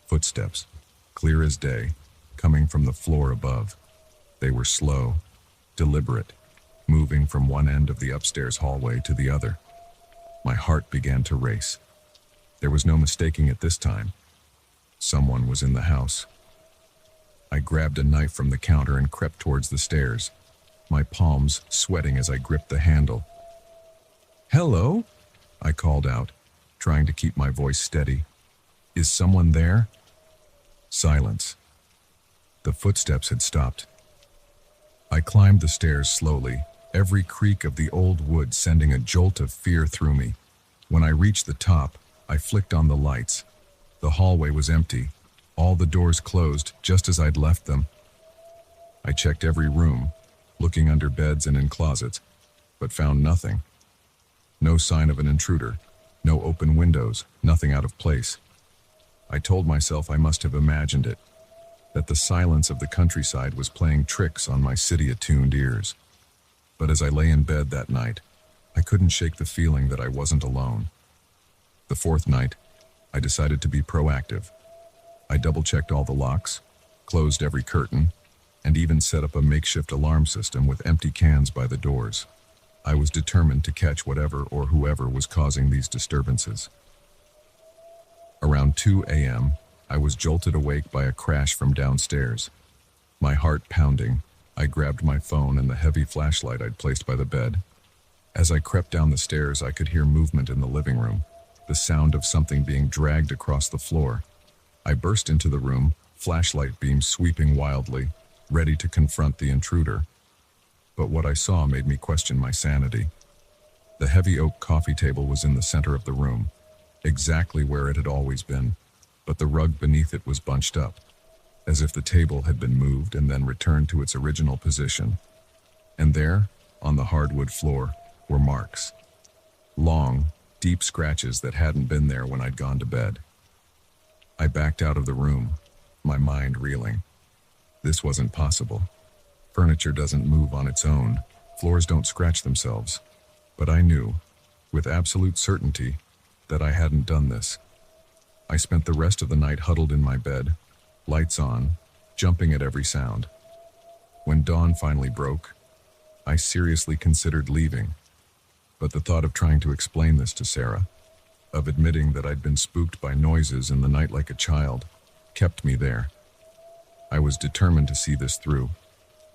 Footsteps, clear as day, coming from the floor above. They were slow, deliberate, moving from one end of the upstairs hallway to the other. My heart began to race. There was no mistaking it this time. Someone was in the house. I grabbed a knife from the counter and crept towards the stairs, my palms sweating as I gripped the handle. "Hello?" I called out, trying to keep my voice steady. "Is someone there?" Silence. The footsteps had stopped. I climbed the stairs slowly, every creak of the old wood sending a jolt of fear through me. When I reached the top, I flicked on the lights. The hallway was empty, all the doors closed just as I'd left them. I checked every room, looking under beds and in closets, but found nothing. No sign of an intruder, no open windows, nothing out of place. I told myself I must have imagined it, that the silence of the countryside was playing tricks on my city-attuned ears. But as I lay in bed that night, I couldn't shake the feeling that I wasn't alone. The fourth night, I decided to be proactive. I double-checked all the locks, closed every curtain, and even set up a makeshift alarm system with empty cans by the doors. I was determined to catch whatever or whoever was causing these disturbances. Around 2 a.m., I was jolted awake by a crash from downstairs. My heart pounding, I grabbed my phone and the heavy flashlight I'd placed by the bed. As I crept down the stairs, I could hear movement in the living room, the sound of something being dragged across the floor. I burst into the room, flashlight beams sweeping wildly, ready to confront the intruder. But what I saw made me question my sanity. The heavy oak coffee table was in the center of the room, exactly where it had always been, but the rug beneath it was bunched up, as if the table had been moved and then returned to its original position. And there, on the hardwood floor, were marks. Long, deep scratches that hadn't been there when I'd gone to bed. I backed out of the room, my mind reeling. This wasn't possible. Furniture doesn't move on its own. Floors don't scratch themselves. But I knew, with absolute certainty, that I hadn't done this. I spent the rest of the night huddled in my bed, lights on, jumping at every sound. When dawn finally broke, I seriously considered leaving. But the thought of trying to explain this to Sarah, of admitting that I'd been spooked by noises in the night like a child, kept me there. I was determined to see this through,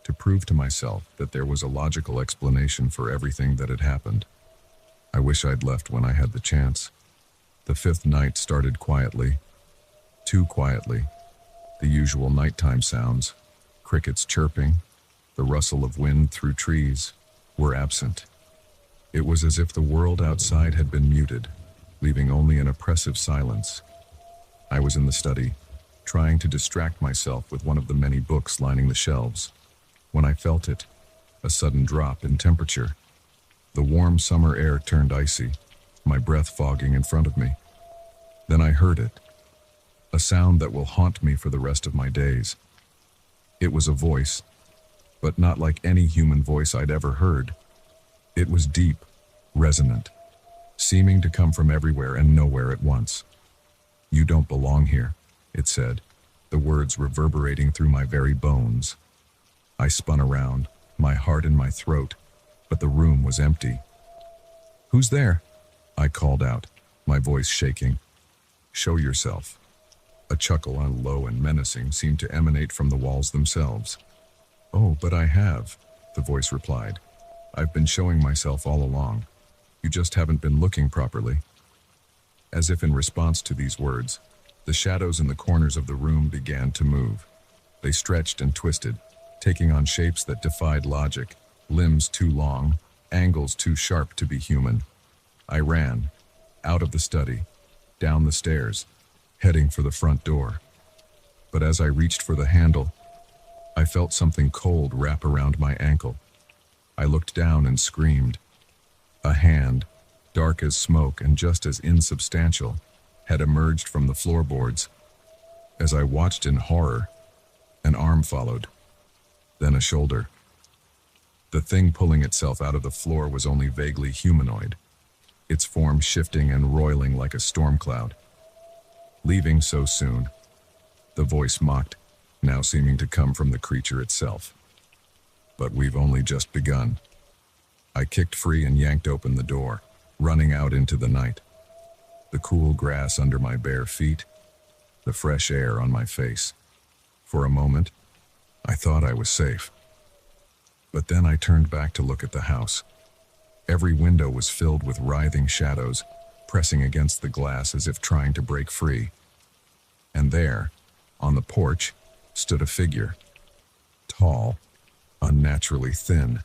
to prove to myself that there was a logical explanation for everything that had happened. I wish I'd left when I had the chance. The fifth night started quietly, too quietly. The usual nighttime sounds, crickets chirping, the rustle of wind through trees, were absent. It was as if the world outside had been muted, leaving only an oppressive silence. I was in the study, trying to distract myself with one of the many books lining the shelves, when I felt it, a sudden drop in temperature. The warm summer air turned icy, my breath fogging in front of me. Then I heard it, a sound that will haunt me for the rest of my days. It was a voice, but not like any human voice I'd ever heard. It was deep, resonant, seeming to come from everywhere and nowhere at once. "You don't belong here," it said, the words reverberating through my very bones. I spun around, my heart in my throat, but the room was empty. "Who's there?" I called out, my voice shaking. "Show yourself." A chuckle, low and menacing, seemed to emanate from the walls themselves. "Oh, but I have," the voice replied. "I've been showing myself all along. You just haven't been looking properly." As if in response to these words, the shadows in the corners of the room began to move. They stretched and twisted, taking on shapes that defied logic, limbs too long, angles too sharp to be human. I ran, out of the study, down the stairs, heading for the front door. But as I reached for the handle, I felt something cold wrap around my ankle. I looked down and screamed. A hand, dark as smoke and just as insubstantial, had emerged from the floorboards. As I watched in horror, An arm followed, then a shoulder. The thing pulling itself out of the floor was only vaguely humanoid, its form shifting and roiling like a storm cloud. "Leaving so soon?" the voice mocked, now seeming to come from the creature itself. "But we've only just begun." I kicked free and yanked open the door, running out into the night. The cool grass under my bare feet, the fresh air on my face. For a moment, I thought I was safe. But then I turned back to look at the house. Every window was filled with writhing shadows, pressing against the glass as if trying to break free. And there, on the porch, stood a figure. Tall, unnaturally thin,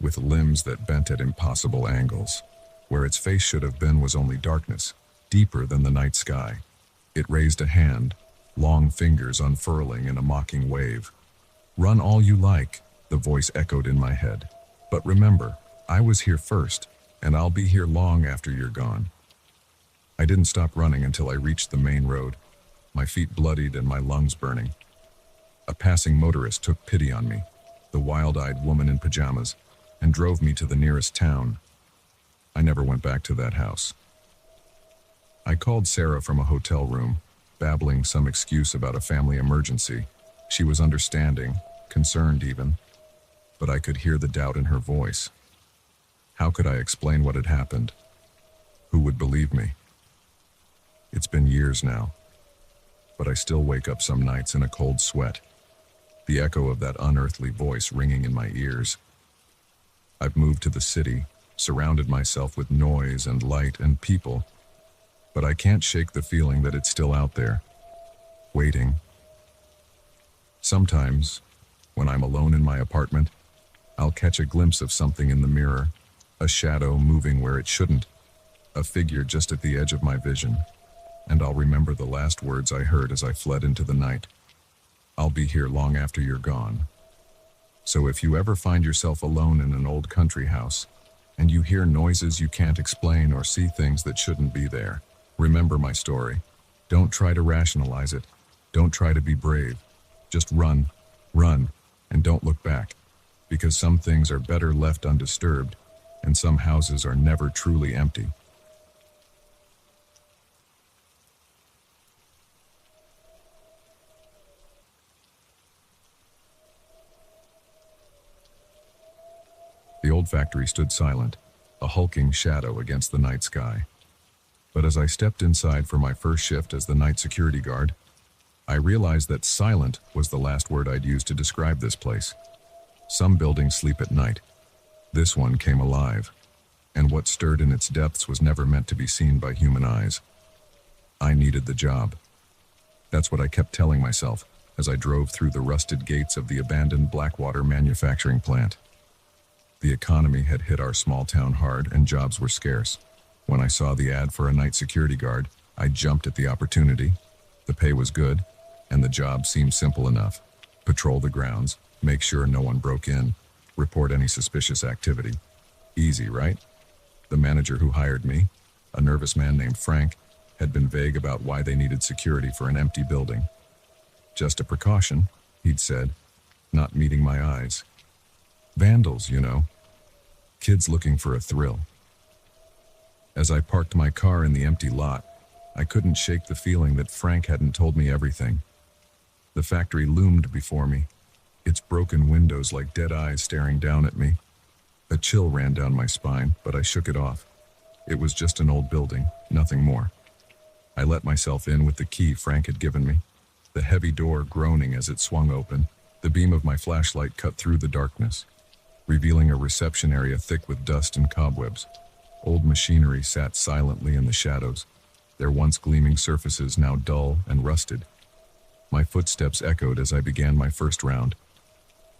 with limbs that bent at impossible angles. Where its face should have been was only darkness, deeper than the night sky. It raised a hand, long fingers unfurling in a mocking wave. "Run all you like," the voice echoed in my head. "But remember, I was here first, and I'll be here long after you're gone." I didn't stop running until I reached the main road, my feet bloodied and my lungs burning. A passing motorist took pity on me, the wild-eyed woman in pajamas, and drove me to the nearest town. I never went back to that house. I called Sarah from a hotel room, babbling some excuse about a family emergency. She was understanding, concerned even, but I could hear the doubt in her voice. How could I explain what had happened? Who would believe me? It's been years now, but I still wake up some nights in a cold sweat, the echo of that unearthly voice ringing in my ears. I've moved to the city, surrounded myself with noise and light and people, but I can't shake the feeling that it's still out there, waiting. Sometimes, when I'm alone in my apartment, I'll catch a glimpse of something in the mirror, a shadow moving where it shouldn't, a figure just at the edge of my vision, and I'll remember the last words I heard as I fled into the night. "I'll be here long after you're gone." So if you ever find yourself alone in an old country house, and you hear noises you can't explain or see things that shouldn't be there, remember my story. Don't try to rationalize it. Don't try to be brave. Just run, and don't look back, because some things are better left undisturbed, and some houses are never truly empty. The old factory stood silent, a hulking shadow against the night sky. But as I stepped inside for my first shift as the night security guard, I realized that silent was the last word I'd use to describe this place. Some buildings sleep at night. This one came alive, and what stirred in its depths was never meant to be seen by human eyes. I needed the job. That's what I kept telling myself as I drove through the rusted gates of the abandoned Blackwater manufacturing plant. The economy had hit our small town hard and jobs were scarce. When I saw the ad for a night security guard, I jumped at the opportunity. The pay was good, and the job seemed simple enough. Patrol the grounds, make sure no one broke in, report any suspicious activity. Easy, right? The manager who hired me, a nervous man named Frank, had been vague about why they needed security for an empty building. "Just a precaution," he'd said, not meeting my eyes. "Vandals, you know. Kids looking for a thrill." As I parked my car in the empty lot, I couldn't shake the feeling that Frank hadn't told me everything. The factory loomed before me, its broken windows like dead eyes staring down at me. A chill ran down my spine, but I shook it off. It was just an old building, nothing more. I let myself in with the key Frank had given me, the heavy door groaning as it swung open. The beam of my flashlight cut through the darkness, revealing a reception area thick with dust and cobwebs. Old machinery sat silently in the shadows, their once gleaming surfaces now dull and rusted. My footsteps echoed as I began my first round.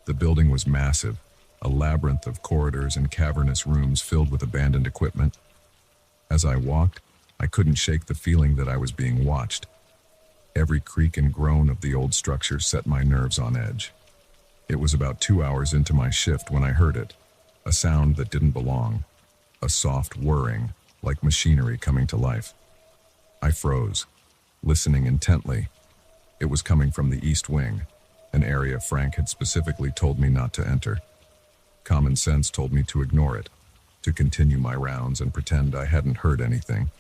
The building was massive, a labyrinth of corridors and cavernous rooms filled with abandoned equipment. As I walked, I couldn't shake the feeling that I was being watched. Every creak and groan of the old structure set my nerves on edge. It was about 2 hours into my shift when I heard it, a sound that didn't belong, a soft whirring, like machinery coming to life. I froze, listening intently. It was coming from the east wing, an area Frank had specifically told me not to enter. Common sense told me to ignore it, to continue my rounds and pretend I hadn't heard anything,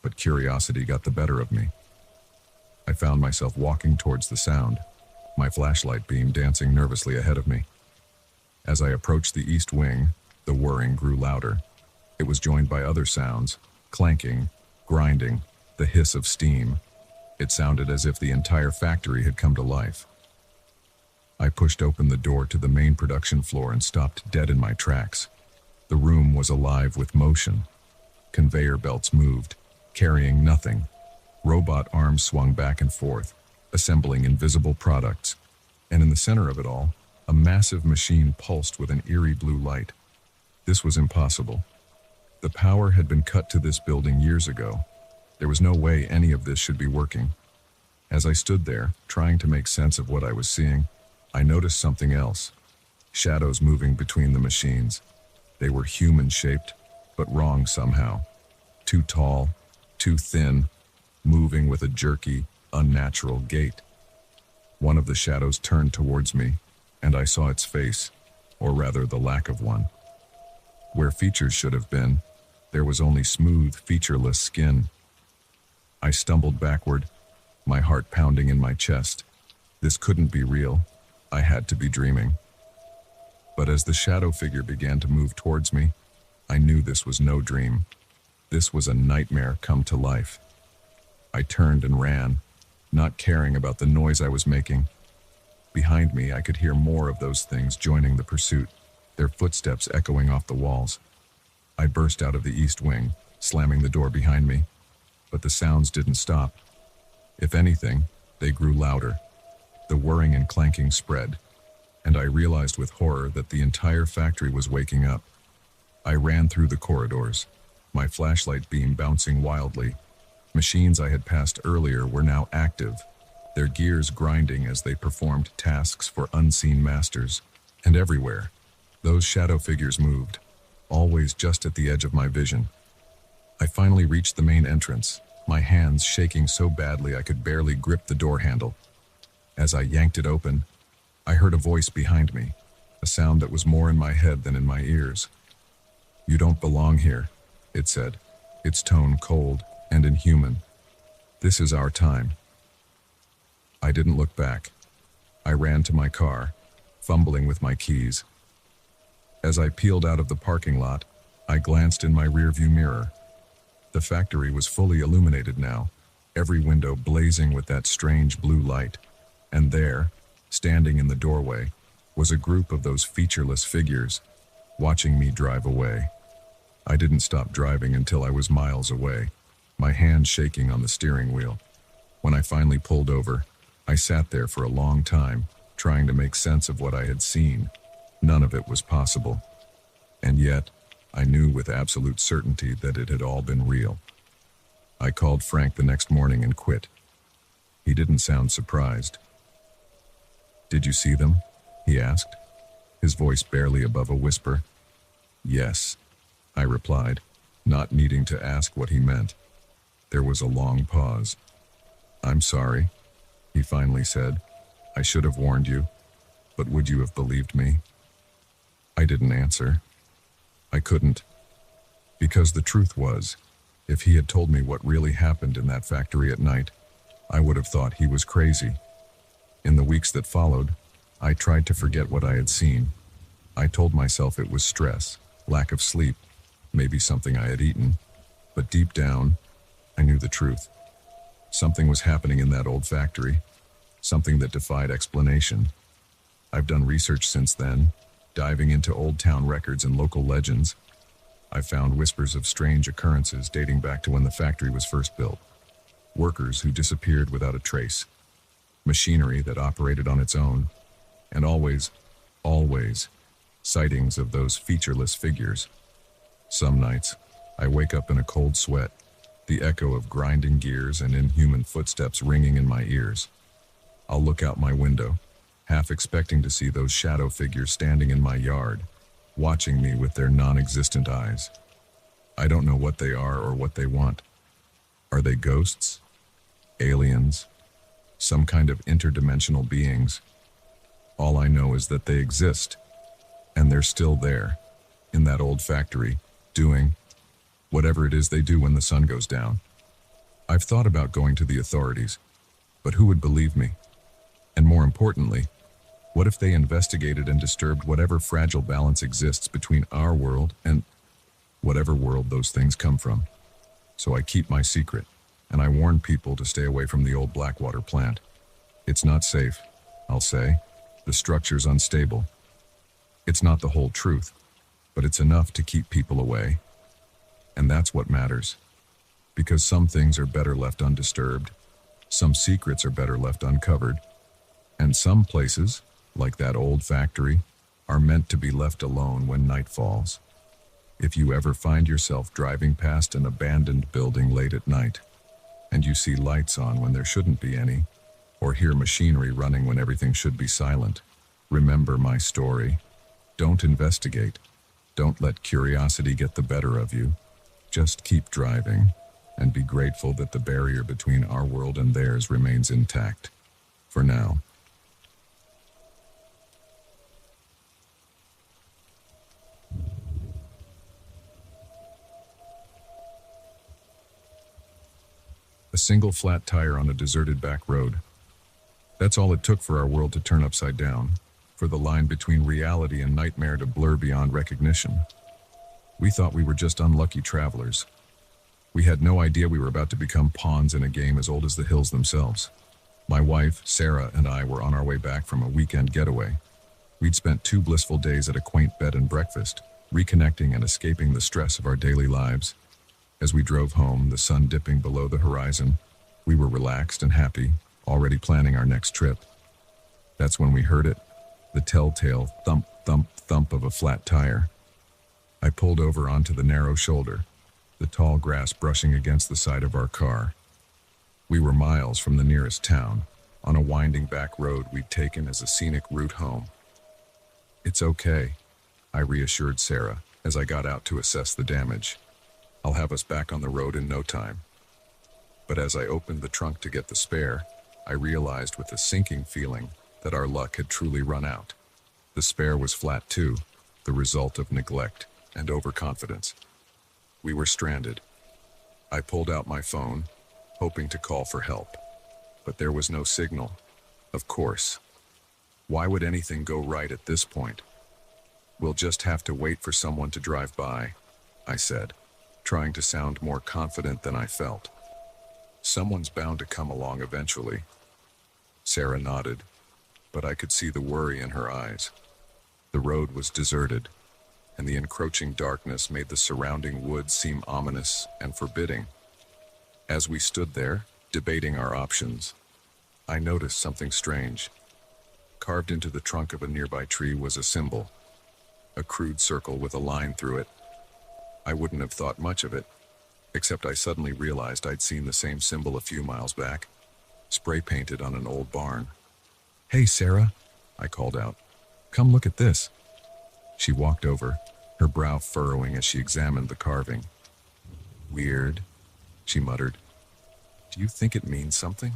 but curiosity got the better of me. I found myself walking towards the sound, my flashlight beam dancing nervously ahead of me. As I approached the east wing, the whirring grew louder. It was joined by other sounds, clanking, grinding, the hiss of steam. It sounded as if the entire factory had come to life. I pushed open the door to the main production floor and stopped dead in my tracks. The room was alive with motion. Conveyor belts moved, carrying nothing. Robot arms swung back and forth, assembling invisible products. And in the center of it all, a massive machine pulsed with an eerie blue light. This was impossible. The power had been cut to this building years ago. There was no way any of this should be working. As I stood there, trying to make sense of what I was seeing, I noticed something else. Shadows moving between the machines. They were human-shaped, but wrong somehow. Too tall, too thin, moving with a jerky, unnatural gait. One of the shadows turned towards me, and I saw its face, or rather the lack of one. Where features should have been, there was only smooth, featureless skin. I stumbled backward, my heart pounding in my chest. This couldn't be real. I had to be dreaming. But as the shadow figure began to move towards me, I knew this was no dream. This was a nightmare come to life. I turned and ran, not caring about the noise I was making. Behind me, I could hear more of those things joining the pursuit, their footsteps echoing off the walls. I burst out of the east wing, slamming the door behind me. But the sounds didn't stop. If anything, they grew louder. The whirring and clanking spread, and I realized with horror that the entire factory was waking up. I ran through the corridors, my flashlight beam bouncing wildly. Machines I had passed earlier were now active, their gears grinding as they performed tasks for unseen masters. And everywhere, those shadow figures moved, always just at the edge of my vision. I finally reached the main entrance, my hands shaking so badly I could barely grip the door handle. As I yanked it open, I heard a voice behind me, a sound that was more in my head than in my ears. "You don't belong here," it said, its tone cold and inhuman. "This is our time." I didn't look back. I ran to my car, fumbling with my keys. As I peeled out of the parking lot, I glanced in my rearview mirror. The factory was fully illuminated now, every window blazing with that strange blue light. And there, standing in the doorway, was a group of those featureless figures, watching me drive away. I didn't stop driving until I was miles away, my hand shaking on the steering wheel. When I finally pulled over, I sat there for a long time, trying to make sense of what I had seen. None of it was possible. And yet, I knew with absolute certainty that it had all been real. I called Frank the next morning and quit. He didn't sound surprised. "Did you see them?" he asked, his voice barely above a whisper. "Yes," I replied, not needing to ask what he meant. There was a long pause. "I'm sorry," he finally said. "I should have warned you, but would you have believed me?" I didn't answer. I couldn't. Because the truth was, if he had told me what really happened in that factory at night, I would have thought he was crazy. In the weeks that followed, I tried to forget what I had seen. I told myself it was stress, lack of sleep, maybe something I had eaten. But deep down, I knew the truth. Something was happening in that old factory, something that defied explanation. I've done research since then, diving into old town records and local legends. I found whispers of strange occurrences dating back to when the factory was first built. Workers who disappeared without a trace. Machinery that operated on its own. And always, sightings of those featureless figures. Some nights, I wake up in a cold sweat, the echo of grinding gears and inhuman footsteps ringing in my ears. I'll look out my window, half expecting to see those shadow figures standing in my yard, watching me with their non-existent eyes. I don't know what they are or what they want. Are they ghosts? Aliens? Some kind of interdimensional beings? All I know is that they exist, and they're still there, in that old factory, doing whatever it is they do when the sun goes down. I've thought about going to the authorities, but who would believe me? And more importantly, what if they investigated and disturbed whatever fragile balance exists between our world and whatever world those things come from? So I keep my secret, and I warn people to stay away from the old Blackwater plant. It's not safe, I'll say. The structure's unstable. It's not the whole truth, but it's enough to keep people away. And that's what matters. Because some things are better left undisturbed, some secrets are better left uncovered, and some places, like that old factory, are meant to be left alone when night falls. If you ever find yourself driving past an abandoned building late at night, and you see lights on when there shouldn't be any, or hear machinery running when everything should be silent, remember my story. Don't investigate. Don't let curiosity get the better of you. Just keep driving, and be grateful that the barrier between our world and theirs remains intact. For now. A single flat tire on a deserted back road. That's all it took for our world to turn upside down, for the line between reality and nightmare to blur beyond recognition. We thought we were just unlucky travelers. We had no idea we were about to become pawns in a game as old as the hills themselves. My wife, Sarah, and I were on our way back from a weekend getaway. We'd spent 2 blissful days at a quaint bed and breakfast, reconnecting and escaping the stress of our daily lives. As we drove home, the sun dipping below the horizon, we were relaxed and happy, already planning our next trip. That's when we heard it, the telltale thump, thump, thump of a flat tire. I pulled over onto the narrow shoulder, the tall grass brushing against the side of our car. We were miles from the nearest town, on a winding back road we'd taken as a scenic route home. It's okay, I reassured Sarah as I got out to assess the damage. I'll have us back on the road in no time. But as I opened the trunk to get the spare, I realized with a sinking feeling that our luck had truly run out. The spare was flat too, the result of neglect and overconfidence. We were stranded. I pulled out my phone, hoping to call for help. But there was no signal. Of course. Why would anything go right at this point? We'll just have to wait for someone to drive by, I said, trying to sound more confident than I felt. Someone's bound to come along eventually. Sarah nodded, but I could see the worry in her eyes. The road was deserted, and the encroaching darkness made the surrounding woods seem ominous and forbidding. As we stood there, debating our options, I noticed something strange. Carved into the trunk of a nearby tree was a symbol, a crude circle with a line through it. I wouldn't have thought much of it, except I suddenly realized I'd seen the same symbol a few miles back, spray painted on an old barn. "Hey, Sarah," I called out. "Come look at this." She walked over, her brow furrowing as she examined the carving. "Weird," she muttered. "Do you think it means something?"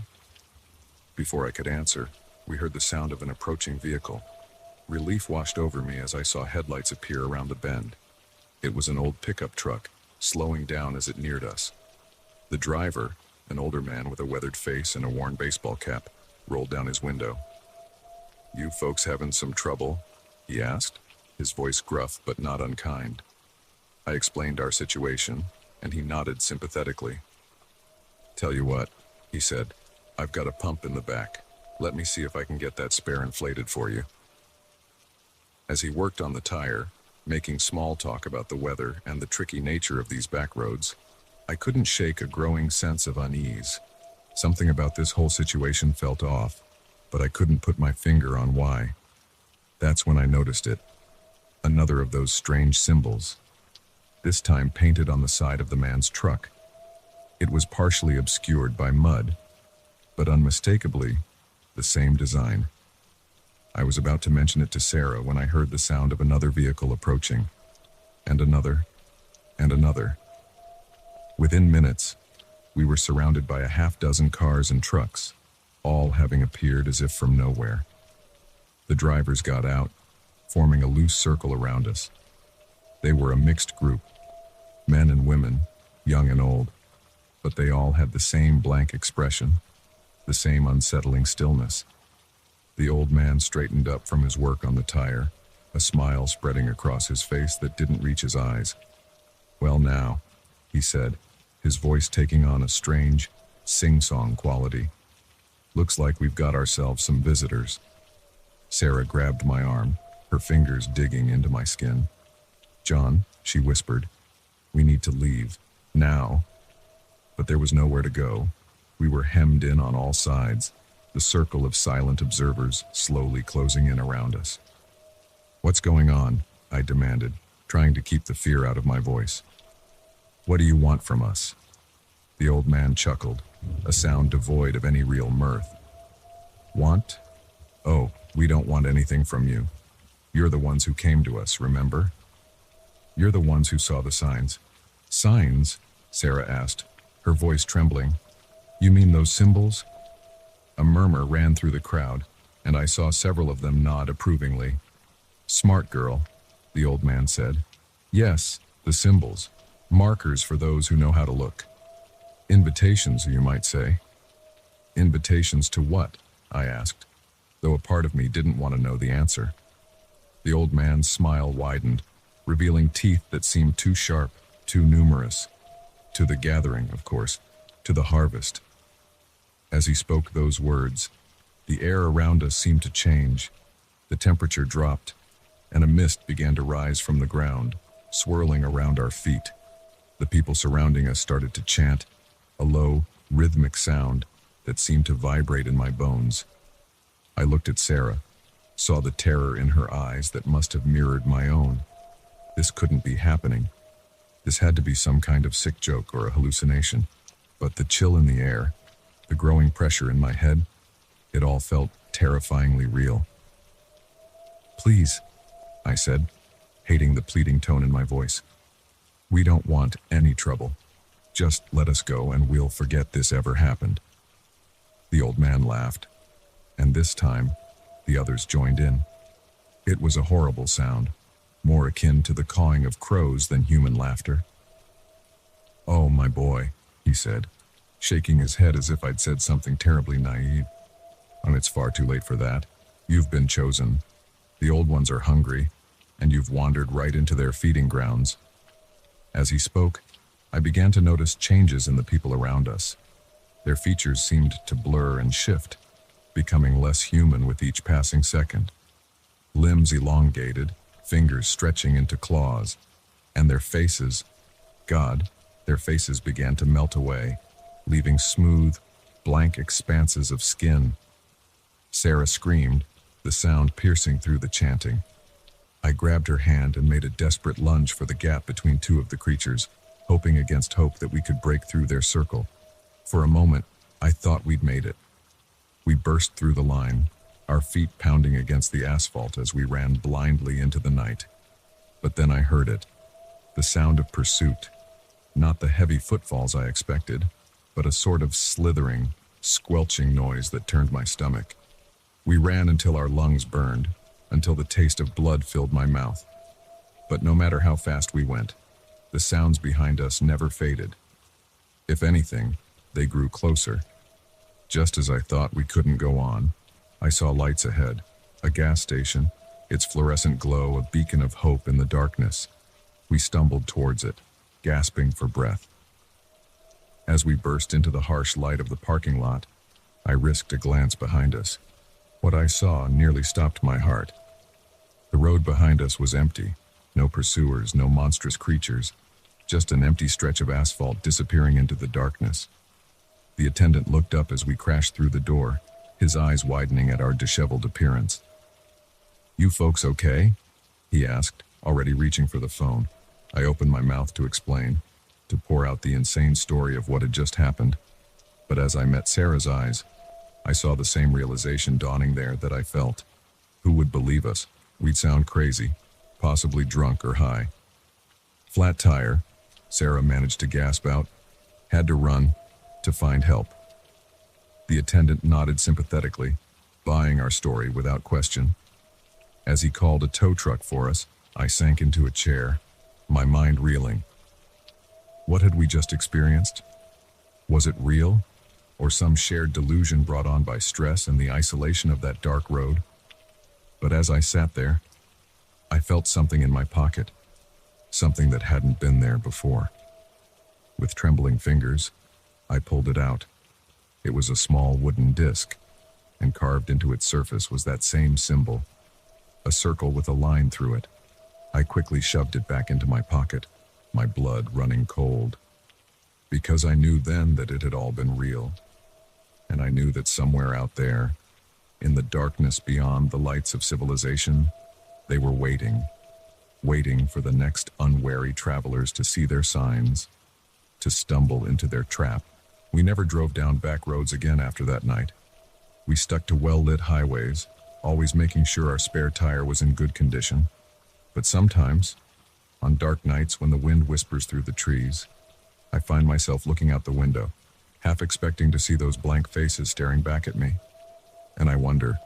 Before I could answer, we heard the sound of an approaching vehicle. Relief washed over me as I saw headlights appear around the bend. It was an old pickup truck, slowing down as it neared us. The driver, an older man with a weathered face and a worn baseball cap, rolled down his window. "You folks having some trouble?" he asked, his voice gruff but not unkind. I explained our situation, and he nodded sympathetically. "Tell you what," he said, "I've got a pump in the back. Let me see if I can get that spare inflated for you." As he worked on the tire, making small talk about the weather and the tricky nature of these back roads, I couldn't shake a growing sense of unease. Something about this whole situation felt off, but I couldn't put my finger on why. That's when I noticed it. Another of those strange symbols, this time painted on the side of the man's truck. It was partially obscured by mud, but unmistakably the same design. I was about to mention it to Sarah when I heard the sound of another vehicle approaching, and another, and another. Within minutes, we were surrounded by a half-dozen cars and trucks, all having appeared as if from nowhere. The drivers got out, forming a loose circle around us. They were a mixed group, men and women, young and old, but they all had the same blank expression, the same unsettling stillness. The old man straightened up from his work on the tire, a smile spreading across his face that didn't reach his eyes. "Well now," he said, his voice taking on a strange, sing-song quality. "Looks like we've got ourselves some visitors." Sarah grabbed my arm, her fingers digging into my skin. "John," she whispered, "we need to leave, now." But there was nowhere to go. We were hemmed in on all sides, the circle of silent observers slowly closing in around us. "What's going on?" I demanded, trying to keep the fear out of my voice. "What do you want from us?" The old man chuckled, a sound devoid of any real mirth. "Want? Oh, we don't want anything from you. You're the ones who came to us, remember? You're the ones who saw the signs." "Signs?" Sarah asked, her voice trembling. "You mean those symbols?" A murmur ran through the crowd, and I saw several of them nod approvingly. "Smart girl," the old man said. "Yes, the symbols. Markers for those who know how to look. Invitations, you might say." "Invitations to what?" I asked, though a part of me didn't want to know the answer. The old man's smile widened, revealing teeth that seemed too sharp, too numerous. To the gathering, of course, to the harvest. As he spoke those words, the air around us seemed to change. The temperature dropped, and a mist began to rise from the ground, swirling around our feet. The people surrounding us started to chant, a low, rhythmic sound that seemed to vibrate in my bones. I looked at Sarah, saw the terror in her eyes that must have mirrored my own. This couldn't be happening. This had to be some kind of sick joke or a hallucination. But the chill in the air, the growing pressure in my head, it all felt terrifyingly real. "Please," I said, hating the pleading tone in my voice. "We don't want any trouble. Just let us go and we'll forget this ever happened." The old man laughed, and this time, the others joined in. It was a horrible sound, more akin to the cawing of crows than human laughter. "Oh, my boy," he said, shaking his head as if I'd said something terribly naive. "And it's far too late for that. You've been chosen. The old ones are hungry, and you've wandered right into their feeding grounds." As he spoke, I began to notice changes in the people around us. Their features seemed to blur and shift, becoming less human with each passing second. Limbs elongated, fingers stretching into claws, and their faces, God, their faces began to melt away, leaving smooth, blank expanses of skin. Sarah screamed, the sound piercing through the chanting. I grabbed her hand and made a desperate lunge for the gap between two of the creatures, hoping against hope that we could break through their circle. For a moment, I thought we'd made it. We burst through the line, our feet pounding against the asphalt as we ran blindly into the night. But then I heard it, the sound of pursuit. Not the heavy footfalls I expected, but a sort of slithering, squelching noise that turned my stomach. We ran until our lungs burned, until the taste of blood filled my mouth. But no matter how fast we went, the sounds behind us never faded. If anything, they grew closer. Just as I thought we couldn't go on, I saw lights ahead, a gas station, its fluorescent glow a beacon of hope in the darkness. We stumbled towards it, gasping for breath. As we burst into the harsh light of the parking lot, I risked a glance behind us. What I saw nearly stopped my heart. The road behind us was empty, no pursuers, no monstrous creatures, just an empty stretch of asphalt disappearing into the darkness. The attendant looked up as we crashed through the door, his eyes widening at our disheveled appearance. "You folks okay?" he asked, already reaching for the phone. I opened my mouth to explain, to pour out the insane story of what had just happened. But as I met Sarah's eyes, I saw the same realization dawning there that I felt. Who would believe us? We'd sound crazy, possibly drunk or high. "Flat tire," Sarah managed to gasp out. "Had to run, to find help." The attendant nodded sympathetically, buying our story without question. As he called a tow truck for us, I sank into a chair, my mind reeling. What had we just experienced? Was it real, or some shared delusion brought on by stress and the isolation of that dark road? But as I sat there, I felt something in my pocket, something that hadn't been there before. With trembling fingers, I pulled it out. It was a small wooden disc, and carved into its surface was that same symbol, a circle with a line through it. I quickly shoved it back into my pocket, my blood running cold, because I knew then that it had all been real, and I knew that somewhere out there, in the darkness beyond the lights of civilization, they were waiting for the next unwary travelers to see their signs, to stumble into their trap. We never drove down back roads again after that night. We stuck to well-lit highways, always making sure our spare tire was in good condition. But sometimes, on dark nights when the wind whispers through the trees, I find myself looking out the window, half expecting to see those blank faces staring back at me. And I wonder,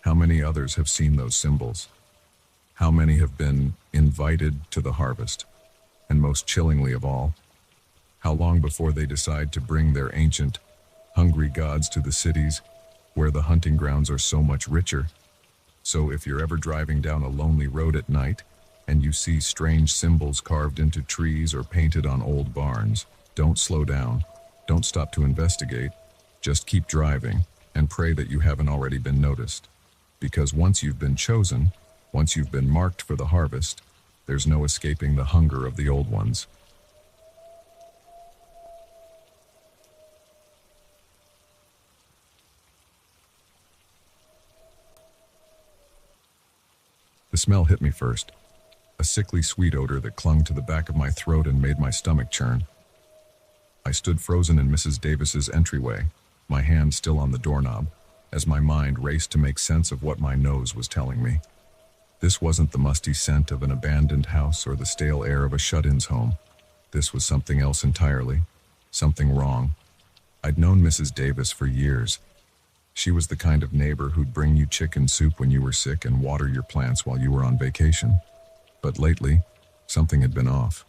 how many others have seen those symbols? How many have been invited to the harvest? And most chillingly of all, how long before they decide to bring their ancient, hungry gods to the cities where the hunting grounds are so much richer? So if you're ever driving down a lonely road at night and you see strange symbols carved into trees or painted on old barns, don't slow down. Don't stop to investigate. Just keep driving and pray that you haven't already been noticed. Because once you've been chosen, once you've been marked for the harvest, there's no escaping the hunger of the old ones. The smell hit me first, a sickly sweet odor that clung to the back of my throat and made my stomach churn. I stood frozen in Mrs. Davis's entryway, my hand still on the doorknob, as my mind raced to make sense of what my nose was telling me. This wasn't the musty scent of an abandoned house or the stale air of a shut-in's home. This was something else entirely, something wrong. I'd known Mrs. Davis for years. She was the kind of neighbor who'd bring you chicken soup when you were sick and water your plants while you were on vacation. But lately, something had been off.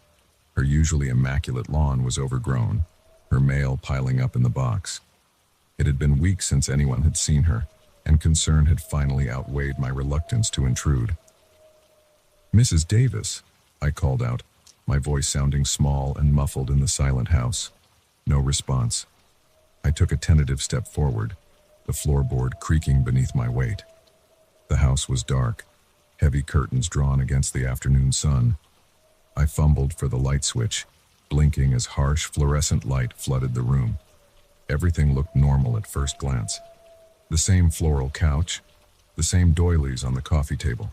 Her usually immaculate lawn was overgrown, her mail piling up in the box. It had been weeks since anyone had seen her, and concern had finally outweighed my reluctance to intrude. "Mrs. Davis," I called out, my voice sounding small and muffled in the silent house. No response. I took a tentative step forward, the floorboard creaking beneath my weight. The house was dark, heavy curtains drawn against the afternoon sun. I fumbled for the light switch, blinking as harsh fluorescent light flooded the room. Everything looked normal at first glance. The same floral couch, the same doilies on the coffee table.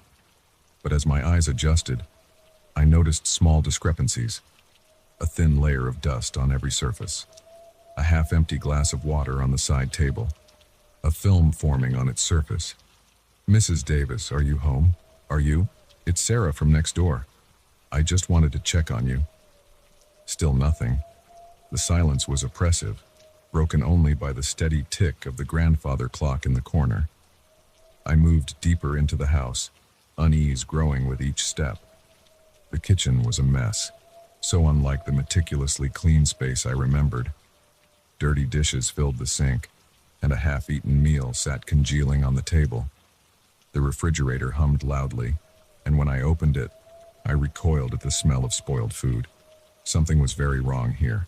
But as my eyes adjusted, I noticed small discrepancies. A thin layer of dust on every surface. A half-empty glass of water on the side table. A film forming on its surface. "Mrs. Davis, are you home? Are you? It's Sarah from next door. I just wanted to check on you." Still nothing. The silence was oppressive, broken only by the steady tick of the grandfather clock in the corner. I moved deeper into the house, unease growing with each step. The kitchen was a mess, so unlike the meticulously clean space I remembered. Dirty dishes filled the sink, and a half-eaten meal sat congealing on the table. The refrigerator hummed loudly, and when I opened it, I recoiled at the smell of spoiled food. Something was very wrong here.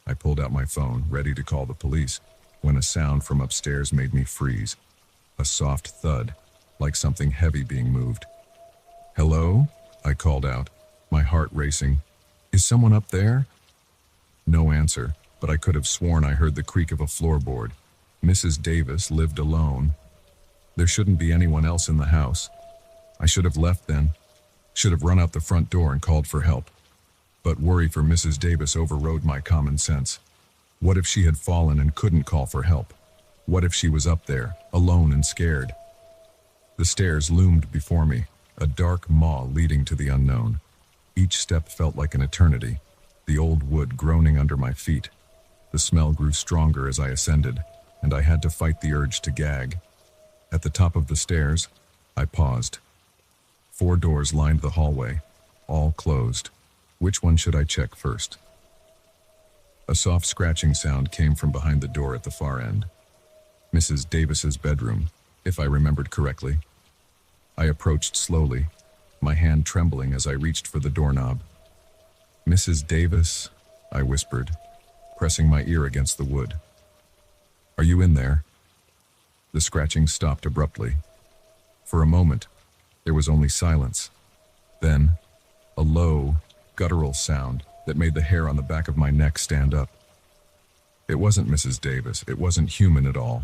I pulled out my phone, ready to call the police, when a sound from upstairs made me freeze. A soft thud, like something heavy being moved. "Hello?" I called out, my heart racing. "Is someone up there?" No answer, but I could have sworn I heard the creak of a floorboard. Mrs. Davis lived alone. There shouldn't be anyone else in the house. I should have left then. Should have run out the front door and called for help. But worry for Mrs. Davis overrode my common sense. What if she had fallen and couldn't call for help? What if she was up there, alone and scared? The stairs loomed before me, a dark maw leading to the unknown. Each step felt like an eternity, the old wood groaning under my feet. The smell grew stronger as I ascended, and I had to fight the urge to gag. At the top of the stairs, I paused, 4 doors lined the hallway, all closed. Which one should I check first? A soft scratching sound came from behind the door at the far end. Mrs. Davis's bedroom, if I remembered correctly. I approached slowly, my hand trembling as I reached for the doorknob. "Mrs. Davis," I whispered, pressing my ear against the wood. "Are you in there?" The scratching stopped abruptly. For a moment, there was only silence. Then, a low, guttural sound that made the hair on the back of my neck stand up. It wasn't Mrs. Davis. It wasn't human at all.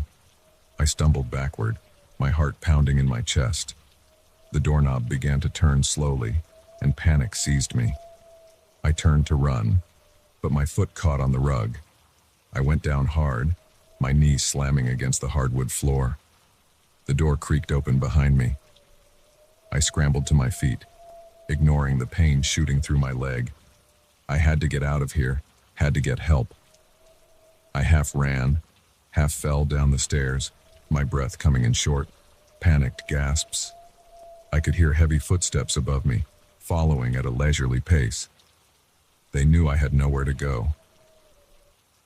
I stumbled backward, my heart pounding in my chest. The doorknob began to turn slowly, and panic seized me. I turned to run, but my foot caught on the rug. I went down hard, my knees slamming against the hardwood floor. The door creaked open behind me. I scrambled to my feet, ignoring the pain shooting through my leg. I had to get out of here, had to get help. I half ran, half fell down the stairs, my breath coming in short, panicked gasps. I could hear heavy footsteps above me, following at a leisurely pace. They knew I had nowhere to go.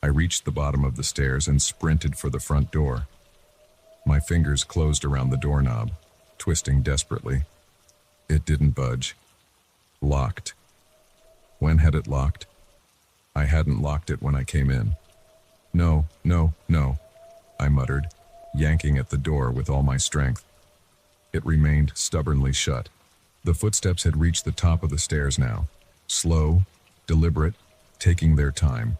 I reached the bottom of the stairs and sprinted for the front door. My fingers closed around the doorknob, twisting desperately. It didn't budge. Locked. When had it locked? I hadn't locked it when I came in. "No, no, no," I muttered, yanking at the door with all my strength. It remained stubbornly shut. The footsteps had reached the top of the stairs now, slow, deliberate, taking their time.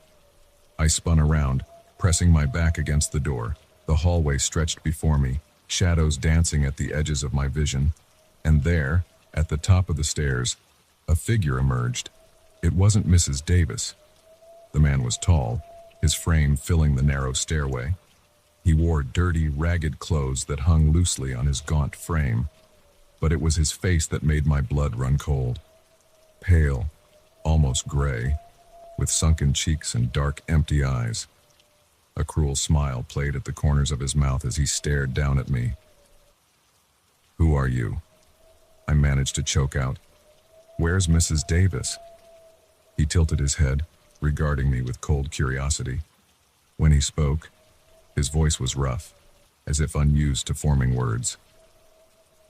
I spun around, pressing my back against the door. The hallway stretched before me, shadows dancing at the edges of my vision. And there, at the top of the stairs, a figure emerged. It wasn't Mrs. Davis. The man was tall, his frame filling the narrow stairway. He wore dirty, ragged clothes that hung loosely on his gaunt frame. But it was his face that made my blood run cold. Pale, almost gray, with sunken cheeks and dark, empty eyes. A cruel smile played at the corners of his mouth as he stared down at me. "Who are you?" I managed to choke out. "Where's Mrs. Davis?" He tilted his head, regarding me with cold curiosity. When he spoke, his voice was rough, as if unused to forming words.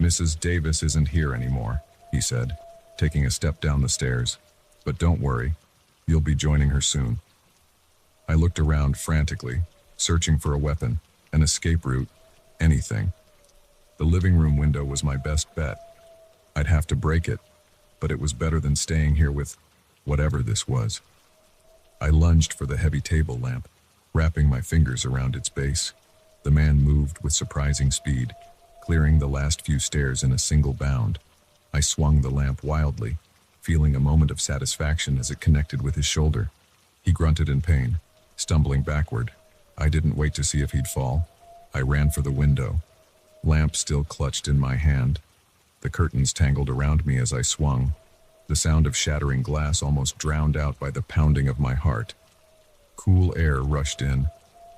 "Mrs. Davis isn't here anymore," he said, taking a step down the stairs. "But don't worry, you'll be joining her soon." I looked around frantically, searching for a weapon, an escape route, anything. The living room window was my best bet. I'd have to break it, but it was better than staying here with whatever this was. I lunged for the heavy table lamp, wrapping my fingers around its base. The man moved with surprising speed, clearing the last few stairs in a single bound. I swung the lamp wildly, feeling a moment of satisfaction as it connected with his shoulder. He grunted in pain, stumbling backward. I didn't wait to see if he'd fall. I ran for the window, lamp still clutched in my hand. The curtains tangled around me as I swung, the sound of shattering glass almost drowned out by the pounding of my heart. Cool air rushed in,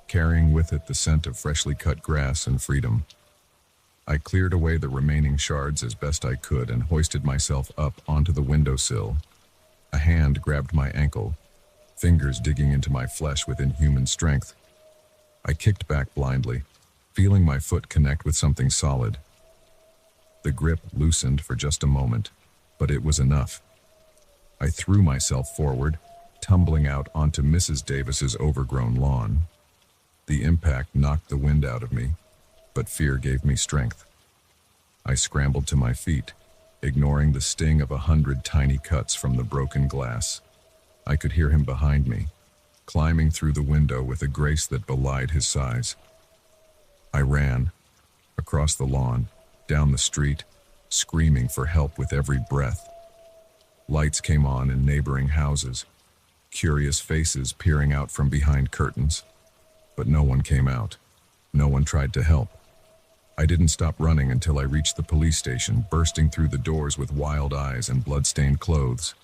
carrying with it the scent of freshly cut grass and freedom. I cleared away the remaining shards as best I could and hoisted myself up onto the windowsill. A hand grabbed my ankle, fingers digging into my flesh with inhuman strength. I kicked back blindly, feeling my foot connect with something solid. The grip loosened for just a moment, but it was enough. I threw myself forward, tumbling out onto Mrs. Davis's overgrown lawn. The impact knocked the wind out of me, but fear gave me strength. I scrambled to my feet, ignoring the sting of 100 tiny cuts from the broken glass. I could hear him behind me, climbing through the window with a grace that belied his size. I ran, across the lawn, down the street, screaming for help with every breath. Lights came on in neighboring houses, curious faces peering out from behind curtains. But no one came out. No one tried to help. I didn't stop running until I reached the police station, bursting through the doors with wild eyes and blood-stained clothes.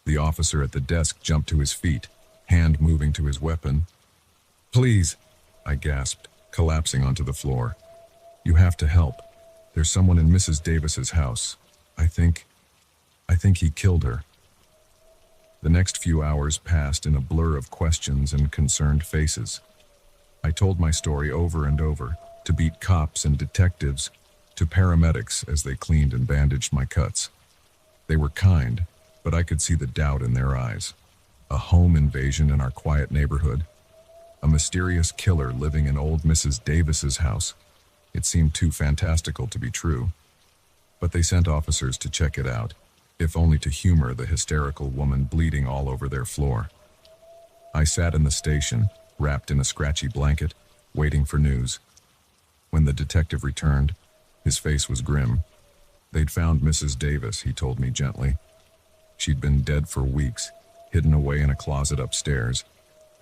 The officer at the desk jumped to his feet, hand moving to his weapon. "Please," I gasped, collapsing onto the floor. "You have to help. There's someone in Mrs. Davis's house." I think, I think he killed her. The next few hours passed in a blur of questions and concerned faces. I told my story over and over, to beat cops and detectives, to paramedics as they cleaned and bandaged my cuts. They were kind, but I could see the doubt in their eyes. A home invasion in our quiet neighborhood. A mysterious killer living in old Mrs. Davis's house. It seemed too fantastical to be true. But they sent officers to check it out, if only to humor the hysterical woman bleeding all over their floor. I sat in the station, wrapped in a scratchy blanket, waiting for news. When the detective returned, his face was grim. They'd found Mrs. Davis, he told me gently. She'd been dead for weeks, hidden away in a closet upstairs,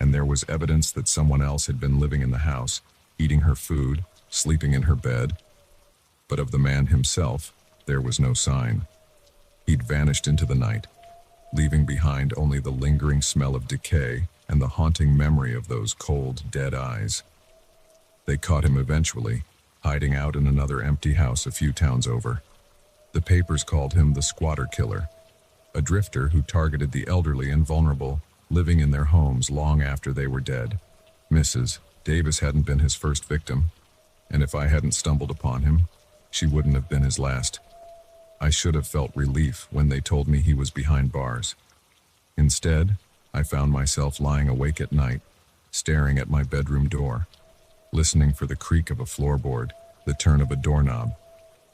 and there was evidence that someone else had been living in the house, eating her food, sleeping in her bed. But of the man himself, there was no sign. He'd vanished into the night, leaving behind only the lingering smell of decay and the haunting memory of those cold, dead eyes. They caught him eventually, hiding out in another empty house a few towns over. The papers called him the squatter killer, a drifter who targeted the elderly and vulnerable, living in their homes long after they were dead. Mrs. Davis hadn't been his first victim, and if I hadn't stumbled upon him, she wouldn't have been his last. I should have felt relief when they told me he was behind bars. Instead, I found myself lying awake at night, staring at my bedroom door, listening for the creak of a floorboard, the turn of a doorknob,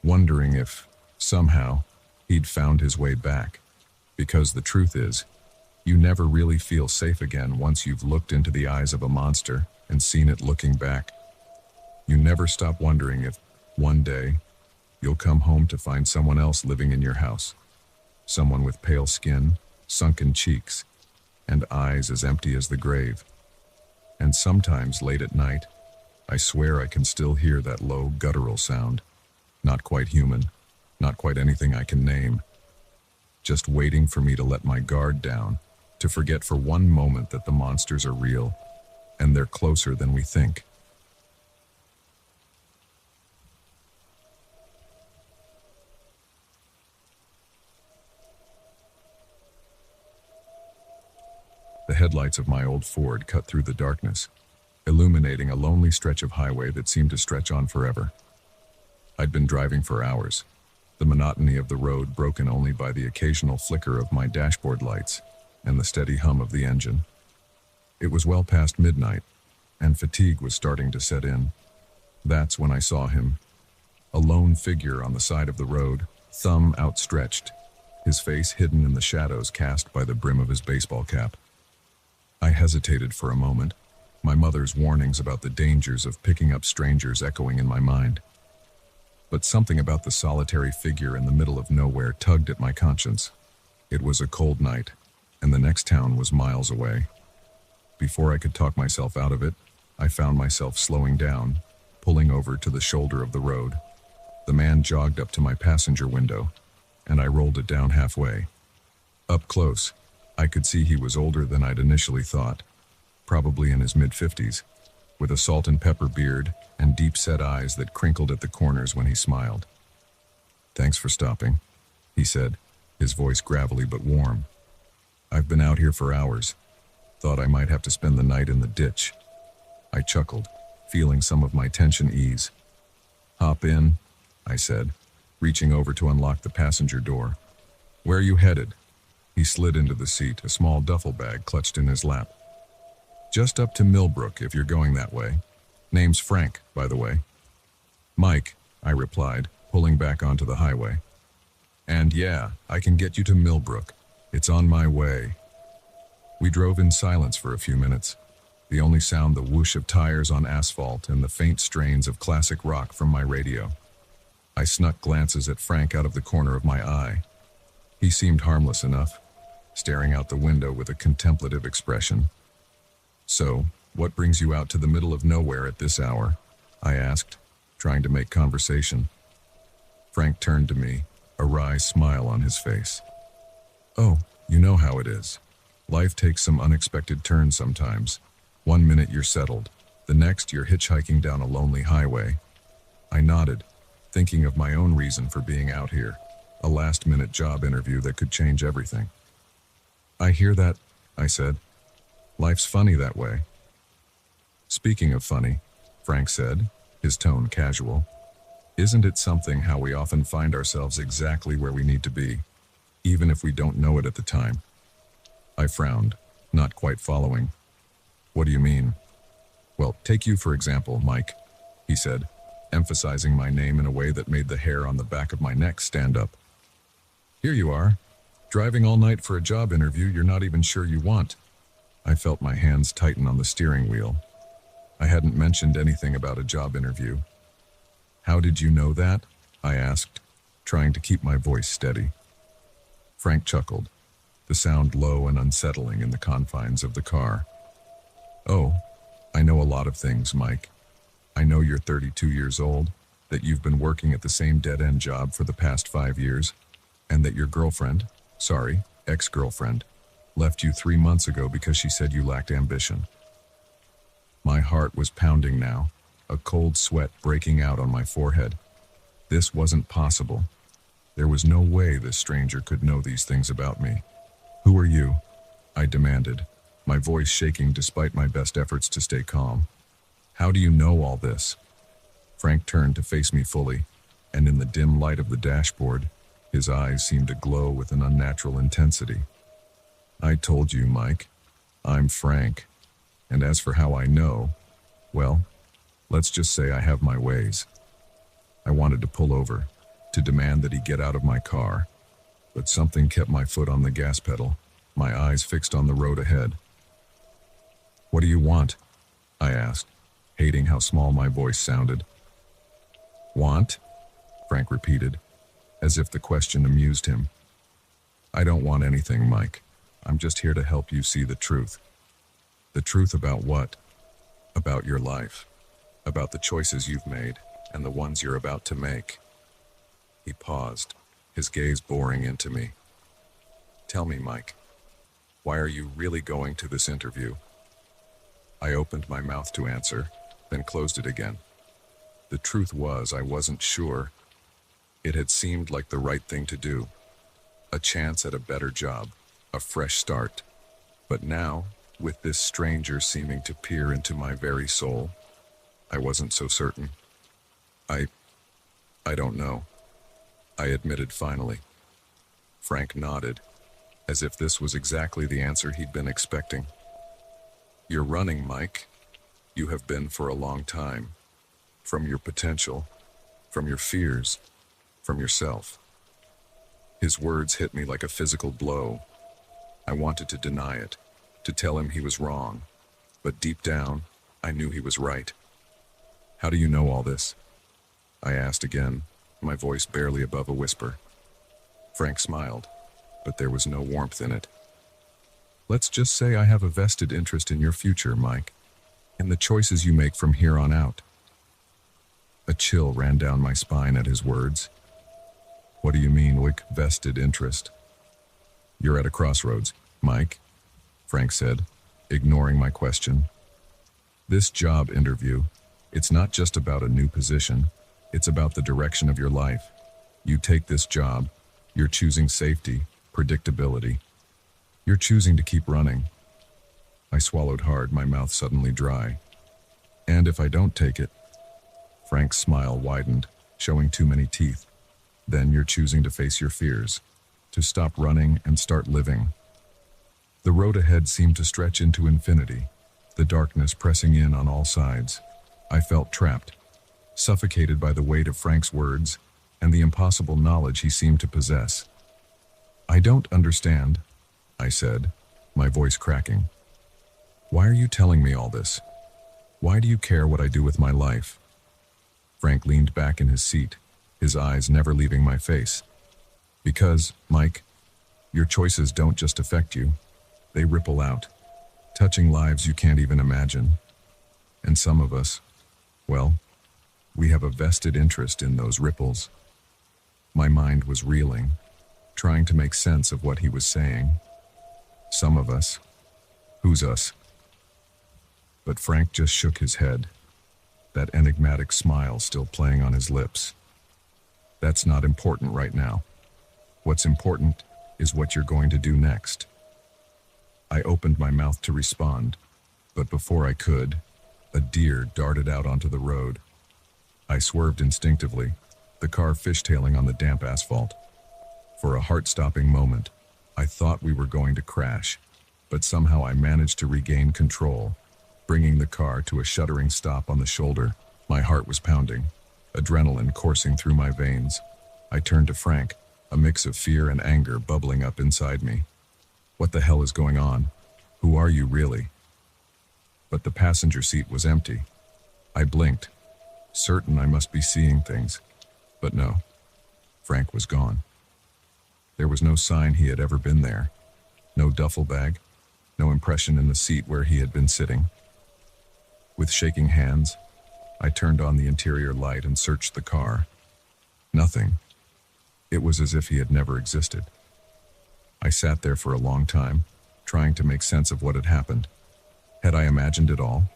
wondering if, somehow, he'd found his way back. Because the truth is, you never really feel safe again once you've looked into the eyes of a monster and seen it looking back. You never stop wondering if, one day, you'll come home to find someone else living in your house. Someone with pale skin, sunken cheeks, and eyes as empty as the grave. And sometimes late at night, I swear I can still hear that low, guttural sound. Not quite human, not quite anything I can name. Just waiting for me to let my guard down, to forget for one moment that the monsters are real, and they're closer than we think. The headlights of my old Ford cut through the darkness, illuminating a lonely stretch of highway that seemed to stretch on forever. I'd been driving for hours, the monotony of the road broken only by the occasional flicker of my dashboard lights and the steady hum of the engine. It was well past midnight, and fatigue was starting to set in. That's when I saw him, a lone figure on the side of the road, thumb outstretched, his face hidden in the shadows cast by the brim of his baseball cap. I hesitated for a moment, my mother's warnings about the dangers of picking up strangers echoing in my mind. But something about the solitary figure in the middle of nowhere tugged at my conscience. It was a cold night, and the next town was miles away. Before I could talk myself out of it, I found myself slowing down, pulling over to the shoulder of the road. The man jogged up to my passenger window, and I rolled it down halfway. Up close, I could see he was older than I'd initially thought, probably in his mid-50s, with a salt and pepper beard and deep-set eyes that crinkled at the corners when he smiled. "Thanks for stopping," he said, his voice gravelly but warm. "I've been out here for hours. Thought I might have to spend the night in the ditch." I chuckled, feeling some of my tension ease. "Hop in," I said, reaching over to unlock the passenger door. "Where are you headed?" He slid into the seat, a small duffel bag clutched in his lap. "Just up to Millbrook if you're going that way. Name's Frank, by the way." "Mike," I replied, pulling back onto the highway. "And yeah, I can get you to Millbrook. It's on my way." We drove in silence for a few minutes, the only sound the whoosh of tires on asphalt and the faint strains of classic rock from my radio. I snuck glances at Frank out of the corner of my eye. He seemed harmless enough, staring out the window with a contemplative expression. "So, what brings you out to the middle of nowhere at this hour?" I asked, trying to make conversation. Frank turned to me, a wry smile on his face. "Oh, you know how it is. Life takes some unexpected turns sometimes. One minute you're settled, the next you're hitchhiking down a lonely highway." I nodded, thinking of my own reason for being out here. A last-minute job interview that could change everything. I hear that, I said. Life's funny that way. Speaking of funny, Frank said, his tone casual, isn't it something how we often find ourselves exactly where we need to be, even if we don't know it at the time? I frowned, not quite following. What do you mean? Well, take you for example, Mike, he said, emphasizing my name in a way that made the hair on the back of my neck stand up. Here you are, driving all night for a job interview you're not even sure you want. I felt my hands tighten on the steering wheel. I hadn't mentioned anything about a job interview. How did you know that? I asked, trying to keep my voice steady. Frank chuckled, the sound low and unsettling in the confines of the car. Oh, I know a lot of things, Mike. I know you're 32 years old, that you've been working at the same dead-end job for the past 5 years, and that your girlfriend, ex-girlfriend, left you 3 months ago because she said you lacked ambition. My heart was pounding now, a cold sweat breaking out on my forehead. This wasn't possible. There was no way this stranger could know these things about me. Who are you? I demanded, my voice shaking despite my best efforts to stay calm. How do you know all this? Frank turned to face me fully, and in the dim light of the dashboard, his eyes seemed to glow with an unnatural intensity. I told you, Mike. I'm Frank. And as for how I know, well, let's just say I have my ways. I wanted to pull over, to demand that he get out of my car, but something kept my foot on the gas pedal, my eyes fixed on the road ahead. What do you want? I asked, hating how small my voice sounded. Want? Frank repeated, as if the question amused him. I don't want anything, Mike. I'm just here to help you see the truth. The truth about what? About your life. About the choices you've made and the ones you're about to make. He paused, his gaze boring into me. Tell me, Mike, why are you really going to this interview? I opened my mouth to answer, then closed it again. The truth was, I wasn't sure. It had seemed like the right thing to do. A chance at a better job, a fresh start. But now, with this stranger seeming to peer into my very soul, I wasn't so certain. I don't know, I admitted finally. Frank nodded, as if this was exactly the answer he'd been expecting. You're running, Mike. You have been for a long time. From your potential, from your fears, from yourself. His words hit me like a physical blow. I wanted to deny it, to tell him he was wrong, but deep down, I knew he was right. How do you know all this? I asked again, my voice barely above a whisper. Frank smiled, but there was no warmth in it. Let's just say I have a vested interest in your future, Mike, in the choices you make from here on out. A chill ran down my spine at his words. What do you mean, like vested interest? You're at a crossroads, Mike, Frank said, ignoring my question. This job interview, it's not just about a new position, it's about the direction of your life. You take this job, you're choosing safety, predictability. You're choosing to keep running. I swallowed hard, my mouth suddenly dry. And if I don't take it? Frank's smile widened, showing too many teeth. Then you're choosing to face your fears, to stop running and start living. The road ahead seemed to stretch into infinity, the darkness pressing in on all sides. I felt trapped, suffocated by the weight of Frank's words and the impossible knowledge he seemed to possess. I don't understand, I said, my voice cracking. Why are you telling me all this? Why do you care what I do with my life? Frank leaned back in his seat, his eyes never leaving my face. Because, Mike, your choices don't just affect you, they ripple out, touching lives you can't even imagine. And some of us, well, we have a vested interest in those ripples. My mind was reeling, trying to make sense of what he was saying. Some of us. Who's us? But Frank just shook his head, that enigmatic smile still playing on his lips. That's not important right now. What's important is what you're going to do next. I opened my mouth to respond, but before I could, a deer darted out onto the road. I swerved instinctively, the car fishtailing on the damp asphalt. For a heart-stopping moment, I thought we were going to crash, but somehow I managed to regain control, bringing the car to a shuddering stop on the shoulder. My heart was pounding, adrenaline coursing through my veins. I turned to Frank, a mix of fear and anger bubbling up inside me. What the hell is going on? Who are you really? But the passenger seat was empty. I blinked, certain I must be seeing things. But no, Frank was gone. There was no sign he had ever been there. No duffel bag, no impression in the seat where he had been sitting. With shaking hands, I turned on the interior light and searched the car. Nothing. It was as if he had never existed. I sat there for a long time, trying to make sense of what had happened. Had I imagined it all?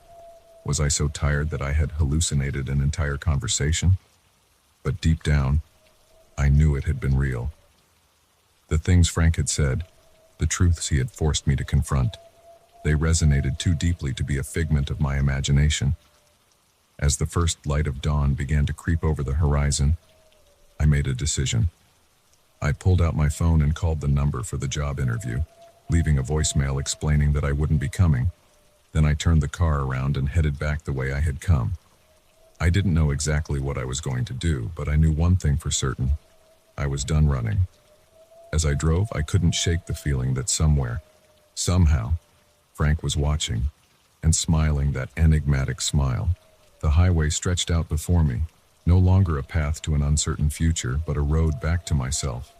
Was I so tired that I had hallucinated an entire conversation? But deep down, I knew it had been real. The things Frank had said, the truths he had forced me to confront, they resonated too deeply to be a figment of my imagination. As the first light of dawn began to creep over the horizon, I made a decision. I pulled out my phone and called the number for the job interview, leaving a voicemail explaining that I wouldn't be coming. Then I turned the car around and headed back the way I had come. I didn't know exactly what I was going to do, but I knew one thing for certain. I was done running. As I drove, I couldn't shake the feeling that somewhere, somehow, Frank was watching and smiling that enigmatic smile. The highway stretched out before me, no longer a path to an uncertain future, but a road back to myself.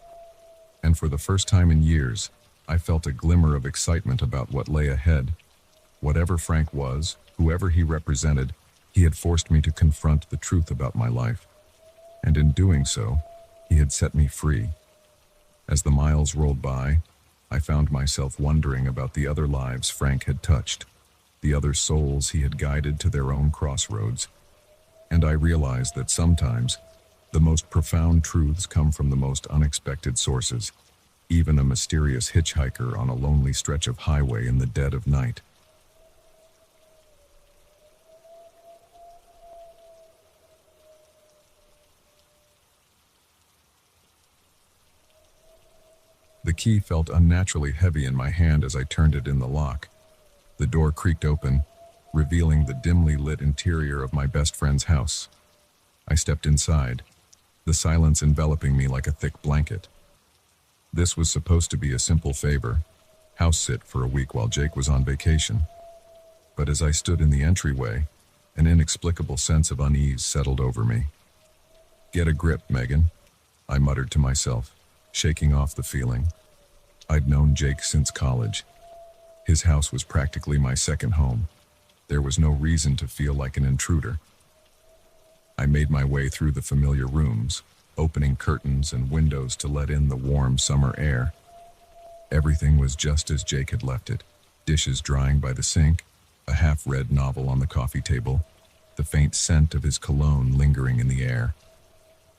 And for the first time in years, I felt a glimmer of excitement about what lay ahead. Whatever Frank was, whoever he represented, he had forced me to confront the truth about my life. And in doing so, he had set me free. As the miles rolled by, I found myself wondering about the other lives Frank had touched, the other souls he had guided to their own crossroads. And I realized that sometimes, the most profound truths come from the most unexpected sources, even a mysterious hitchhiker on a lonely stretch of highway in the dead of night. The key felt unnaturally heavy in my hand as I turned it in the lock. The door creaked open, revealing the dimly lit interior of my best friend's house. I stepped inside, the silence enveloping me like a thick blanket. This was supposed to be a simple favor, house sit for a week while Jake was on vacation. But as I stood in the entryway, an inexplicable sense of unease settled over me. "Get a grip, Megan," I muttered to myself, shaking off the feeling. I'd known Jake since college. His house was practically my second home. There was no reason to feel like an intruder. I made my way through the familiar rooms, opening curtains and windows to let in the warm summer air. Everything was just as Jake had left it. Dishes drying by the sink, a half-read novel on the coffee table, the faint scent of his cologne lingering in the air.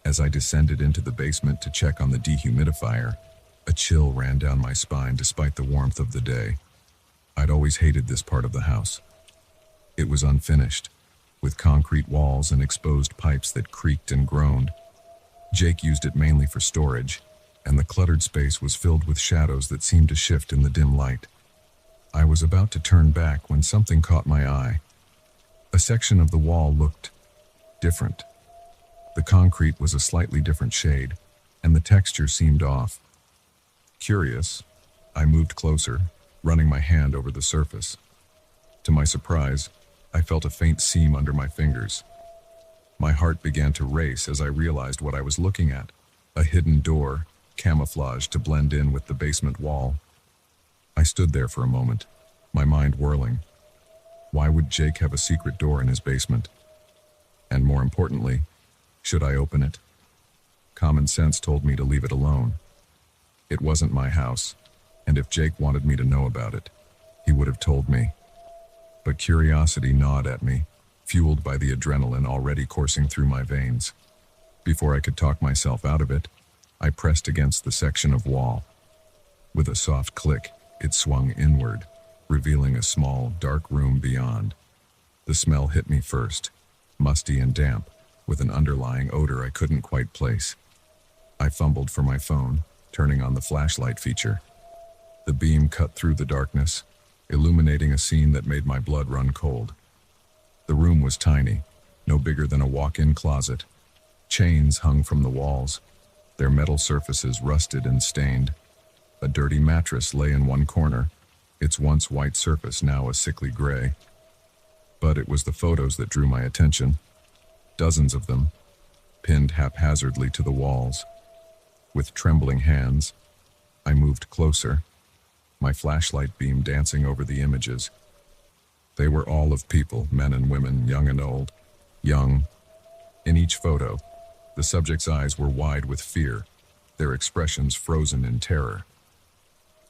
As I descended into the basement to check on the dehumidifier, a chill ran down my spine despite the warmth of the day. I'd always hated this part of the house. It was unfinished, with concrete walls and exposed pipes that creaked and groaned. Jake used it mainly for storage, and the cluttered space was filled with shadows that seemed to shift in the dim light. I was about to turn back when something caught my eye. A section of the wall looked different. The concrete was a slightly different shade, and the texture seemed off. Curious, I moved closer, running my hand over the surface. To my surprise, I felt a faint seam under my fingers. My heart began to race as I realized what I was looking at, a hidden door, camouflaged to blend in with the basement wall. I stood there for a moment, my mind whirling. Why would Jake have a secret door in his basement? And more importantly, should I open it? Common sense told me to leave it alone. It wasn't my house, and if Jake wanted me to know about it, he would have told me. But curiosity gnawed at me, fueled by the adrenaline already coursing through my veins. Before I could talk myself out of it, I pressed against the section of wall. With a soft click, it swung inward, revealing a small, dark room beyond. The smell hit me first, musty and damp, with an underlying odor I couldn't quite place. I fumbled for my phone, turning on the flashlight feature. The beam cut through the darkness, illuminating a scene that made my blood run cold. The room was tiny, no bigger than a walk-in closet. Chains hung from the walls, their metal surfaces rusted and stained. A dirty mattress lay in one corner, its once white surface now a sickly gray. But it was the photos that drew my attention. Dozens of them, pinned haphazardly to the walls. With trembling hands, I moved closer, my flashlight beam dancing over the images. They were all of people, men and women, young and old. Young. In each photo, the subject's eyes were wide with fear, their expressions frozen in terror.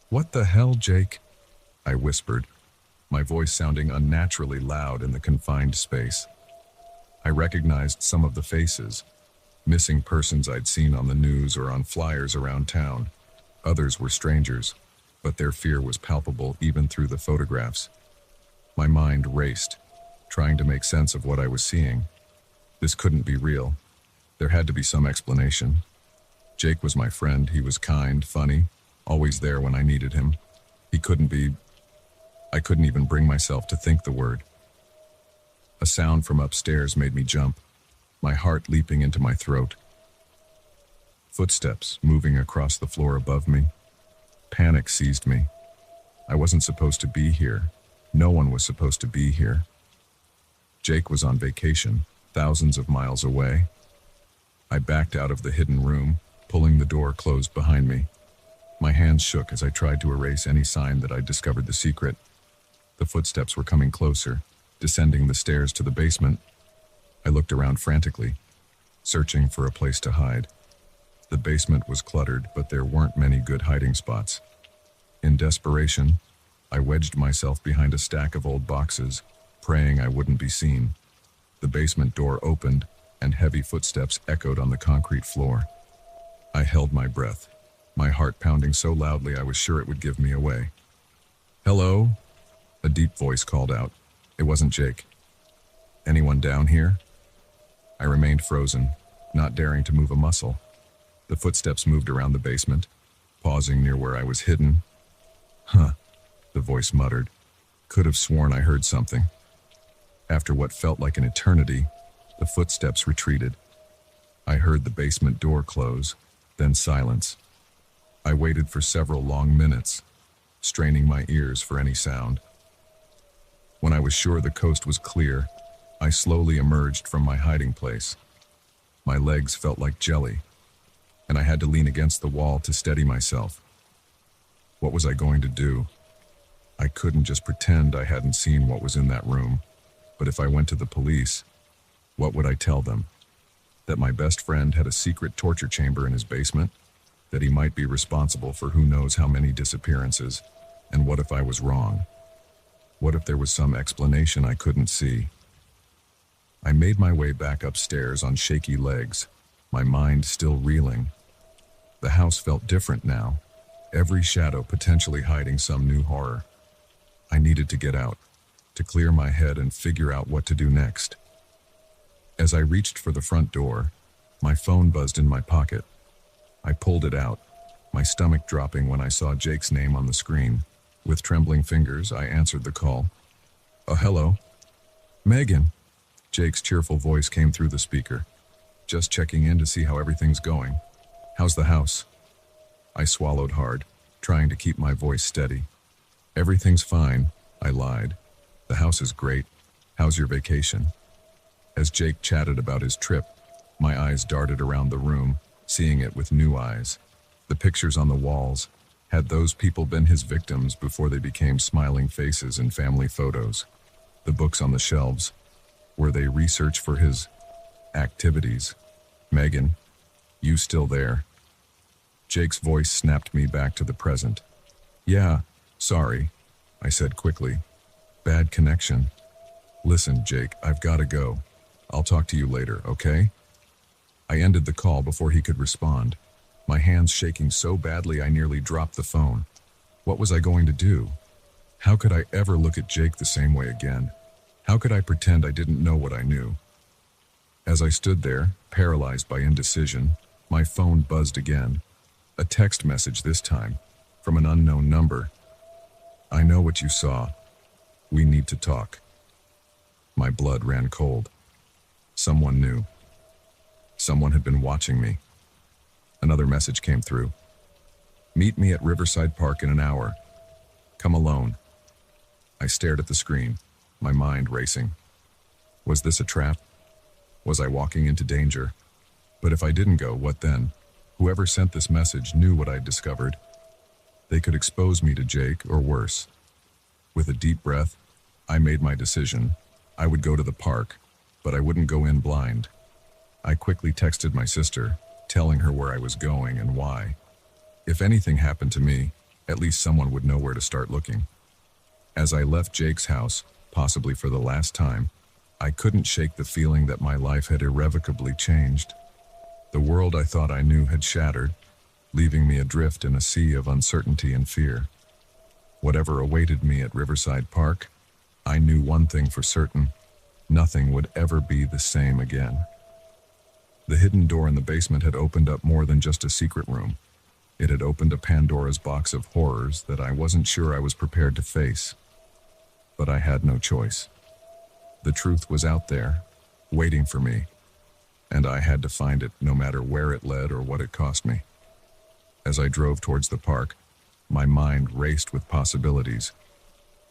"What the hell, Jake?" I whispered, my voice sounding unnaturally loud in the confined space. I recognized some of the faces, missing persons I'd seen on the news or on flyers around town. Others were strangers, but their fear was palpable even through the photographs. My mind raced, trying to make sense of what I was seeing. This couldn't be real. There had to be some explanation. Jake was my friend. He was kind, funny, always there when I needed him. He couldn't be... I couldn't even bring myself to think the word. A sound from upstairs made me jump, my heart leaping into my throat. Footsteps moving across the floor above me. Panic seized me. I wasn't supposed to be here. No one was supposed to be here. Jake was on vacation, thousands of miles away. I backed out of the hidden room, pulling the door closed behind me. My hands shook as I tried to erase any sign that I'd discovered the secret. The footsteps were coming closer, descending the stairs to the basement. I looked around frantically, searching for a place to hide. The basement was cluttered, but there weren't many good hiding spots. In desperation, I wedged myself behind a stack of old boxes, praying I wouldn't be seen. The basement door opened, and heavy footsteps echoed on the concrete floor. I held my breath, my heart pounding so loudly I was sure it would give me away. "Hello?" A deep voice called out. It wasn't Jake. "Anyone down here?" I remained frozen, not daring to move a muscle. The footsteps moved around the basement, pausing near where I was hidden. "Huh," the voice muttered. Could have sworn I heard something. After what felt like an eternity, the footsteps retreated. I heard the basement door close, then silence. I waited for several long minutes, straining my ears for any sound. When I was sure the coast was clear, I slowly emerged from my hiding place. My legs felt like jelly, and I had to lean against the wall to steady myself. What was I going to do? I couldn't just pretend I hadn't seen what was in that room. But if I went to the police, what would I tell them? That my best friend had a secret torture chamber in his basement? That he might be responsible for who knows how many disappearances? And what if I was wrong? What if there was some explanation I couldn't see? I made my way back upstairs on shaky legs, my mind still reeling. The house felt different now, every shadow potentially hiding some new horror. I needed to get out, to clear my head and figure out what to do next. As I reached for the front door, my phone buzzed in my pocket. I pulled it out, my stomach dropping when I saw Jake's name on the screen. With trembling fingers, I answered the call. "Oh, hello." "Megan." Jake's cheerful voice came through the speaker. "Just checking in to see how everything's going. How's the house?" I swallowed hard, trying to keep my voice steady. "Everything's fine," I lied. "The house is great. How's your vacation?" As Jake chatted about his trip, my eyes darted around the room, seeing it with new eyes. The pictures on the walls, had those people been his victims before they became smiling faces in family photos? The books on the shelves, were they research for his activities? "Megan, you still there?" Jake's voice snapped me back to the present. "Yeah, sorry," I said quickly. "Bad connection." "Listen, Jake, I've got to go. I'll talk to you later, okay?" I ended the call before he could respond. my hands shaking so badly I nearly dropped the phone. What was I going to do? How could I ever look at Jake the same way again? How could I pretend I didn't know what I knew? As I stood there, paralyzed by indecision, my phone buzzed again. A text message this time, from an unknown number. "I know what you saw. We need to talk." My blood ran cold. Someone knew. Someone had been watching me. Another message came through. "Meet me at Riverside Park in an hour. Come alone." I stared at the screen, my mind racing. Was this a trap? Was I walking into danger? But if I didn't go, what then? Whoever sent this message knew what I'd discovered. They could expose me to Jake, or worse. With a deep breath, I made my decision. I would go to the park, but I wouldn't go in blind. I quickly texted my sister, telling her where I was going and why. If anything happened to me, at least someone would know where to start looking. As I left Jake's house, possibly for the last time, I couldn't shake the feeling that my life had irrevocably changed. The world I thought I knew had shattered, leaving me adrift in a sea of uncertainty and fear. Whatever awaited me at Riverside Park, I knew one thing for certain: nothing would ever be the same again. The hidden door in the basement had opened up more than just a secret room. It had opened a Pandora's box of horrors that I wasn't sure I was prepared to face. But I had no choice. The truth was out there, waiting for me, and I had to find it no matter where it led or what it cost me. As I drove towards the park, my mind raced with possibilities.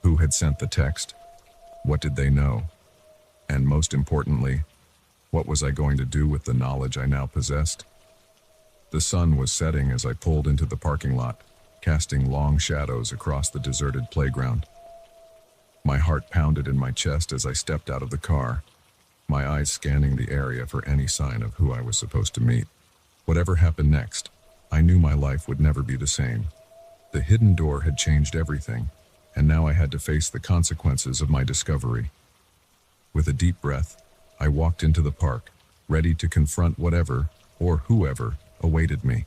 Who had sent the text? What did they know? And most importantly, what was I going to do with the knowledge I now possessed? The sun was setting as I pulled into the parking lot, casting long shadows across the deserted playground. My heart pounded in my chest as I stepped out of the car, my eyes scanning the area for any sign of who I was supposed to meet. Whatever happened next, I knew my life would never be the same. The hidden door had changed everything, and now I had to face the consequences of my discovery. With a deep breath, I walked into the park, ready to confront whatever, or whoever, awaited me.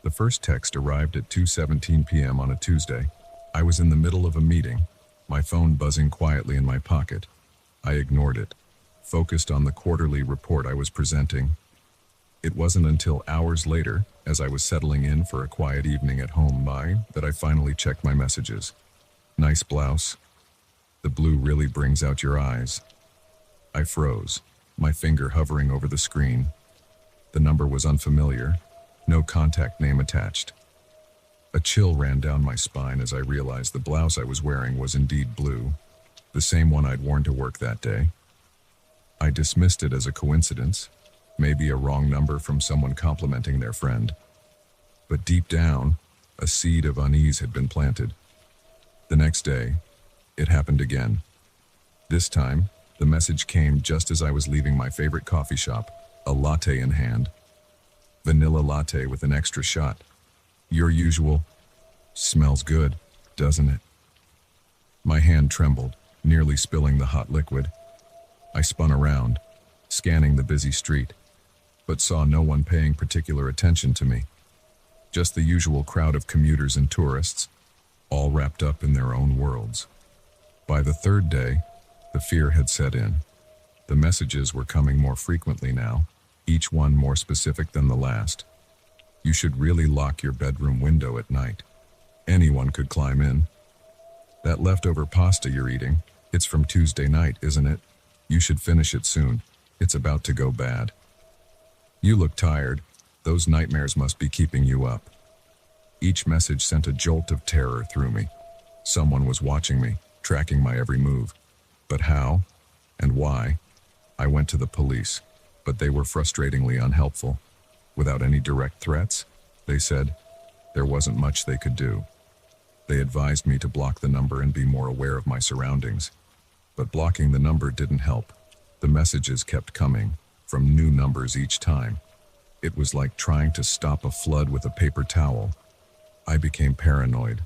The first text arrived at 2:17 p.m. on a Tuesday. I was in the middle of a meeting, my phone buzzing quietly in my pocket. I ignored it, focused on the quarterly report I was presenting. It wasn't until hours later, as I was settling in for a quiet evening at home that I finally checked my messages. "Nice blouse. The blue really brings out your eyes." I froze, my finger hovering over the screen. The number was unfamiliar, no contact name attached. A chill ran down my spine as I realized the blouse I was wearing was indeed blue, the same one I'd worn to work that day. I dismissed it as a coincidence, maybe a wrong number from someone complimenting their friend. But deep down, a seed of unease had been planted. The next day, it happened again. This time, the message came just as I was leaving my favorite coffee shop, a latte in hand. Vanilla latte with an extra shot. Your usual. Smells good, doesn't it? My hand trembled, nearly spilling the hot liquid. I spun around, scanning the busy street, but saw no one paying particular attention to me. Just the usual crowd of commuters and tourists, all wrapped up in their own worlds. By the third day, the fear had set in. The messages were coming more frequently now, each one more specific than the last. You should really lock your bedroom window at night. Anyone could climb in. That leftover pasta you're eating, it's from Tuesday night, isn't it? You should finish it soon. It's about to go bad. You look tired. Those nightmares must be keeping you up. Each message sent a jolt of terror through me. Someone was watching me, tracking my every move. But how and why? I went to the police, but they were frustratingly unhelpful. Without any direct threats, they said, there wasn't much they could do. They advised me to block the number and be more aware of my surroundings. But blocking the number didn't help. The messages kept coming, from new numbers each time. It was like trying to stop a flood with a paper towel. I became paranoid,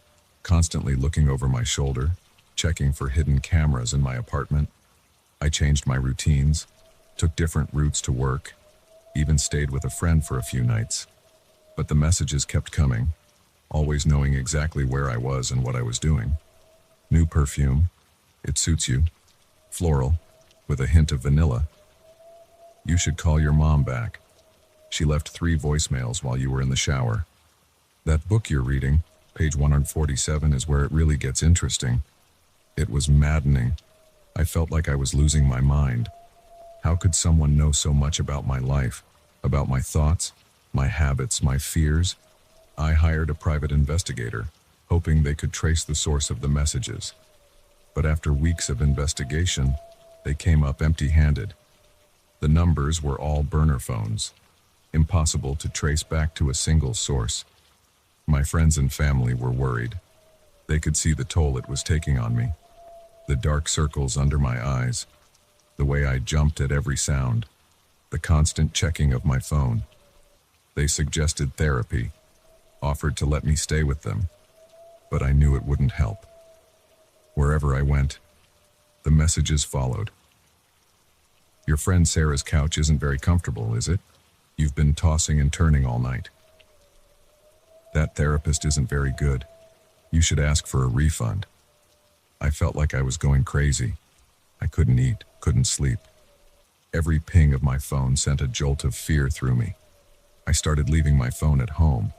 constantly looking over my shoulder, checking for hidden cameras in my apartment. I changed my routines, took different routes to work, even stayed with a friend for a few nights. But the messages kept coming, always knowing exactly where I was and what I was doing. New perfume. It suits you. Floral, with a hint of vanilla. You should call your mom back. She left 3 voicemails while you were in the shower. That book you're reading, page 147, is where it really gets interesting. It was maddening. I felt like I was losing my mind. How could someone know so much about my life, about my thoughts, my habits, my fears? I hired a private investigator, hoping they could trace the source of the messages. But after weeks of investigation, they came up empty-handed. The numbers were all burner phones, impossible to trace back to a single source. My friends and family were worried. They could see the toll it was taking on me. The dark circles under my eyes, the way I jumped at every sound, the constant checking of my phone. They suggested therapy, offered to let me stay with them, but I knew it wouldn't help. Wherever I went, the messages followed. Your friend Sarah's couch isn't very comfortable, is it? You've been tossing and turning all night. That therapist isn't very good. You should ask for a refund. I felt like I was going crazy. I couldn't eat, couldn't sleep. Every ping of my phone sent a jolt of fear through me. I started leaving my phone at home,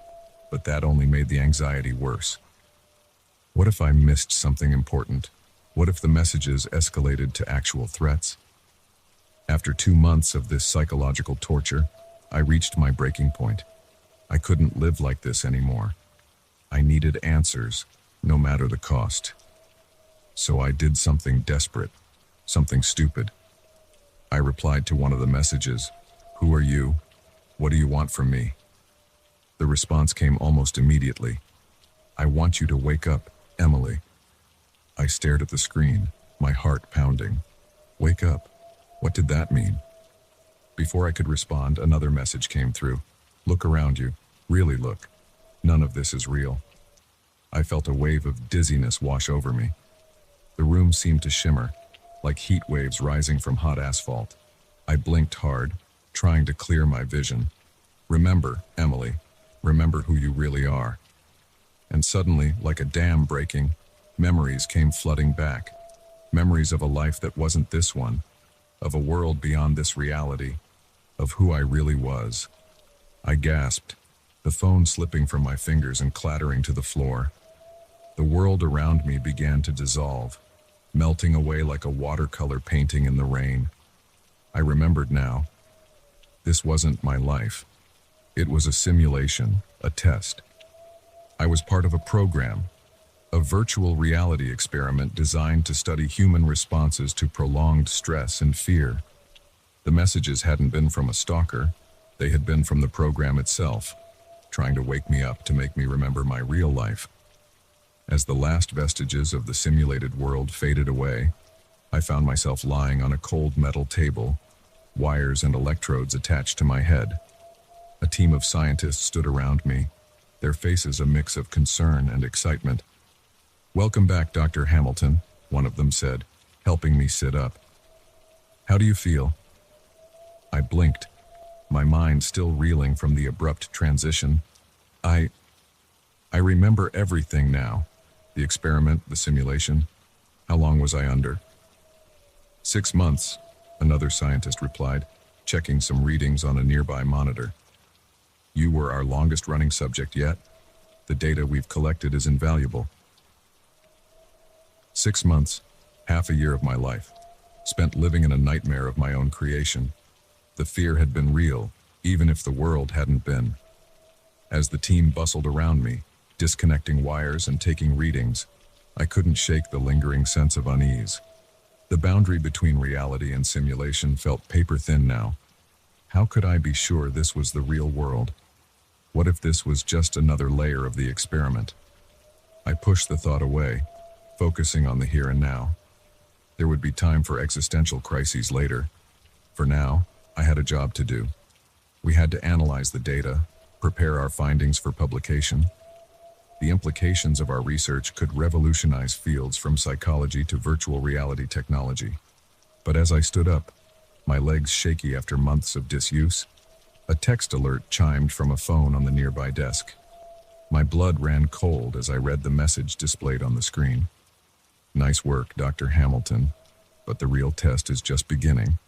but that only made the anxiety worse. What if I missed something important? What if the messages escalated to actual threats? After 2 months of this psychological torture, I reached my breaking point. I couldn't live like this anymore. I needed answers, no matter the cost. So I did something desperate, something stupid. I replied to one of the messages, "Who are you? What do you want from me?" The response came almost immediately. "I want you to wake up, Emily." I stared at the screen, my heart pounding. Wake up? What did that mean? Before I could respond, another message came through. Look around you. Really look. None of this is real. I felt a wave of dizziness wash over me. The room seemed to shimmer, like heat waves rising from hot asphalt. I blinked hard, trying to clear my vision. Remember, Emily. Remember who you really are. And suddenly, like a dam breaking, memories came flooding back. Memories of a life that wasn't this one, of a world beyond this reality, of who I really was. I gasped, the phone slipping from my fingers and clattering to the floor. The world around me began to dissolve, melting away like a watercolor painting in the rain. I remembered now. This wasn't my life. It was a simulation, a test. I was part of a program, a virtual reality experiment designed to study human responses to prolonged stress and fear. The messages hadn't been from a stalker. They had been from the program itself, trying to wake me up to make me remember my real life. As the last vestiges of the simulated world faded away, I found myself lying on a cold metal table, wires and electrodes attached to my head. A team of scientists stood around me, their faces a mix of concern and excitement. "Welcome back, Dr. Hamilton," one of them said, helping me sit up. "How do you feel?" I blinked, my mind still reeling from the abrupt transition. I remember everything now. The experiment, the simulation. How long was I under? 6 months, another scientist replied, checking some readings on a nearby monitor. "You were our longest-running subject yet. The data we've collected is invaluable." 6 months, half a year of my life, spent living in a nightmare of my own creation. The fear had been real, even if the world hadn't been. As the team bustled around me, disconnecting wires and taking readings, I couldn't shake the lingering sense of unease. The boundary between reality and simulation felt paper-thin now. How could I be sure this was the real world? What if this was just another layer of the experiment? I pushed the thought away, focusing on the here and now. There would be time for existential crises later. For now, I had a job to do. We had to analyze the data, prepare our findings for publication. The implications of our research could revolutionize fields from psychology to virtual reality technology. But as I stood up, my legs shaky after months of disuse, a text alert chimed from a phone on the nearby desk. My blood ran cold as I read the message displayed on the screen. "Nice work, Dr. Hamilton, but the real test is just beginning."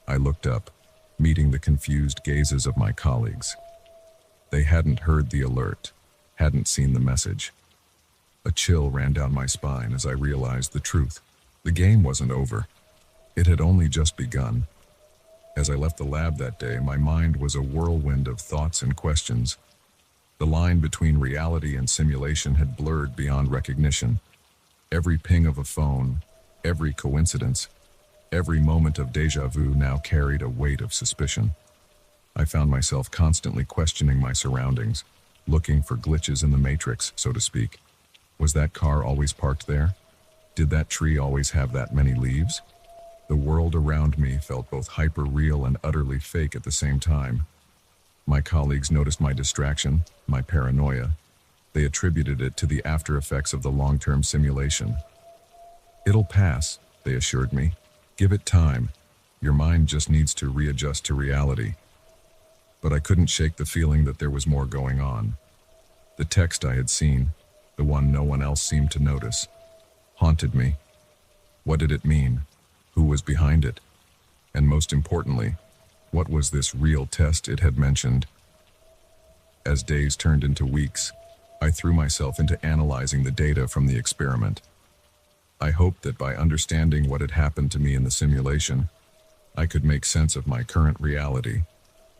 I looked up, meeting the confused gazes of my colleagues. They hadn't heard the alert, hadn't seen the message. A chill ran down my spine as I realized the truth. The game wasn't over. It had only just begun. As I left the lab that day, my mind was a whirlwind of thoughts and questions. The line between reality and simulation had blurred beyond recognition. Every ping of a phone, every coincidence, every moment of déjà vu now carried a weight of suspicion. I found myself constantly questioning my surroundings, looking for glitches in the matrix, so to speak. Was that car always parked there? Did that tree always have that many leaves? The world around me felt both hyper-real and utterly fake at the same time. My colleagues noticed my distraction, my paranoia. They attributed it to the after effects of the long-term simulation. "It'll pass," they assured me. "Give it time. Your mind just needs to readjust to reality." But I couldn't shake the feeling that there was more going on. The text I had seen, the one no one else seemed to notice, haunted me. What did it mean? Who was behind it? And most importantly, what was this real test it had mentioned? As days turned into weeks, I threw myself into analyzing the data from the experiment. I hoped that by understanding what had happened to me in the simulation, I could make sense of my current reality.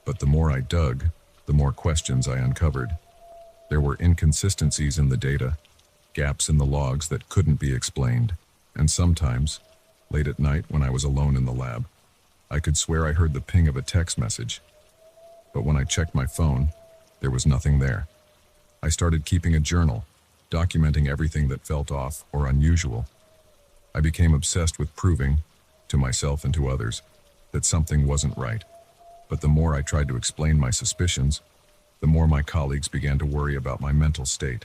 But the more I dug, the more questions I uncovered. There were inconsistencies in the data, gaps in the logs that couldn't be explained, and sometimes, late at night when I was alone in the lab, I could swear I heard the ping of a text message. But when I checked my phone, there was nothing there. I started keeping a journal, documenting everything that felt off or unusual. I became obsessed with proving, to myself and to others, that something wasn't right. But the more I tried to explain my suspicions, the more my colleagues began to worry about my mental state.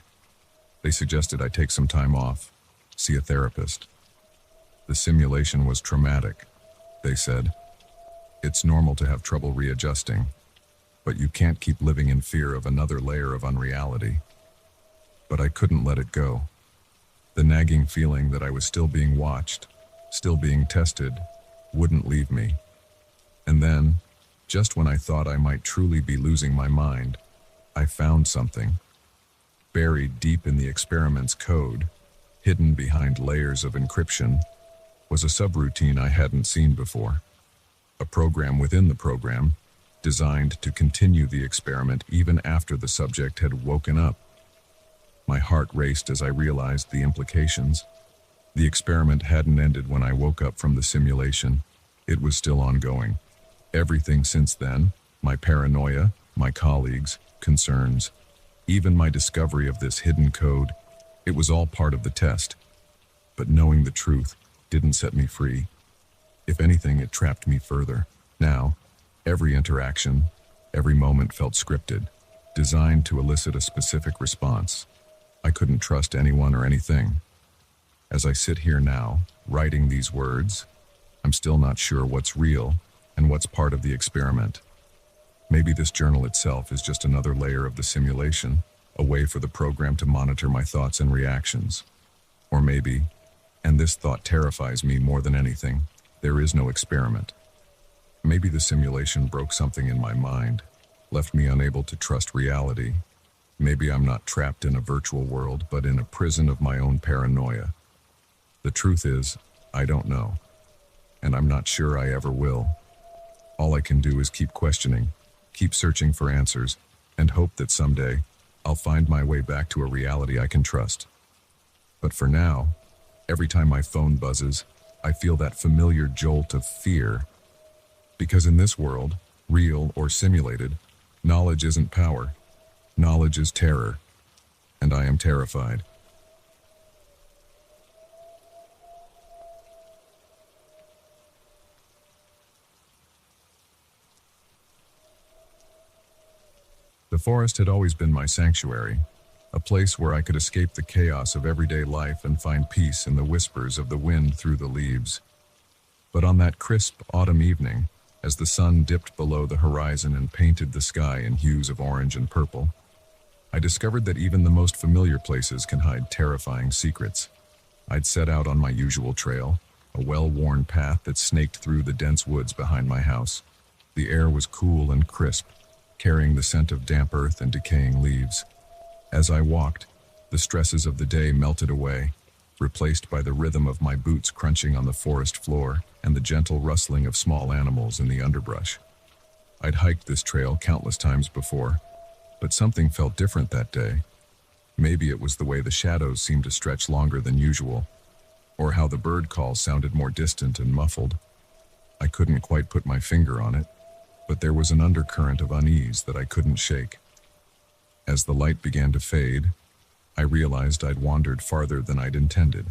They suggested I take some time off, see a therapist. The simulation was traumatic, they said. It's normal to have trouble readjusting, but you can't keep living in fear of another layer of unreality. But I couldn't let it go. The nagging feeling that I was still being watched, still being tested, wouldn't leave me. And then, just when I thought I might truly be losing my mind, I found something. Buried deep in the experiment's code, hidden behind layers of encryption, was a subroutine I hadn't seen before. A program within the program, designed to continue the experiment even after the subject had woken up. My heart raced as I realized the implications. The experiment hadn't ended when I woke up from the simulation. It was still ongoing. Everything since then, my paranoia, my colleagues, concerns, even my discovery of this hidden code, it was all part of the test. But knowing the truth didn't set me free. If anything, it trapped me further. Now, every interaction, every moment felt scripted, designed to elicit a specific response. I couldn't trust anyone or anything. As I sit here now, writing these words, I'm still not sure what's real and what's part of the experiment. Maybe this journal itself is just another layer of the simulation, a way for the program to monitor my thoughts and reactions. Or maybe, and this thought terrifies me more than anything, there is no experiment. Maybe the simulation broke something in my mind, left me unable to trust reality. Maybe I'm not trapped in a virtual world, but in a prison of my own paranoia. The truth is, I don't know. And I'm not sure I ever will. All I can do is keep questioning, keep searching for answers, and hope that someday I'll find my way back to a reality I can trust. But for now, every time my phone buzzes, I feel that familiar jolt of fear. Because in this world, real or simulated, knowledge isn't power. Knowledge is terror. And I am terrified. The forest had always been my sanctuary, a place where I could escape the chaos of everyday life and find peace in the whispers of the wind through the leaves. But on that crisp autumn evening, as the sun dipped below the horizon and painted the sky in hues of orange and purple, I discovered that even the most familiar places can hide terrifying secrets. I'd set out on my usual trail, a well-worn path that snaked through the dense woods behind my house. The air was cool and crisp, carrying the scent of damp earth and decaying leaves. As I walked, the stresses of the day melted away, replaced by the rhythm of my boots crunching on the forest floor and the gentle rustling of small animals in the underbrush. I'd hiked this trail countless times before, but something felt different that day. Maybe it was the way the shadows seemed to stretch longer than usual, or how the bird calls sounded more distant and muffled. I couldn't quite put my finger on it, but there was an undercurrent of unease that I couldn't shake. As the light began to fade, I realized I'd wandered farther than I'd intended.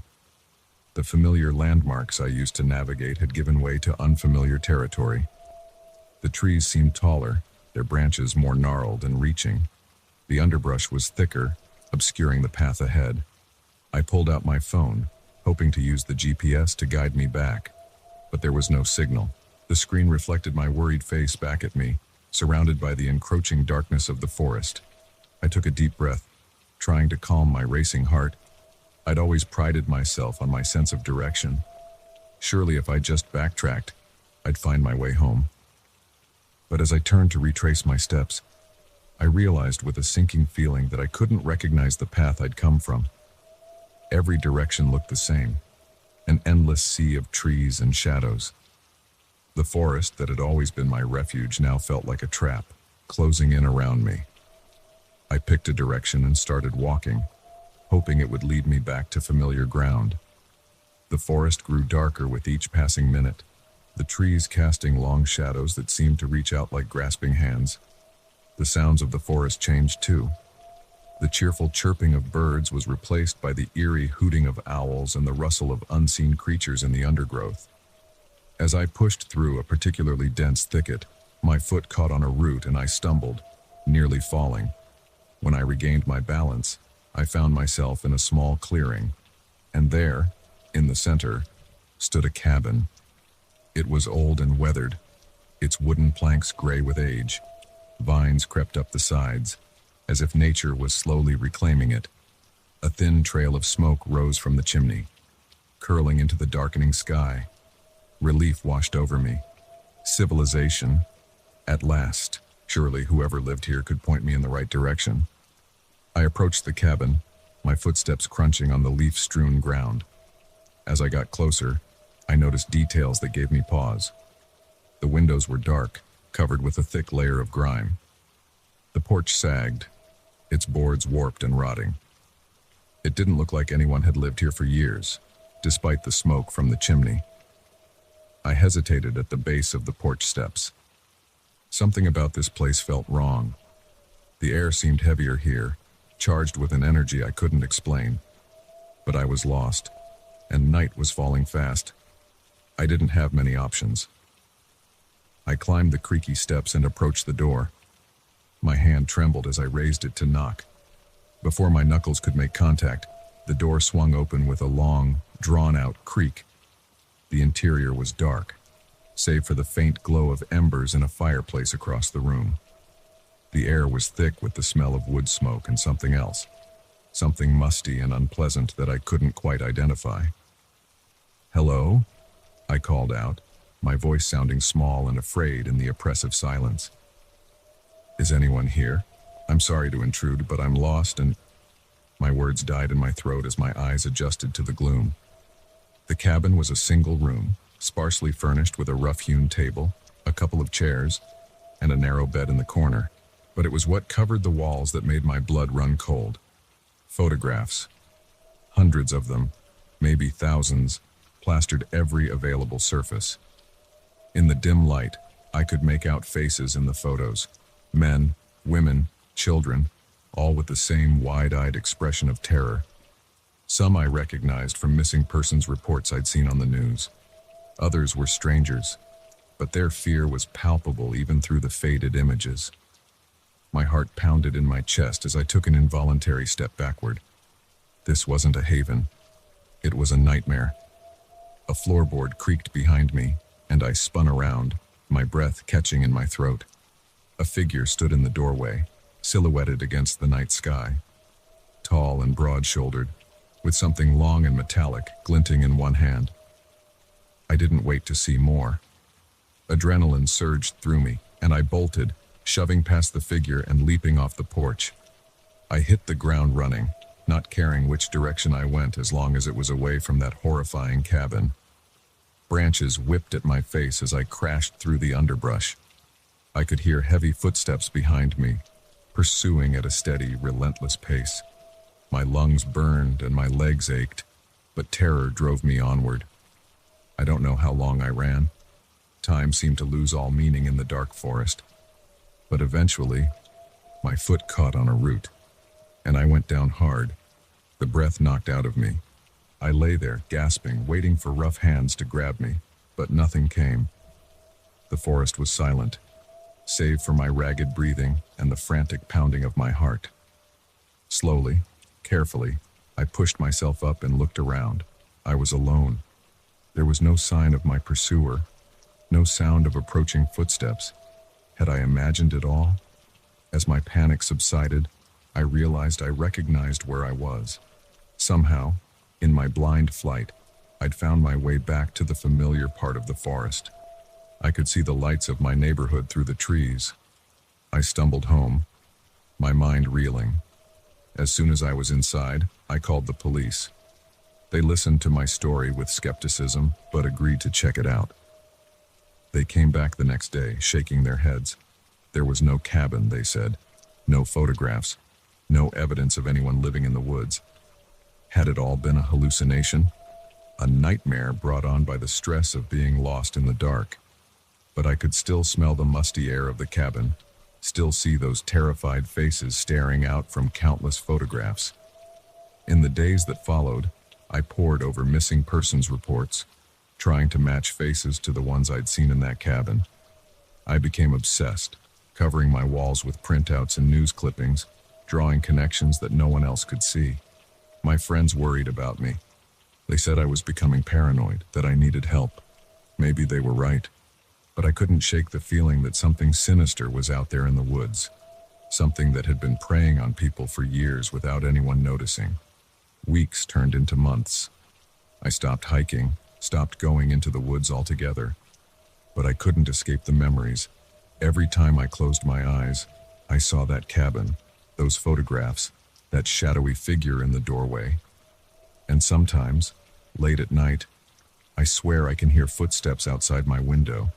The familiar landmarks I used to navigate had given way to unfamiliar territory. The trees seemed taller, their branches more gnarled and reaching. The underbrush was thicker, obscuring the path ahead. I pulled out my phone, hoping to use the GPS to guide me back, but there was no signal. The screen reflected my worried face back at me, surrounded by the encroaching darkness of the forest. I took a deep breath, trying to calm my racing heart. I'd always prided myself on my sense of direction. Surely if I just backtracked, I'd find my way home. But as I turned to retrace my steps, I realized with a sinking feeling that I couldn't recognize the path I'd come from. Every direction looked the same, an endless sea of trees and shadows. The forest that had always been my refuge now felt like a trap, closing in around me. I picked a direction and started walking, hoping it would lead me back to familiar ground. The forest grew darker with each passing minute, the trees casting long shadows that seemed to reach out like grasping hands. The sounds of the forest changed too. The cheerful chirping of birds was replaced by the eerie hooting of owls and the rustle of unseen creatures in the undergrowth. As I pushed through a particularly dense thicket, my foot caught on a root and I stumbled, nearly falling. When I regained my balance, I found myself in a small clearing, and there, in the center, stood a cabin. It was old and weathered, its wooden planks gray with age. Vines crept up the sides, as if nature was slowly reclaiming it. A thin trail of smoke rose from the chimney, curling into the darkening sky. Relief washed over me. Civilization. At last. Surely whoever lived here could point me in the right direction. I approached the cabin, my footsteps crunching on the leaf-strewn ground. As I got closer, I noticed details that gave me pause. The windows were dark, covered with a thick layer of grime. The porch sagged, its boards warped and rotting. It didn't look like anyone had lived here for years, despite the smoke from the chimney. I hesitated at the base of the porch steps. Something about this place felt wrong. The air seemed heavier here, charged with an energy I couldn't explain. But I was lost, and night was falling fast. I didn't have many options. I climbed the creaky steps and approached the door. My hand trembled as I raised it to knock. Before my knuckles could make contact, the door swung open with a long, drawn-out creak. The interior was dark, save for the faint glow of embers in a fireplace across the room. The air was thick with the smell of wood smoke and something else, something musty and unpleasant that I couldn't quite identify. "Hello?" I called out, my voice sounding small and afraid in the oppressive silence. "Is anyone here? I'm sorry to intrude, but I'm lost and—" My words died in my throat as my eyes adjusted to the gloom. The cabin was a single room, sparsely furnished with a rough-hewn table, a couple of chairs, and a narrow bed in the corner. But it was what covered the walls that made my blood run cold. Photographs. Hundreds of them, maybe thousands, plastered every available surface. In the dim light, I could make out faces in the photos. Men, women, children, all with the same wide-eyed expression of terror. Some I recognized from missing persons reports I'd seen on the news. Others were strangers, but their fear was palpable even through the faded images. My heart pounded in my chest as I took an involuntary step backward. This wasn't a haven. It was a nightmare. A floorboard creaked behind me, and I spun around, my breath catching in my throat. A figure stood in the doorway, silhouetted against the night sky. Tall and broad-shouldered, with something long and metallic glinting in one hand. I didn't wait to see more. Adrenaline surged through me, and I bolted, shoving past the figure and leaping off the porch. I hit the ground running, not caring which direction I went as long as it was away from that horrifying cabin. Branches whipped at my face as I crashed through the underbrush. I could hear heavy footsteps behind me, pursuing at a steady, relentless pace. My lungs burned and my legs ached, but terror drove me onward. I don't know how long I ran. Time seemed to lose all meaning in the dark forest. But eventually, my foot caught on a root, and I went down hard, the breath knocked out of me. I lay there, gasping, waiting for rough hands to grab me, but nothing came. The forest was silent, save for my ragged breathing and the frantic pounding of my heart. Slowly, carefully, I pushed myself up and looked around. I was alone. There was no sign of my pursuer, no sound of approaching footsteps. Had I imagined it all? As my panic subsided, I realized I recognized where I was. Somehow, in my blind flight, I'd found my way back to the familiar part of the forest. I could see the lights of my neighborhood through the trees. I stumbled home, my mind reeling. As soon as I was inside, I called the police. They listened to my story with skepticism, but agreed to check it out. They came back the next day, shaking their heads. There was no cabin, they said. No photographs. No evidence of anyone living in the woods. Had it all been a hallucination? A nightmare brought on by the stress of being lost in the dark. But I could still smell the musty air of the cabin, still see those terrified faces staring out from countless photographs. In the days that followed, I pored over missing persons reports, trying to match faces to the ones I'd seen in that cabin. I became obsessed, covering my walls with printouts and news clippings, drawing connections that no one else could see. My friends worried about me. They said I was becoming paranoid, that I needed help. Maybe they were right, but I couldn't shake the feeling that something sinister was out there in the woods, something that had been preying on people for years without anyone noticing. Weeks turned into months. I stopped hiking, stopped going into the woods altogether, but I couldn't escape the memories. Every time I closed my eyes, I saw that cabin, those photographs, that shadowy figure in the doorway. And sometimes, late at night, I swear I can hear footsteps outside my window.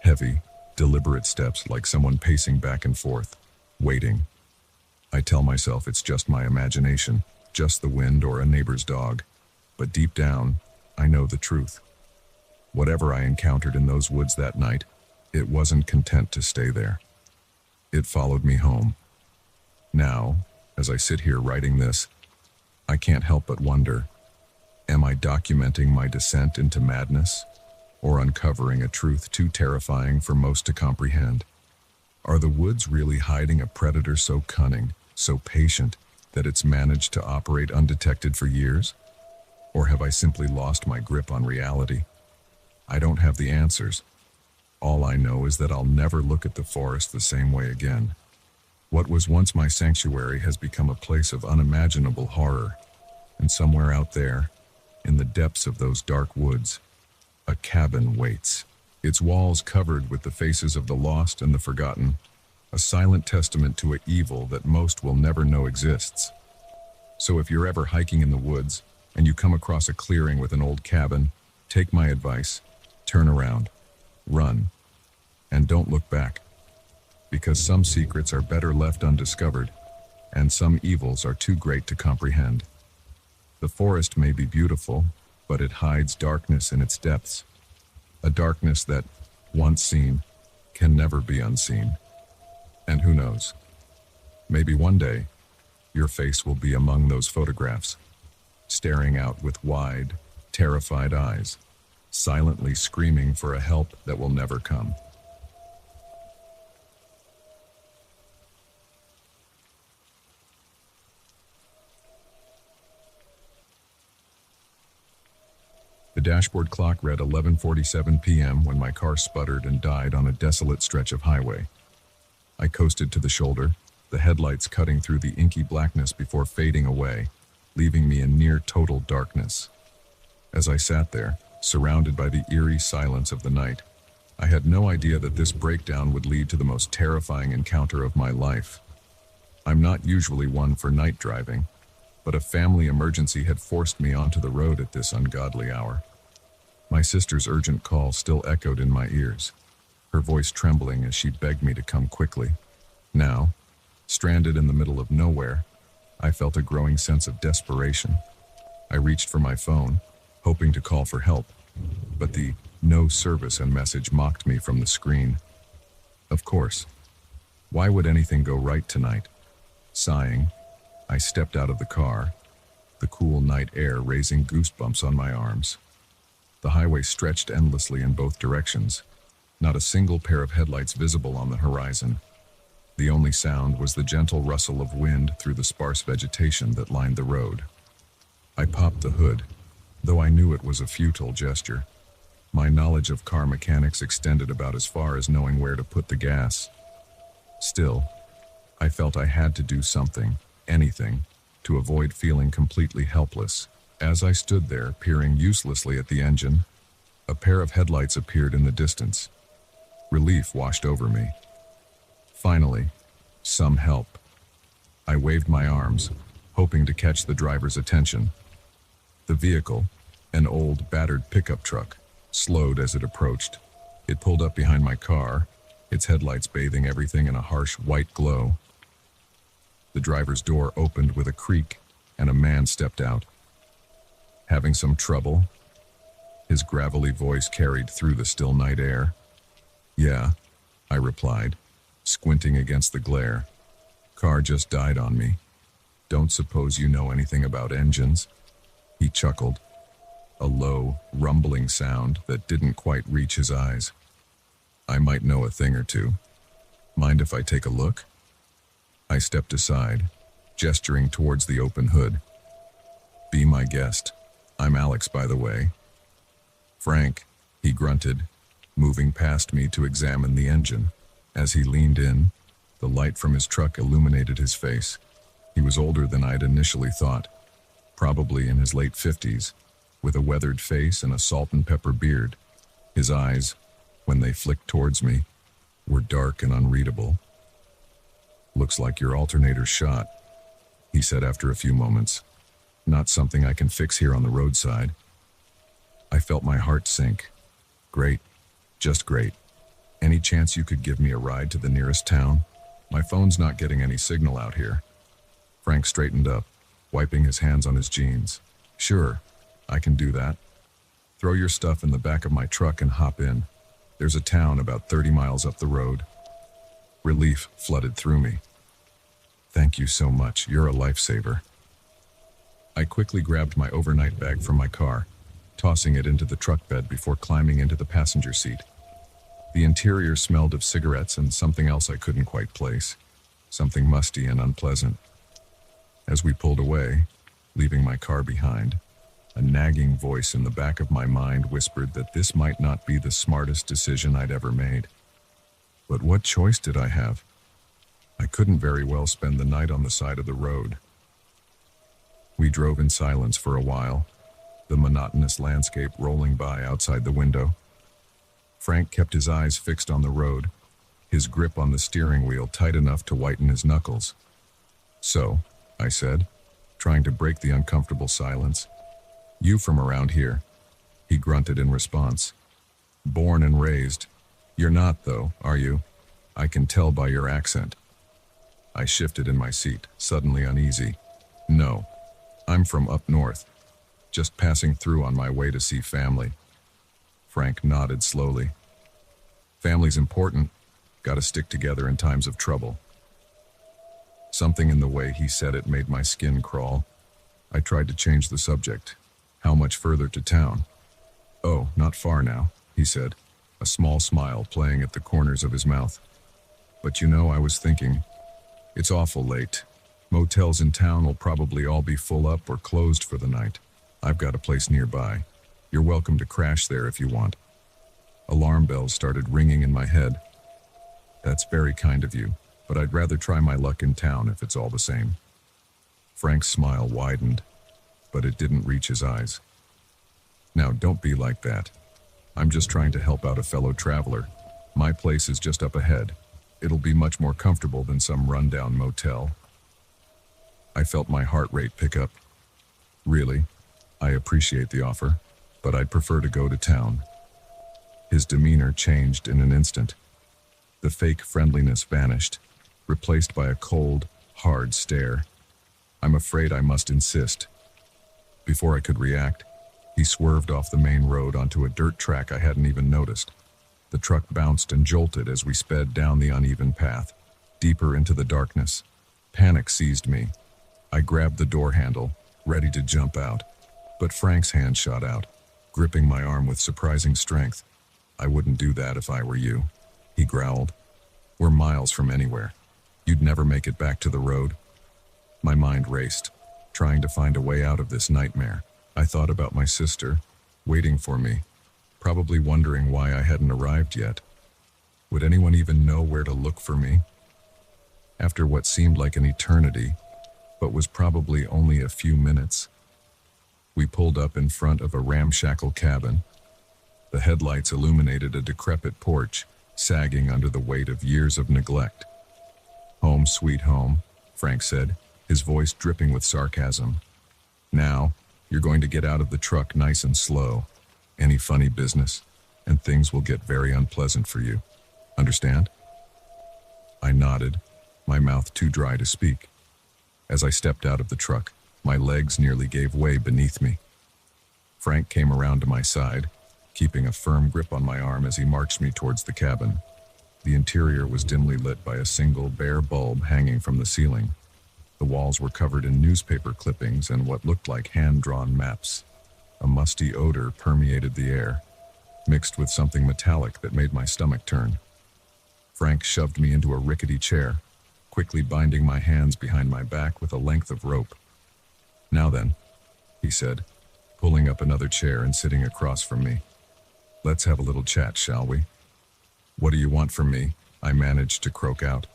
Heavy, deliberate steps like someone pacing back and forth, waiting. I tell myself it's just my imagination, just the wind or a neighbor's dog. But deep down, I know the truth. Whatever I encountered in those woods that night, it wasn't content to stay there. It followed me home. Now, as I sit here writing this, I can't help but wonder, am I documenting my descent into madness, or uncovering a truth too terrifying for most to comprehend? Are the woods really hiding a predator so cunning, so patient, that it's managed to operate undetected for years? Or have I simply lost my grip on reality? I don't have the answers. All I know is that I'll never look at the forest the same way again. What was once my sanctuary has become a place of unimaginable horror. And somewhere out there, in the depths of those dark woods, a cabin waits. Its walls covered with the faces of the lost and the forgotten, a silent testament to an evil that most will never know exists. So if you're ever hiking in the woods, and you come across a clearing with an old cabin, take my advice, turn around, run, and don't look back. Because some secrets are better left undiscovered, and some evils are too great to comprehend. The forest may be beautiful, but it hides darkness in its depths. A darkness that, once seen, can never be unseen. And who knows? Maybe one day, your face will be among those photographs, staring out with wide, terrified eyes, silently screaming for a help that will never come. dashboard clock read 11:47 p.m. when my car sputtered and died on a desolate stretch of highway. I coasted to the shoulder, the headlights cutting through the inky blackness before fading away, leaving me in near total darkness. As I sat there, surrounded by the eerie silence of the night, I had no idea that this breakdown would lead to the most terrifying encounter of my life. I'm not usually one for night driving, but a family emergency had forced me onto the road at this ungodly hour. My sister's urgent call still echoed in my ears, her voice trembling as she begged me to come quickly. Now, stranded in the middle of nowhere, I felt a growing sense of desperation. I reached for my phone, hoping to call for help, but the "no service" and message mocked me from the screen. Of course. Why would anything go right tonight? Sighing, I stepped out of the car, the cool night air raising goosebumps on my arms. The highway stretched endlessly in both directions, not a single pair of headlights visible on the horizon. The only sound was the gentle rustle of wind through the sparse vegetation that lined the road. I popped the hood, though I knew it was a futile gesture. My knowledge of car mechanics extended about as far as knowing where to put the gas. Still, I felt I had to do something, anything, to avoid feeling completely helpless. As I stood there, peering uselessly at the engine, a pair of headlights appeared in the distance. Relief washed over me. Finally, some help. I waved my arms, hoping to catch the driver's attention. The vehicle, an old, battered pickup truck, slowed as it approached. It pulled up behind my car, its headlights bathing everything in a harsh white glow. The driver's door opened with a creak, and a man stepped out. "Having some trouble?" His gravelly voice carried through the still night air. "Yeah," I replied, squinting against the glare. "Car just died on me. Don't suppose you know anything about engines?" He chuckled, a low, rumbling sound that didn't quite reach his eyes. "I might know a thing or two. Mind if I take a look?" I stepped aside, gesturing towards the open hood. "Be my guest. I'm Alex, by the way." "Frank," he grunted, moving past me to examine the engine. As he leaned in, the light from his truck illuminated his face. He was older than I'd initially thought, probably in his late 50s, with a weathered face and a salt and pepper beard. His eyes, when they flicked towards me, were dark and unreadable. "Looks like your alternator's shot," he said after a few moments. "Not something I can fix here on the roadside." I felt my heart sink. "Great, just great. Any chance you could give me a ride to the nearest town? My phone's not getting any signal out here." Frank straightened up, wiping his hands on his jeans. "Sure, I can do that. Throw your stuff in the back of my truck and hop in. There's a town about 30 miles up the road." Relief flooded through me. "Thank you so much, you're a lifesaver." I quickly grabbed my overnight bag from my car, tossing it into the truck bed before climbing into the passenger seat. The interior smelled of cigarettes and something else I couldn't quite place, something musty and unpleasant. As we pulled away, leaving my car behind, a nagging voice in the back of my mind whispered that this might not be the smartest decision I'd ever made. But what choice did I have? I couldn't very well spend the night on the side of the road. We drove in silence for a while, the monotonous landscape rolling by outside the window. Frank kept his eyes fixed on the road, his grip on the steering wheel tight enough to whiten his knuckles. "So," I said, trying to break the uncomfortable silence. "You from around here?" He grunted in response. "Born and raised. You're not, though, are you? I can tell by your accent." I shifted in my seat, suddenly uneasy. "No, I'm from up north, just passing through on my way to see family." Frank nodded slowly. "Family's important. Gotta stick together in times of trouble." Something in the way he said it made my skin crawl. I tried to change the subject. "How much further to town?" "Oh, not far now," he said, a small smile playing at the corners of his mouth. "But you know, I was thinking, it's awful late. Motels in town will probably all be full up or closed for the night. I've got a place nearby. You're welcome to crash there if you want. Alarm bells started ringing in my head. That's very kind of you, but I'd rather try my luck in town if it's all the same. Frank's smile widened, but it didn't reach his eyes. Now, don't be like that. I'm just trying to help out a fellow traveler. My place is just up ahead. It'll be much more comfortable than some rundown motel. I felt my heart rate pick up. Really, I appreciate the offer, but I'd prefer to go to town. His demeanor changed in an instant. The fake friendliness vanished, replaced by a cold, hard stare. I'm afraid I must insist. Before I could react, he swerved off the main road onto a dirt track I hadn't even noticed. The truck bounced and jolted as we sped down the uneven path, deeper into the darkness. Panic seized me. I grabbed the door handle, ready to jump out, but Frank's hand shot out, gripping my arm with surprising strength. I wouldn't do that if I were you, he growled. We're miles from anywhere. You'd never make it back to the road. My mind raced, trying to find a way out of this nightmare. I thought about my sister, waiting for me, probably wondering why I hadn't arrived yet. Would anyone even know where to look for me? After what seemed like an eternity, but was probably only a few minutes, we pulled up in front of a ramshackle cabin. The headlights illuminated a decrepit porch, sagging under the weight of years of neglect. Home sweet home, Frank said, his voice dripping with sarcasm. Now, you're going to get out of the truck nice and slow. Any funny business, and things will get very unpleasant for you. Understand? I nodded, my mouth too dry to speak. As I stepped out of the truck, my legs nearly gave way beneath me. Frank came around to my side, keeping a firm grip on my arm as he marched me towards the cabin. The interior was dimly lit by a single bare bulb hanging from the ceiling. The walls were covered in newspaper clippings and what looked like hand-drawn maps. A musty odor permeated the air, mixed with something metallic that made my stomach turn. Frank shoved me into a rickety chair, quickly binding my hands behind my back with a length of rope. Now then, he said, pulling up another chair and sitting across from me. Let's have a little chat, shall we? What do you want from me? I managed to croak out.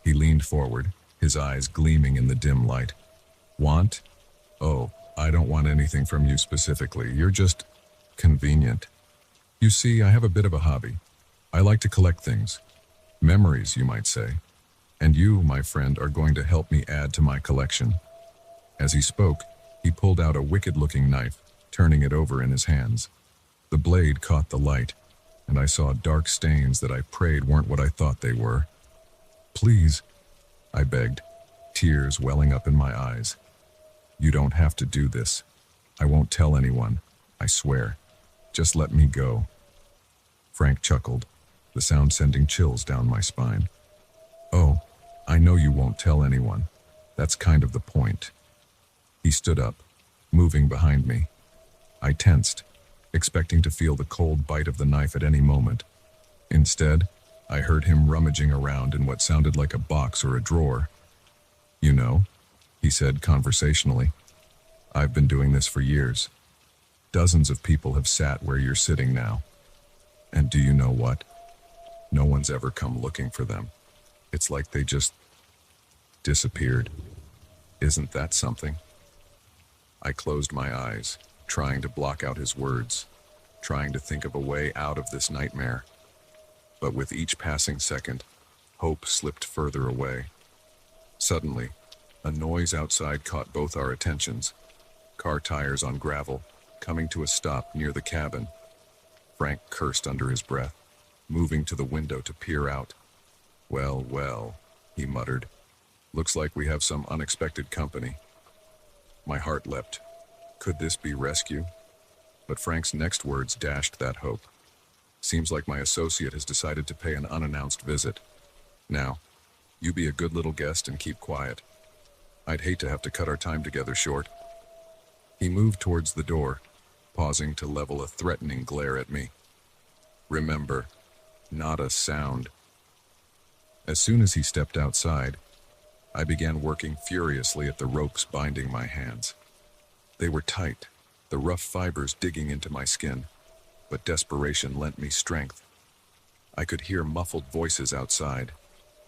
He leaned forward, his eyes gleaming in the dim light. Want? Oh, I don't want anything from you specifically. You're just convenient. You see, I have a bit of a hobby. I like to collect things. Memories, you might say. And you, my friend, are going to help me add to my collection. As he spoke, he pulled out a wicked-looking knife, turning it over in his hands. The blade caught the light, and I saw dark stains that I prayed weren't what I thought they were. Please, I begged, tears welling up in my eyes. You don't have to do this. I won't tell anyone, I swear. Just let me go. Frank chuckled, the sound sending chills down my spine. Oh, I know you won't tell anyone. That's kind of the point. He stood up, moving behind me. I tensed, expecting to feel the cold bite of the knife at any moment. Instead, I heard him rummaging around in what sounded like a box or a drawer. You know, he said conversationally, I've been doing this for years. Dozens of people have sat where you're sitting now. And do you know what? No one's ever come looking for them. It's like they just disappeared. Isn't that something? I closed my eyes, trying to block out his words, trying to think of a way out of this nightmare. But with each passing second, hope slipped further away. Suddenly, a noise outside caught both our attentions. Car tires on gravel, coming to a stop near the cabin. Frank cursed under his breath, moving to the window to peer out. Well, well, he muttered. Looks like we have some unexpected company. My heart leapt. Could this be rescue? But Frank's next words dashed that hope. Seems like my associate has decided to pay an unannounced visit. Now, you be a good little guest and keep quiet. I'd hate to have to cut our time together short. He moved towards the door, pausing to level a threatening glare at me. Remember, not a sound. As soon as he stepped outside, I began working furiously at the ropes binding my hands. They were tight, the rough fibers digging into my skin, but desperation lent me strength. I could hear muffled voices outside,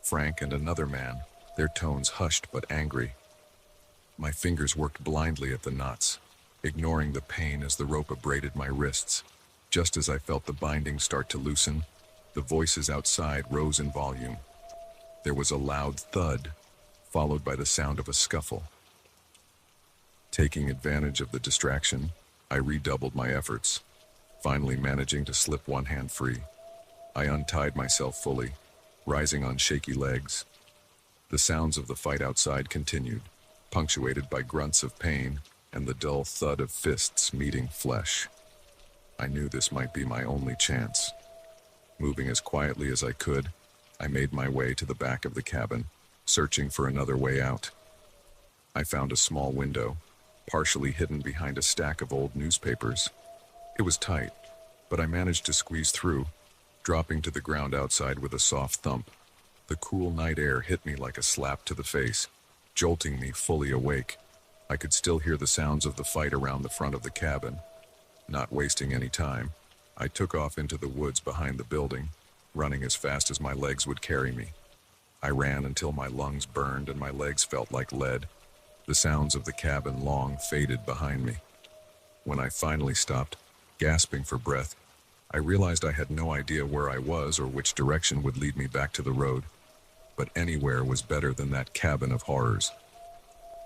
Frank and another man, their tones hushed but angry. My fingers worked blindly at the knots, ignoring the pain as the rope abraded my wrists. Just as I felt the binding start to loosen, the voices outside rose in volume. There was a loud thud, followed by the sound of a scuffle. Taking advantage of the distraction, I redoubled my efforts, finally managing to slip one hand free. I untied myself fully, rising on shaky legs. The sounds of the fight outside continued, punctuated by grunts of pain and the dull thud of fists meeting flesh. I knew this might be my only chance. Moving as quietly as I could, I made my way to the back of the cabin, searching for another way out. I found a small window, partially hidden behind a stack of old newspapers. It was tight, but I managed to squeeze through, dropping to the ground outside with a soft thump. The cool night air hit me like a slap to the face, jolting me fully awake. I could still hear the sounds of the fight around the front of the cabin. Not wasting any time, I took off into the woods behind the building, running as fast as my legs would carry me. I ran until my lungs burned and my legs felt like lead. The sounds of the cabin long faded behind me. When I finally stopped, gasping for breath, I realized I had no idea where I was or which direction would lead me back to the road. But anywhere was better than that cabin of horrors.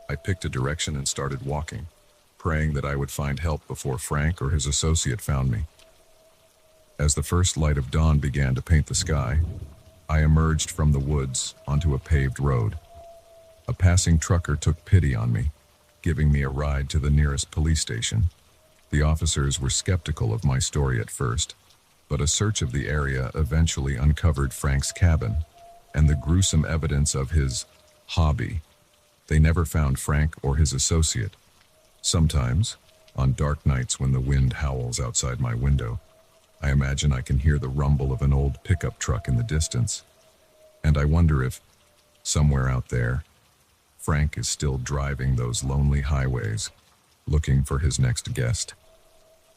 I picked a direction and started walking, praying that I would find help before Frank or his associate found me. As the first light of dawn began to paint the sky, I emerged from the woods onto a paved road. A passing trucker took pity on me, giving me a ride to the nearest police station. The officers were skeptical of my story at first, but a search of the area eventually uncovered Frank's cabin and the gruesome evidence of his hobby. They never found Frank or his associate. Sometimes, on dark nights when the wind howls outside my window, I imagine I can hear the rumble of an old pickup truck in the distance. And I wonder if, somewhere out there, Frank is still driving those lonely highways, looking for his next guest.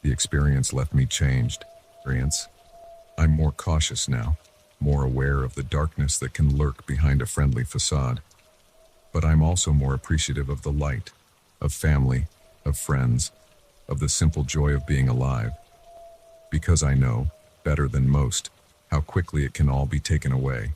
The experience left me changed. I'm more cautious now, more aware of the darkness that can lurk behind a friendly facade. But I'm also more appreciative of the light, of family, of friends, of the simple joy of being alive. Because I know, better than most, how quickly it can all be taken away.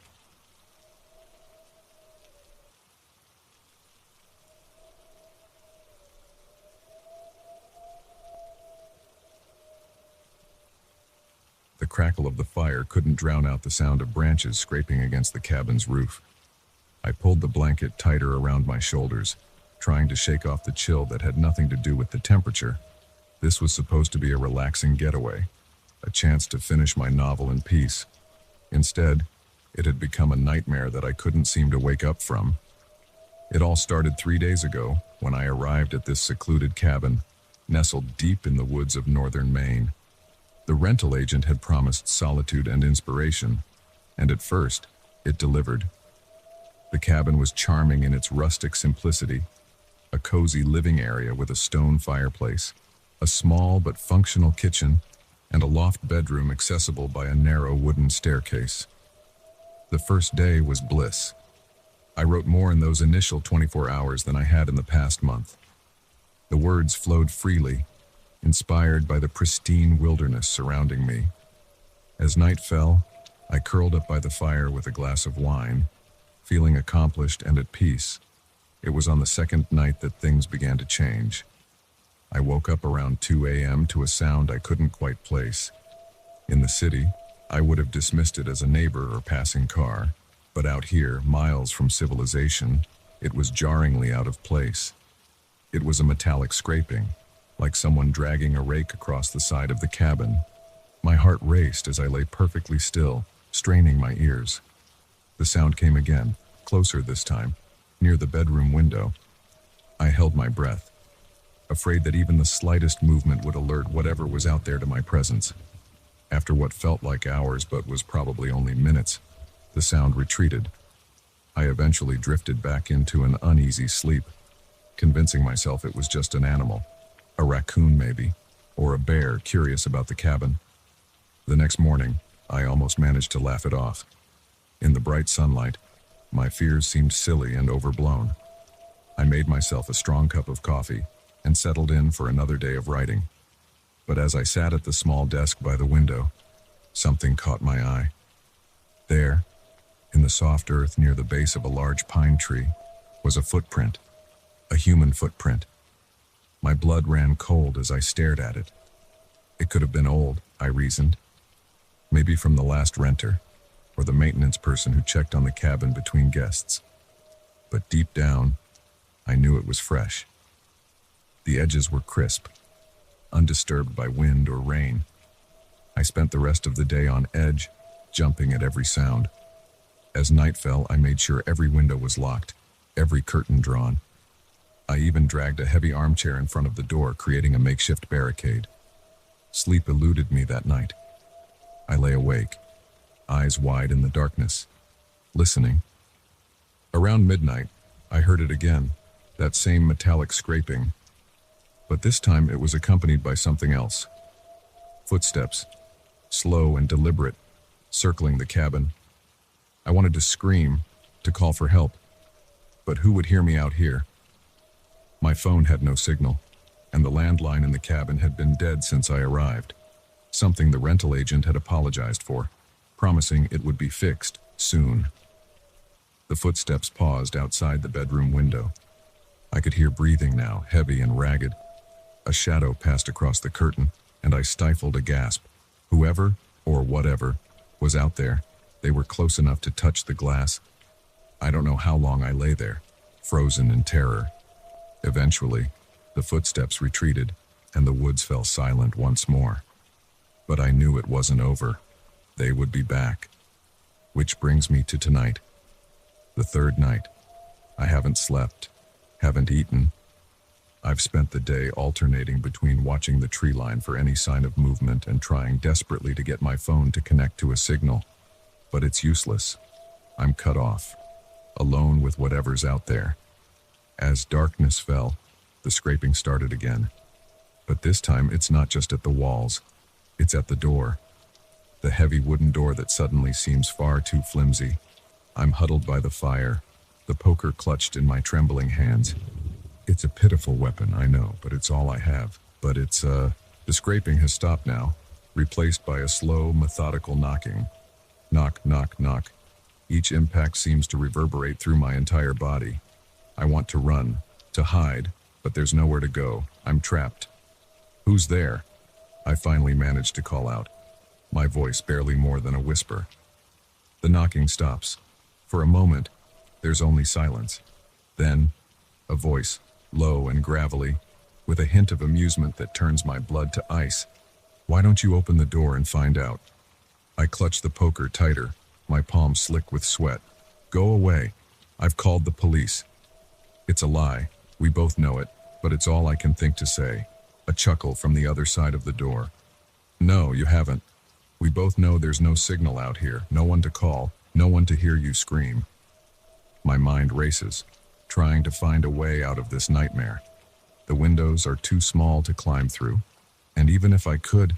The crackle of the fire couldn't drown out the sound of branches scraping against the cabin's roof. I pulled the blanket tighter around my shoulders, trying to shake off the chill that had nothing to do with the temperature. This was supposed to be a relaxing getaway, a chance to finish my novel in peace. Instead, it had become a nightmare that I couldn't seem to wake up from. It all started 3 days ago when I arrived at this secluded cabin, nestled deep in the woods of northern Maine. The rental agent had promised solitude and inspiration, and at first, it delivered. The cabin was charming in its rustic simplicity, a cozy living area with a stone fireplace, a small but functional kitchen, and a loft bedroom accessible by a narrow wooden staircase. The first day was bliss. I wrote more in those initial 24 hours than I had in the past month. The words flowed freely, inspired by the pristine wilderness surrounding me. As night fell, I curled up by the fire with a glass of wine, feeling accomplished and at peace. It was on the second night that things began to change. I woke up around 2 a.m. to a sound I couldn't quite place. In the city, I would have dismissed it as a neighbor or passing car, but out here, miles from civilization, it was jarringly out of place. It was a metallic scraping, like someone dragging a rake across the side of the cabin. My heart raced as I lay perfectly still, straining my ears. The sound came again, closer this time, near the bedroom window. I held my breath, afraid that even the slightest movement would alert whatever was out there to my presence. After what felt like hours but was probably only minutes, the sound retreated. I eventually drifted back into an uneasy sleep, convincing myself it was just an animal, a raccoon maybe, or a bear curious about the cabin. The next morning, I almost managed to laugh it off. In the bright sunlight, my fears seemed silly and overblown. I made myself a strong cup of coffee and settled in for another day of writing. But as I sat at the small desk by the window, something caught my eye. There, in the soft earth near the base of a large pine tree, was a footprint, a human footprint. My blood ran cold as I stared at it. It could have been old, I reasoned. Maybe from the last renter, or the maintenance person who checked on the cabin between guests. But deep down, I knew it was fresh. The edges were crisp, undisturbed by wind or rain. I spent the rest of the day on edge, jumping at every sound. As night fell, I made sure every window was locked, every curtain drawn. I even dragged a heavy armchair in front of the door, creating a makeshift barricade. Sleep eluded me that night. I lay awake, eyes wide in the darkness, listening. Around midnight, I heard it again, that same metallic scraping. But this time it was accompanied by something else. Footsteps, slow and deliberate, circling the cabin. I wanted to scream, to call for help. But who would hear me out here? My phone had no signal, and the landline in the cabin had been dead since I arrived, something the rental agent had apologized for, promising it would be fixed soon. The footsteps paused outside the bedroom window. I could hear breathing now, heavy and ragged. A shadow passed across the curtain, and I stifled a gasp. Whoever, or whatever, was out there. They were close enough to touch the glass. I don't know how long I lay there, frozen in terror. Eventually, the footsteps retreated, and the woods fell silent once more. But I knew it wasn't over. They would be back. Which brings me to tonight. The third night. I haven't slept, haven't eaten. I've spent the day alternating between watching the tree line for any sign of movement and trying desperately to get my phone to connect to a signal. But it's useless. I'm cut off, alone with whatever's out there. As darkness fell, the scraping started again. But this time it's not just at the walls. It's at the door. The heavy wooden door that suddenly seems far too flimsy. I'm huddled by the fire, the poker clutched in my trembling hands. It's a pitiful weapon, I know, but it's all I have. But the scraping has stopped now, replaced by a slow, methodical knocking. Knock, knock, knock. Each impact seems to reverberate through my entire body. I want to run, to hide, but there's nowhere to go. I'm trapped. Who's there? I finally managed to call out, my voice barely more than a whisper. The knocking stops. For a moment, there's only silence. Then, a voice, low and gravelly, with a hint of amusement that turns my blood to ice. Why don't you open the door and find out? I clutch the poker tighter, my palms slick with sweat. Go away. I've called the police. It's a lie. We both know it, but it's all I can think to say. A chuckle from the other side of the door. No, you haven't. We both know there's no signal out here, no one to call, no one to hear you scream. My mind races, trying to find a way out of this nightmare. The windows are too small to climb through, and even if I could,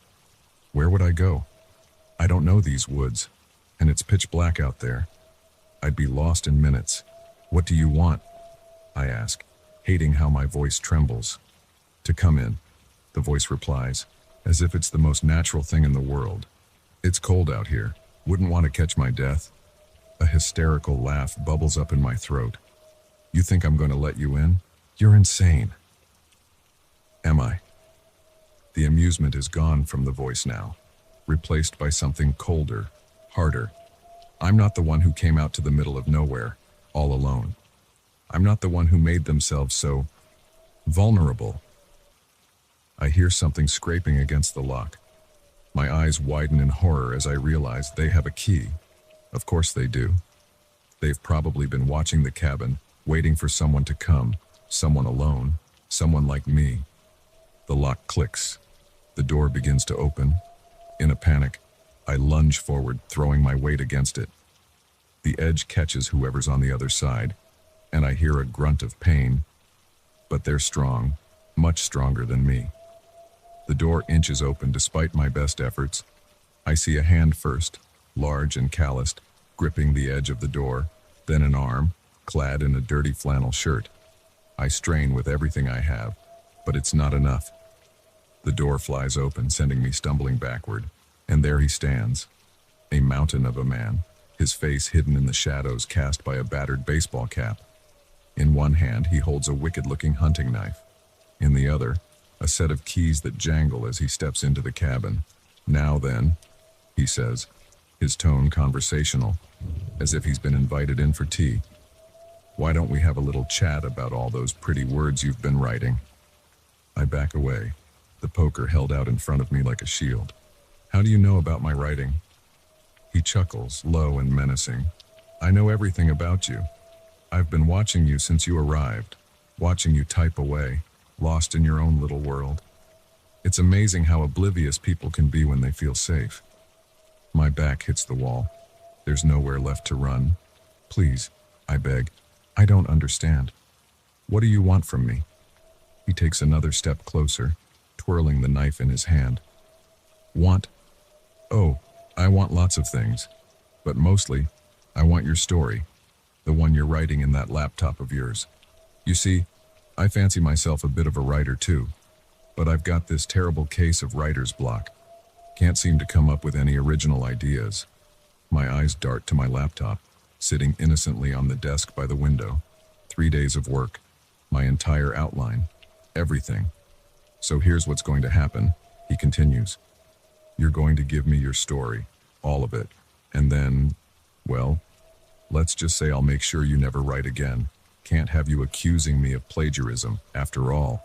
where would I go? I don't know these woods, and it's pitch black out there. I'd be lost in minutes. What do you want? I ask, hating how my voice trembles. To come in, the voice replies, as if it's the most natural thing in the world. It's cold out here. Wouldn't want to catch my death. A hysterical laugh bubbles up in my throat. You think I'm going to let you in? You're insane. Am I? The amusement is gone from the voice now, replaced by something colder, harder. I'm not the one who came out to the middle of nowhere, all alone. I'm not the one who made themselves so vulnerable. I hear something scraping against the lock. My eyes widen in horror as I realize they have a key. Of course they do. They've probably been watching the cabin, waiting for someone to come, someone alone, someone like me. The lock clicks. The door begins to open. In a panic, I lunge forward, throwing my weight against it. The edge catches whoever's on the other side, and I hear a grunt of pain. But they're strong, much stronger than me. The door inches open despite my best efforts. I see a hand first, large and calloused, gripping the edge of the door, then an arm, clad in a dirty flannel shirt. I strain with everything I have, but it's not enough. The door flies open, sending me stumbling backward, and there he stands, a mountain of a man, his face hidden in the shadows cast by a battered baseball cap. In one hand, he holds a wicked-looking hunting knife. In the other, a set of keys that jangle as he steps into the cabin. "Now then," he says, his tone conversational, as if he's been invited in for tea. "Why don't we have a little chat about all those pretty words you've been writing?" I back away, the poker held out in front of me like a shield. "How do you know about my writing?" He chuckles, low and menacing. "I know everything about you. I've been watching you since you arrived, watching you type away, lost in your own little world. It's amazing how oblivious people can be when they feel safe." My back hits the wall. There's nowhere left to run. "Please," I beg. "I don't understand. What do you want from me?" He takes another step closer, twirling the knife in his hand. "Want? Oh, I want lots of things. But mostly, I want your story. The one you're writing in that laptop of yours. You see, I fancy myself a bit of a writer too. But I've got this terrible case of writer's block. Can't seem to come up with any original ideas." My eyes dart to my laptop, sitting innocently on the desk by the window. 3 days of work, my entire outline, everything. "So here's what's going to happen," he continues. "You're going to give me your story, all of it, and then, well, let's just say I'll make sure you never write again. Can't have you accusing me of plagiarism, after all."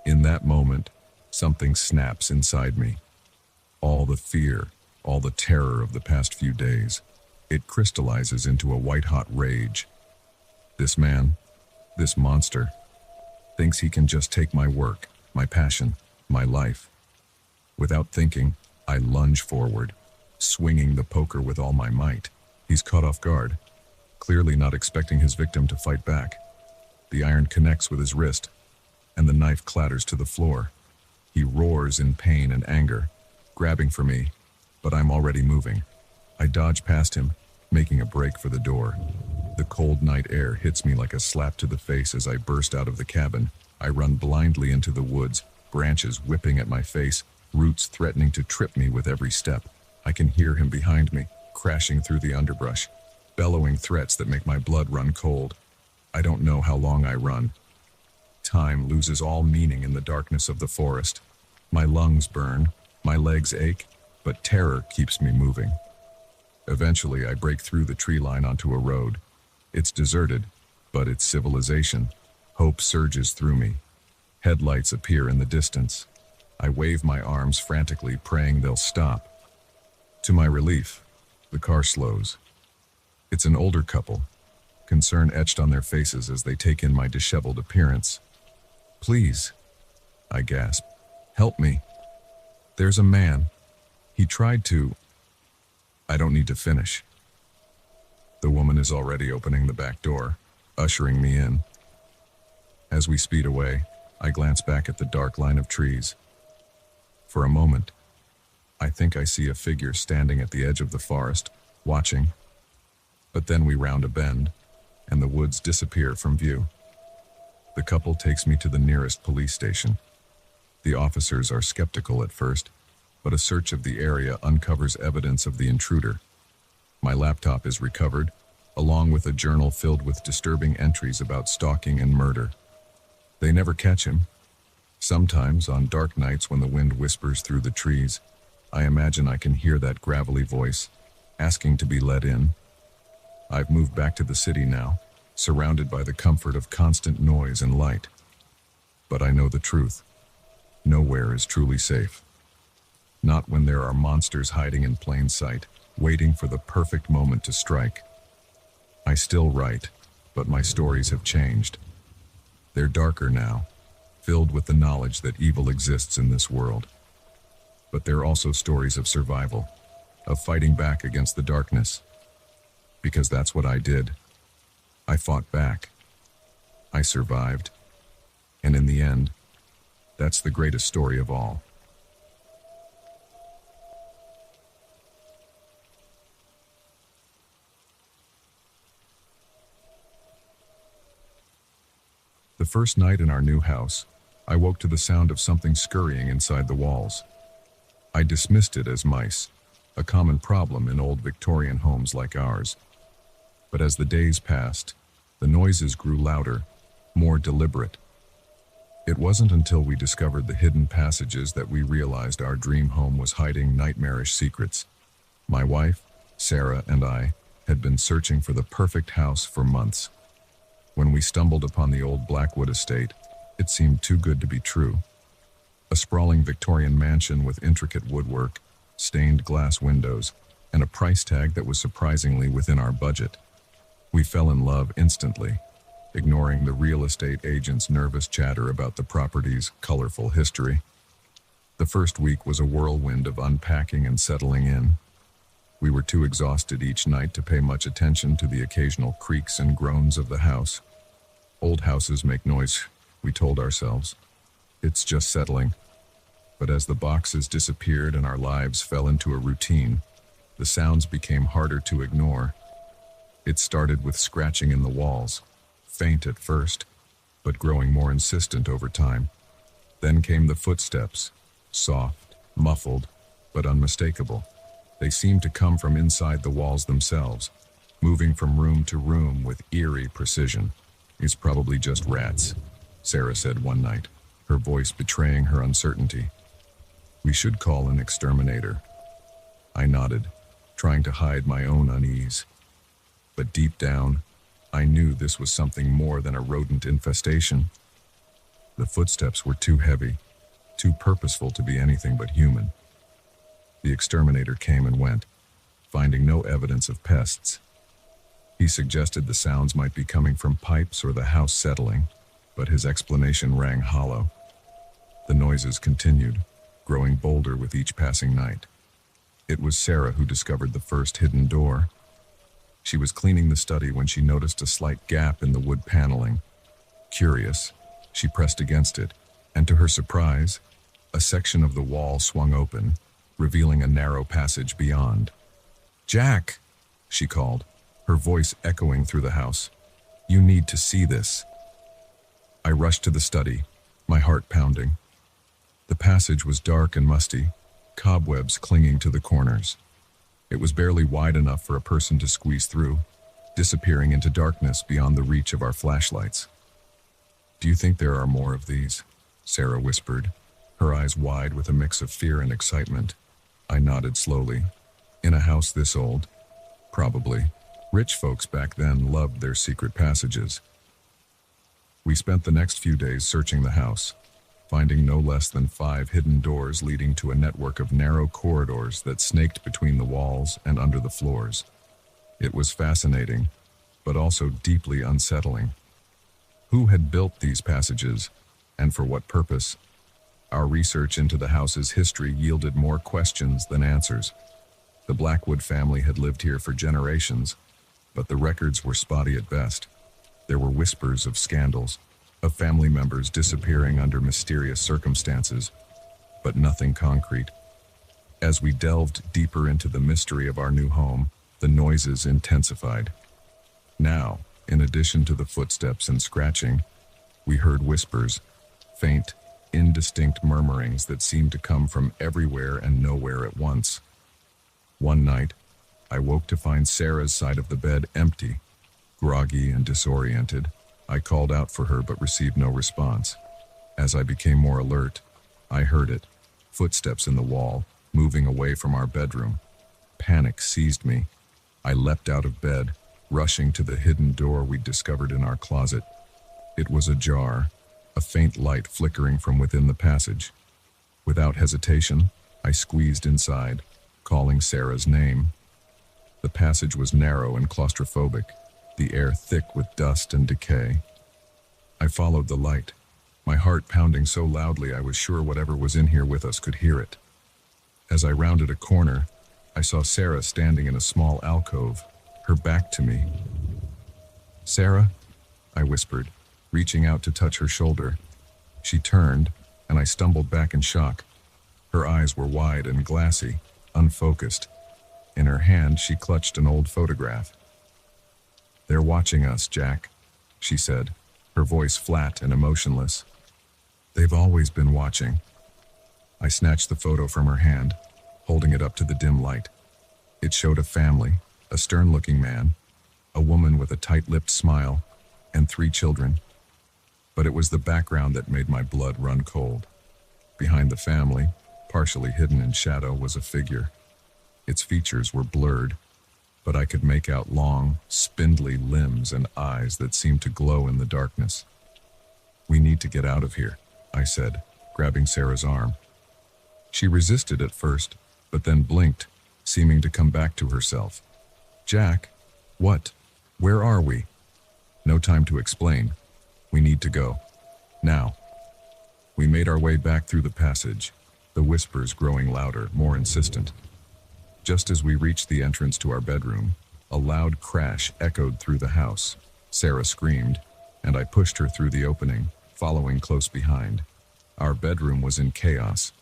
In that moment, something snaps inside me. All the fear, all the terror of the past few days, it crystallizes into a white-hot rage. This man, this monster, thinks he can just take my work, my passion, my life. Without thinking, I lunge forward, swinging the poker with all my might. He's caught off guard, clearly not expecting his victim to fight back. The iron connects with his wrist, and the knife clatters to the floor. He roars in pain and anger, grabbing for me, but I'm already moving. I dodge past him, making a break for the door. The cold night air hits me like a slap to the face as I burst out of the cabin. I run blindly into the woods, branches whipping at my face, roots threatening to trip me with every step. I can hear him behind me, crashing through the underbrush, bellowing threats that make my blood run cold. I don't know how long I run. Time loses all meaning in the darkness of the forest. My lungs burn, my legs ache, but terror keeps me moving. Eventually, I break through the tree line onto a road. It's deserted, but it's civilization. Hope surges through me. Headlights appear in the distance. I wave my arms frantically, praying they'll stop. To my relief, the car slows. It's an older couple, concern etched on their faces as they take in my disheveled appearance. "Please," I gasp, "help me. There's a man. He tried to—" I don't need to finish. The woman is already opening the back door, ushering me in. As we speed away, I glance back at the dark line of trees. For a moment, I think I see a figure standing at the edge of the forest, watching. But then we round a bend, and the woods disappear from view. The couple takes me to the nearest police station. The officers are skeptical at first, but a search of the area uncovers evidence of the intruder. My laptop is recovered, along with a journal filled with disturbing entries about stalking and murder. They never catch him. Sometimes, on dark nights when the wind whispers through the trees, I imagine I can hear that gravelly voice, asking to be let in. I've moved back to the city now, surrounded by the comfort of constant noise and light. But I know the truth. Nowhere is truly safe. Not when there are monsters hiding in plain sight, waiting for the perfect moment to strike. I still write, but my stories have changed. They're darker now, filled with the knowledge that evil exists in this world. But they're also stories of survival, of fighting back against the darkness. Because that's what I did. I fought back. I survived. And in the end, That's the greatest story of all. The first night in our new house, I woke to the sound of something scurrying inside the walls. I dismissed it as mice, a common problem in old Victorian homes like ours. But as the days passed, the noises grew louder, more deliberate. It wasn't until we discovered the hidden passages that we realized our dream home was hiding nightmarish secrets. My wife, Sarah, and I had been searching for the perfect house for months. When we stumbled upon the old Blackwood estate, it seemed too good to be true. A sprawling Victorian mansion with intricate woodwork, stained glass windows, and a price tag that was surprisingly within our budget. We fell in love instantly, ignoring the real estate agent's nervous chatter about the property's colorful history. The first week was a whirlwind of unpacking and settling in. We were too exhausted each night to pay much attention to the occasional creaks and groans of the house. Old houses make noise, we told ourselves. It's just settling. But as the boxes disappeared and our lives fell into a routine, the sounds became harder to ignore. It started with scratching in the walls, faint at first, but growing more insistent over time. Then came the footsteps, soft, muffled, but unmistakable. They seemed to come from inside the walls themselves, moving from room to room with eerie precision. "It's probably just rats," Sarah said one night, her voice betraying her uncertainty. "We should call an exterminator." I nodded, trying to hide my own unease. But deep down, I knew this was something more than a rodent infestation. The footsteps were too heavy, too purposeful to be anything but human. The exterminator came and went, finding no evidence of pests. He suggested the sounds might be coming from pipes or the house settling, but his explanation rang hollow. The noises continued, growing bolder with each passing night. It was Sarah who discovered the first hidden door. She was cleaning the study when she noticed a slight gap in the wood paneling. Curious, she pressed against it, and to her surprise, a section of the wall swung open, revealing a narrow passage beyond. "Jack!" she called, her voice echoing through the house. "You need to see this." I rushed to the study, my heart pounding. The passage was dark and musty, cobwebs clinging to the corners. It was barely wide enough for a person to squeeze through, disappearing into darkness beyond the reach of our flashlights. "Do you think there are more of these?" Sarah whispered, her eyes wide with a mix of fear and excitement. I nodded slowly. "In a house this old? Probably. Rich folks back then loved their secret passages." We spent the next few days searching the house, finding no less than 5 hidden doors leading to a network of narrow corridors that snaked between the walls and under the floors. It was fascinating, but also deeply unsettling. Who had built these passages, and for what purpose? Our research into the house's history yielded more questions than answers. The Blackwood family had lived here for generations, but the records were spotty at best. There were whispers of scandals, of family members disappearing under mysterious circumstances, but nothing concrete. As we delved deeper into the mystery of our new home, the noises intensified. Now, in addition to the footsteps and scratching, we heard whispers, faint, indistinct murmurings that seemed to come from everywhere and nowhere at once. One night, I woke to find Sarah's side of the bed empty. Groggy and disoriented, I called out for her but received no response. As I became more alert, I heard it, footsteps in the wall, moving away from our bedroom. Panic seized me. I leapt out of bed, rushing to the hidden door we'd discovered in our closet. It was ajar, a faint light flickering from within the passage. Without hesitation, I squeezed inside, calling Sarah's name. The passage was narrow and claustrophobic, the air thick with dust and decay. I followed the light, my heart pounding so loudly I was sure whatever was in here with us could hear it. As I rounded a corner, I saw Sarah standing in a small alcove, her back to me. "Sarah?" I whispered, reaching out to touch her shoulder. She turned, and I stumbled back in shock. Her eyes were wide and glassy, unfocused. In her hand, she clutched an old photograph. "They're watching us, Jack," she said, her voice flat and emotionless. "They've always been watching." I snatched the photo from her hand, holding it up to the dim light. It showed a family, a stern-looking man, a woman with a tight-lipped smile, and 3 children. But it was the background that made my blood run cold. Behind the family, partially hidden in shadow, was a figure. Its features were blurred, but I could make out long, spindly limbs and eyes that seemed to glow in the darkness. "We need to get out of here," I said, grabbing Sarah's arm. She resisted at first, but then blinked, seeming to come back to herself. "Jack, what? Where are we?" "No time to explain. We need to go. Now." We made our way back through the passage, the whispers growing louder, more insistent. Just as we reached the entrance to our bedroom, a loud crash echoed through the house. Sarah screamed, and I pushed her through the opening, following close behind. Our bedroom was in chaos.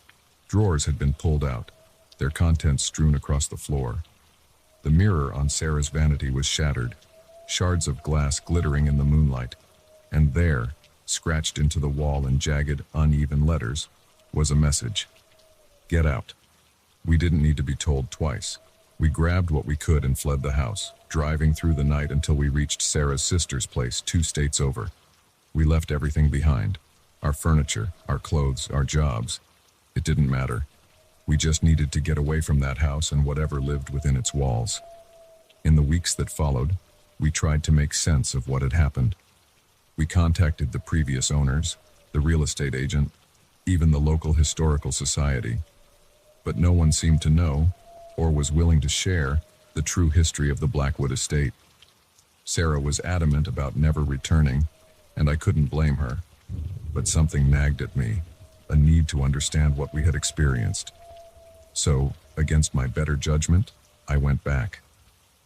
Drawers had been pulled out, their contents strewn across the floor. The mirror on Sarah's vanity was shattered, shards of glass glittering in the moonlight, and there, scratched into the wall in jagged, uneven letters, was a message. "Get out." We didn't need to be told twice. We grabbed what we could and fled the house, driving through the night until we reached Sarah's sister's place 2 states over. We left everything behind. Our furniture, our clothes, our jobs. It didn't matter. We just needed to get away from that house and whatever lived within its walls. In the weeks that followed, we tried to make sense of what had happened. We contacted the previous owners, the real estate agent, even the local historical society. But no one seemed to know, or was willing to share, the true history of the Blackwood estate. Sarah was adamant about never returning, and I couldn't blame her. But something nagged at me, a need to understand what we had experienced. So, against my better judgment, I went back.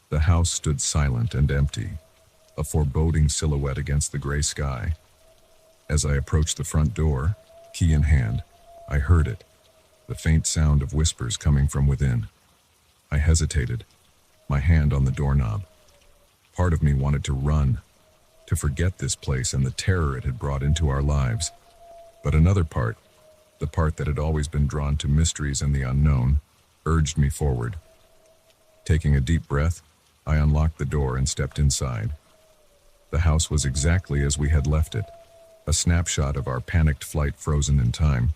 The house stood silent and empty, a foreboding silhouette against the gray sky. As I approached the front door, key in hand, I heard it, the faint sound of whispers coming from within. I hesitated, my hand on the doorknob. Part of me wanted to run, to forget this place and the terror it had brought into our lives. But another part, the part that had always been drawn to mysteries and the unknown, urged me forward. Taking a deep breath, I unlocked the door and stepped inside. The house was exactly as we had left it, a snapshot of our panicked flight frozen in time.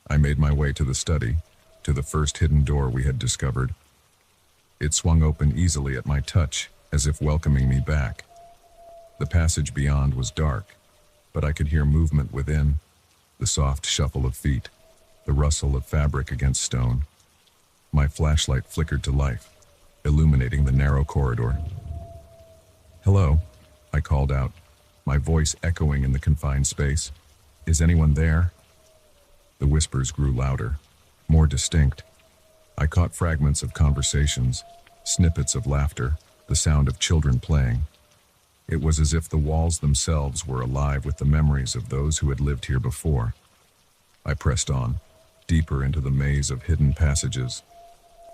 I made my way to the study, to the first hidden door we had discovered. It swung open easily at my touch, as if welcoming me back. The passage beyond was dark, but I could hear movement within, the soft shuffle of feet, the rustle of fabric against stone. My flashlight flickered to life, illuminating the narrow corridor. "Hello," I called out, my voice echoing in the confined space. "Is anyone there?" The whispers grew louder, more distinct. I caught fragments of conversations, snippets of laughter, the sound of children playing. It was as if the walls themselves were alive with the memories of those who had lived here before. I pressed on, deeper into the maze of hidden passages.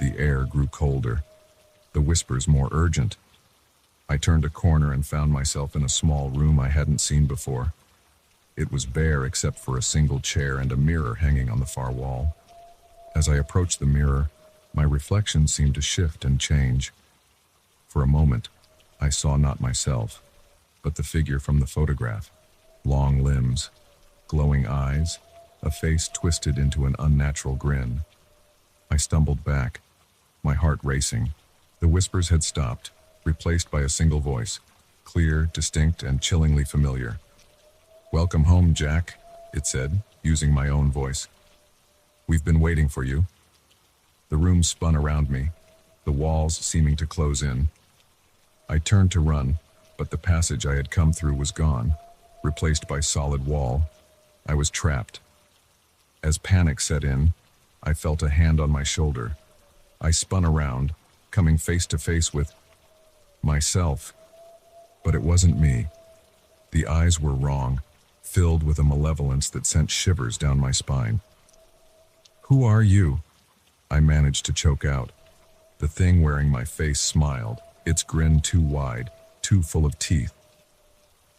The air grew colder, the whispers more urgent. I turned a corner and found myself in a small room I hadn't seen before. It was bare except for a single chair and a mirror hanging on the far wall. As I approached the mirror, my reflection seemed to shift and change. For a moment, I saw not myself, but the figure from the photograph. Long limbs, glowing eyes, a face twisted into an unnatural grin. I stumbled back, my heart racing. The whispers had stopped, replaced by a single voice, clear, distinct, and chillingly familiar. "Welcome home, Jack," it said, using my own voice. "We've been waiting for you." The room spun around me, the walls seeming to close in. I turned to run, but the passage I had come through was gone, replaced by solid wall. I was trapped. As panic set in, I felt a hand on my shoulder. I spun around, coming face to face with myself. But it wasn't me. The eyes were wrong, filled with a malevolence that sent shivers down my spine. "Who are you?" I managed to choke out. The thing wearing my face smiled, its grin too wide, too full of teeth.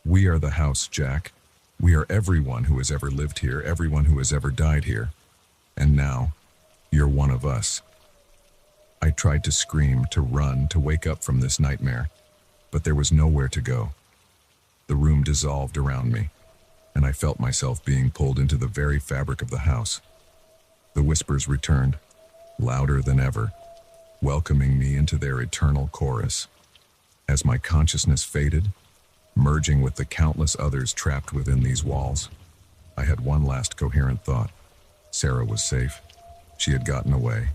"We are the house, Jack. We are everyone who has ever lived here, everyone who has ever died here. And now, you're one of us." I tried to scream, to run, to wake up from this nightmare, but there was nowhere to go. The room dissolved around me, and I felt myself being pulled into the very fabric of the house. The whispers returned, louder than ever, welcoming me into their eternal chorus. As my consciousness faded, merging with the countless others trapped within these walls, I had one last coherent thought. Sarah was safe. She had gotten away,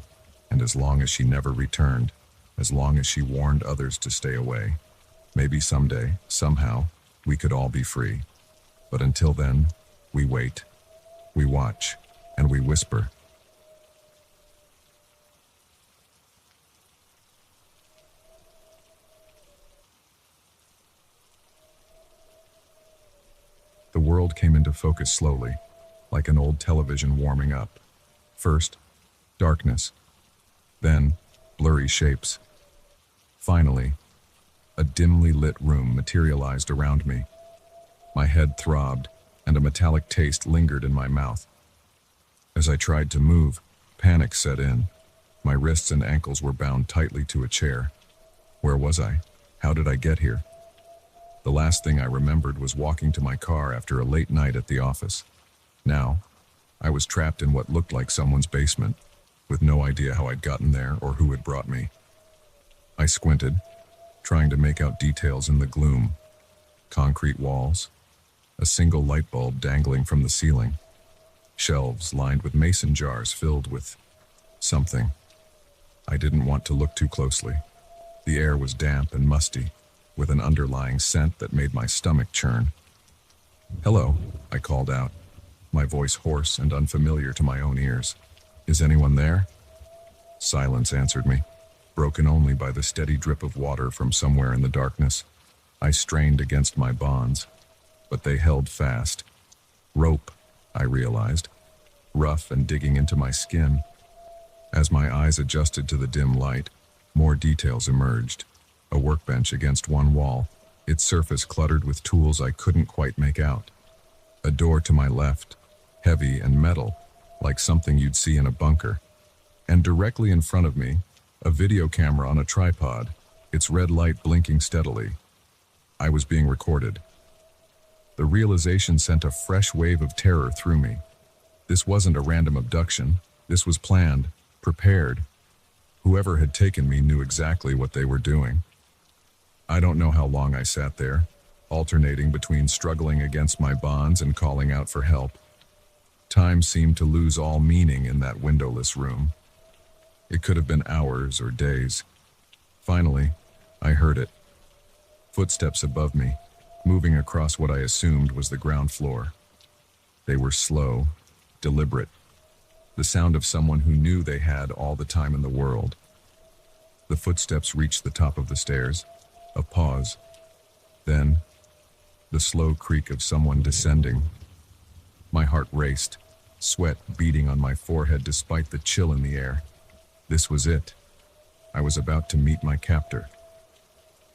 and as long as she never returned, as long as she warned others to stay away, maybe someday, somehow, we could all be free. But until then, we wait, we watch, and we whisper. The world came into focus slowly, like an old television warming up. First, darkness. Then, blurry shapes. Finally, a dimly lit room materialized around me. My head throbbed, and a metallic taste lingered in my mouth. As I tried to move, panic set in. My wrists and ankles were bound tightly to a chair. Where was I? How did I get here? The last thing I remembered was walking to my car after a late night at the office. Now, I was trapped in what looked like someone's basement, with no idea how I'd gotten there or who had brought me. I squinted, trying to make out details in the gloom. Concrete walls, a single light bulb dangling from the ceiling, shelves lined with mason jars filled with something. I didn't want to look too closely. The air was damp and musty, with an underlying scent that made my stomach churn. "Hello," I called out, my voice hoarse and unfamiliar to my own ears. "Is anyone there?" Silence answered me, broken only by the steady drip of water from somewhere in the darkness. I strained against my bonds, but they held fast. Rope, I realized, rough and digging into my skin. As my eyes adjusted to the dim light, more details emerged. A workbench against one wall, its surface cluttered with tools I couldn't quite make out. A door to my left, heavy and metal, like something you'd see in a bunker. And directly in front of me, a video camera on a tripod, its red light blinking steadily. I was being recorded. The realization sent a fresh wave of terror through me. This wasn't a random abduction. This was planned, prepared. Whoever had taken me knew exactly what they were doing. I don't know how long I sat there, alternating between struggling against my bonds and calling out for help. Time seemed to lose all meaning in that windowless room. It could have been hours or days. Finally, I heard it. Footsteps above me, moving across what I assumed was the ground floor. They were slow, deliberate, the sound of someone who knew they had all the time in the world. The footsteps reached the top of the stairs, a pause. Then, the slow creak of someone descending. My heart raced, sweat beating on my forehead despite the chill in the air. This was it. I was about to meet my captor.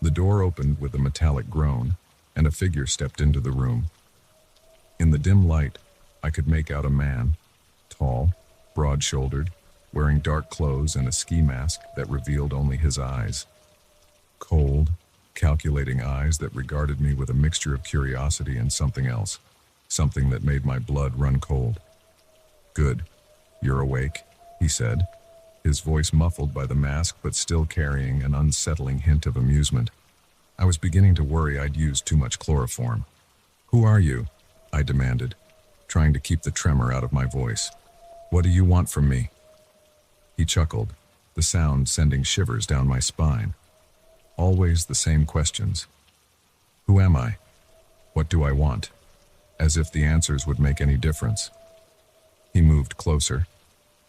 The door opened with a metallic groan, and a figure stepped into the room. In the dim light, I could make out a man, tall, broad-shouldered, wearing dark clothes and a ski mask that revealed only his eyes. Cold, calculating eyes that regarded me with a mixture of curiosity and something else, something that made my blood run cold. "Good. You're awake," he said, his voice muffled by the mask but still carrying an unsettling hint of amusement. I was beginning to worry I'd used too much chloroform. "Who are you?" I demanded, trying to keep the tremor out of my voice. "What do you want from me?" He chuckled, the sound sending shivers down my spine. Always the same questions. Who am I? What do I want? As if the answers would make any difference. He moved closer,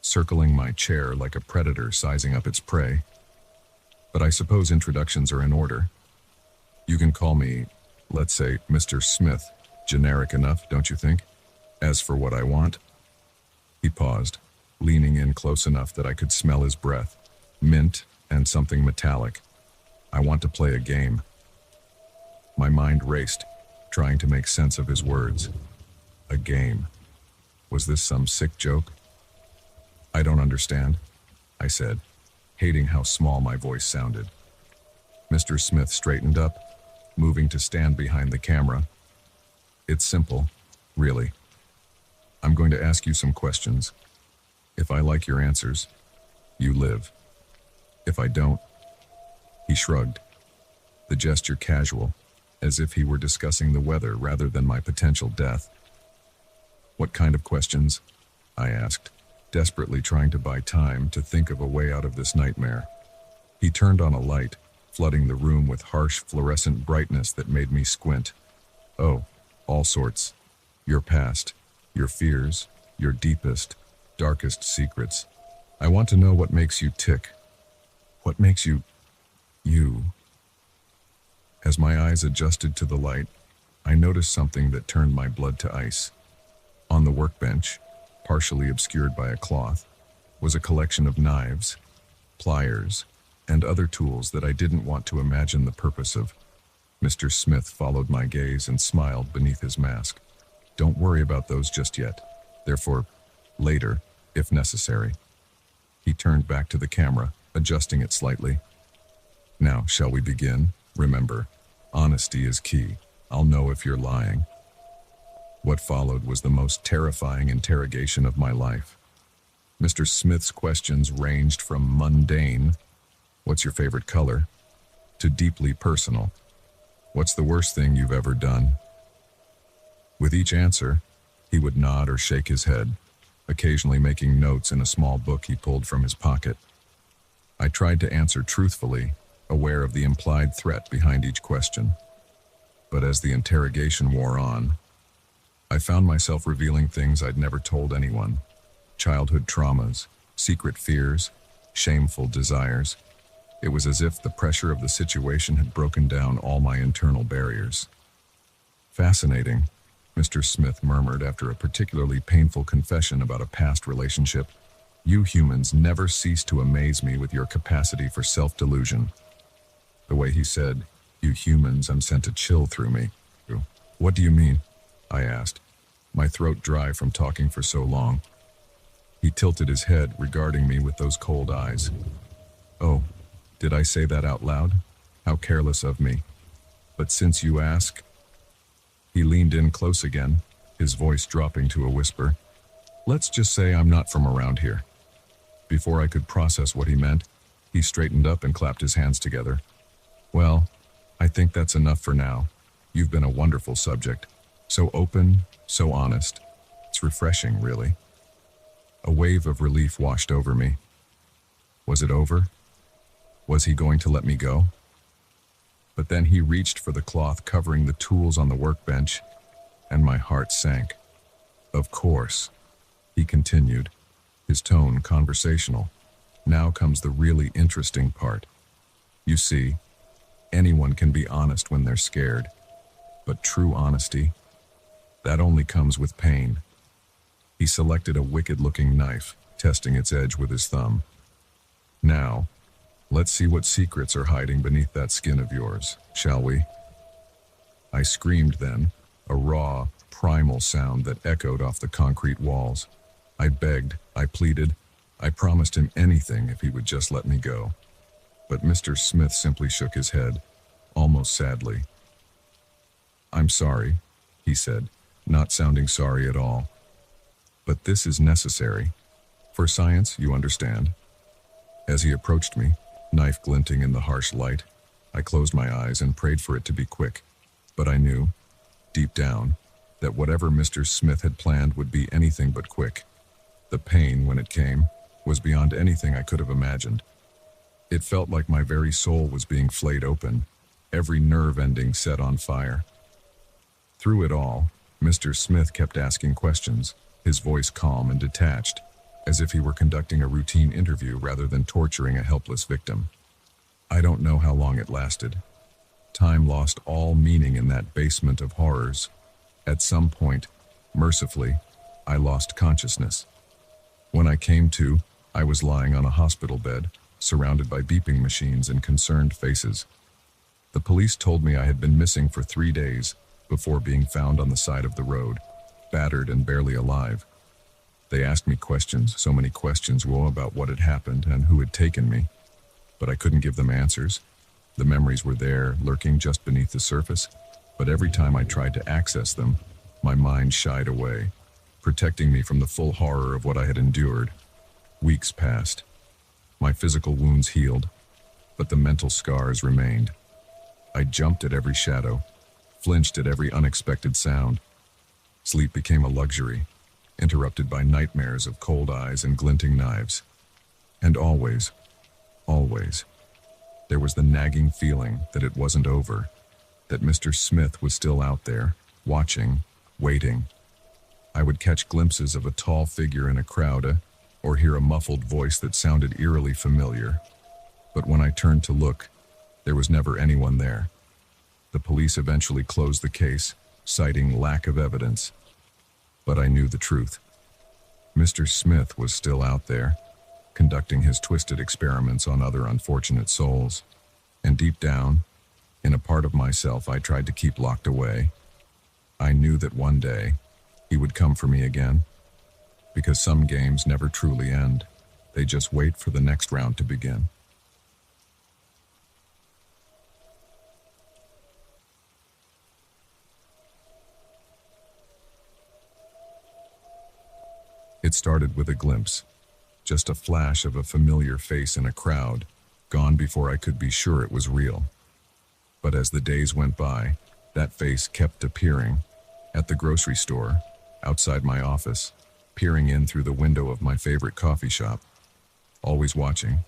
circling my chair like a predator sizing up its prey. But I suppose introductions are in order. You can call me, let's say, Mr. Smith, Generic enough, don't you think? As for what I want, he paused, leaning in close enough that I could smell his breath, mint and something metallic. I want to play a game. My mind raced, trying to make sense of his words. A game. Was this some sick joke? I don't understand, I said, hating how small my voice sounded. Mr. Smith straightened up, moving to stand behind the camera. It's simple, really. I'm going to ask you some questions. If I like your answers, you live. If I don't, he shrugged, the gesture casual, as if he were discussing the weather rather than my potential death. What kind of questions? I asked, desperately trying to buy time to think of a way out of this nightmare. He turned on a light, flooding the room with harsh fluorescent brightness that made me squint. Oh, all sorts. Your past, your fears, your deepest, darkest secrets. I want to know what makes you tick. What makes you, you. As my eyes adjusted to the light, I noticed something that turned my blood to ice. On the workbench, partially obscured by a cloth, was a collection of knives, pliers, and other tools that I didn't want to imagine the purpose of. Mr. Smith followed my gaze and smiled beneath his mask. Don't worry about those just yet. They're for later, if necessary. He turned back to the camera, adjusting it slightly. Now, shall we begin? Remember, honesty is key. I'll know if you're lying. What followed was the most terrifying interrogation of my life. Mr. Smith's questions ranged from mundane, "What's your favorite color?" to deeply personal, "What's the worst thing you've ever done?" With each answer, he would nod or shake his head, occasionally making notes in a small book he pulled from his pocket. I tried to answer truthfully, aware of the implied threat behind each question. But as the interrogation wore on, I found myself revealing things I'd never told anyone. Childhood traumas, secret fears, shameful desires. It was as if the pressure of the situation had broken down all my internal barriers. Fascinating, Mr. Smith murmured after a particularly painful confession about a past relationship. You humans never cease to amaze me with your capacity for self-delusion. The way he said, "You humans," sent a chill through me. What do you mean? I asked, my throat dry from talking for so long. He tilted his head, regarding me with those cold eyes. Oh, did I say that out loud? How careless of me. But since you ask... He leaned in close again, his voice dropping to a whisper. Let's just say I'm not from around here. Before I could process what he meant, he straightened up and clapped his hands together. Well, I think that's enough for now. You've been a wonderful subject. So open, so honest. It's refreshing, really. A wave of relief washed over me. Was it over? Was he going to let me go? But then he reached for the cloth covering the tools on the workbench, and my heart sank. Of course, he continued, his tone conversational. Now comes the really interesting part. You see, anyone can be honest when they're scared, but true honesty, that only comes with pain. He selected a wicked-looking knife, testing its edge with his thumb. Now, let's see what secrets are hiding beneath that skin of yours, shall we? I screamed then, a raw, primal sound that echoed off the concrete walls. I begged, I pleaded, I promised him anything if he would just let me go. But Mr. Smith simply shook his head, almost sadly. I'm sorry, he said, not sounding sorry at all. But this is necessary. For science, you understand. As he approached me, knife glinting in the harsh light, I closed my eyes and prayed for it to be quick. But I knew, deep down, that whatever Mr. Smith had planned would be anything but quick. The pain, when it came, was beyond anything I could have imagined. It felt like my very soul was being flayed open, every nerve ending set on fire. Through it all, Mr. Smith kept asking questions, his voice calm and detached, as if he were conducting a routine interview rather than torturing a helpless victim. I don't know how long it lasted. Time lost all meaning in that basement of horrors. At some point, mercifully, I lost consciousness. When I came to, I was lying on a hospital bed, surrounded by beeping machines and concerned faces. The police told me I had been missing for 3 days before being found on the side of the road, battered and barely alive. They asked me questions, so many questions, about what had happened and who had taken me, but I couldn't give them answers. The memories were there, lurking just beneath the surface, but every time I tried to access them, my mind shied away, protecting me from the full horror of what I had endured. Weeks passed. My physical wounds healed, but the mental scars remained. I jumped at every shadow, flinched at every unexpected sound. Sleep became a luxury, interrupted by nightmares of cold eyes and glinting knives. And always, there was the nagging feeling that it wasn't over, that Mr. Smith was still out there, watching, waiting. I would catch glimpses of a tall figure in a crowd, or hear a muffled voice that sounded eerily familiar. But when I turned to look, there was never anyone there. The police eventually closed the case, citing lack of evidence. But I knew the truth. Mr. Smith was still out there, conducting his twisted experiments on other unfortunate souls. And deep down, in a part of myself I tried to keep locked away, I knew that one day he would come for me again. Because some games never truly end. They just wait for the next round to begin. It started with a glimpse, just a flash of a familiar face in a crowd, gone before I could be sure it was real. But as the days went by, that face kept appearing, at the grocery store, outside my office, peering in through the window of my favorite coffee shop, always watching,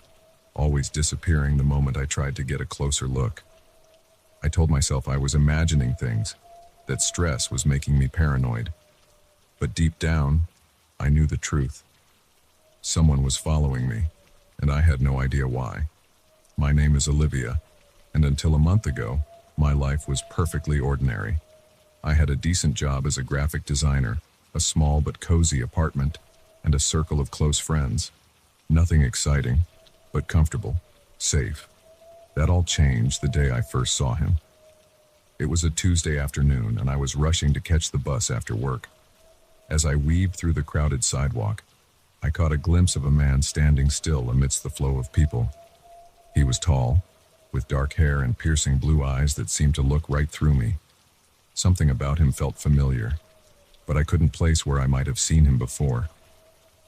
always disappearing the moment I tried to get a closer look. I told myself I was imagining things, that stress was making me paranoid. But deep down, I knew the truth. Someone was following me, and I had no idea why. My name is Olivia, and until a month ago, my life was perfectly ordinary. I had a decent job as a graphic designer, a small but cozy apartment, and a circle of close friends. Nothing exciting, but comfortable, safe. That all changed the day I first saw him. It was a Tuesday afternoon, and I was rushing to catch the bus after work. As I weaved through the crowded sidewalk, I caught a glimpse of a man standing still amidst the flow of people. He was tall, with dark hair and piercing blue eyes that seemed to look right through me. Something about him felt familiar, but I couldn't place where I might have seen him before.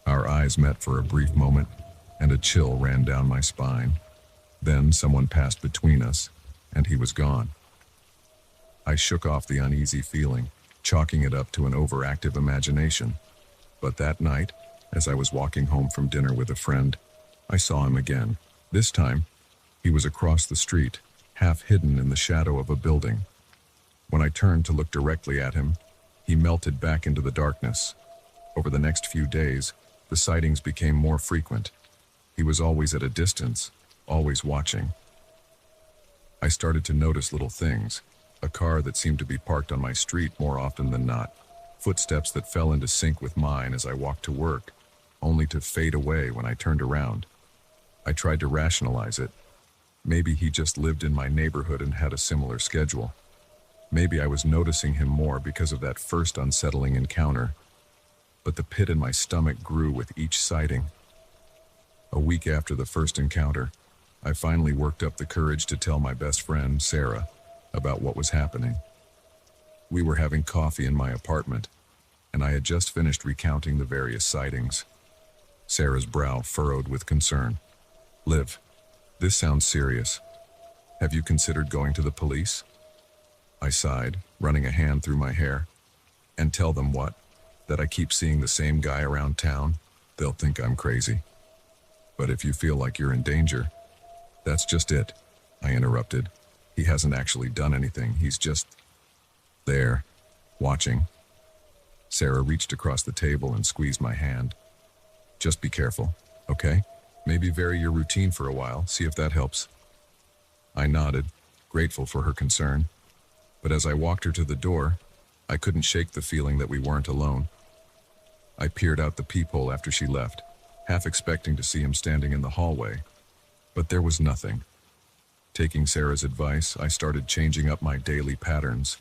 Our eyes met for a brief moment, and a chill ran down my spine. Then someone passed between us, and he was gone. I shook off the uneasy feeling, chalking it up to an overactive imagination. But that night, as I was walking home from dinner with a friend, I saw him again. This time, he was across the street, half hidden in the shadow of a building. When I turned to look directly at him, he melted back into the darkness. Over the next few days, the sightings became more frequent. He was always at a distance, always watching. I started to notice little things. A car that seemed to be parked on my street more often than not. Footsteps that fell into sync with mine as I walked to work, only to fade away when I turned around. I tried to rationalize it. Maybe he just lived in my neighborhood and had a similar schedule. Maybe I was noticing him more because of that first unsettling encounter. But the pit in my stomach grew with each sighting. A week after the first encounter, I finally worked up the courage to tell my best friend, Sarah, about what was happening. We were having coffee in my apartment, and I had just finished recounting the various sightings. Sarah's brow furrowed with concern. "Liv, this sounds serious. Have you considered going to the police?" I sighed, running a hand through my hair. "And tell them what? That I keep seeing the same guy around town? They'll think I'm crazy." "But if you feel like you're in danger..." "That's just it," I interrupted. "He hasn't actually done anything. He's just there, watching." Sarah reached across the table and squeezed my hand. "Just be careful, okay? Maybe vary your routine for a while, see if that helps." I nodded, grateful for her concern. But as I walked her to the door, I couldn't shake the feeling that we weren't alone. I peered out the peephole after she left, half expecting to see him standing in the hallway, but there was nothing. Taking Sarah's advice, I started changing up my daily patterns.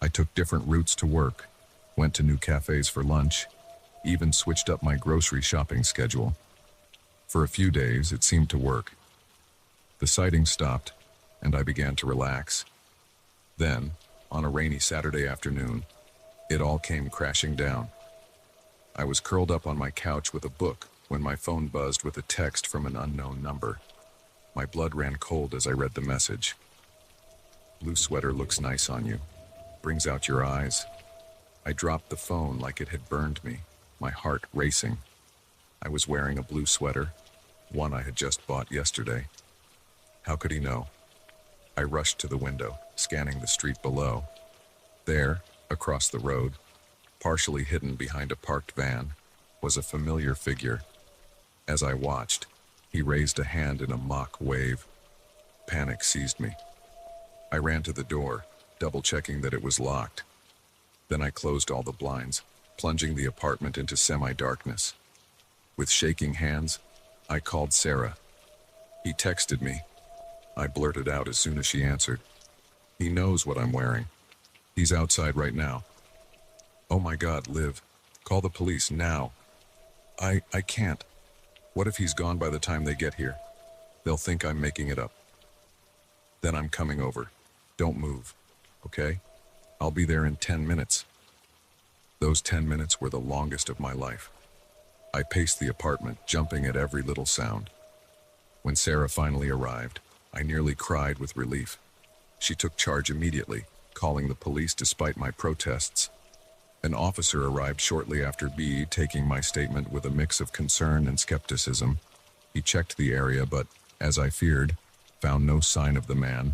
I took different routes to work, went to new cafes for lunch, even switched up my grocery shopping schedule. For a few days, it seemed to work. The sighting stopped, and I began to relax. Then, on a rainy Saturday afternoon, it all came crashing down. I was curled up on my couch with a book when my phone buzzed with a text from an unknown number. My blood ran cold as I read the message. "Blue sweater looks nice on you. Brings out your eyes." I dropped the phone like it had burned me, my heart racing. I was wearing a blue sweater, one I had just bought yesterday. How could he know? I rushed to the window, scanning the street below. There, across the road, partially hidden behind a parked van, was a familiar figure. As I watched, he raised a hand in a mock wave. Panic seized me. I ran to the door, double-checking that it was locked. Then I closed all the blinds, plunging the apartment into semi-darkness. With shaking hands, I called Sarah. He texted me. I blurted out as soon as she answered. "He knows what I'm wearing. He's outside right now." "Oh my God, Liv. Call the police now." I can't. What if he's gone by the time they get here? They'll think I'm making it up." "Then I'm coming over. Don't move, okay? I'll be there in 10 minutes. Those 10 minutes were the longest of my life. I paced the apartment, jumping at every little sound. When Sarah finally arrived, I nearly cried with relief. She took charge immediately, calling the police despite my protests. An officer arrived shortly after B, taking my statement with a mix of concern and skepticism. He checked the area, but, as I feared, found no sign of the man.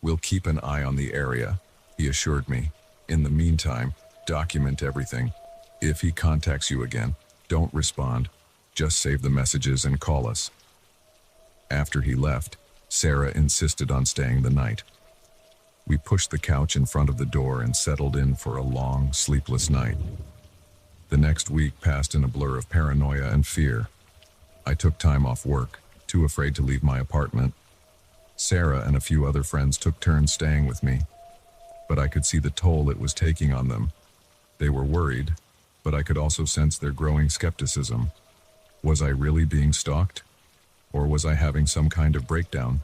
"We'll keep an eye on the area," he assured me. "In the meantime, document everything. If he contacts you again, don't respond. Just save the messages and call us." After he left, Sarah insisted on staying the night. We pushed the couch in front of the door and settled in for a long, sleepless night. The next week passed in a blur of paranoia and fear. I took time off work, too afraid to leave my apartment. Sarah and a few other friends took turns staying with me, but I could see the toll it was taking on them. They were worried, but I could also sense their growing skepticism. Was I really being stalked? Or was I having some kind of breakdown?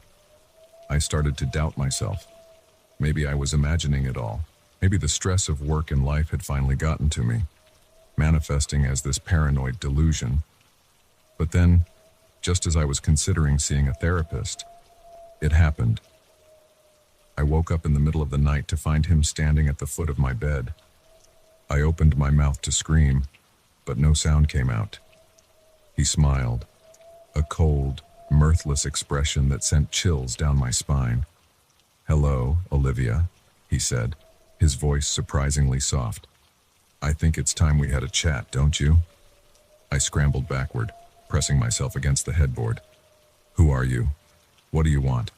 I started to doubt myself. Maybe I was imagining it all. Maybe the stress of work and life had finally gotten to me, manifesting as this paranoid delusion. But then, just as I was considering seeing a therapist, it happened. I woke up in the middle of the night to find him standing at the foot of my bed. I opened my mouth to scream, but no sound came out. He smiled, a cold, mirthless expression that sent chills down my spine. "Hello, Olivia," he said, his voice surprisingly soft. "I think it's time we had a chat, don't you?" I scrambled backward, pressing myself against the headboard. "Who are you? What do you want?"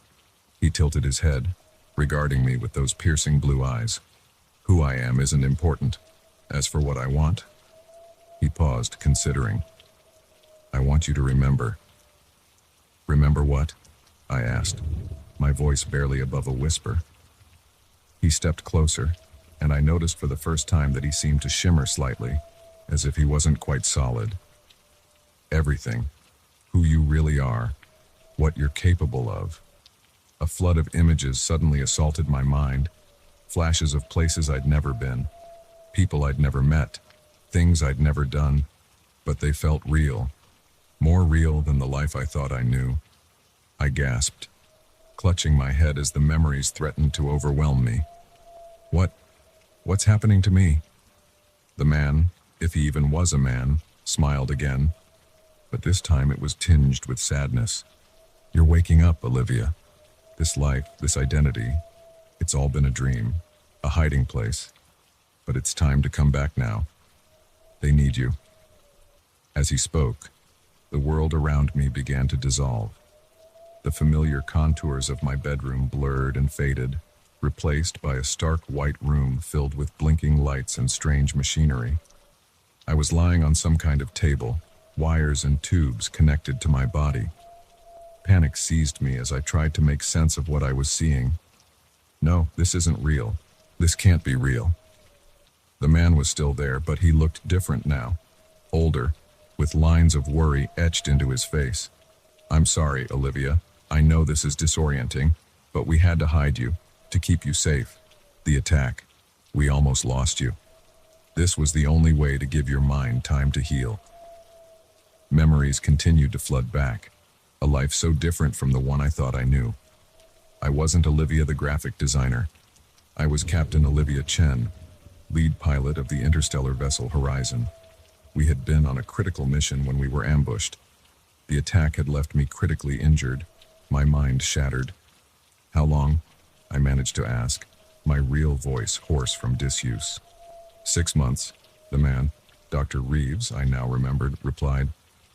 He tilted his head, regarding me with those piercing blue eyes. "Who I am isn't important. As for what I want..." He paused, considering. "I want you to remember." "Remember what?" I asked, my voice barely above a whisper. He stepped closer, and I noticed for the first time that he seemed to shimmer slightly, as if he wasn't quite solid. "Everything. Who you really are. What you're capable of." A flood of images suddenly assaulted my mind, flashes of places I'd never been, people I'd never met, things I'd never done, but they felt real, more real than the life I thought I knew. I gasped, clutching my head as the memories threatened to overwhelm me. What's happening to me? The man, if he even was a man, smiled again, but this time it was tinged with sadness. "You're waking up, Olivia. This life, this identity, it's all been a dream, a hiding place. But it's time to come back now. They need you." As he spoke, the world around me began to dissolve. The familiar contours of my bedroom blurred and faded. replaced by a stark white room filled with blinking lights and strange machinery. I was lying on some kind of table, wires and tubes connected to my body. Panic seized me as I tried to make sense of what I was seeing. No, this isn't real. This can't be real. The man was still there, but he looked different now. Older, with lines of worry etched into his face. "I'm sorry, Olivia. I know this is disorienting, but we had to hide you, to keep you safe. The attack. We almost lost you. This was the only way to give your mind time to heal." Memories continued to flood back. A life so different from the one I thought I knew. I wasn't Olivia the graphic designer. I was Captain Olivia Chen, lead pilot of the interstellar vessel Horizon. We had been on a critical mission when we were ambushed. The attack had left me critically injured, my mind shattered. "How long?" I managed to ask, my real voice hoarse from disuse. "6 months, the man, Dr. Reeves, I now remembered, replied.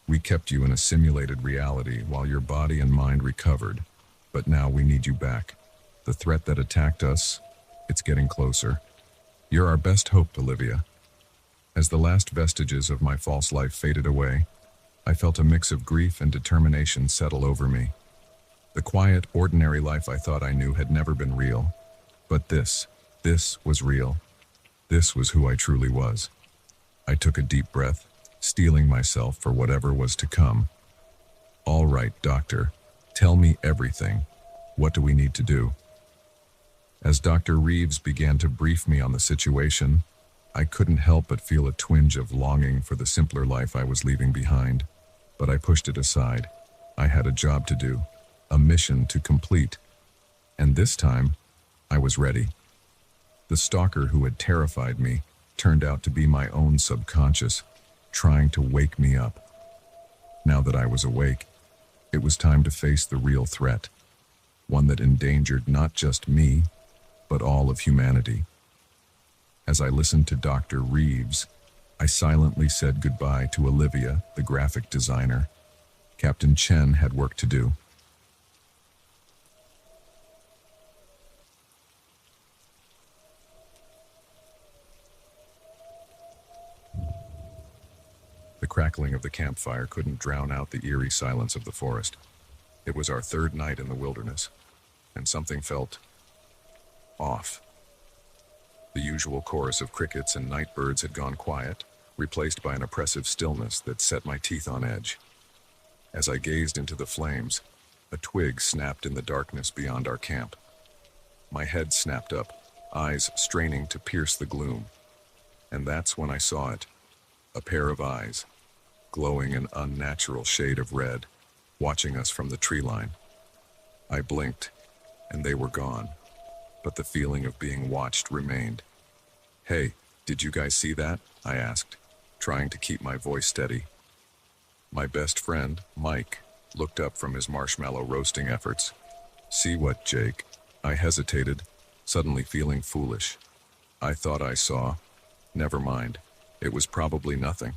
"We kept you in a simulated reality while your body and mind recovered, but now we need you back. The threat that attacked us, it's getting closer. You're our best hope, Olivia." As the last vestiges of my false life faded away, I felt a mix of grief and determination settle over me. The quiet, ordinary life I thought I knew had never been real. But this was real. This was who I truly was. I took a deep breath, steeling myself for whatever was to come. "All right, doctor, tell me everything. What do we need to do?" As Dr. Reeves began to brief me on the situation, I couldn't help but feel a twinge of longing for the simpler life I was leaving behind. But I pushed it aside. I had a job to do, a mission to complete. And this time, I was ready. The stalker who had terrified me turned out to be my own subconscious, trying to wake me up. Now that I was awake, it was time to face the real threat, one that endangered not just me, but all of humanity. As I listened to Dr. Reeves, I silently said goodbye to Olivia, the graphic designer. Captain Chen had work to do. The crackling of the campfire couldn't drown out the eerie silence of the forest. It was our third night in the wilderness, and something felt off. The usual chorus of crickets and night birds had gone quiet, replaced by an oppressive stillness that set my teeth on edge. As I gazed into the flames, a twig snapped in the darkness beyond our camp. My head snapped up, eyes straining to pierce the gloom. And that's when I saw it, a pair of eyes, glowing an unnatural shade of red, watching us from the tree line. I blinked, and they were gone, but the feeling of being watched remained. "Hey, did you guys see that?" I asked, trying to keep my voice steady. My best friend, Mike, looked up from his marshmallow roasting efforts. "See what, Jake?" I hesitated, suddenly feeling foolish. I thought I saw. Never mind, it was probably nothing.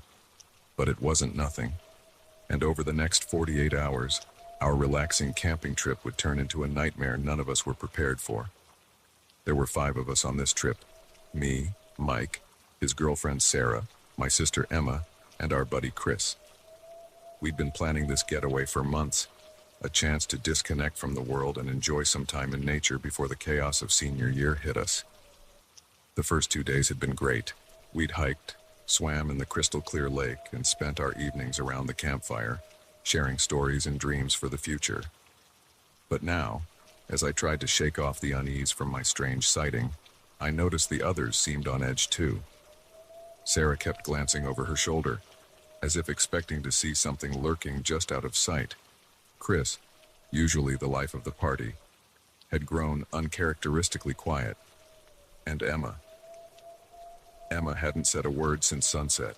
But it wasn't nothing. And over the next 48 hours, our relaxing camping trip would turn into a nightmare none of us were prepared for. There were 5 of us on this trip. Me, Mike, his girlfriend Sarah, my sister Emma, and our buddy Chris. We'd been planning this getaway for months, a chance to disconnect from the world and enjoy some time in nature before the chaos of senior year hit us. The first 2 days had been great. We'd hiked, swam in the crystal clear lake, and spent our evenings around the campfire, sharing stories and dreams for the future. But now, as I tried to shake off the unease from my strange sighting, I noticed the others seemed on edge too. Sarah kept glancing over her shoulder, as if expecting to see something lurking just out of sight. Chris, usually the life of the party, had grown uncharacteristically quiet. And Emma hadn't said a word since sunset,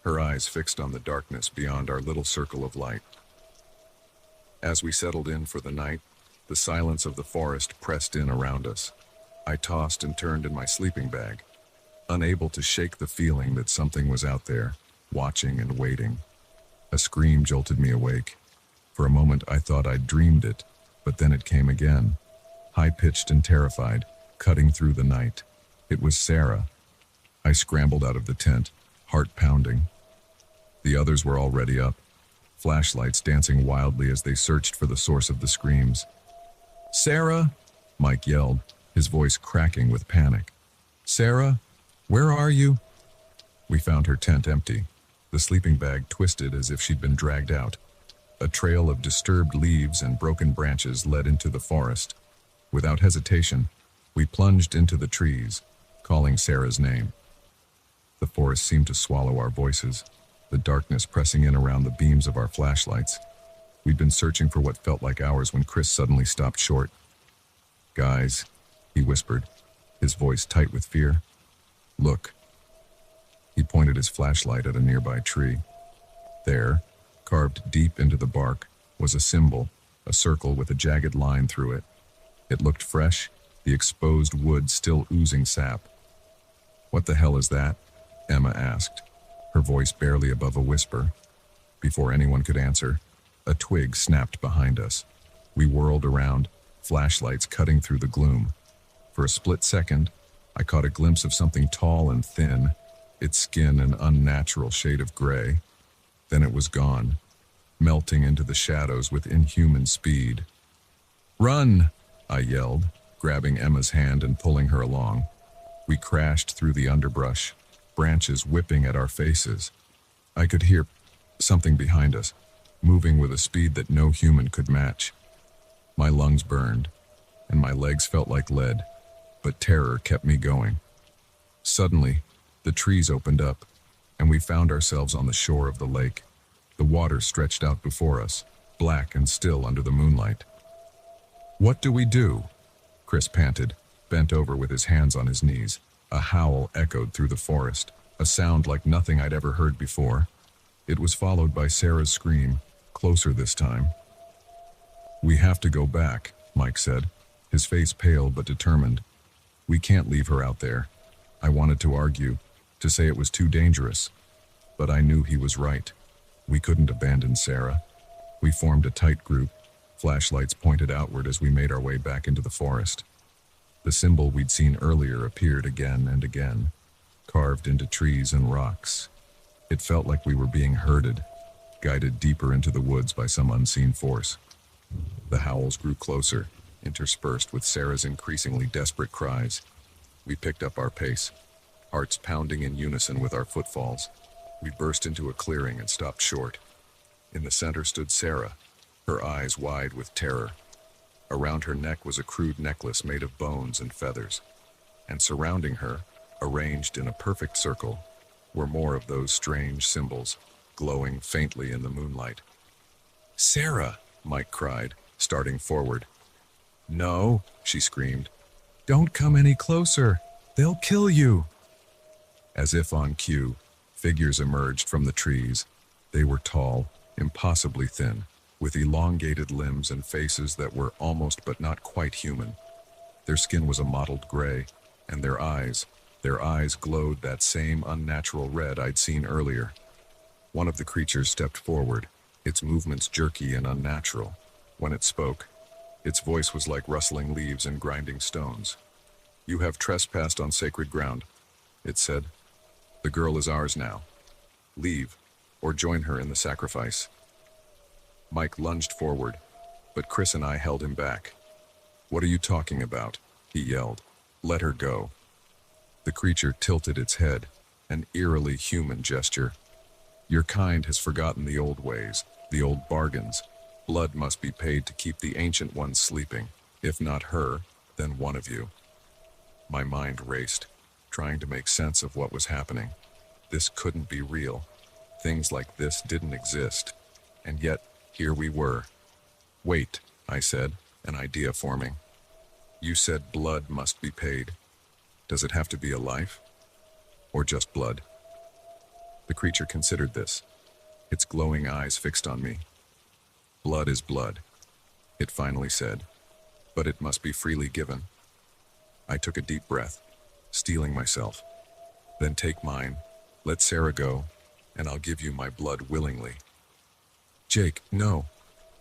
her eyes fixed on the darkness beyond our little circle of light. As we settled in for the night, the silence of the forest pressed in around us. I tossed and turned in my sleeping bag, unable to shake the feeling that something was out there, watching and waiting. A scream jolted me awake. For a moment I thought I'd dreamed it, but then it came again, high-pitched and terrified, cutting through the night. It was Sarah. I scrambled out of the tent, heart pounding. The others were already up, flashlights dancing wildly as they searched for the source of the screams. "Sarah!" Mike yelled, his voice cracking with panic. "Sarah, where are you?" We found her tent empty, the sleeping bag twisted as if she'd been dragged out. A trail of disturbed leaves and broken branches led into the forest. Without hesitation, we plunged into the trees, calling Sarah's name. The forest seemed to swallow our voices, the darkness pressing in around the beams of our flashlights. We'd been searching for what felt like hours when Chris suddenly stopped short. "Guys," he whispered, his voice tight with fear. "Look." He pointed his flashlight at a nearby tree. There, carved deep into the bark, was a symbol, a circle with a jagged line through it. It looked fresh, the exposed wood still oozing sap. "What the hell is that?" Emma asked, her voice barely above a whisper. Before anyone could answer, a twig snapped behind us. We whirled around, flashlights cutting through the gloom. For a split second, I caught a glimpse of something tall and thin, its skin an unnatural shade of gray. Then it was gone, melting into the shadows with inhuman speed. "Run!" I yelled, grabbing Emma's hand and pulling her along. We crashed through the underbrush, branches whipping at our faces. I could hear something behind us, moving with a speed that no human could match. My lungs burned, and my legs felt like lead, but terror kept me going. Suddenly, the trees opened up, and we found ourselves on the shore of the lake. The water stretched out before us, black and still under the moonlight. "What do we do?" Chris panted, bent over with his hands on his knees. A howl echoed through the forest, a sound like nothing I'd ever heard before. It was followed by Sarah's scream, closer this time. "We have to go back," Mike said, his face pale but determined. "We can't leave her out there." I wanted to argue, to say it was too dangerous, but I knew he was right. We couldn't abandon Sarah. We formed a tight group, flashlights pointed outward as we made our way back into the forest. The symbol we'd seen earlier appeared again and again, carved into trees and rocks. It felt like we were being herded, guided deeper into the woods by some unseen force. The howls grew closer, interspersed with Sarah's increasingly desperate cries. We picked up our pace, hearts pounding in unison with our footfalls. We burst into a clearing and stopped short. In the center stood Sarah, her eyes wide with terror. Around her neck was a crude necklace made of bones and feathers, and surrounding her, arranged in a perfect circle, were more of those strange symbols, glowing faintly in the moonlight. "Sarah!" Mike cried, starting forward. "No," she screamed. "Don't come any closer. They'll kill you." As if on cue, figures emerged from the trees. They were tall, impossibly thin, with elongated limbs and faces that were almost but not quite human. Their skin was a mottled gray, and their eyes glowed that same unnatural red I'd seen earlier. One of the creatures stepped forward, its movements jerky and unnatural. When it spoke, its voice was like rustling leaves and grinding stones. "You have trespassed on sacred ground," it said. "The girl is ours now. Leave, or join her in the sacrifice." Mike lunged forward, but Chris and I held him back. "What are you talking about?" he yelled. "Let her go." The creature tilted its head, an eerily human gesture. "Your kind has forgotten the old ways, the old bargains. Blood must be paid to keep the ancient ones sleeping. If not her, then one of you." My mind raced, trying to make sense of what was happening. This couldn't be real. Things like this didn't exist. And yet, here we were. "Wait," I said, an idea forming. "You said blood must be paid. Does it have to be a life? Or just blood?" The creature considered this, its glowing eyes fixed on me. "Blood is blood," it finally said, "but it must be freely given." I took a deep breath, steeling myself. "Then take mine, let Sarah go, and I'll give you my blood willingly." "Jake, no,"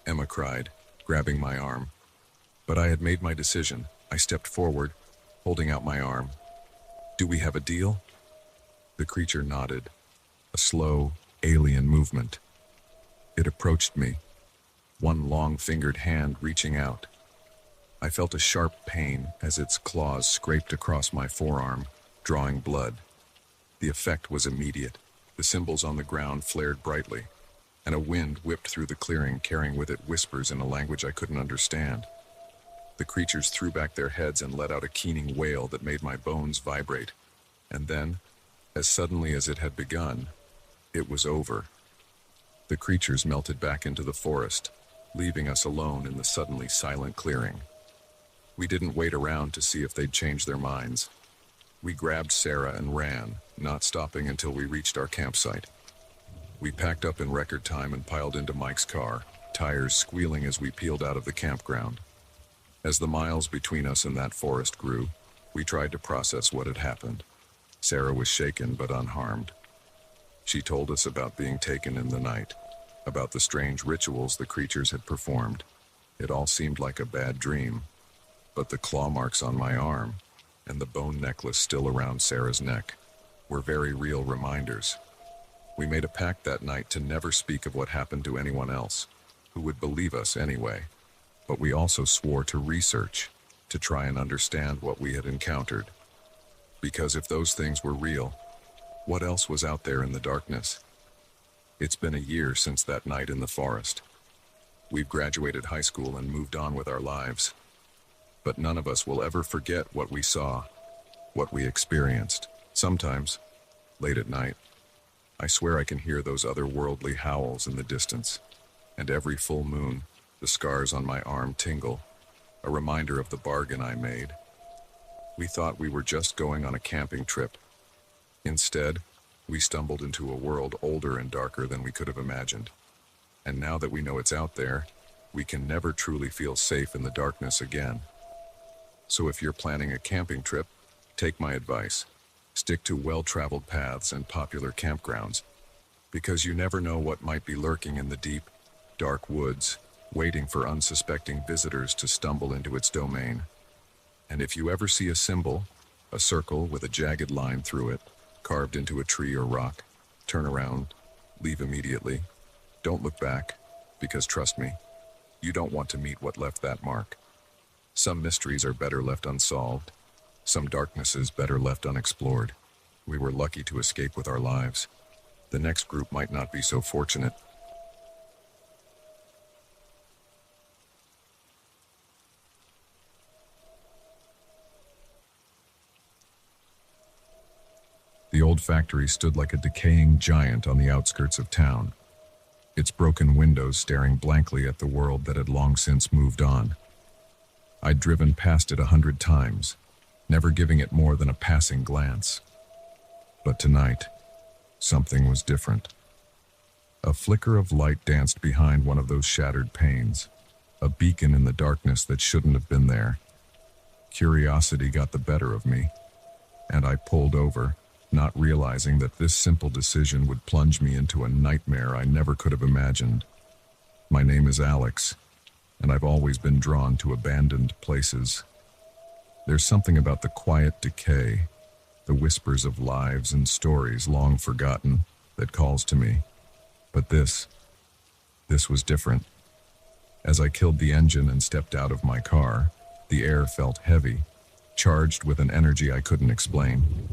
Emma cried, grabbing my arm. But I had made my decision. I stepped forward, holding out my arm. "Do we have a deal?" The creature nodded, a slow, alien movement. It approached me, one long-fingered hand reaching out. I felt a sharp pain as its claws scraped across my forearm, drawing blood. The effect was immediate. The symbols on the ground flared brightly, and a wind whipped through the clearing, carrying with it whispers in a language I couldn't understand. The creatures threw back their heads and let out a keening wail that made my bones vibrate. And then, as suddenly as it had begun, it was over. The creatures melted back into the forest, leaving us alone in the suddenly silent clearing. We didn't wait around to see if they'd changed their minds. We grabbed Sarah and ran, not stopping until we reached our campsite. We packed up in record time and piled into Mike's car, tires squealing as we peeled out of the campground. As the miles between us and that forest grew, we tried to process what had happened. Sarah was shaken but unharmed. She told us about being taken in the night, about the strange rituals the creatures had performed. It all seemed like a bad dream, but the claw marks on my arm and the bone necklace still around Sarah's neck were very real reminders. We made a pact that night to never speak of what happened to anyone else, who would believe us anyway. But we also swore to research, to try and understand what we had encountered. Because if those things were real, what else was out there in the darkness? It's been a year since that night in the forest. We've graduated high school and moved on with our lives. But none of us will ever forget what we saw, what we experienced. Sometimes, late at night, I swear I can hear those otherworldly howls in the distance, and every full moon, the scars on my arm tingle, a reminder of the bargain I made. We thought we were just going on a camping trip. Instead, we stumbled into a world older and darker than we could have imagined. And now that we know it's out there, we can never truly feel safe in the darkness again. So if you're planning a camping trip, take my advice. Stick to well-traveled paths and popular campgrounds, because you never know what might be lurking in the deep, dark woods, waiting for unsuspecting visitors to stumble into its domain. And if you ever see a symbol, a circle with a jagged line through it, carved into a tree or rock, turn around, leave immediately. Don't look back, because trust me, you don't want to meet what left that mark. Some mysteries are better left unsolved, some darknesses better left unexplored. We were lucky to escape with our lives. The next group might not be so fortunate. The old factory stood like a decaying giant on the outskirts of town, its broken windows staring blankly at the world that had long since moved on. I'd driven past it 100 times, never giving it more than a passing glance. But tonight, something was different. A flicker of light danced behind one of those shattered panes, a beacon in the darkness that shouldn't have been there. Curiosity got the better of me, and I pulled over, not realizing that this simple decision would plunge me into a nightmare I never could have imagined. My name is Alex, and I've always been drawn to abandoned places. There's something about the quiet decay, the whispers of lives and stories long forgotten, that calls to me. But this was different. As I killed the engine and stepped out of my car, the air felt heavy, charged with an energy I couldn't explain.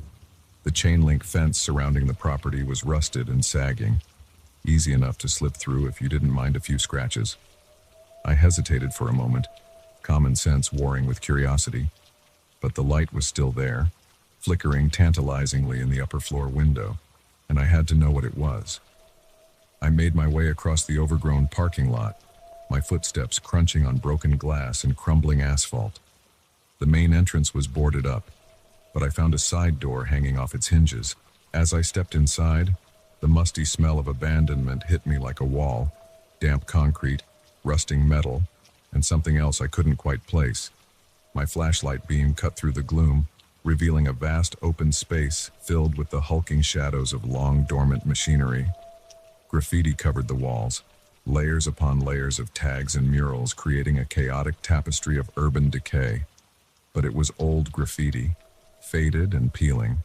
The chain-link fence surrounding the property was rusted and sagging, easy enough to slip through if you didn't mind a few scratches. I hesitated for a moment, common sense warring with curiosity, but the light was still there, flickering tantalizingly in the upper floor window, and I had to know what it was. I made my way across the overgrown parking lot, my footsteps crunching on broken glass and crumbling asphalt. The main entrance was boarded up, but I found a side door hanging off its hinges. As I stepped inside, the musty smell of abandonment hit me like a wall, damp concrete, rusting metal, and something else I couldn't quite place. My flashlight beam cut through the gloom, revealing a vast open space filled with the hulking shadows of long dormant machinery. Graffiti covered the walls, layers upon layers of tags and murals creating a chaotic tapestry of urban decay. but it was old graffiti, faded and peeling.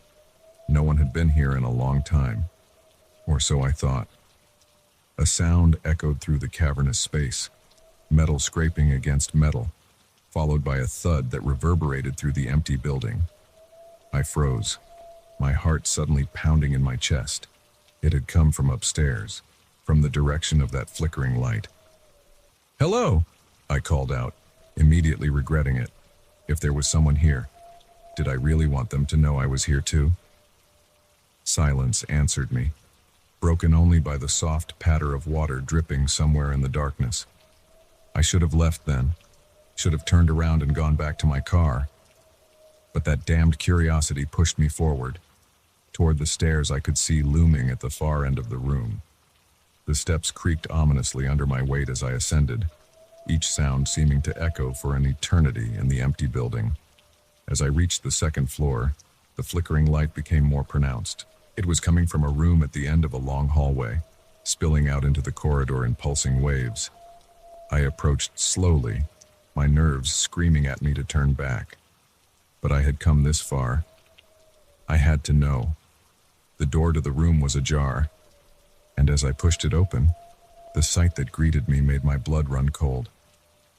No one had been here in a long time, or so I thought. A sound echoed through the cavernous space, metal scraping against metal, followed by a thud that reverberated through the empty building. I froze, my heart suddenly pounding in my chest. It had come from upstairs, from the direction of that flickering light. "Hello!" I called out, immediately regretting it. If there was someone here, did I really want them to know I was here too? Silence answered me, broken only by the soft patter of water dripping somewhere in the darkness. I should have left then, should have turned around and gone back to my car. But that damned curiosity pushed me forward, toward the stairs I could see looming at the far end of the room. The steps creaked ominously under my weight as I ascended, each sound seeming to echo for an eternity in the empty building. As I reached the second floor, the flickering light became more pronounced. It was coming from a room at the end of a long hallway, spilling out into the corridor in pulsing waves. I approached slowly, my nerves screaming at me to turn back. But I had come this far. I had to know. The door to the room was ajar, and as I pushed it open, the sight that greeted me made my blood run cold.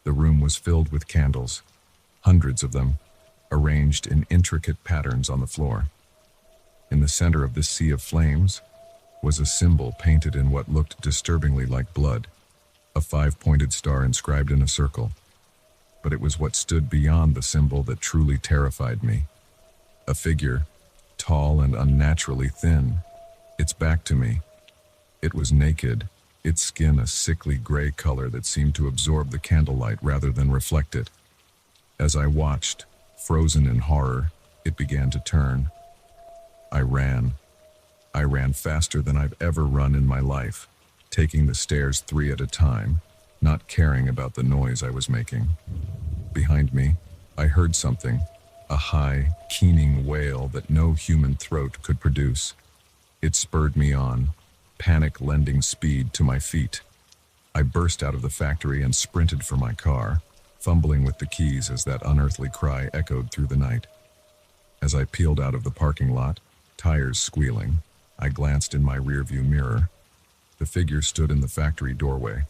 The room was filled with candles, hundreds of them, arranged in intricate patterns on the floor. In the center of this sea of flames was a symbol painted in what looked disturbingly like blood, a 5-pointed star inscribed in a circle. But it was what stood beyond the symbol that truly terrified me. A figure, tall and unnaturally thin, its back to me. It was naked, its skin a sickly gray color that seemed to absorb the candlelight rather than reflect it. As I watched, frozen in horror, it began to turn. I ran. I ran faster than I've ever run in my life, taking the stairs 3 at a time, not caring about the noise I was making. Behind me, I heard something, a high, keening wail that no human throat could produce. It spurred me on, panic lending speed to my feet. I burst out of the factory and sprinted for my car, fumbling with the keys as that unearthly cry echoed through the night. As I peeled out of the parking lot, tires squealing, I glanced in my rearview mirror. The figure stood in the factory doorway,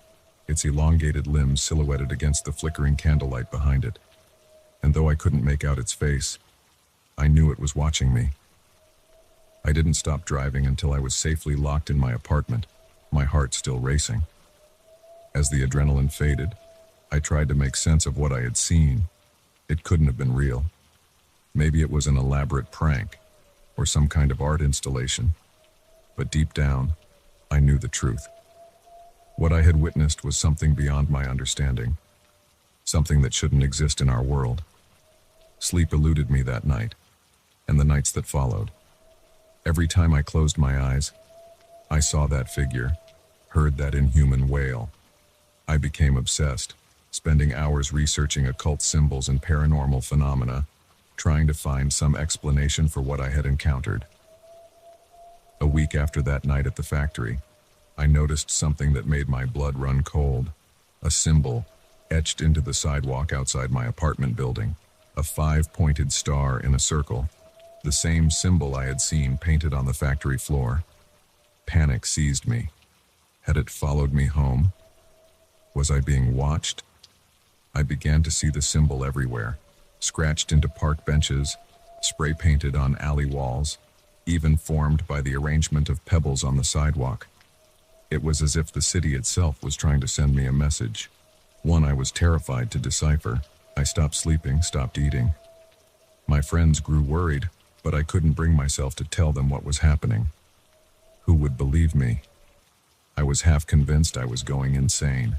its elongated limbs silhouetted against the flickering candlelight behind it. And though I couldn't make out its face, I knew it was watching me. I didn't stop driving until I was safely locked in my apartment, my heart still racing. As the adrenaline faded, I tried to make sense of what I had seen. It couldn't have been real. Maybe it was an elaborate prank, or some kind of art installation. But deep down, I knew the truth. What I had witnessed was something beyond my understanding, something that shouldn't exist in our world. Sleep eluded me that night, and the nights that followed. Every time I closed my eyes, I saw that figure, heard that inhuman wail. I became obsessed, spending hours researching occult symbols and paranormal phenomena, trying to find some explanation for what I had encountered. A week after that night at the factory, I noticed something that made my blood run cold. A symbol etched into the sidewalk outside my apartment building, a 5-pointed star in a circle, the same symbol I had seen painted on the factory floor. Panic seized me. Had it followed me home? Was I being watched? I began to see the symbol everywhere, scratched into park benches, spray painted on alley walls, even formed by the arrangement of pebbles on the sidewalk. It was as if the city itself was trying to send me a message, one I was terrified to decipher. I stopped sleeping, stopped eating. My friends grew worried, but I couldn't bring myself to tell them what was happening. Who would believe me? I was half convinced I was going insane.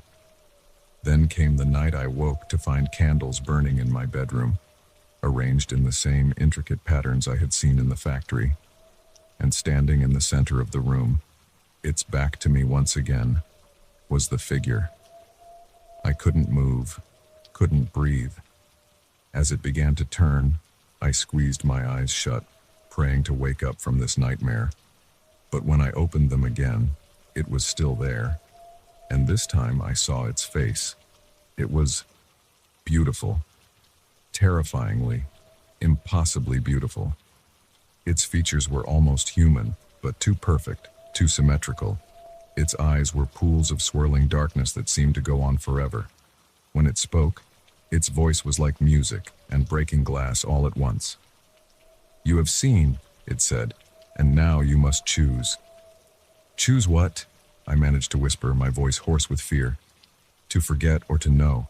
Then came the night I woke to find candles burning in my bedroom, arranged in the same intricate patterns I had seen in the factory. And standing in the center of the room, its back to me once again, was the figure. I couldn't move, couldn't breathe. As it began to turn, I squeezed my eyes shut, praying to wake up from this nightmare. But when I opened them again, it was still there, and this time I saw its face. It was beautiful, terrifyingly, impossibly beautiful. Its features were almost human, but too perfect, too symmetrical. Its eyes were pools of swirling darkness that seemed to go on forever. When it spoke, its voice was like music and breaking glass all at once. "You have seen," it said, "and now you must choose." "Choose what?" I managed to whisper, my voice hoarse with fear. "To forget or to know,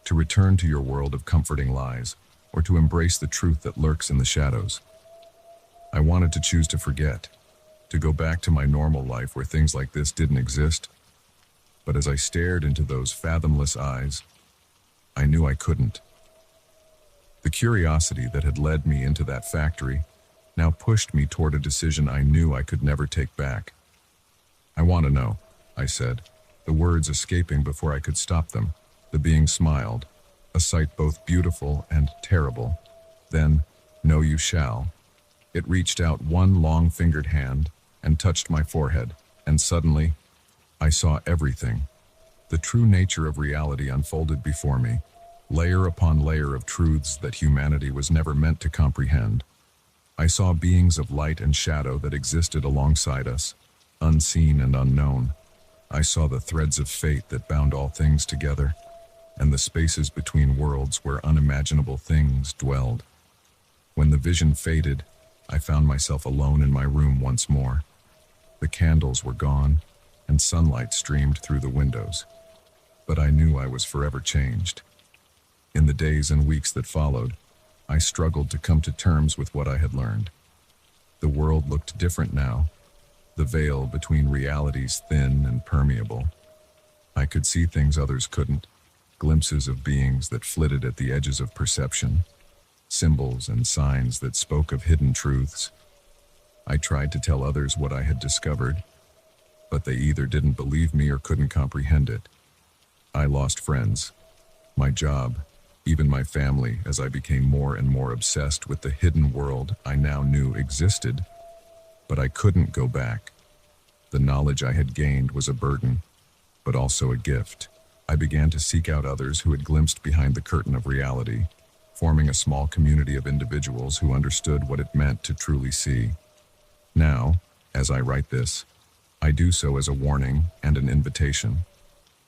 to return to your world of comforting lies, or to embrace the truth that lurks in the shadows." I wanted to choose to forget, to go back to my normal life where things like this didn't exist. But as I stared into those fathomless eyes, I knew I couldn't. The curiosity that had led me into that factory now pushed me toward a decision I knew I could never take back. "I want to know," I said, the words escaping before I could stop them. The being smiled, a sight both beautiful and terrible. Then, "No, you shall." It reached out one long-fingered hand and touched my forehead, and suddenly, I saw everything. The true nature of reality unfolded before me, layer upon layer of truths that humanity was never meant to comprehend. I saw beings of light and shadow that existed alongside us, unseen and unknown. I saw the threads of fate that bound all things together, and the spaces between worlds where unimaginable things dwelled. When the vision faded, I found myself alone in my room once more. The candles were gone, and sunlight streamed through the windows. But I knew I was forever changed. In the days and weeks that followed, I struggled to come to terms with what I had learned. The world looked different now, the veil between realities thin and permeable. I could see things others couldn't, glimpses of beings that flitted at the edges of perception, symbols and signs that spoke of hidden truths. I tried to tell others what I had discovered, but they either didn't believe me or couldn't comprehend it. I lost friends, my job, even my family, as I became more and more obsessed with the hidden world I now knew existed. But I couldn't go back. The knowledge I had gained was a burden, but also a gift. I began to seek out others who had glimpsed behind the curtain of reality, forming a small community of individuals who understood what it meant to truly see. Now, as I write this, I do so as a warning and an invitation.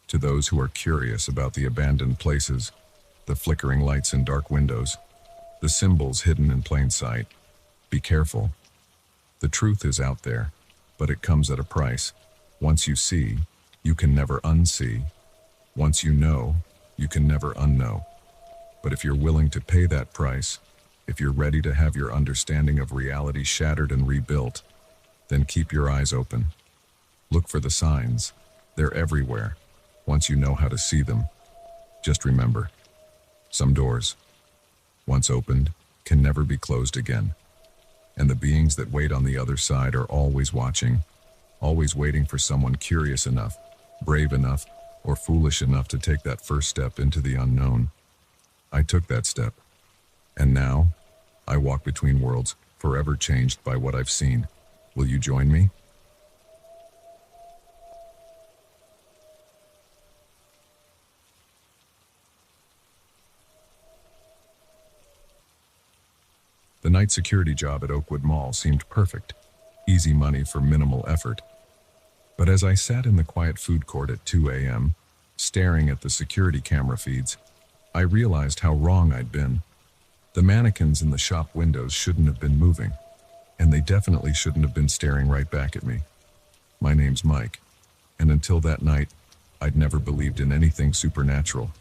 To those who are curious about the abandoned places, the flickering lights in dark windows, the symbols hidden in plain sight, be careful. The truth is out there, but it comes at a price. Once you see, you can never unsee. Once you know, you can never unknow. But if you're willing to pay that price, if you're ready to have your understanding of reality shattered and rebuilt, then keep your eyes open. Look for the signs. They're everywhere, once you know how to see them. Just remember, some doors, once opened, can never be closed again. And the beings that wait on the other side are always watching, always waiting for someone curious enough, brave enough, or foolish enough to take that first step into the unknown. I took that step, and now I walk between worlds, forever changed by what I've seen. Will you join me? The night security job at Oakwood Mall seemed perfect, easy money for minimal effort. But as I sat in the quiet food court at 2 a.m., staring at the security camera feeds, I realized how wrong I'd been. The mannequins in the shop windows shouldn't have been moving, and they definitely shouldn't have been staring right back at me. My name's Mike, and until that night, I'd never believed in anything supernatural.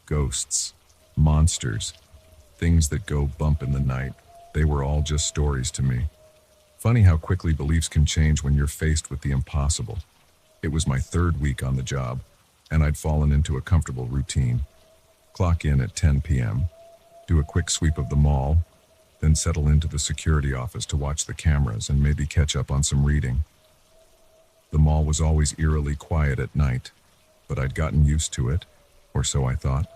Ghosts, monsters, things that go bump in the night, they were all just stories to me. Funny how quickly beliefs can change when you're faced with the impossible. It was my third week on the job, and I'd fallen into a comfortable routine. Clock in at 10 p.m., do a quick sweep of the mall, then settle into the security office to watch the cameras and maybe catch up on some reading. The mall was always eerily quiet at night, but I'd gotten used to it, or so I thought.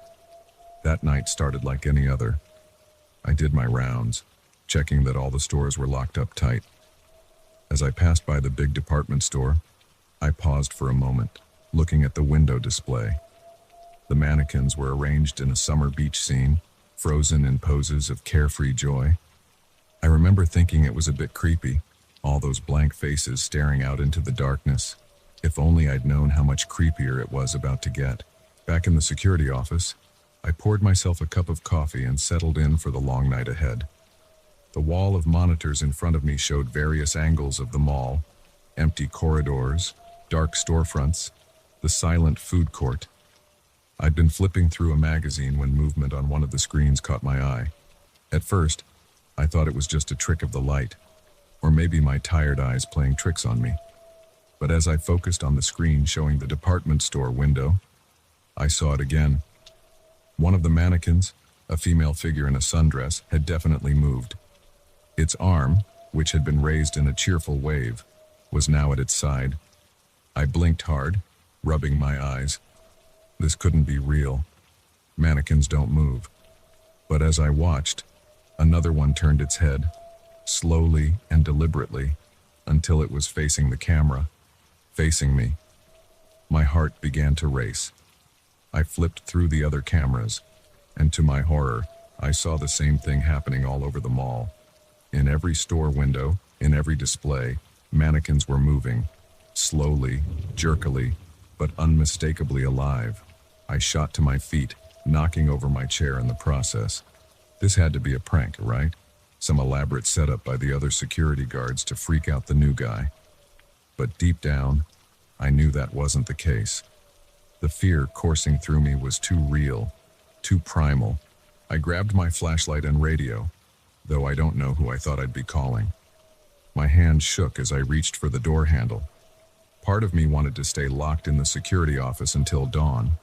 That night started like any other. I did my rounds, checking that all the stores were locked up tight. As I passed by the big department store, I paused for a moment, looking at the window display. The mannequins were arranged in a summer beach scene, frozen in poses of carefree joy. I remember thinking it was a bit creepy, all those blank faces staring out into the darkness. If only I'd known how much creepier it was about to get. Back in the security office, I poured myself a cup of coffee and settled in for the long night ahead. The wall of monitors in front of me showed various angles of the mall, empty corridors, dark storefronts, the silent food court. I'd been flipping through a magazine when movement on one of the screens caught my eye. At first, I thought it was just a trick of the light, or maybe my tired eyes playing tricks on me. But as I focused on the screen showing the department store window, I saw it again. One of the mannequins, a female figure in a sundress, had definitely moved. Its arm, which had been raised in a cheerful wave, was now at its side. I blinked hard, rubbing my eyes. This couldn't be real. Mannequins don't move. But as I watched, another one turned its head, slowly and deliberately, until it was facing the camera, facing me. My heart began to race. I flipped through the other cameras, and to my horror, I saw the same thing happening all over the mall. In every store window, in every display, mannequins were moving, slowly, jerkily, but unmistakably alive. I shot to my feet, knocking over my chair in the process. This had to be a prank, right? Some elaborate setup by the other security guards to freak out the new guy. But deep down, I knew that wasn't the case. The fear coursing through me was too real, too primal. I grabbed my flashlight and radio, though I don't know who I thought I'd be calling. My hand shook as I reached for the door handle. Part of me wanted to stay locked in the security office until dawn,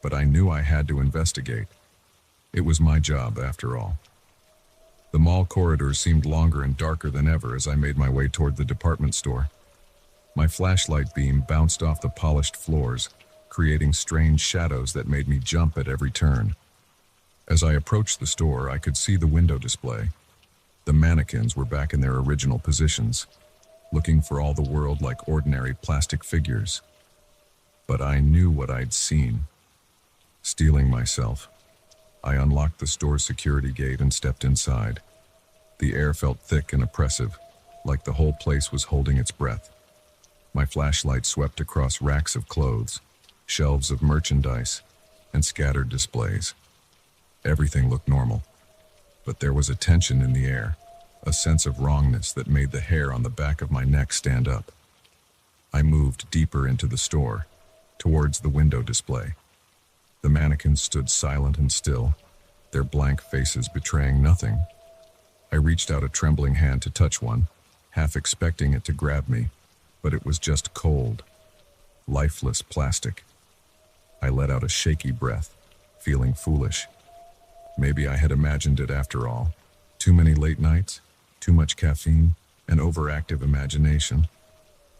but I knew I had to investigate. It was my job, after all. The mall corridors seemed longer and darker than ever as I made my way toward the department store. My flashlight beam bounced off the polished floors, creating strange shadows that made me jump at every turn. As I approached the store, I could see the window display. The mannequins were back in their original positions, looking for all the world like ordinary plastic figures. But I knew what I'd seen. Steeling myself, I unlocked the store's security gate and stepped inside. The air felt thick and oppressive, like the whole place was holding its breath. My flashlight swept across racks of clothes, shelves of merchandise, and scattered displays. Everything looked normal, but there was a tension in the air, a sense of wrongness that made the hair on the back of my neck stand up. I moved deeper into the store, towards the window display. The mannequins stood silent and still, their blank faces betraying nothing. I reached out a trembling hand to touch one, half expecting it to grab me, but it was just cold, lifeless plastic. I let out a shaky breath, feeling foolish. Maybe I had imagined it after all. Too many late nights, too much caffeine, an overactive imagination.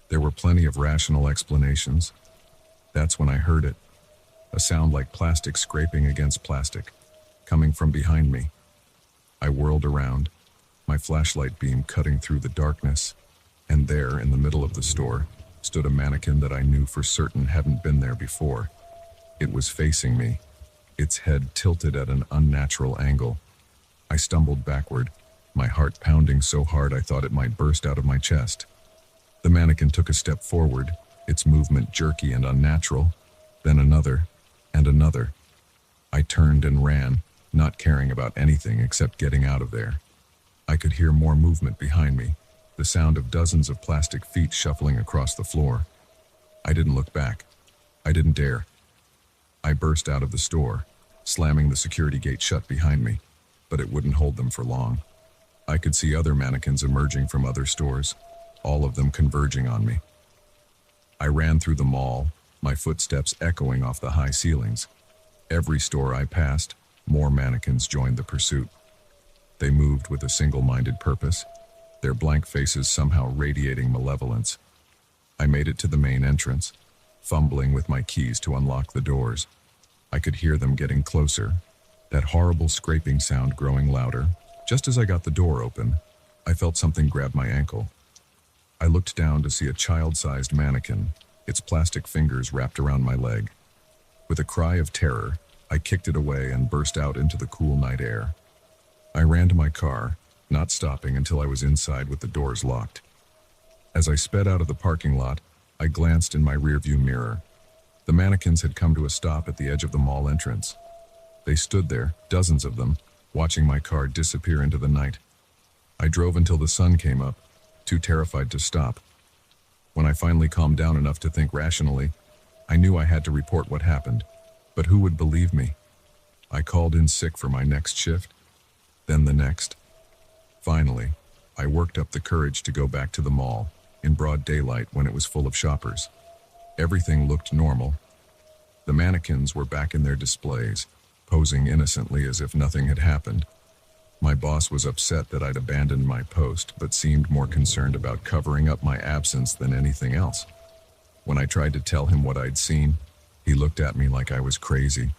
There were plenty of rational explanations. That's when I heard it. A sound like plastic scraping against plastic, coming from behind me. I whirled around, my flashlight beam cutting through the darkness, and there, in the middle of the store, stood a mannequin that I knew for certain hadn't been there before. It was facing me, its head tilted at an unnatural angle. I stumbled backward, my heart pounding so hard I thought it might burst out of my chest. The mannequin took a step forward, its movement jerky and unnatural, then another, and another. I turned and ran, not caring about anything except getting out of there. I could hear more movement behind me, the sound of dozens of plastic feet shuffling across the floor. I didn't look back. I didn't dare. I burst out of the store, slamming the security gate shut behind me, but it wouldn't hold them for long. I could see other mannequins emerging from other stores, all of them converging on me. I ran through the mall, my footsteps echoing off the high ceilings. Every store I passed, more mannequins joined the pursuit. They moved with a single-minded purpose, their blank faces somehow radiating malevolence. I made it to the main entrance, fumbling with my keys to unlock the doors. I could hear them getting closer, that horrible scraping sound growing louder. Just as I got the door open, I felt something grab my ankle. I looked down to see a child-sized mannequin, its plastic fingers wrapped around my leg. With a cry of terror, I kicked it away and burst out into the cool night air. I ran to my car, not stopping until I was inside with the doors locked. As I sped out of the parking lot, I glanced in my rearview mirror. The mannequins had come to a stop at the edge of the mall entrance. They stood there, dozens of them, watching my car disappear into the night. I drove until the sun came up, too terrified to stop. When I finally calmed down enough to think rationally, I knew I had to report what happened. But who would believe me? I called in sick for my next shift, then the next. Finally, I worked up the courage to go back to the mall, in broad daylight when it was full of shoppers. Everything looked normal. The mannequins were back in their displays, posing innocently as if nothing had happened. My boss was upset that I'd abandoned my post, but seemed more concerned about covering up my absence than anything else. When I tried to tell him what I'd seen, he looked at me like I was crazy.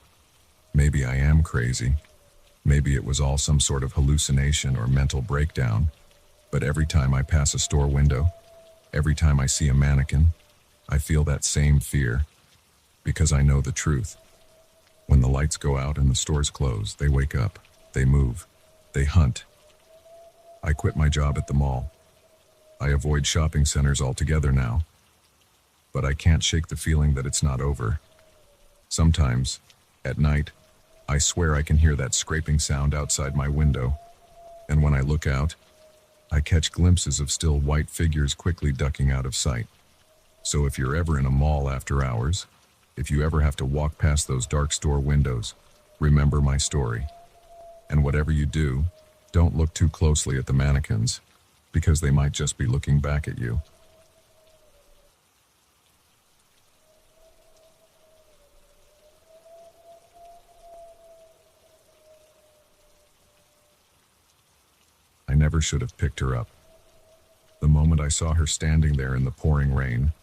Maybe I am crazy. Maybe it was all some sort of hallucination or mental breakdown. But every time I pass a store window, every time I see a mannequin, I feel that same fear. Because I know the truth. When the lights go out and the stores close, they wake up, they move, they hunt. I quit my job at the mall. I avoid shopping centers altogether now. But I can't shake the feeling that it's not over. Sometimes, at night, I swear I can hear that scraping sound outside my window. And when I look out, I catch glimpses of still white figures quickly ducking out of sight. So if you're ever in a mall after hours, if you ever have to walk past those dark store windows, remember my story. And whatever you do, don't look too closely at the mannequins, because they might just be looking back at you. I never should have picked her up. The moment I saw her standing there in the pouring rain,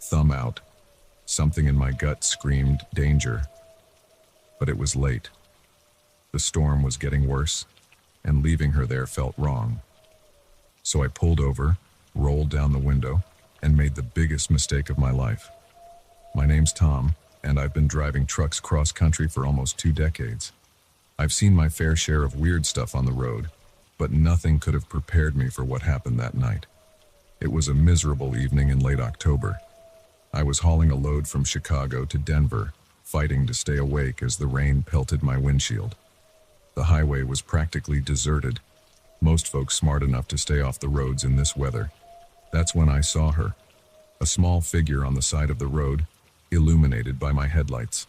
thumb out, something in my gut screamed danger. But it was late. The storm was getting worse, and leaving her there felt wrong. So I pulled over, rolled down the window, and made the biggest mistake of my life. My name's Tom, and I've been driving trucks cross-country for almost 2 decades. I've seen my fair share of weird stuff on the road, but nothing could have prepared me for what happened that night. It was a miserable evening in late October. I was hauling a load from Chicago to Denver, fighting to stay awake as the rain pelted my windshield. The highway was practically deserted, most folks smart enough to stay off the roads in this weather. That's when I saw her, a small figure on the side of the road, illuminated by my headlights.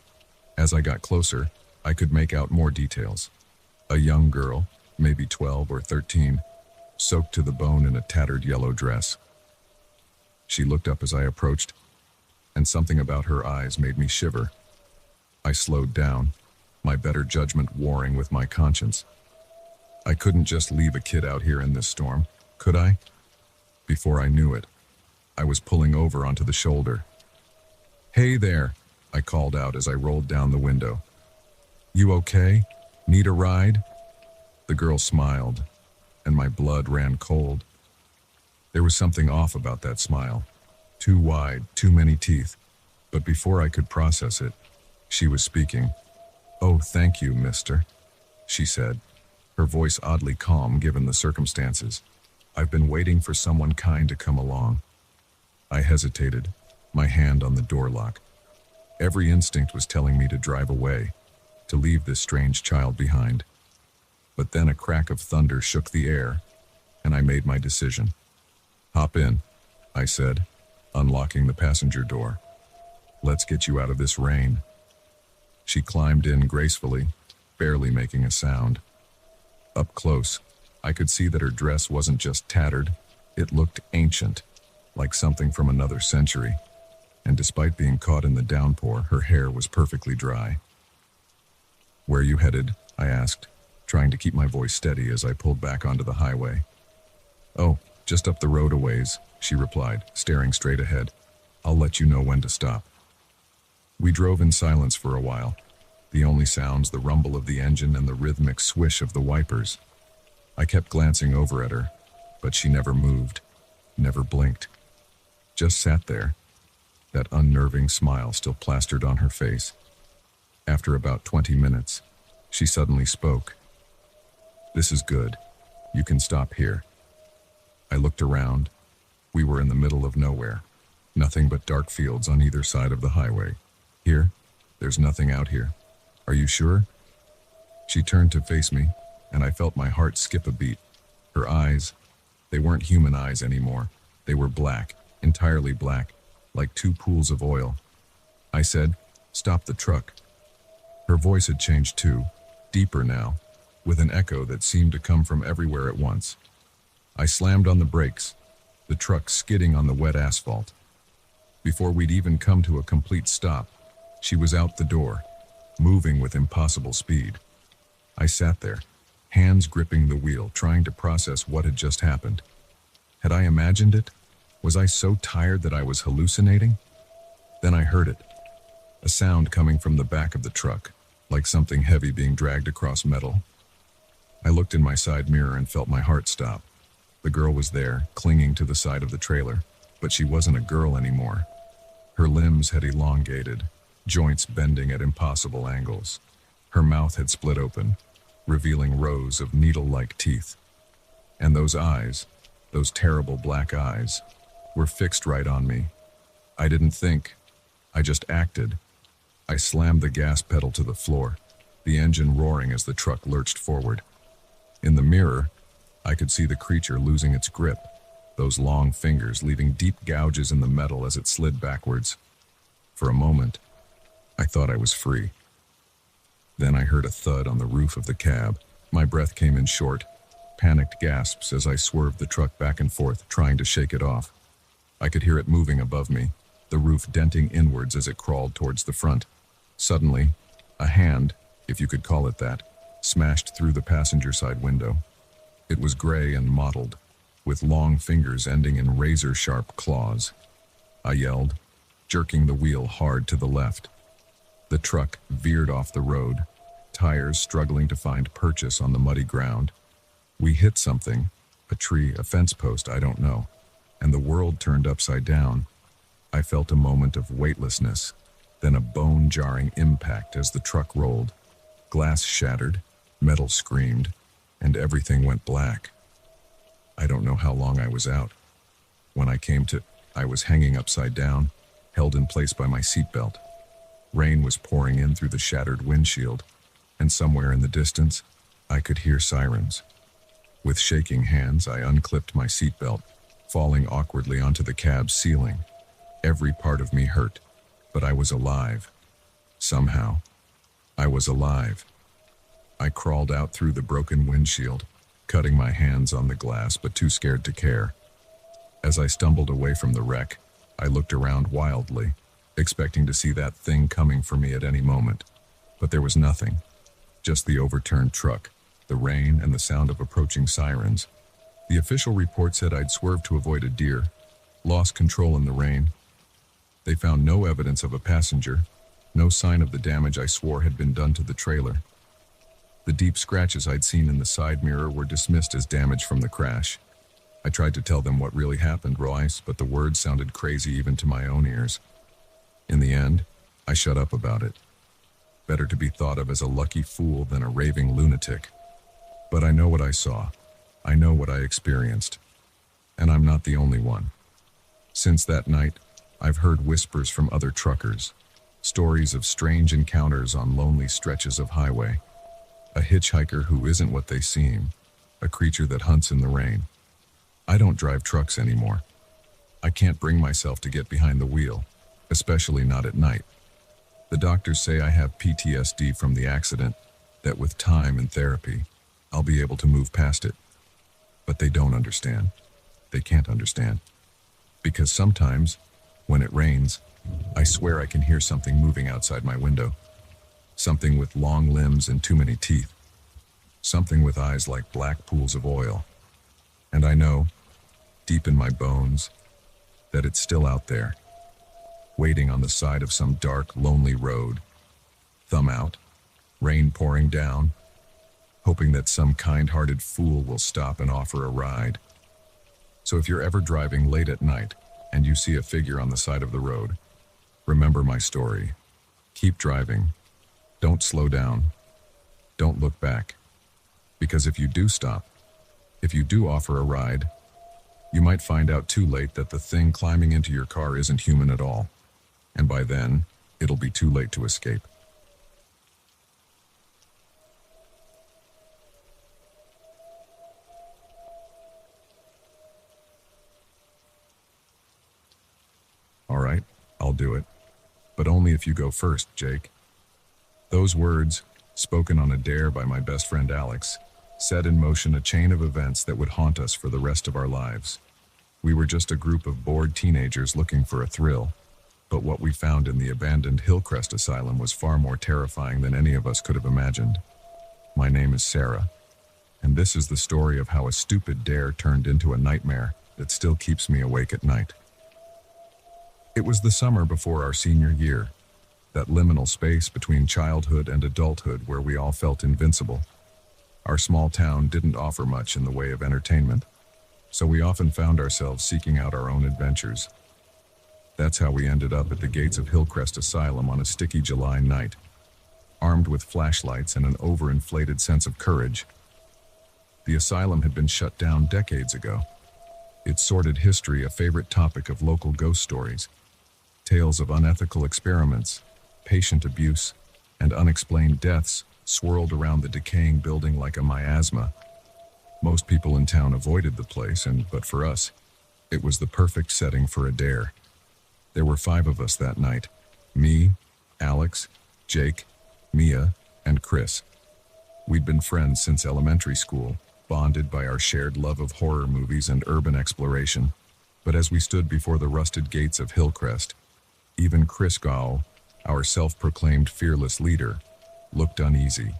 As I got closer, I could make out more details. A young girl, maybe 12 or 13, soaked to the bone in a tattered yellow dress. She looked up as I approached, and something about her eyes made me shiver. I slowed down, my better judgment warring with my conscience. I couldn't just leave a kid out here in this storm, could I? Before I knew it, I was pulling over onto the shoulder. "Hey there," I called out as I rolled down the window. "You okay? Need a ride?" The girl smiled, and my blood ran cold. There was something off about that smile. Too wide, too many teeth. But before I could process it, she was speaking. "Oh, thank you, mister," she said, her voice oddly calm given the circumstances. "I've been waiting for someone kind to come along." I hesitated, my hand on the door lock. Every instinct was telling me to drive away, to leave this strange child behind. But then a crack of thunder shook the air, and I made my decision. "Hop in," I said, unlocking the passenger door. "Let's get you out of this rain." She climbed in gracefully, barely making a sound. Up close, I could see that her dress wasn't just tattered, it looked ancient, like something from another century. And despite being caught in the downpour, her hair was perfectly dry. "Where are you headed?" I asked, trying to keep my voice steady as I pulled back onto the highway. "Oh, just up the road a ways," she replied, staring straight ahead. "I'll let you know when to stop." We drove in silence for a while, the only sounds the rumble of the engine and the rhythmic swish of the wipers. I kept glancing over at her, but she never moved, never blinked. Just sat there, that unnerving smile still plastered on her face. After about 20 minutes, she suddenly spoke. "This is good. You can stop here." I looked around. We were in the middle of nowhere. Nothing but dark fields on either side of the highway. "Here? There's nothing out here. Are you sure?" She turned to face me, and I felt my heart skip a beat. Her eyes, they weren't human eyes anymore. They were black, entirely black, like two pools of oil. I said, "Stop the truck." Her voice had changed too, deeper now, with an echo that seemed to come from everywhere at once. I slammed on the brakes, the truck skidding on the wet asphalt. Before we'd even come to a complete stop, she was out the door, moving with impossible speed. I sat there, hands gripping the wheel, trying to process what had just happened. Had I imagined it? Was I so tired that I was hallucinating? Then I heard it, a sound coming from the back of the truck, like something heavy being dragged across metal. I looked in my side mirror and felt my heart stop. The girl was there, clinging to the side of the trailer, but she wasn't a girl anymore. Her limbs had elongated, joints bending at impossible angles. Her mouth had split open, revealing rows of needle-like teeth. And those eyes, those terrible black eyes, were fixed right on me. I didn't think, I just acted. I slammed the gas pedal to the floor, the engine roaring as the truck lurched forward. In the mirror, I could see the creature losing its grip, those long fingers leaving deep gouges in the metal as it slid backwards. For a moment, I thought I was free. Then I heard a thud on the roof of the cab. My breath came in short, panicked gasps as I swerved the truck back and forth, trying to shake it off. I could hear it moving above me, the roof denting inwards as it crawled towards the front. Suddenly, a hand, if you could call it that, smashed through the passenger side window. It was gray and mottled, with long fingers ending in razor-sharp claws. I yelled, jerking the wheel hard to the left. The truck veered off the road, tires struggling to find purchase on the muddy ground. We hit something, a tree, a fence post, I don't know, and the world turned upside down. I felt a moment of weightlessness, then a bone-jarring impact as the truck rolled. Glass shattered, metal screamed, and everything went black. I don't know how long I was out. When I came to, I was hanging upside down, held in place by my seatbelt. Rain was pouring in through the shattered windshield, and somewhere in the distance, I could hear sirens. With shaking hands, I unclipped my seatbelt, falling awkwardly onto the cab's ceiling. Every part of me hurt, but I was alive. Somehow, I was alive. I crawled out through the broken windshield, cutting my hands on the glass but too scared to care. As I stumbled away from the wreck, I looked around wildly, expecting to see that thing coming for me at any moment. But there was nothing, just the overturned truck, the rain, and the sound of approaching sirens. The official report said I'd swerved to avoid a deer, lost control in the rain. They found no evidence of a passenger, no sign of the damage I swore had been done to the trailer. The deep scratches I'd seen in the side mirror were dismissed as damage from the crash. I tried to tell them what really happened, Royce, but the words sounded crazy even to my own ears. In the end, I shut up about it. Better to be thought of as a lucky fool than a raving lunatic. But I know what I saw. I know what I experienced. And I'm not the only one. Since that night, I've heard whispers from other truckers, stories of strange encounters on lonely stretches of highway. A hitchhiker who isn't what they seem, a creature that hunts in the rain. I don't drive trucks anymore. I can't bring myself to get behind the wheel, especially not at night. The doctors say I have PTSD from the accident, that with time and therapy, I'll be able to move past it. But they don't understand. They can't understand. Because sometimes, when it rains, I swear I can hear something moving outside my window. Something with long limbs and too many teeth. Something with eyes like black pools of oil. And I know, deep in my bones, that it's still out there, waiting on the side of some dark, lonely road. Thumb out, rain pouring down, hoping that some kind-hearted fool will stop and offer a ride. So if you're ever driving late at night and you see a figure on the side of the road, remember my story. Keep driving, Don't slow down. Don't look back. Because if you do stop, if you do offer a ride, you might find out too late that the thing climbing into your car isn't human at all. And by then, it'll be too late to escape. All right, I'll do it. But only if you go first, Jake. Those words, spoken on a dare by my best friend Alex, set in motion a chain of events that would haunt us for the rest of our lives. We were just a group of bored teenagers looking for a thrill, but what we found in the abandoned Hillcrest Asylum was far more terrifying than any of us could have imagined. My name is Sarah, and this is the story of how a stupid dare turned into a nightmare that still keeps me awake at night. It was the summer before our senior year, that liminal space between childhood and adulthood where we all felt invincible. Our small town didn't offer much in the way of entertainment, so we often found ourselves seeking out our own adventures. That's how we ended up at the gates of Hillcrest Asylum on a sticky July night, armed with flashlights and an overinflated sense of courage. The asylum had been shut down decades ago, its sordid history a favorite topic of local ghost stories. Tales of unethical experiments, patient abuse, and unexplained deaths swirled around the decaying building like a miasma. Most people in town avoided the place, but for us, it was the perfect setting for a dare. There were 5 of us that night: me, Alex, Jake, Mia, and Chris. We'd been friends since elementary school, bonded by our shared love of horror movies and urban exploration. But as we stood before the rusted gates of Hillcrest, even Chris Gao, our self-proclaimed fearless leader, looked uneasy.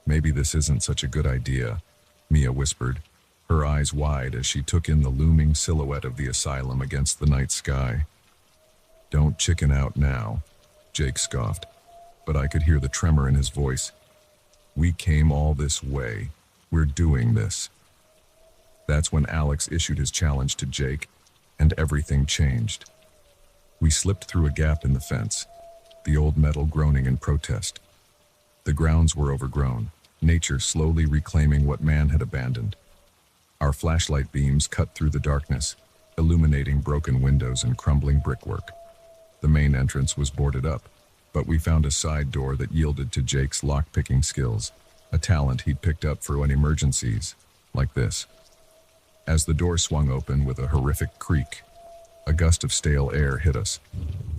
"Maybe this isn't such a good idea," Mia whispered, her eyes wide as she took in the looming silhouette of the asylum against the night sky. "Don't chicken out now," Jake scoffed, but I could hear the tremor in his voice. "We came all this way. We're doing this." That's when Alex issued his challenge to Jake, and everything changed. We slipped through a gap in the fence, the old metal groaning in protest. The grounds were overgrown, nature slowly reclaiming what man had abandoned. Our flashlight beams cut through the darkness, illuminating broken windows and crumbling brickwork. The main entrance was boarded up, but we found a side door that yielded to Jake's lock-picking skills, a talent he'd picked up for when emergencies, like this. As the door swung open with a horrific creak, a gust of stale air hit us,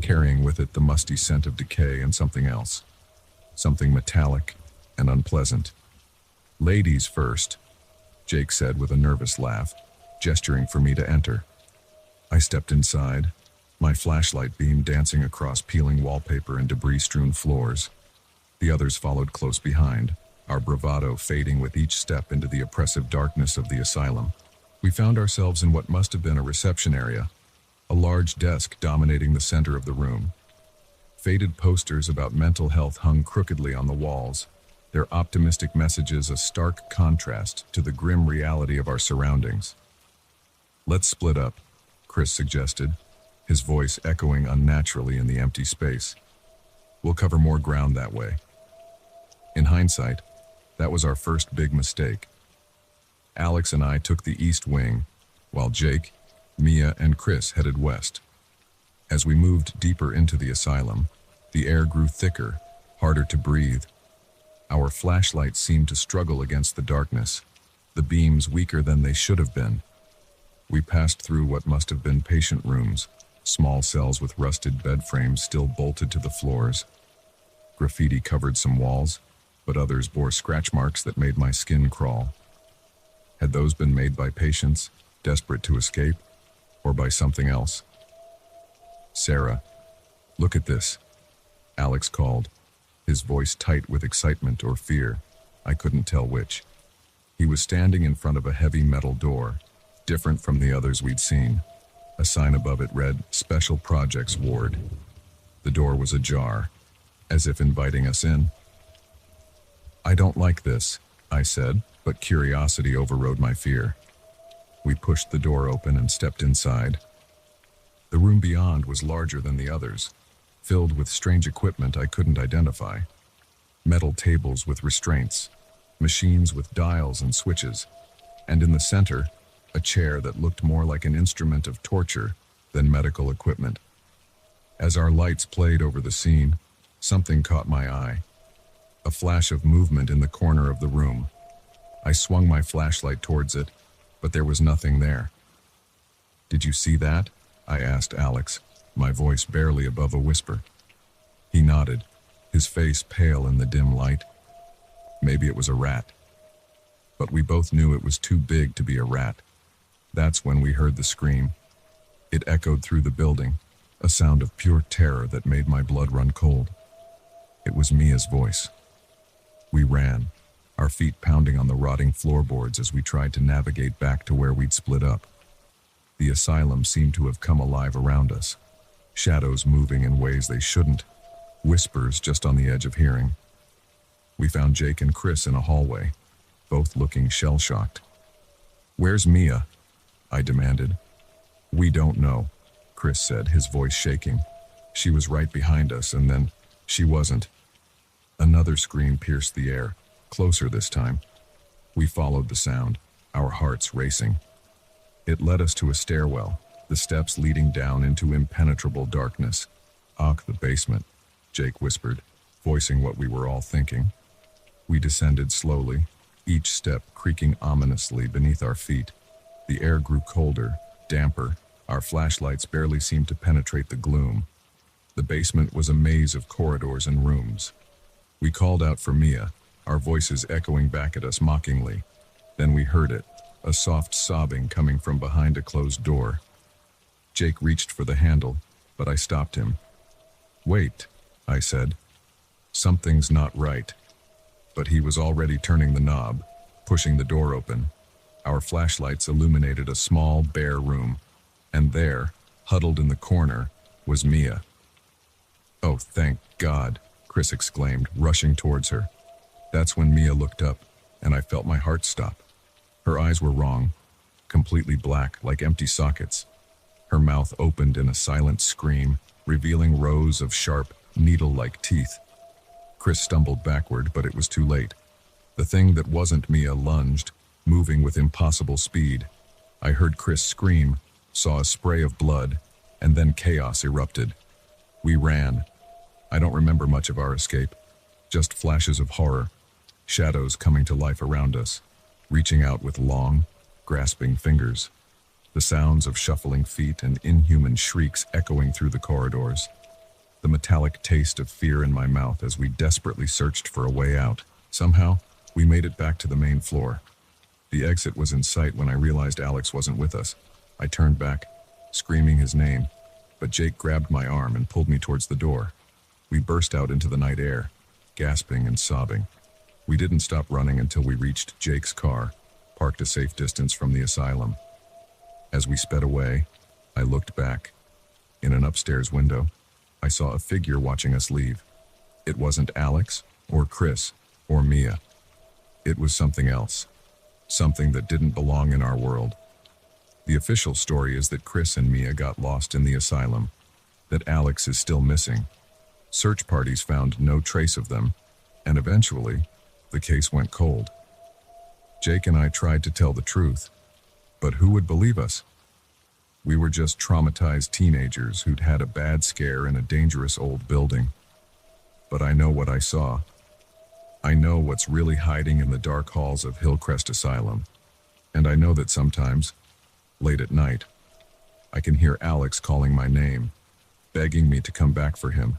carrying with it the musty scent of decay and something else. Something metallic and unpleasant. "Ladies first," Jake said with a nervous laugh, gesturing for me to enter. I stepped inside, my flashlight beam dancing across peeling wallpaper and debris-strewn floors. The others followed close behind, our bravado fading with each step into the oppressive darkness of the asylum. We found ourselves in what must have been a reception area, a large desk dominating the center of the room. Faded posters about mental health hung crookedly on the walls, their optimistic messages a stark contrast to the grim reality of our surroundings. "Let's split up," Chris suggested, his voice echoing unnaturally in the empty space. "We'll cover more ground that way." In hindsight, that was our first big mistake. Alex and I took the east wing, while Jake, Mia, and Chris headed west. As we moved deeper into the asylum, the air grew thicker, harder to breathe. Our flashlights seemed to struggle against the darkness, the beams weaker than they should have been. We passed through what must have been patient rooms, small cells with rusted bed frames still bolted to the floors. Graffiti covered some walls, but others bore scratch marks that made my skin crawl. Had those been made by patients, desperate to escape, or by something else? "Sarah, look at this," Alex called, his voice tight with excitement or fear. I couldn't tell which. He was standing in front of a heavy metal door, different from the others we'd seen. A sign above it read, "Special Projects Ward." The door was ajar, as if inviting us in. "I don't like this," I said, but curiosity overrode my fear. We pushed the door open and stepped inside. The room beyond was larger than the others, filled with strange equipment I couldn't identify. metal tables with restraints, machines with dials and switches, and in the center, a chair that looked more like an instrument of torture than medical equipment. As our lights played over the scene, something caught my eye. A flash of movement in the corner of the room. I swung my flashlight towards it, but there was nothing there. "Did you see that?" I asked Alex, my voice barely above a whisper. He nodded, his face pale in the dim light. Maybe it was a rat. But we both knew it was too big to be a rat. That's when we heard the scream. It echoed through the building, a sound of pure terror that made my blood run cold. It was Mia's voice. We ran, our feet pounding on the rotting floorboards as we tried to navigate back to where we'd split up. The asylum seemed to have come alive around us, shadows moving in ways they shouldn't, whispers just on the edge of hearing. We found Jake and Chris in a hallway, both looking shell-shocked. "Where's Mia?" I demanded. "We don't know," Chris said, his voice shaking. "She was right behind us, and then she wasn't." Another scream pierced the air, closer this time. We followed the sound, our hearts racing. It led us to a stairwell, the steps leading down into impenetrable darkness. "Ach, the basement," Jake whispered, voicing what we were all thinking. We descended slowly, each step creaking ominously beneath our feet. The air grew colder, damper. Our flashlights barely seemed to penetrate the gloom. The basement was a maze of corridors and rooms. We called out for Mia, our voices echoing back at us mockingly. Then we heard it, a soft sobbing coming from behind a closed door. Jake reached for the handle, but I stopped him. "Wait," I said. "Something's not right." But he was already turning the knob, pushing the door open. Our flashlights illuminated a small, bare room, and there, huddled in the corner, was Mia. "Oh, thank God," Chris exclaimed, rushing towards her. That's when Mia looked up, and I felt my heart stop. Her eyes were wrong, completely black, like empty sockets. Her mouth opened in a silent scream, revealing rows of sharp, needle-like teeth. Chris stumbled backward, but it was too late. The thing that wasn't Mia lunged, moving with impossible speed. I heard Chris scream, saw a spray of blood, and then chaos erupted. We ran. I don't remember much of our escape, just flashes of horror, shadows coming to life around us, reaching out with long, grasping fingers. The sounds of shuffling feet and inhuman shrieks echoing through the corridors. The metallic taste of fear in my mouth as we desperately searched for a way out. Somehow, we made it back to the main floor. The exit was in sight when I realized Alex wasn't with us. I turned back, screaming his name, but Jake grabbed my arm and pulled me towards the door. We burst out into the night air, gasping and sobbing. We didn't stop running until we reached Jake's car, parked a safe distance from the asylum. As we sped away, I looked back. In an upstairs window, I saw a figure watching us leave. It wasn't Alex, or Chris, or Mia. It was something else. Something that didn't belong in our world. The official story is that Chris and Mia got lost in the asylum, that Alex is still missing. Search parties found no trace of them, and eventually, the case went cold. Jake and I tried to tell the truth, but who would believe us? We were just traumatized teenagers who'd had a bad scare in a dangerous old building. But I know what I saw. I know what's really hiding in the dark halls of Hillcrest Asylum. And I know that sometimes, late at night, I can hear Alex calling my name, begging me to come back for him.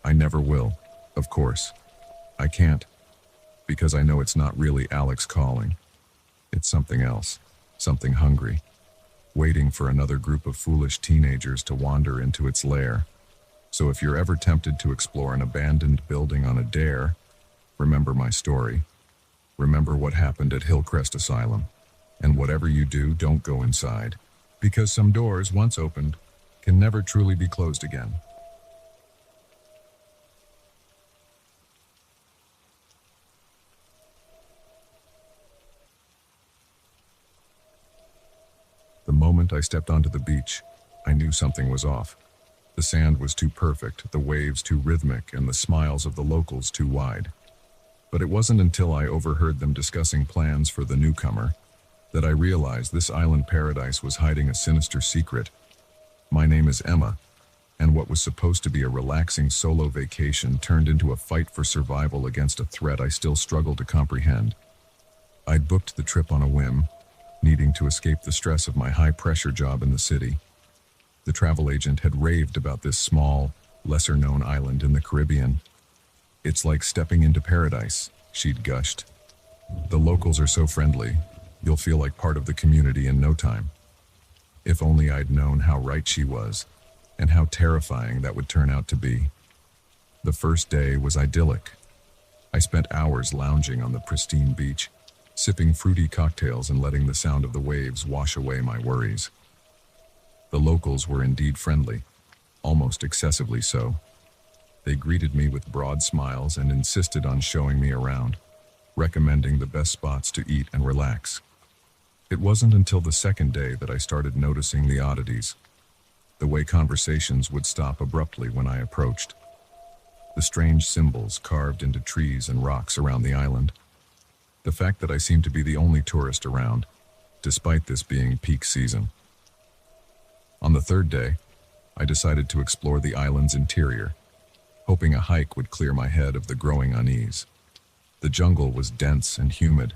I never will, of course. I can't, because I know it's not really Alex calling. It's something else, something hungry, waiting for another group of foolish teenagers to wander into its lair. So if you're ever tempted to explore an abandoned building on a dare, remember my story. Remember what happened at Hillcrest Asylum. And whatever you do, don't go inside, because some doors, once opened, can never truly be closed again. The moment I stepped onto the beach, I knew something was off. The sand was too perfect, the waves too rhythmic, and the smiles of the locals too wide. But it wasn't until I overheard them discussing plans for the newcomer that I realized this island paradise was hiding a sinister secret. My name is Emma, and what was supposed to be a relaxing solo vacation turned into a fight for survival against a threat I still struggle to comprehend. I'd booked the trip on a whim, needing to escape the stress of my high-pressure job in the city. The travel agent had raved about this small, lesser-known island in the Caribbean. "It's like stepping into paradise," she'd gushed. "The locals are so friendly, you'll feel like part of the community in no time." If only I'd known how right she was, and how terrifying that would turn out to be. The first day was idyllic. I spent hours lounging on the pristine beach, sipping fruity cocktails and letting the sound of the waves wash away my worries. The locals were indeed friendly, almost excessively so. They greeted me with broad smiles and insisted on showing me around, recommending the best spots to eat and relax. It wasn't until the second day that I started noticing the oddities. The way conversations would stop abruptly when I approached. The strange symbols carved into trees and rocks around the island. The fact that I seemed to be the only tourist around, despite this being peak season. On the third day, I decided to explore the island's interior, hoping a hike would clear my head of the growing unease. The jungle was dense and humid,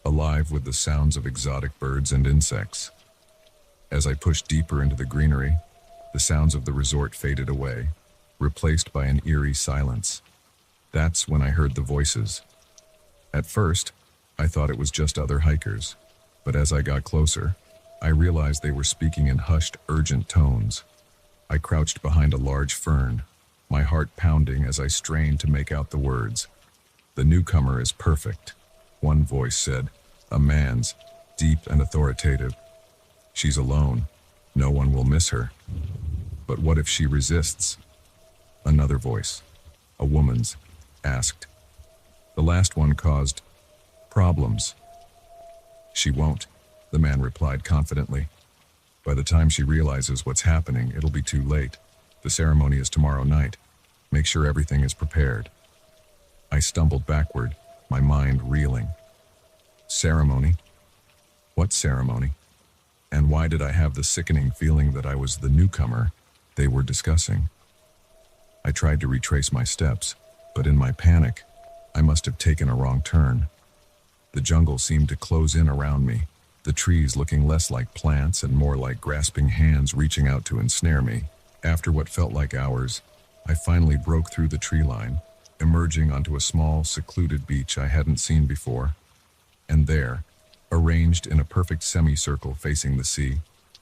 alive with the sounds of exotic birds and insects. As I pushed deeper into the greenery, the sounds of the resort faded away, replaced by an eerie silence. That's when I heard the voices. At first, I thought it was just other hikers, but as I got closer, I realized they were speaking in hushed, urgent tones. I crouched behind a large fern, my heart pounding as I strained to make out the words. "The newcomer is perfect," one voice said, a man's, deep and authoritative. "She's alone. No one will miss her." "But what if she resists?" Another voice, a woman's, asked. The last one caused problems. "She won't," the man replied confidently. "By the time she realizes what's happening, it'll be too late. The ceremony is tomorrow night. Make sure everything is prepared." I stumbled backward, my mind reeling. Ceremony? What ceremony? And why did I have the sickening feeling that I was the newcomer they were discussing? I tried to retrace my steps, but in my panic, I must have taken a wrong turn. The jungle seemed to close in around me, the trees looking less like plants and more like grasping hands reaching out to ensnare me. After what felt like hours, I finally broke through the tree line, emerging onto a small, secluded beach I hadn't seen before. And there, arranged in a perfect semicircle facing the sea,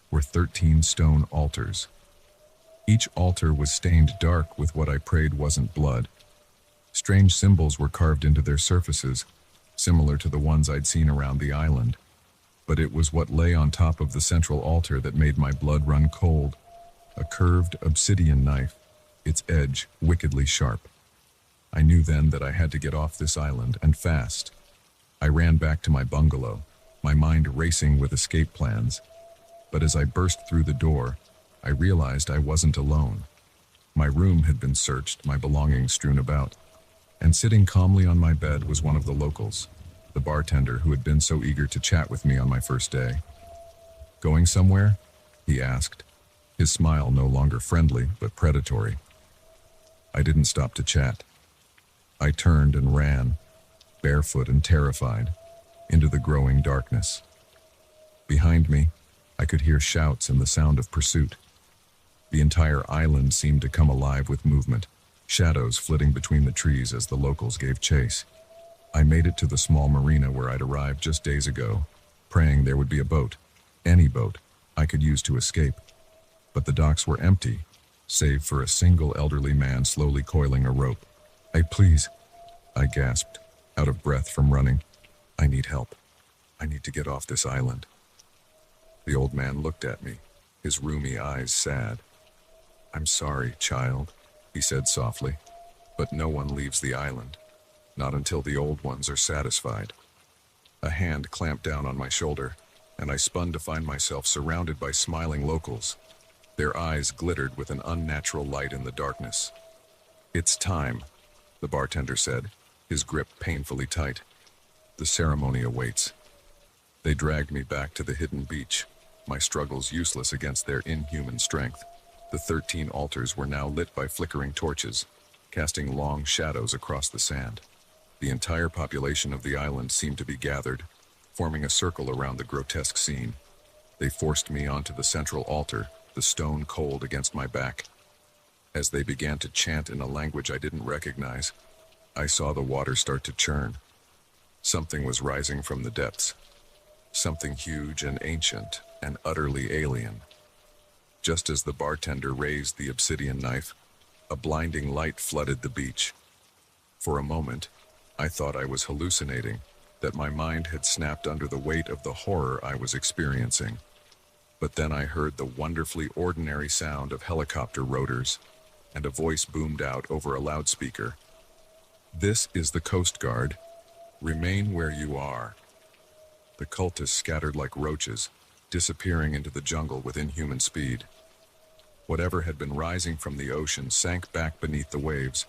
were 13 stone altars. Each altar was stained dark with what I prayed wasn't blood. Strange symbols were carved into their surfaces, similar to the ones I'd seen around the island. But it was what lay on top of the central altar that made my blood run cold. A curved obsidian knife, its edge wickedly sharp. I knew then that I had to get off this island, and fast. I ran back to my bungalow, my mind racing with escape plans. But as I burst through the door, I realized I wasn't alone. My room had been searched, my belongings strewn about, and sitting calmly on my bed was one of the locals, the bartender who had been so eager to chat with me on my first day. "Going somewhere?" he asked, his smile no longer friendly but predatory. I didn't stop to chat. I turned and ran, barefoot and terrified, into the growing darkness. Behind me, I could hear shouts and the sound of pursuit. The entire island seemed to come alive with movement, shadows flitting between the trees as the locals gave chase. I made it to the small marina where I'd arrived just days ago, praying there would be a boat, any boat, I could use to escape. But the docks were empty, save for a single elderly man slowly coiling a rope. Please," I gasped, out of breath from running. "I need help. I need to get off this island." The old man looked at me, his rheumy eyes sad. "I'm sorry, child," he said softly, "but no one leaves the island, not until the old ones are satisfied." A hand clamped down on my shoulder, and I spun to find myself surrounded by smiling locals. Their eyes glittered with an unnatural light in the darkness. "It's time," the bartender said, his grip painfully tight. The ceremony awaits. They dragged me back to the hidden beach, my struggles useless against their inhuman strength. The 13 altars were now lit by flickering torches, casting long shadows across the sand. The entire population of the island seemed to be gathered, forming a circle around the grotesque scene. They forced me onto the central altar, the stone cold against my back. As they began to chant in a language I didn't recognize, I saw the water start to churn. Something was rising from the depths. Something huge and ancient and utterly alien. Just as the bartender raised the obsidian knife, a blinding light flooded the beach. For a moment, I thought I was hallucinating, that my mind had snapped under the weight of the horror I was experiencing. But then I heard the wonderfully ordinary sound of helicopter rotors, and a voice boomed out over a loudspeaker. "This is the Coast Guard. Remain where you are." The cultists scattered like roaches, disappearing into the jungle with inhuman speed. Whatever had been rising from the ocean sank back beneath the waves,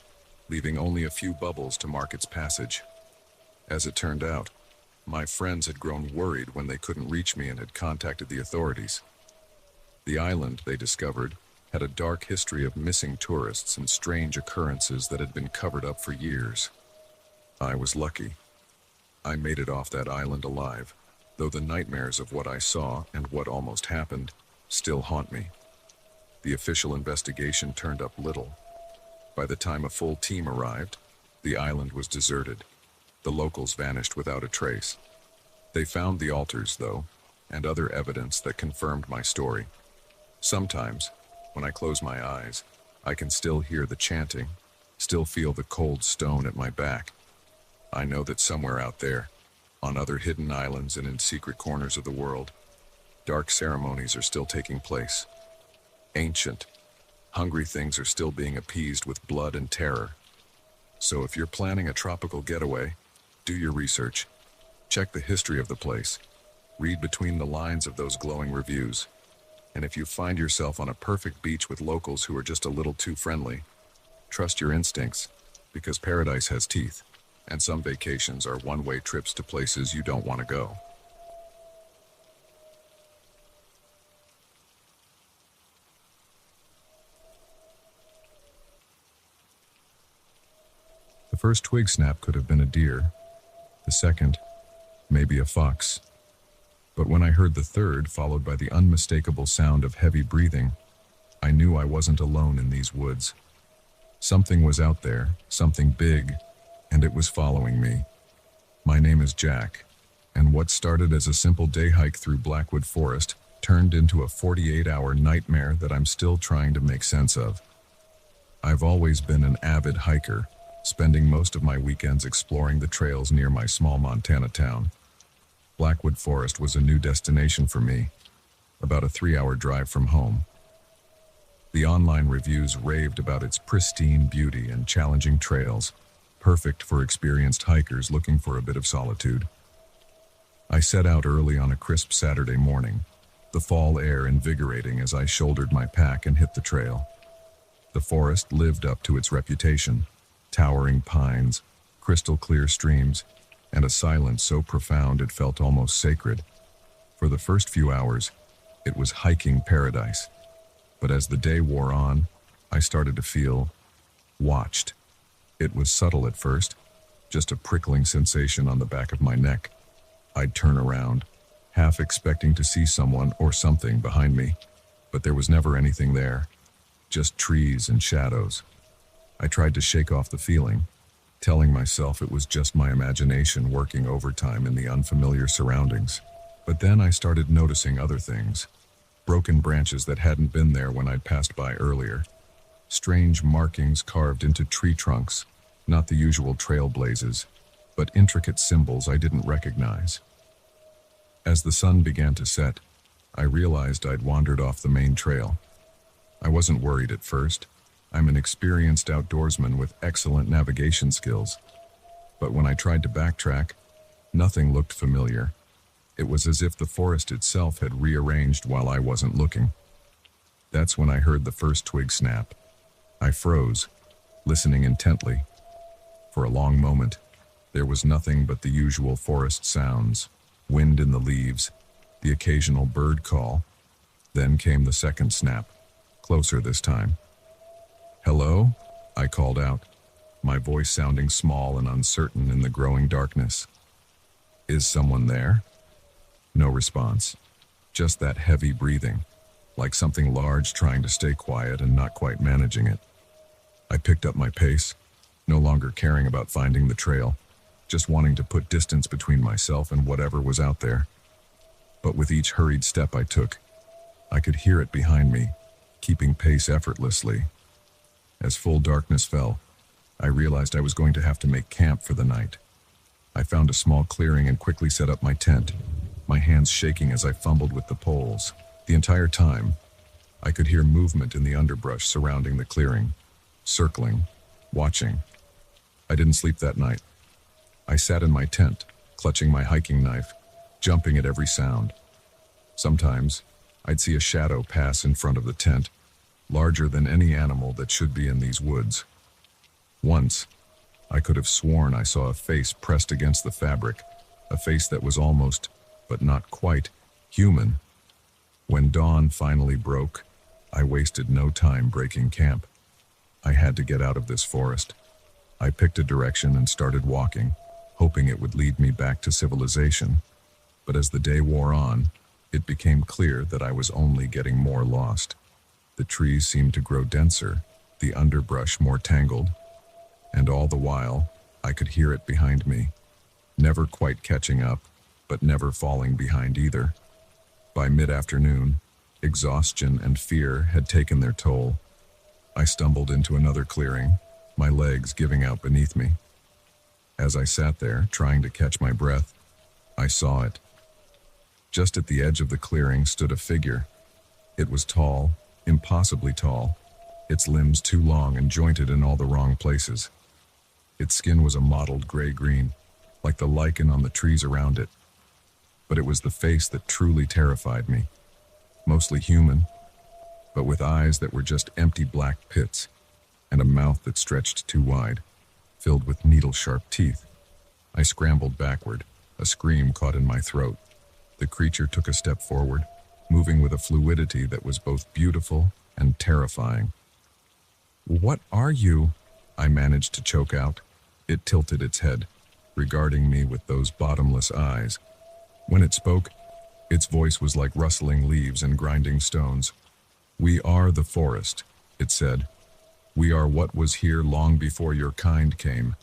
leaving only a few bubbles to mark its passage. As it turned out, my friends had grown worried when they couldn't reach me and had contacted the authorities. The island, they discovered, had a dark history of missing tourists and strange occurrences that had been covered up for years. I was lucky. I made it off that island alive, though the nightmares of what I saw and what almost happened still haunt me. The official investigation turned up little. By the time a full team arrived, the island was deserted. The locals vanished without a trace. They found the altars, though, and other evidence that confirmed my story. Sometimes, when I close my eyes, I can still hear the chanting, still feel the cold stone at my back. I know that somewhere out there, on other hidden islands and in secret corners of the world, dark ceremonies are still taking place. Ancient, hungry things are still being appeased with blood and terror. So if you're planning a tropical getaway, do your research. Check the history of the place. Read between the lines of those glowing reviews. And if you find yourself on a perfect beach with locals who are just a little too friendly, trust your instincts, because paradise has teeth, and some vacations are one-way trips to places you don't want to go. The first twig snap could have been a deer. The second, maybe a fox. But when I heard the third, followed by the unmistakable sound of heavy breathing, I knew I wasn't alone in these woods. Something was out there, something big, and it was following me. My name is Jack, and what started as a simple day hike through Blackwood Forest turned into a 48-hour nightmare that I'm still trying to make sense of. I've always been an avid hiker, spending most of my weekends exploring the trails near my small Montana town. Blackwood Forest was a new destination for me, about a 3-hour drive from home. The online reviews raved about its pristine beauty and challenging trails, perfect for experienced hikers looking for a bit of solitude. I set out early on a crisp Saturday morning, the fall air invigorating as I shouldered my pack and hit the trail. The forest lived up to its reputation. Towering pines, crystal clear streams, and a silence so profound it felt almost sacred. For the first few hours, it was hiking paradise. But as the day wore on, I started to feel watched. It was subtle at first, just a prickling sensation on the back of my neck. I'd turn around, half expecting to see someone or something behind me, but there was never anything there, just trees and shadows. I tried to shake off the feeling, telling myself it was just my imagination working overtime in the unfamiliar surroundings. But then I started noticing other things. Broken branches that hadn't been there when I'd passed by earlier. Strange markings carved into tree trunks, not the usual trail blazes, but intricate symbols I didn't recognize. As the sun began to set, I realized I'd wandered off the main trail. I wasn't worried at first. I'm an experienced outdoorsman with excellent navigation skills. But when I tried to backtrack, nothing looked familiar. It was as if the forest itself had rearranged while I wasn't looking. That's when I heard the first twig snap. I froze, listening intently. For a long moment, There was nothing but the usual forest sounds, wind in the leaves, the occasional bird call. Then came the second snap, closer this time. "Hello?" I called out, my voice sounding small and uncertain in the growing darkness. "Is someone there?" No response, just that heavy breathing, like something large trying to stay quiet and not quite managing it. I picked up my pace, no longer caring about finding the trail, just wanting to put distance between myself and whatever was out there. But with each hurried step I took, I could hear it behind me, keeping pace effortlessly. As full darkness fell, I realized I was going to have to make camp for the night. I found a small clearing and quickly set up my tent, my hands shaking as I fumbled with the poles. The entire time, I could hear movement in the underbrush surrounding the clearing, circling, watching. I didn't sleep that night. I sat in my tent, clutching my hiking knife, jumping at every sound. Sometimes, I'd see a shadow pass in front of the tent, larger than any animal that should be in these woods. Once, I could have sworn I saw a face pressed against the fabric, a face that was almost, but not quite, human. When dawn finally broke, I wasted no time breaking camp. I had to get out of this forest. I picked a direction and started walking, hoping it would lead me back to civilization. But as the day wore on, it became clear that I was only getting more lost. The trees seemed to grow denser, the underbrush more tangled, and all the while, I could hear it behind me, never quite catching up, but never falling behind either. By mid-afternoon, exhaustion and fear had taken their toll. I stumbled into another clearing, my legs giving out beneath me. As I sat there, trying to catch my breath, I saw it. Just at the edge of the clearing stood a figure. It was tall, impossibly tall, its limbs too long and jointed in all the wrong places. Its skin was a mottled gray-green, like the lichen on the trees around it. But it was the face that truly terrified me. Mostly human, but with eyes that were just empty black pits, and a mouth that stretched too wide, filled with needle-sharp teeth. I scrambled backward, a scream caught in my throat. The creature took a step forward, moving with a fluidity that was both beautiful and terrifying. "What are you?" I managed to choke out. It tilted its head, regarding me with those bottomless eyes. When it spoke, its voice was like rustling leaves and grinding stones. "We are the forest," it said. "We are what was here long before your kind came,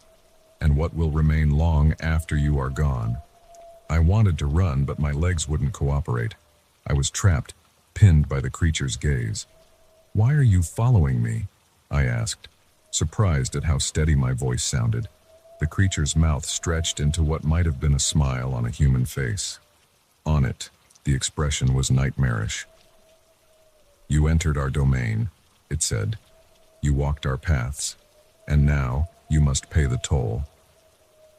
and what will remain long after you are gone." I wanted to run, but my legs wouldn't cooperate. I was trapped, pinned by the creature's gaze. "Why are you following me?" I asked, surprised at how steady my voice sounded. The creature's mouth stretched into what might have been a smile on a human face. On it, the expression was nightmarish. "You entered our domain," it said. "You walked our paths, and now you must pay the toll."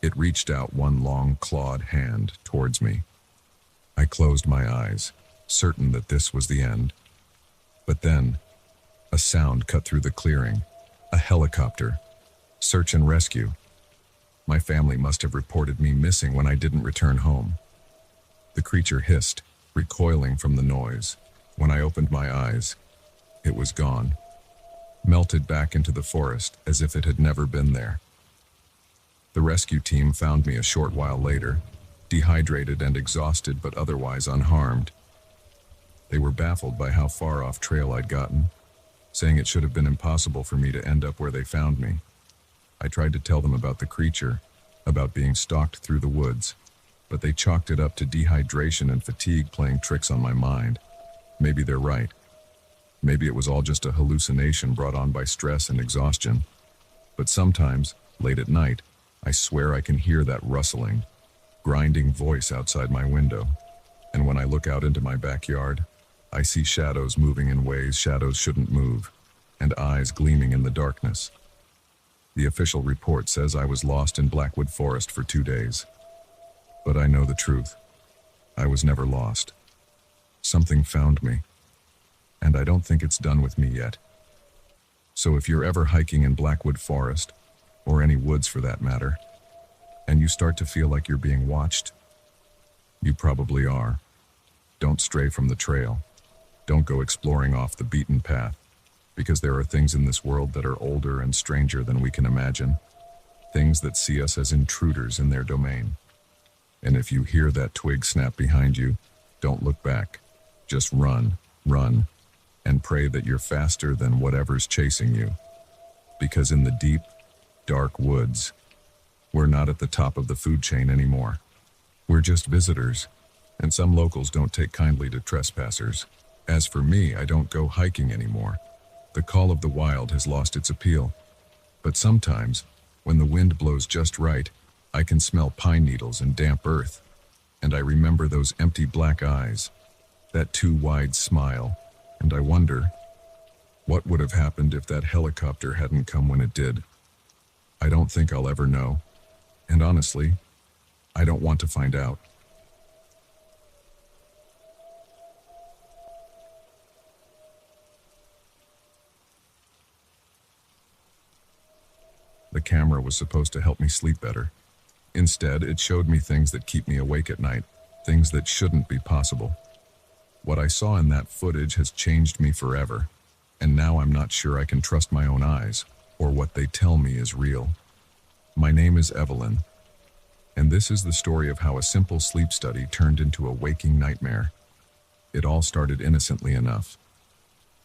It reached out one long clawed hand towards me. I closed my eyes, certain that this was the end. But then, a sound cut through the clearing. A helicopter. Search and rescue. My family must have reported me missing when I didn't return home. The creature hissed, recoiling from the noise. When I opened my eyes, it was gone, melted back into the forest as if it had never been there. The rescue team found me a short while later, dehydrated and exhausted but otherwise unharmed. They were baffled by how far off trail I'd gotten, saying it should have been impossible for me to end up where they found me. I tried to tell them about the creature, about being stalked through the woods, but they chalked it up to dehydration and fatigue playing tricks on my mind. Maybe they're right. Maybe it was all just a hallucination brought on by stress and exhaustion. But sometimes, late at night, I swear I can hear that rustling, grinding voice outside my window. And when I look out into my backyard, I see shadows moving in ways shadows shouldn't move, and eyes gleaming in the darkness. The official report says I was lost in Blackwood Forest for 2 days. But I know the truth. I was never lost. Something found me, and I don't think it's done with me yet. So if you're ever hiking in Blackwood Forest, or any woods for that matter, and you start to feel like you're being watched? You probably are. Don't stray from the trail. Don't go exploring off the beaten path, because there are things in this world that are older and stranger than we can imagine. Things that see us as intruders in their domain. And if you hear that twig snap behind you, don't look back. Just run, and pray that you're faster than whatever's chasing you. Because in the deep, dark woods, we're not at the top of the food chain anymore. We're just visitors, and some locals don't take kindly to trespassers. As for me, I don't go hiking anymore. The call of the wild has lost its appeal. But sometimes, when the wind blows just right, I can smell pine needles and damp earth. And I remember those empty black eyes, that too wide smile, and I wonder, what would have happened if that helicopter hadn't come when it did? I don't think I'll ever know. And honestly, I don't want to find out. The camera was supposed to help me sleep better. Instead, it showed me things that keep me awake at night, things that shouldn't be possible. What I saw in that footage has changed me forever, and now I'm not sure I can trust my own eyes, or what they tell me is real. My name is Evelyn, and this is the story of how a simple sleep study turned into a waking nightmare. It all started innocently enough.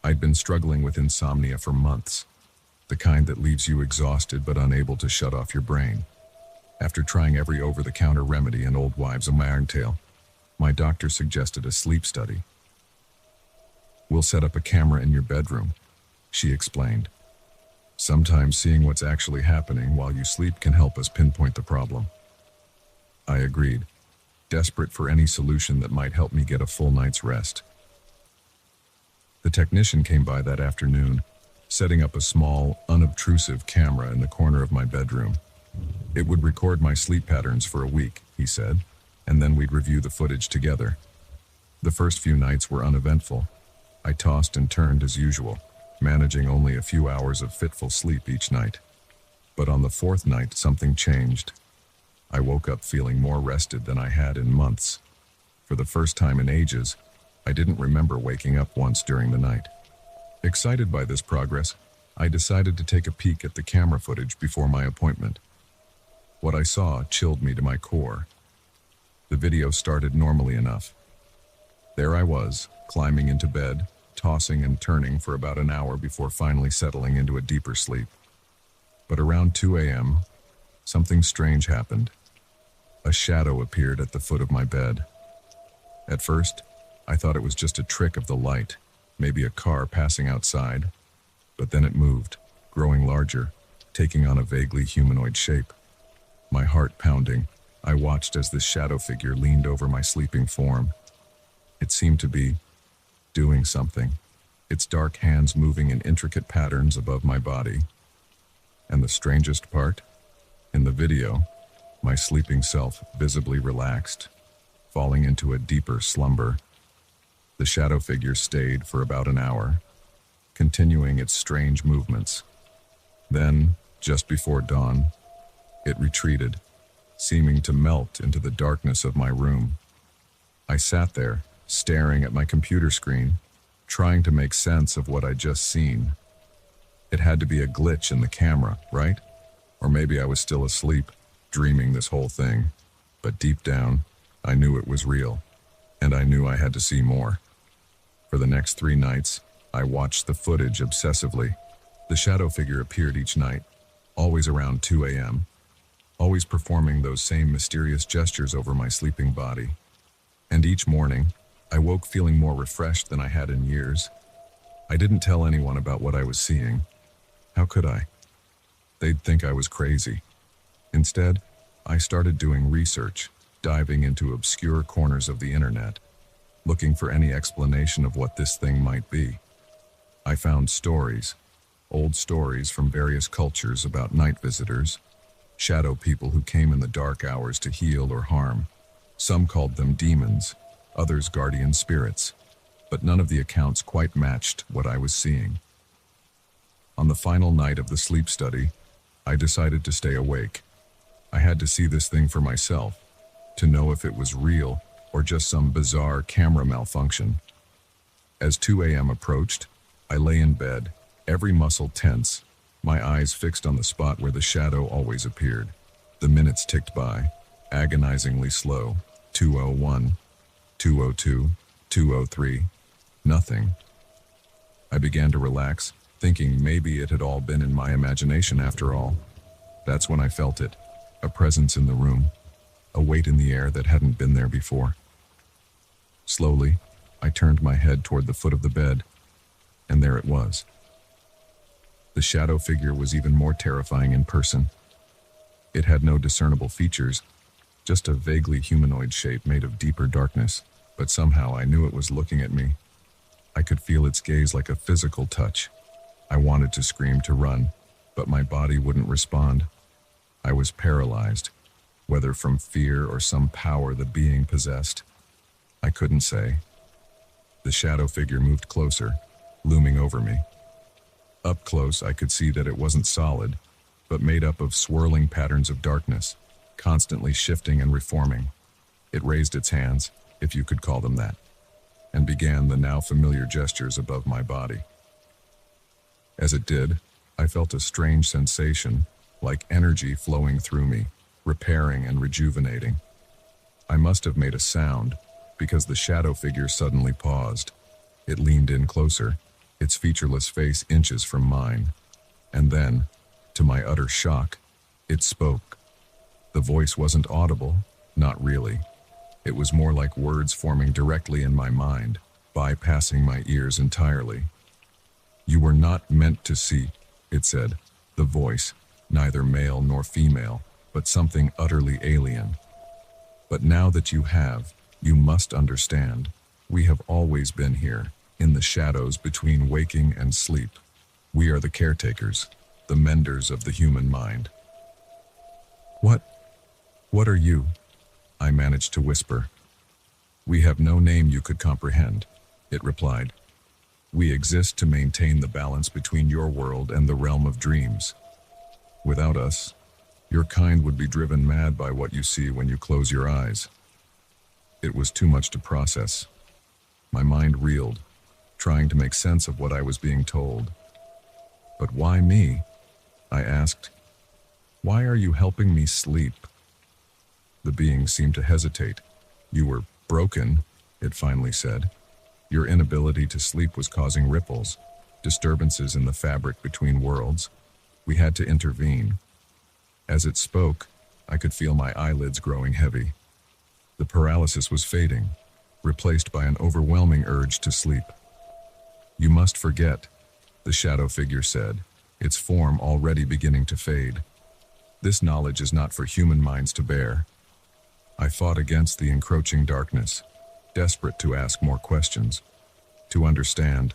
I'd been struggling with insomnia for months, the kind that leaves you exhausted but unable to shut off your brain. After trying every over-the-counter remedy and old wives' iron tale, my doctor suggested a sleep study. "We'll set up a camera in your bedroom," she explained. "Sometimes seeing what's actually happening while you sleep can help us pinpoint the problem." I agreed, desperate for any solution that might help me get a full night's rest. The technician came by that afternoon, setting up a small, unobtrusive camera in the corner of my bedroom. It would record my sleep patterns for a week, he said, and then we'd review the footage together. The first few nights were uneventful. I tossed and turned as usual, managing only a few hours of fitful sleep each night. But on the fourth night, something changed. I woke up feeling more rested than I had in months. For the first time in ages, I didn't remember waking up once during the night. Excited by this progress, I decided to take a peek at the camera footage before my appointment. What I saw chilled me to my core. The video started normally enough. There I was, climbing into bed, tossing and turning for about an hour before finally settling into a deeper sleep. But around 2 a.m., something strange happened. A shadow appeared at the foot of my bed. At first, I thought it was just a trick of the light, maybe a car passing outside. But then it moved, growing larger, taking on a vaguely humanoid shape. My heart pounding, I watched as this shadow figure leaned over my sleeping form. It seemed to be doing something, its dark hands moving in intricate patterns above my body. And the strangest part? In the video, my sleeping self visibly relaxed, falling into a deeper slumber. The shadow figure stayed for about an hour, continuing its strange movements. Then, just before dawn, it retreated, seeming to melt into the darkness of my room. I sat there, staring at my computer screen, trying to make sense of what I'd just seen. It had to be a glitch in the camera, right? Or maybe I was still asleep, dreaming this whole thing. But deep down, I knew it was real, and I knew I had to see more. For the next 3 nights, I watched the footage obsessively. The shadow figure appeared each night, always around 2 a.m., always performing those same mysterious gestures over my sleeping body. And each morning, I woke feeling more refreshed than I had in years. I didn't tell anyone about what I was seeing. How could I? They'd think I was crazy. Instead, I started doing research, diving into obscure corners of the internet, looking for any explanation of what this thing might be. I found stories, old stories from various cultures about night visitors, shadow people who came in the dark hours to heal or harm. Some called them demons, others guardian spirits, but none of the accounts quite matched what I was seeing. On the final night of the sleep study, I decided to stay awake. I had to see this thing for myself, to know if it was real or just some bizarre camera malfunction. As 2 a.m. approached, I lay in bed, every muscle tense, my eyes fixed on the spot where the shadow always appeared. The minutes ticked by, agonizingly slow. 2:01, 2:02, 2:03, nothing. I began to relax, thinking maybe it had all been in my imagination after all. That's when I felt it, a presence in the room, a weight in the air that hadn't been there before. Slowly, I turned my head toward the foot of the bed, and there it was. The shadow figure was even more terrifying in person. It had no discernible features, just a vaguely humanoid shape made of deeper darkness, but somehow I knew it was looking at me. I could feel its gaze like a physical touch. I wanted to scream, to run, but my body wouldn't respond. I was paralyzed, whether from fear or some power the being possessed. I couldn't say. The shadow figure moved closer, looming over me. Up close, I could see that it wasn't solid, but made up of swirling patterns of darkness, constantly shifting and reforming. It raised its hands, if you could call them that, and began the now familiar gestures above my body. As it did, I felt a strange sensation, like energy flowing through me, repairing and rejuvenating. I must have made a sound, because the shadow figure suddenly paused. It leaned in closer, its featureless face inches from mine. And then, to my utter shock, it spoke. The voice wasn't audible, not really. It was more like words forming directly in my mind, bypassing my ears entirely. "You were not meant to see," it said, the voice, neither male nor female, but something utterly alien. "But now that you have, you must understand, we have always been here, in the shadows between waking and sleep. We are the caretakers, the menders of the human mind." What are you?" I managed to whisper. "We have no name you could comprehend," it replied. "We exist to maintain the balance between your world and the realm of dreams. Without us, your kind would be driven mad by what you see when you close your eyes." It was too much to process. My mind reeled, trying to make sense of what I was being told. "But why me?" I asked. "Why are you helping me sleep?" The being seemed to hesitate. "You were broken," it finally said. "Your inability to sleep was causing ripples, disturbances in the fabric between worlds. We had to intervene." As it spoke, I could feel my eyelids growing heavy. The paralysis was fading, replaced by an overwhelming urge to sleep. "You must forget," the shadow figure said, its form already beginning to fade. "This knowledge is not for human minds to bear." I fought against the encroaching darkness, desperate to ask more questions, to understand,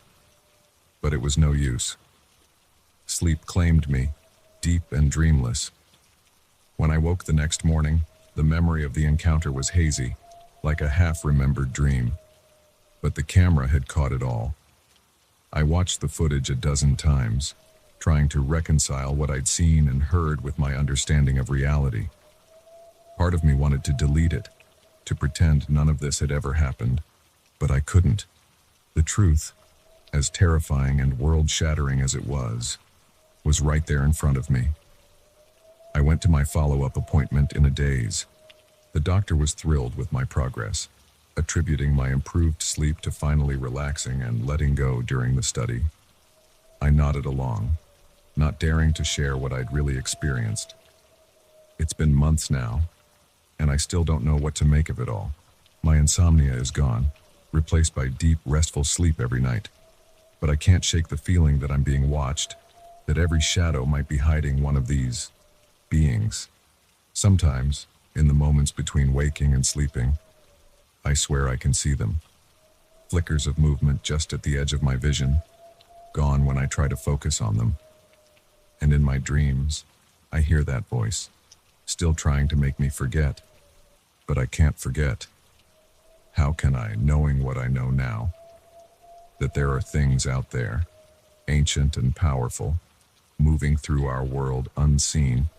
but it was no use. Sleep claimed me, deep and dreamless. When I woke the next morning, the memory of the encounter was hazy, like a half-remembered dream. But the camera had caught it all. I watched the footage a dozen times, trying to reconcile what I'd seen and heard with my understanding of reality. Part of me wanted to delete it, to pretend none of this had ever happened, but I couldn't. The truth, as terrifying and world-shattering as it was right there in front of me. I went to my follow-up appointment in a daze. The doctor was thrilled with my progress, attributing my improved sleep to finally relaxing and letting go during the study. I nodded along, not daring to share what I'd really experienced. It's been months now, and I still don't know what to make of it all. My insomnia is gone, replaced by deep, restful sleep every night. But I can't shake the feeling that I'm being watched, that every shadow might be hiding one of these beings. Sometimes, in the moments between waking and sleeping, I swear I can see them. Flickers of movement just at the edge of my vision, gone when I try to focus on them. And in my dreams, I hear that voice, still trying to make me forget. But I can't forget. How can I, knowing what I know now? That there are things out there, ancient and powerful, moving through our world unseen,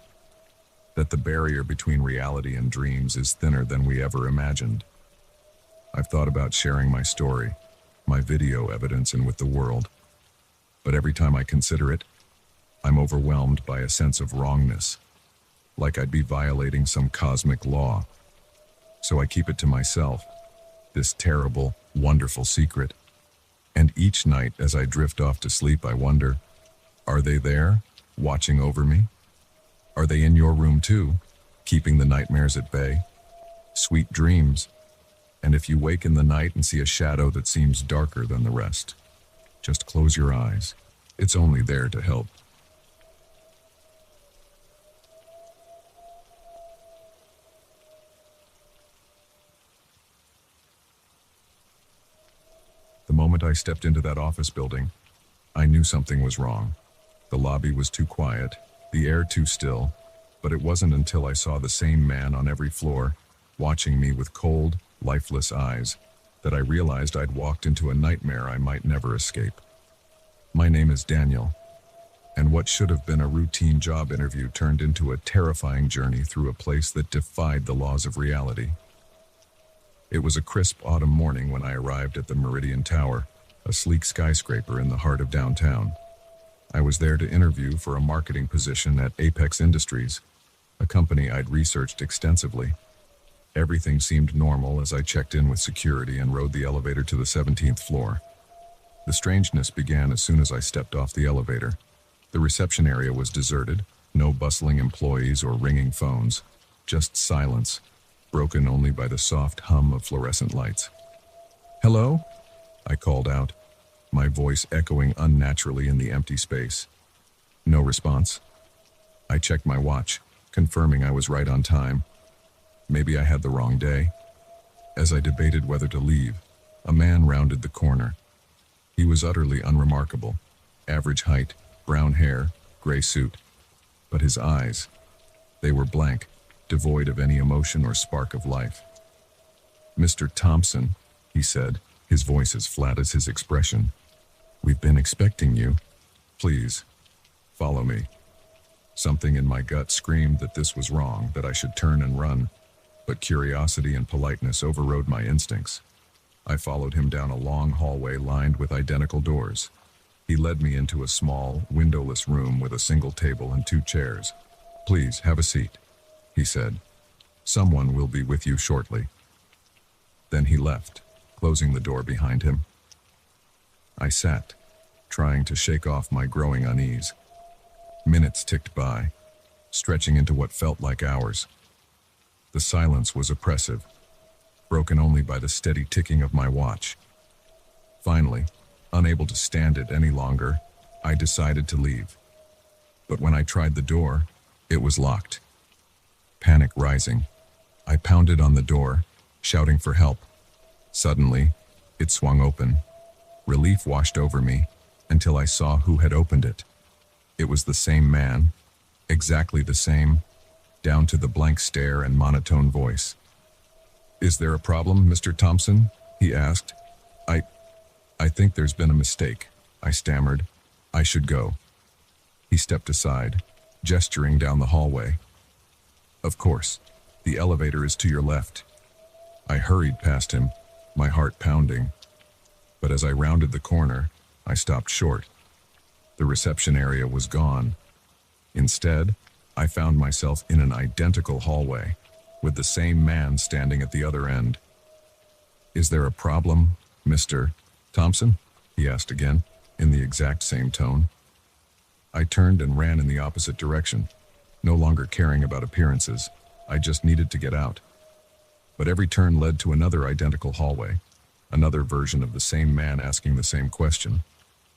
that the barrier between reality and dreams is thinner than we ever imagined. I've thought about sharing my story, my video evidence, and with the world, but every time I consider it, I'm overwhelmed by a sense of wrongness, like I'd be violating some cosmic law. So I keep it to myself, this terrible, wonderful secret. And each night as I drift off to sleep, I wonder, are they there, watching over me? Are they in your room too, keeping the nightmares at bay? Sweet dreams. And if you wake in the night and see a shadow that seems darker than the rest, just close your eyes. It's only there to help. The moment I stepped into that office building, I knew something was wrong. The lobby was too quiet, the air too still, but it wasn't until I saw the same man on every floor, watching me with cold, lifeless eyes, that I realized I'd walked into a nightmare I might never escape. My name is Daniel, and what should have been a routine job interview turned into a terrifying journey through a place that defied the laws of reality. It was a crisp autumn morning when I arrived at the Meridian Tower, a sleek skyscraper in the heart of downtown. I was there to interview for a marketing position at Apex Industries, a company I'd researched extensively. Everything seemed normal as I checked in with security and rode the elevator to the 17th floor. The strangeness began as soon as I stepped off the elevator. The reception area was deserted, no bustling employees or ringing phones, just silence, broken only by the soft hum of fluorescent lights. "Hello?" I called out, my voice echoing unnaturally in the empty space. No response. I checked my watch, confirming I was right on time. Maybe I had the wrong day. As I debated whether to leave, a man rounded the corner. He was utterly unremarkable. Average height, brown hair, gray suit. But his eyes, they were blank, devoid of any emotion or spark of life. "Mr. Thompson," he said, his voice as flat as his expression. "We've been expecting you. Please, follow me." Something in my gut screamed that this was wrong, that I should turn and run, but curiosity and politeness overrode my instincts. I followed him down a long hallway lined with identical doors. He led me into a small, windowless room with a single table and 2 chairs. "Please, have a seat," he said. "Someone will be with you shortly." Then he left, closing the door behind him. I sat, trying to shake off my growing unease. Minutes ticked by, stretching into what felt like hours. The silence was oppressive, broken only by the steady ticking of my watch. Finally, unable to stand it any longer, I decided to leave. But when I tried the door, it was locked. Panic rising, I pounded on the door, shouting for help. Suddenly, it swung open. Relief washed over me until I saw who had opened it. It was the same man, exactly the same, down to the blank stare and monotone voice. "Is there a problem, Mr. Thompson?" he asked. I think there's been a mistake," I stammered. "I should go." He stepped aside, gesturing down the hallway. "Of course, the elevator is to your left." I hurried past him, my heart pounding. But as I rounded the corner, I stopped short. The reception area was gone. Instead, I found myself in an identical hallway, with the same man standing at the other end. "Is there a problem, Mr. Thompson?" he asked again, in the exact same tone. I turned and ran in the opposite direction, no longer caring about appearances. I just needed to get out. But every turn led to another identical hallway, another version of the same man asking the same question.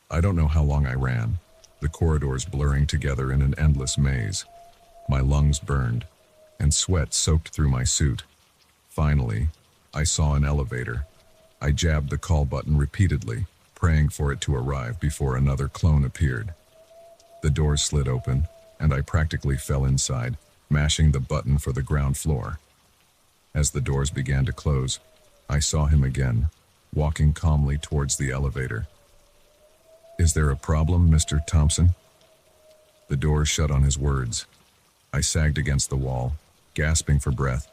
I don't know how long I ran, the corridors blurring together in an endless maze. My lungs burned, and sweat soaked through my suit. Finally, I saw an elevator. I jabbed the call button repeatedly, praying for it to arrive before another clone appeared. The doors slid open, and I practically fell inside, mashing the button for the ground floor. As the doors began to close, I saw him again, walking calmly towards the elevator. "Is there a problem, Mr. Thompson?" The doors shut on his words. I sagged against the wall, gasping for breath.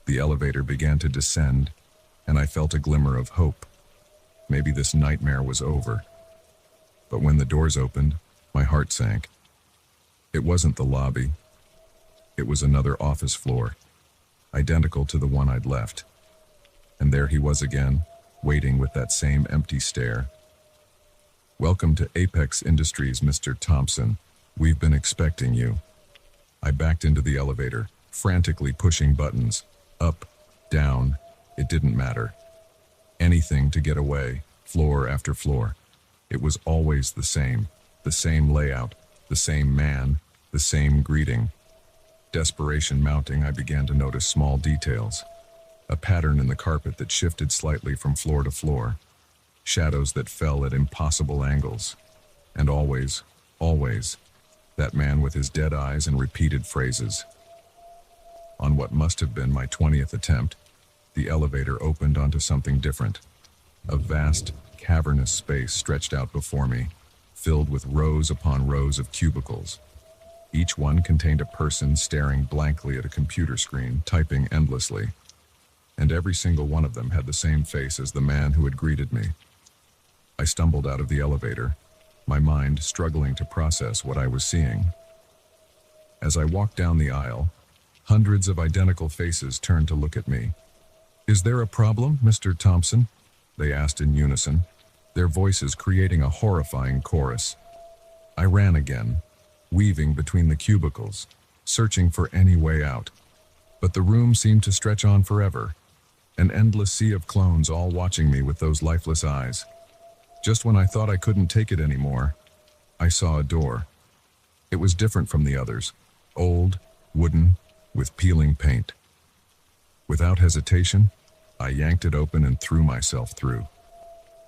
The elevator began to descend, and I felt a glimmer of hope. Maybe this nightmare was over. But when the doors opened, my heart sank. It wasn't the lobby. It was another office floor, identical to the one I'd left. And there he was again, waiting with that same empty stare. "Welcome to Apex Industries, Mr. Thompson. We've been expecting you." I backed into the elevator, frantically pushing buttons. Up, down, it didn't matter. Anything to get away, floor after floor. It was always the same layout, the same man, the same greeting. Desperation mounting, I began to notice small details. A pattern in the carpet that shifted slightly from floor to floor. Shadows that fell at impossible angles. And always, that man with his dead eyes and repeated phrases. On what must have been my 20th attempt, the elevator opened onto something different. A vast, cavernous space stretched out before me, filled with rows upon rows of cubicles. Each one contained a person staring blankly at a computer screen, typing endlessly. And every single one of them had the same face as the man who had greeted me. I stumbled out of the elevator, my mind struggling to process what I was seeing. As I walked down the aisle, hundreds of identical faces turned to look at me. "Is there a problem, Mr. Thompson?" they asked in unison, their voices creating a horrifying chorus. I ran again, weaving between the cubicles, searching for any way out. But the room seemed to stretch on forever, an endless sea of clones all watching me with those lifeless eyes. Just when I thought I couldn't take it anymore, I saw a door. It was different from the others, old, wooden, with peeling paint. Without hesitation, I yanked it open and threw myself through.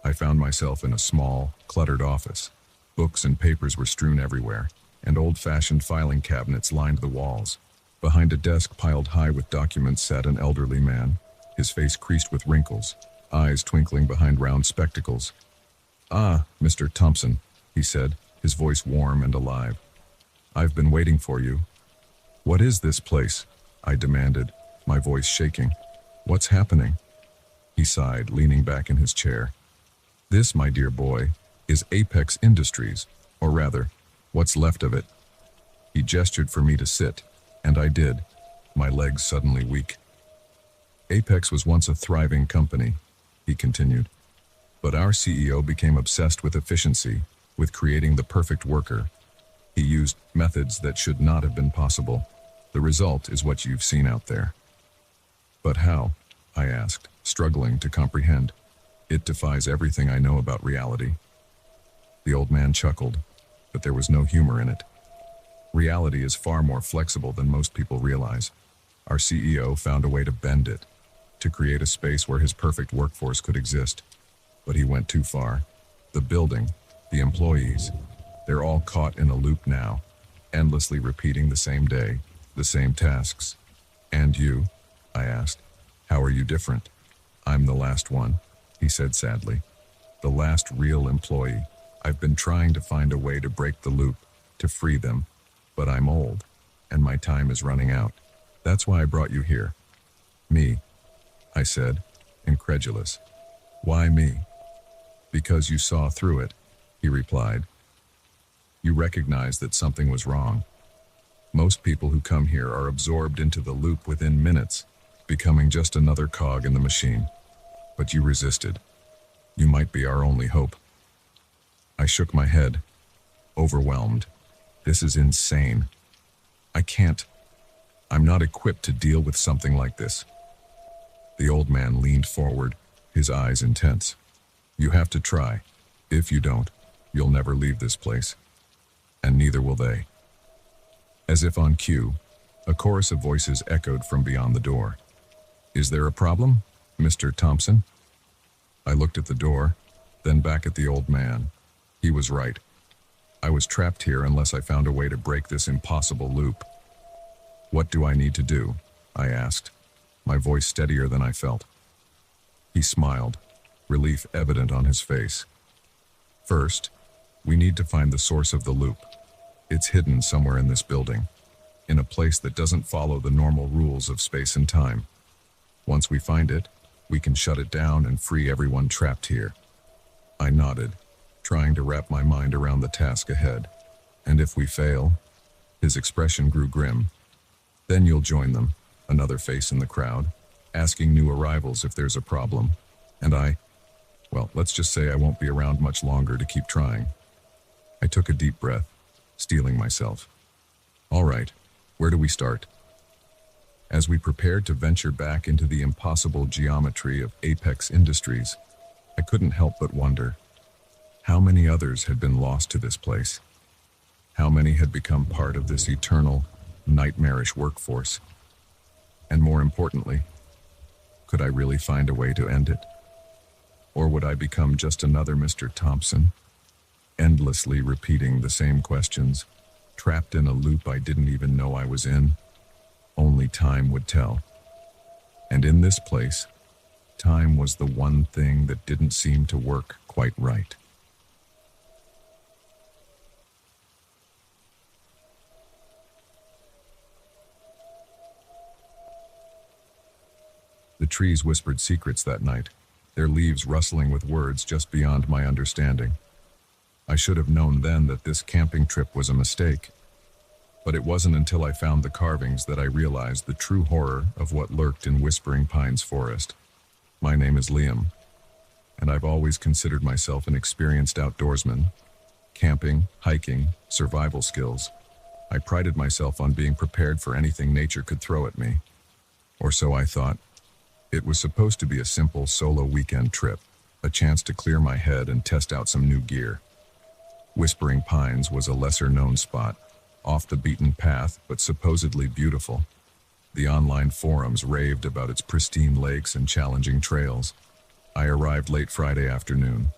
I found myself in a small, cluttered office. Books and papers were strewn everywhere, and old-fashioned filing cabinets lined the walls. Behind a desk piled high with documents sat an elderly man, his face creased with wrinkles, eyes twinkling behind round spectacles. "Ah, Mr. Thompson," he said, his voice warm and alive. "I've been waiting for you." "What is this place?" I demanded, my voice shaking. "What's happening?" He sighed, leaning back in his chair. "This, my dear boy, is Apex Industries, or rather, what's left of it." He gestured for me to sit, and I did, my legs suddenly weak. "Apex was once a thriving company," he continued. "But our CEO became obsessed with efficiency, with creating the perfect worker. He used methods that should not have been possible. The result is what you've seen out there." "But how?" I asked, struggling to comprehend. "It defies everything I know about reality." The old man chuckled, but there was no humor in it. "Reality is far more flexible than most people realize. Our CEO found a way to bend it, to create a space where his perfect workforce could exist. But he went too far. The building, the employees, they're all caught in a loop now, endlessly repeating the same day, the same tasks." "And you?" I asked. "How are you different?" "I'm the last one," he said sadly. "The last real employee. I've been trying to find a way to break the loop, to free them, but I'm old, and my time is running out. That's why I brought you here." "Me?" I said, incredulous. "Why me?" "Because you saw through it," he replied. "You recognized that something was wrong. Most people who come here are absorbed into the loop within minutes, becoming just another cog in the machine. But you resisted. You might be our only hope." I shook my head, overwhelmed. This is insane. I'm not equipped to deal with something like this. The old man leaned forward, his eyes intense. "You have to try. If you don't, you'll never leave this place. And neither will they." As if on cue, a chorus of voices echoed from beyond the door. "Is there a problem, Mr. Thompson?" I looked at the door, then back at the old man. He was right. I was trapped here unless I found a way to break this impossible loop. "What do I need to do?" I asked, my voice steadier than I felt. He smiled, relief evident on his face. "First, we need to find the source of the loop. It's hidden somewhere in this building. in a place that doesn't follow the normal rules of space and time. Once we find it, we can shut it down and free everyone trapped here. I nodded, trying to wrap my mind around the task ahead. And if we fail? His expression grew grim. Then you'll join them, another face in the crowd, asking new arrivals if there's a problem. And well, let's just say I won't be around much longer to keep trying. I took a deep breath, steeling myself. All right, where do we start? As we prepared to venture back into the impossible geometry of Apex Industries, I couldn't help but wonder, how many others had been lost to this place? How many had become part of this eternal, nightmarish workforce? And more importantly, could I really find a way to end it? Or would I become just another Mr. Thompson, endlessly repeating the same questions, trapped in a loop I didn't even know I was in? Only time would tell. And in this place, time was the one thing that didn't seem to work quite right. The trees whispered secrets that night, their leaves rustling with words just beyond my understanding. I should have known then that this camping trip was a mistake. But it wasn't until I found the carvings that I realized the true horror of what lurked in Whispering Pines Forest. My name is Liam, and I've always considered myself an experienced outdoorsman. Camping, hiking, survival skills. I prided myself on being prepared for anything nature could throw at me. Or so I thought. It was supposed to be a simple solo weekend trip, a chance to clear my head and test out some new gear. Whispering Pines was a lesser-known spot, off the beaten path but supposedly beautiful. The online forums raved about its pristine lakes and challenging trails. I arrived late Friday afternoon,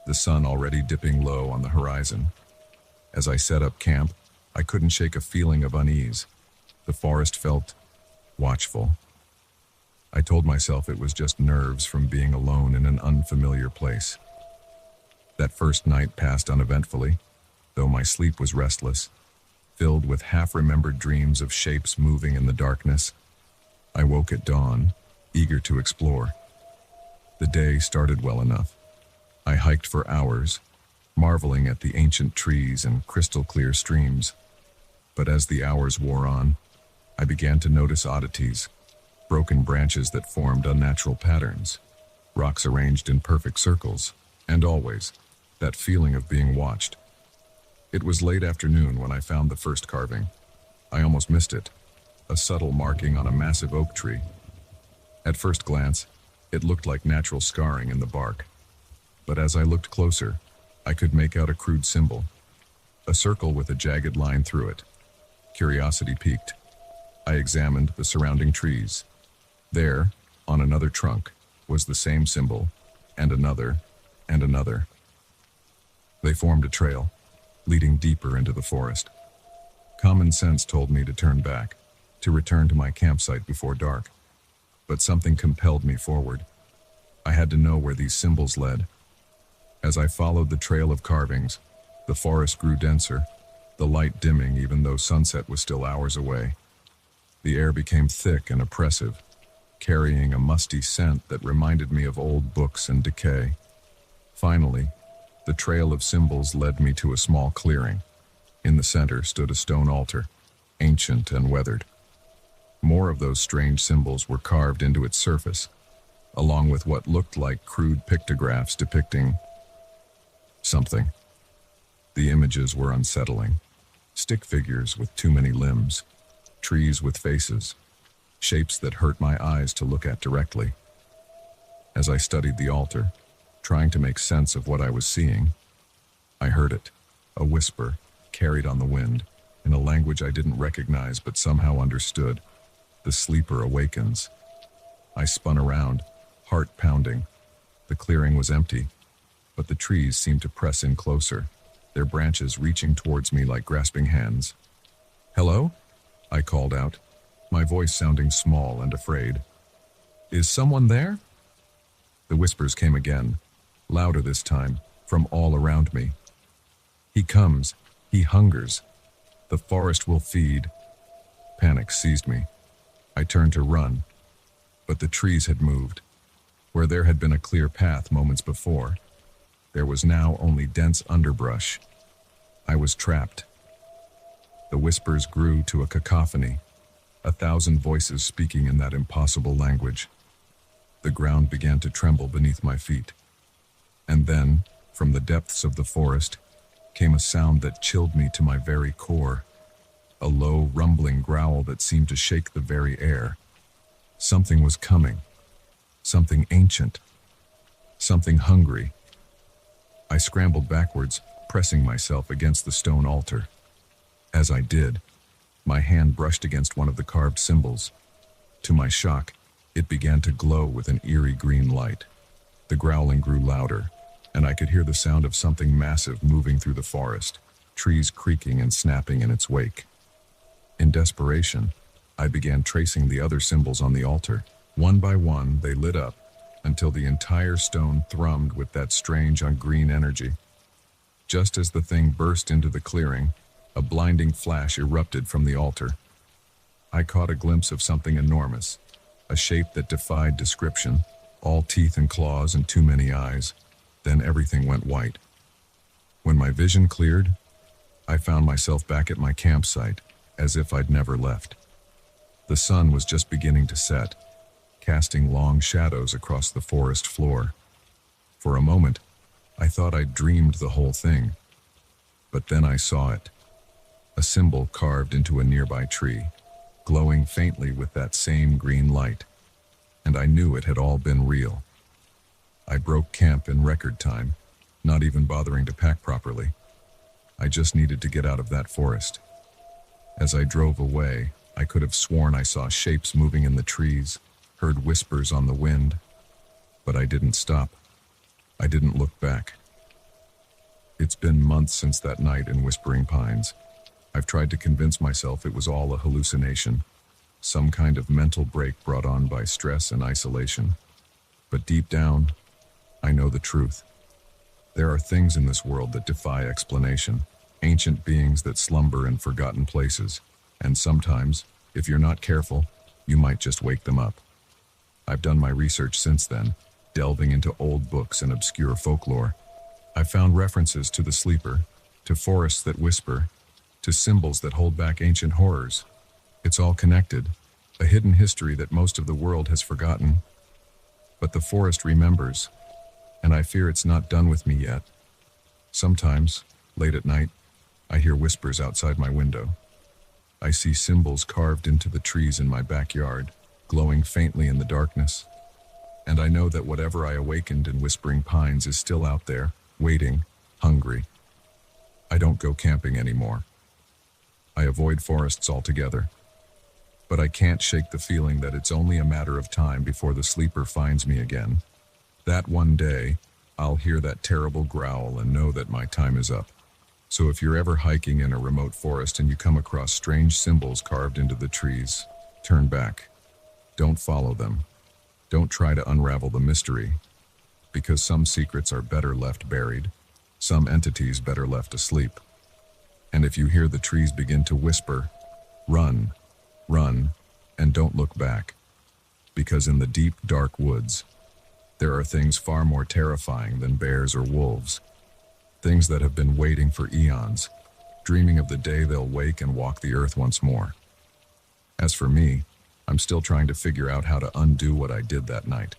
the sun already dipping low on the horizon. As I set up camp, I couldn't shake a feeling of unease. The forest felt watchful. I told myself it was just nerves from being alone in an unfamiliar place. That first night passed uneventfully, though my sleep was restless, filled with half-remembered dreams of shapes moving in the darkness. I woke at dawn, eager to explore. The day started well enough. I hiked for hours, marveling at the ancient trees and crystal-clear streams. But as the hours wore on, I began to notice oddities, broken branches that formed unnatural patterns, rocks arranged in perfect circles, and always, that feeling of being watched. It was late afternoon when I found the first carving. I almost missed it, a subtle marking on a massive oak tree. At first glance, it looked like natural scarring in the bark. But as I looked closer, I could make out a crude symbol, a circle with a jagged line through it. Curiosity piqued. I examined the surrounding trees. There, on another trunk, was the same symbol, and another, and another. They formed a trail, leading deeper into the forest. Common sense told me to turn back, to return to my campsite before dark. But something compelled me forward. I had to know where these symbols led. As I followed the trail of carvings, the forest grew denser, the light dimming even though sunset was still hours away. The air became thick and oppressive, carrying a musty scent that reminded me of old books and decay. Finally, the trail of symbols led me to a small clearing. In the center stood a stone altar, ancient and weathered. More of those strange symbols were carved into its surface, along with what looked like crude pictographs depicting something. The images were unsettling. Stick figures with too many limbs, trees with faces, shapes that hurt my eyes to look at directly. As I studied the altar, trying to make sense of what I was seeing, I heard it, a whisper carried on the wind, in a language I didn't recognize but somehow understood. The sleeper awakens. I spun around, heart pounding. The clearing was empty, but the trees seemed to press in closer, their branches reaching towards me like grasping hands. "Hello?" I called out, my voice sounding small and afraid. "Is someone there?" The whispers came again, louder this time, from all around me. "He comes. He hungers. The forest will feed." Panic seized me. I turned to run, but the trees had moved. Where there had been a clear path moments before, there was now only dense underbrush. I was trapped. The whispers grew to a cacophony, 1,000 voices speaking in that impossible language. The ground began to tremble beneath my feet. And then, from the depths of the forest, came a sound that chilled me to my very core. A low, rumbling growl that seemed to shake the very air. Something was coming. Something ancient. Something hungry. I scrambled backwards, pressing myself against the stone altar. As I did, my hand brushed against one of the carved symbols. To my shock, it began to glow with an eerie green light. The growling grew louder, and I could hear the sound of something massive moving through the forest, trees creaking and snapping in its wake. In desperation, I began tracing the other symbols on the altar. One by one, they lit up, until the entire stone thrummed with that strange green energy. Just as the thing burst into the clearing, a blinding flash erupted from the altar. I caught a glimpse of something enormous, a shape that defied description, all teeth and claws and too many eyes. Then everything went white. When my vision cleared, I found myself back at my campsite, as if I'd never left. The sun was just beginning to set, casting long shadows across the forest floor. For a moment, I thought I'd dreamed the whole thing. But then I saw it. A symbol carved into a nearby tree, glowing faintly with that same green light. And I knew it had all been real. I broke camp in record time, not even bothering to pack properly. I just needed to get out of that forest. As I drove away, I could have sworn I saw shapes moving in the trees, heard whispers on the wind. But I didn't stop. I didn't look back. It's been months since that night in Whispering Pines. I've tried to convince myself it was all a hallucination, some kind of mental break brought on by stress and isolation. But deep down, I know the truth. There are things in this world that defy explanation, ancient beings that slumber in forgotten places, and sometimes, if you're not careful, you might just wake them up. I've done my research since then, delving into old books and obscure folklore. I've found references to the sleeper, to forests that whisper, to symbols that hold back ancient horrors. It's all connected, a hidden history that most of the world has forgotten. But the forest remembers, and I fear it's not done with me yet. Sometimes, late at night, I hear whispers outside my window. I see symbols carved into the trees in my backyard, glowing faintly in the darkness. And I know that whatever I awakened in Whispering Pines is still out there, waiting, hungry. I don't go camping anymore. I avoid forests altogether. But I can't shake the feeling that it's only a matter of time before the sleeper finds me again. That one day, I'll hear that terrible growl and know that my time is up. So if you're ever hiking in a remote forest and you come across strange symbols carved into the trees, turn back. Don't follow them. Don't try to unravel the mystery, because some secrets are better left buried, some entities better left asleep. And if you hear the trees begin to whisper, run, run, and don't look back, because in the deep, dark woods, there are things far more terrifying than bears or wolves, things that have been waiting for eons, dreaming of the day they'll wake and walk the earth once more. As for me, I'm still trying to figure out how to undo what I did that night,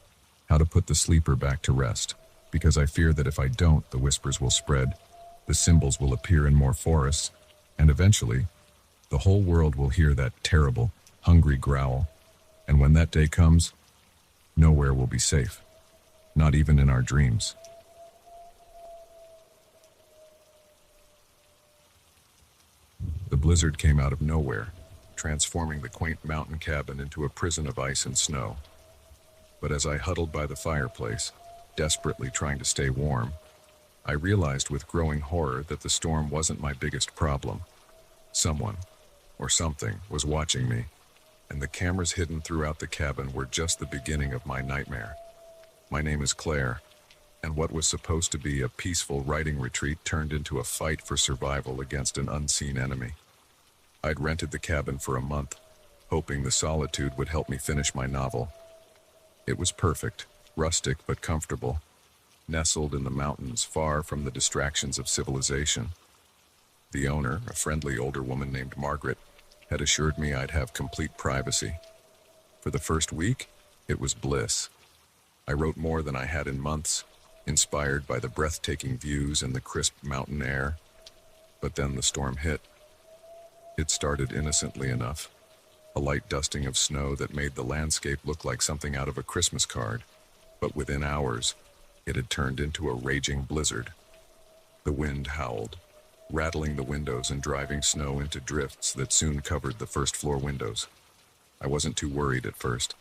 how to put the sleeper back to rest, because I fear that if I don't, the whispers will spread, the symbols will appear in more forests, and eventually, the whole world will hear that terrible, hungry growl. And when that day comes, nowhere will be safe, not even in our dreams. The blizzard came out of nowhere, transforming the quaint mountain cabin into a prison of ice and snow. But as I huddled by the fireplace, desperately trying to stay warm, I realized with growing horror that the storm wasn't my biggest problem. Someone, or something, was watching me, and the cameras hidden throughout the cabin were just the beginning of my nightmare. My name is Claire, and what was supposed to be a peaceful writing retreat turned into a fight for survival against an unseen enemy. I'd rented the cabin for a month, hoping the solitude would help me finish my novel. It was perfect, rustic but comfortable, nestled in the mountains far from the distractions of civilization. The owner, a friendly older woman named Margaret, had assured me I'd have complete privacy. For the first week, it was bliss. I wrote more than I had in months, inspired by the breathtaking views and the crisp mountain air. But then the storm hit. It started innocently enough, a light dusting of snow that made the landscape look like something out of a Christmas card. But within hours, it had turned into a raging blizzard. The wind howled, rattling the windows and driving snow into drifts that soon covered the first-floor windows. I wasn't too worried at first.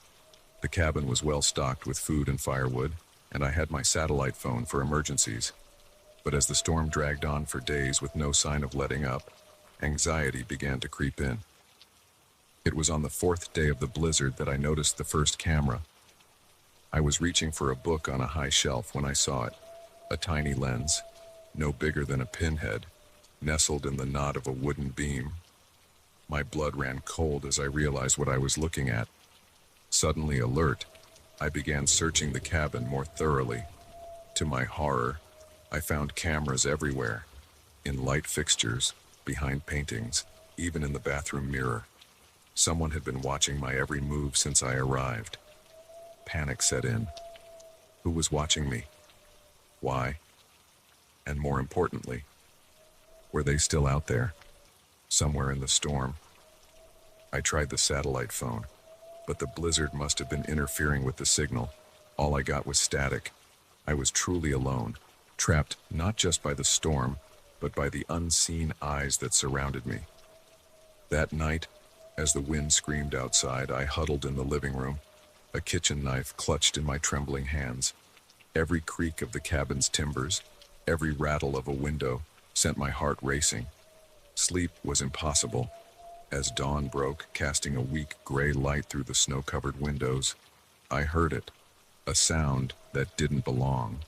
The cabin was well stocked with food and firewood, and I had my satellite phone for emergencies. But as the storm dragged on for days with no sign of letting up, anxiety began to creep in. It was on the fourth day of the blizzard that I noticed the first camera. I was reaching for a book on a high shelf when I saw it, a tiny lens, no bigger than a pinhead, nestled in the knot of a wooden beam. My blood ran cold as I realized what I was looking at. Suddenly alert, I began searching the cabin more thoroughly. To my horror, I found cameras everywhere, in light fixtures, behind paintings, even in the bathroom mirror. Someone had been watching my every move since I arrived. Panic set in. Who was watching me? Why? And more importantly, were they still out there, somewhere in the storm? I tried the satellite phone, but the blizzard must have been interfering with the signal. All I got was static. I was truly alone, trapped not just by the storm, but by the unseen eyes that surrounded me. That night, as the wind screamed outside, I huddled in the living room, a kitchen knife clutched in my trembling hands. Every creak of the cabin's timbers, every rattle of a window, sent my heart racing. Sleep was impossible. As dawn broke, casting a weak gray light through the snow-covered windows, I heard it, a sound that didn't belong.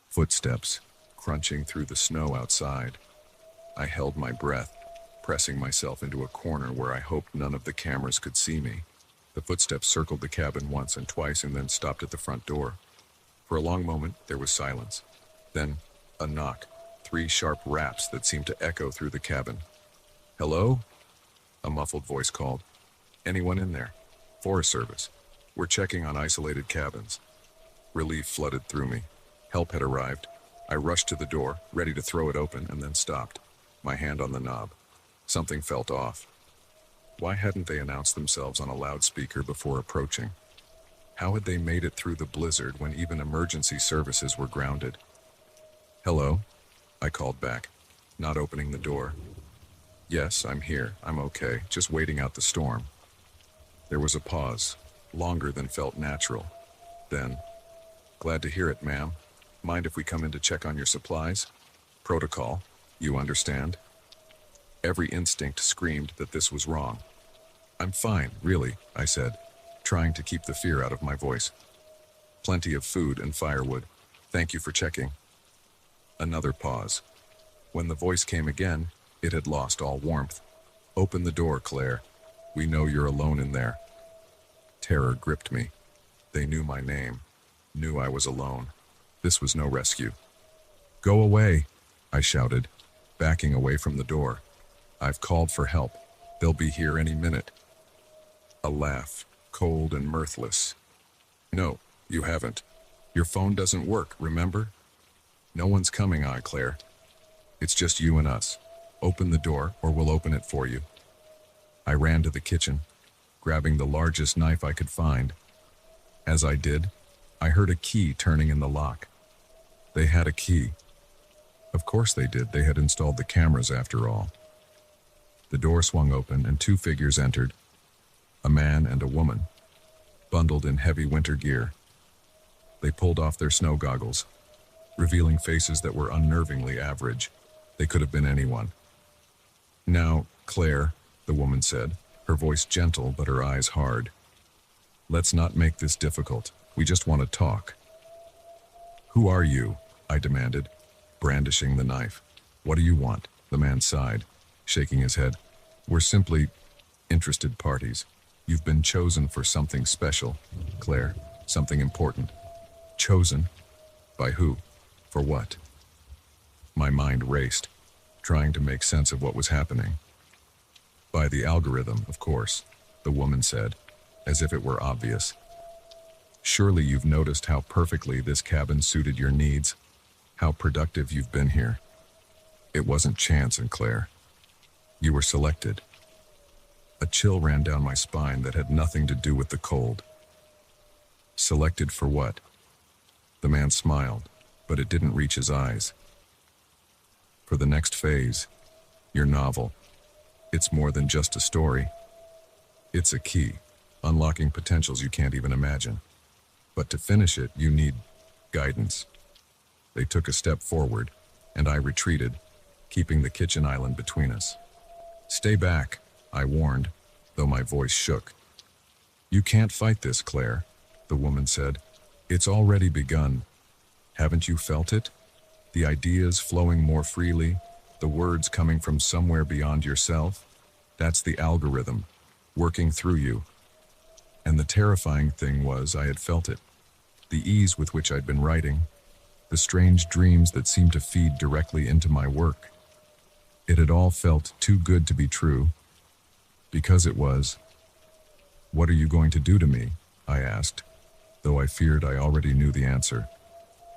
Footsteps, crunching through the snow outside. I held my breath, pressing myself into a corner where I hoped none of the cameras could see me. The footsteps circled the cabin once and twice and then stopped at the front door. For a long moment, there was silence. Then, a knock. 3 sharp raps that seemed to echo through the cabin. "Hello?" A muffled voice called. "Anyone in there?" "Forest Service. We're checking on isolated cabins." Relief flooded through me. Help had arrived. I rushed to the door, ready to throw it open, and then stopped, my hand on the knob. Something felt off. Why hadn't they announced themselves on a loudspeaker before approaching? How had they made it through the blizzard when even emergency services were grounded? "Hello?" I called back, not opening the door. "Yes, I'm here. I'm okay. Just waiting out the storm." There was a pause, longer than felt natural. Then, "Glad to hear it, ma'am. Mind if we come in to check on your supplies? Protocol, you understand?" Every instinct screamed that this was wrong. "I'm fine, really," I said, trying to keep the fear out of my voice. "Plenty of food and firewood. Thank you for checking." Another pause. When the voice came again, it had lost all warmth. "Open the door, Claire. We know you're alone in there." Terror gripped me. They knew my name, knew I was alone. This was no rescue. "Go away," I shouted, backing away from the door. "I've called for help. They'll be here any minute." A laugh, cold and mirthless. "No, you haven't. Your phone doesn't work, remember? No one's coming, Claire. It's just you and us. Open the door, or we'll open it for you." I ran to the kitchen, grabbing the largest knife I could find. As I did, I heard a key turning in the lock. They had a key. Of course they did. They had installed the cameras after all. The door swung open and 2 figures entered, a man and a woman, bundled in heavy winter gear. They pulled off their snow goggles, revealing faces that were unnervingly average. They could have been anyone. "Now, Claire," the woman said, her voice gentle but her eyes hard. "Let's not make this difficult. We just want to talk." "Who are you?" I demanded, brandishing the knife. "What do you want?" The man sighed, shaking his head. "We're simply Interested parties. You've been chosen for something special, Claire. Something important. Chosen? By who? For what? My mind raced, trying to make sense of what was happening. By the algorithm, of course, the woman said, as if it were obvious. Surely you've noticed how perfectly this cabin suited your needs, how productive you've been here. It wasn't chance, and Claire. You were selected. A chill ran down my spine that had nothing to do with the cold. Selected for what? The man smiled, but it didn't reach his eyes. For the next phase, your novel. It's more than just a story. It's a key, unlocking potentials you can't even imagine. But to finish it, you need guidance. They took a step forward, and I retreated, keeping the kitchen island between us. Stay back, I warned, though my voice shook. You can't fight this, Claire, the woman said. It's already begun. Haven't you felt it? The ideas flowing more freely, the words coming from somewhere beyond yourself? That's the algorithm, working through you. And the terrifying thing was I had felt it. The ease with which I'd been writing, the strange dreams that seemed to feed directly into my work. It had all felt too good to be true. Because it was. What are you going to do to me? I asked, though I feared I already knew the answer.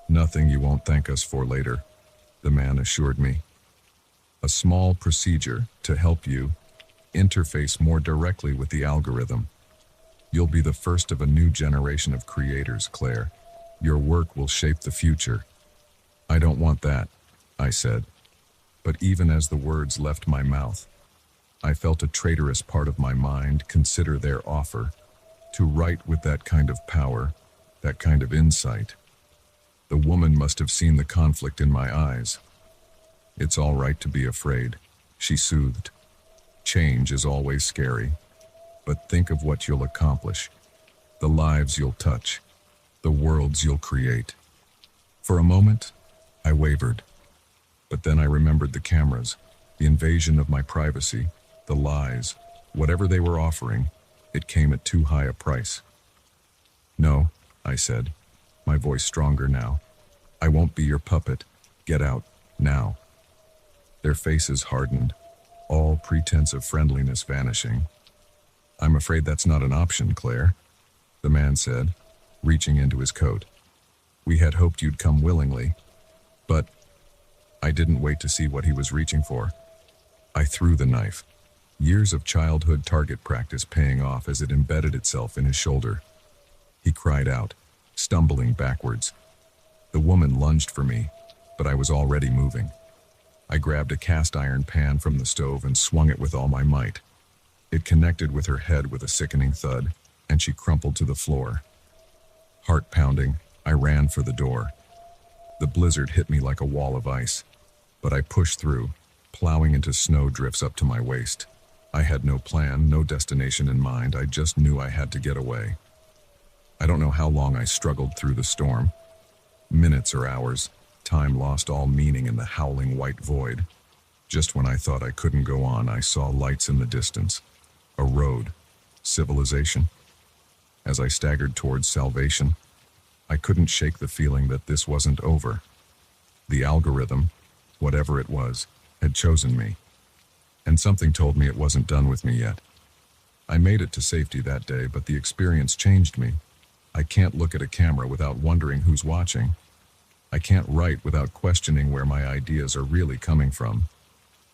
Nothing you won't thank us for later, the man assured me. A small procedure to help you interface more directly with the algorithm. You'll be the first of a new generation of creators, Claire. Your work will shape the future. I don't want that, I said. But even as the words left my mouth, I felt a traitorous part of my mind consider their offer. To write with that kind of power, that kind of insight. The woman must have seen the conflict in my eyes. It's all right to be afraid, she soothed. Change is always scary, but think of what you'll accomplish, the lives you'll touch, the worlds you'll create. For a moment, I wavered, but then I remembered the cameras, the invasion of my privacy, the lies, whatever they were offering, it came at too high a price. No, I said, my voice stronger now. I won't be your puppet. Get out, now. Their faces hardened, all pretense of friendliness vanishing. I'm afraid that's not an option, Claire, the man said, reaching into his coat. We had hoped you'd come willingly, but I didn't wait to see what he was reaching for. I threw the knife, years of childhood target practice paying off as it embedded itself in his shoulder. He cried out, stumbling backwards. The woman lunged for me, but I was already moving. I grabbed a cast iron pan from the stove and swung it with all my might. It connected with her head with a sickening thud, and she crumpled to the floor. Heart pounding, I ran for the door. The blizzard hit me like a wall of ice, but I pushed through, plowing into snow drifts up to my waist. I had no plan, no destination in mind. I just knew I had to get away. I don't know how long I struggled through the storm. Minutes or hours, time lost all meaning in the howling white void. Just when I thought I couldn't go on, I saw lights in the distance. A road. Civilization. As I staggered towards salvation, I couldn't shake the feeling that this wasn't over. The algorithm, whatever it was, had chosen me. And something told me it wasn't done with me yet. I made it to safety that day, but the experience changed me. I can't look at a camera without wondering who's watching. I can't write without questioning where my ideas are really coming from.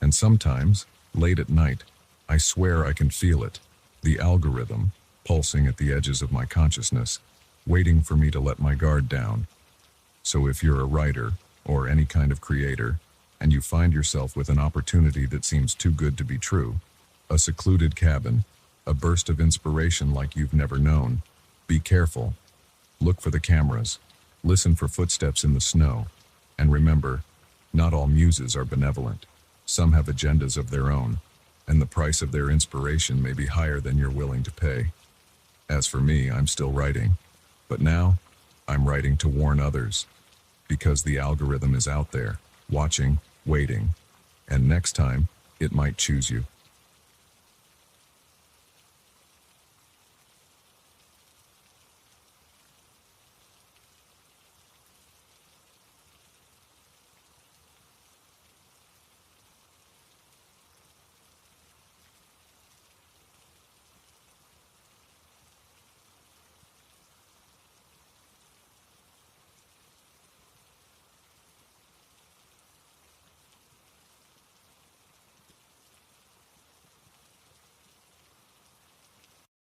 And sometimes, late at night, I swear I can feel it, the algorithm, pulsing at the edges of my consciousness, waiting for me to let my guard down. So if you're a writer, or any kind of creator, and you find yourself with an opportunity that seems too good to be true, a secluded cabin, a burst of inspiration like you've never known, be careful. Look for the cameras, listen for footsteps in the snow, and remember, not all muses are benevolent. Some have agendas of their own, and the price of their inspiration may be higher than you're willing to pay. As for me, I'm still writing, but now I'm writing to warn others, because the algorithm is out there, watching, waiting, and next time, it might choose you.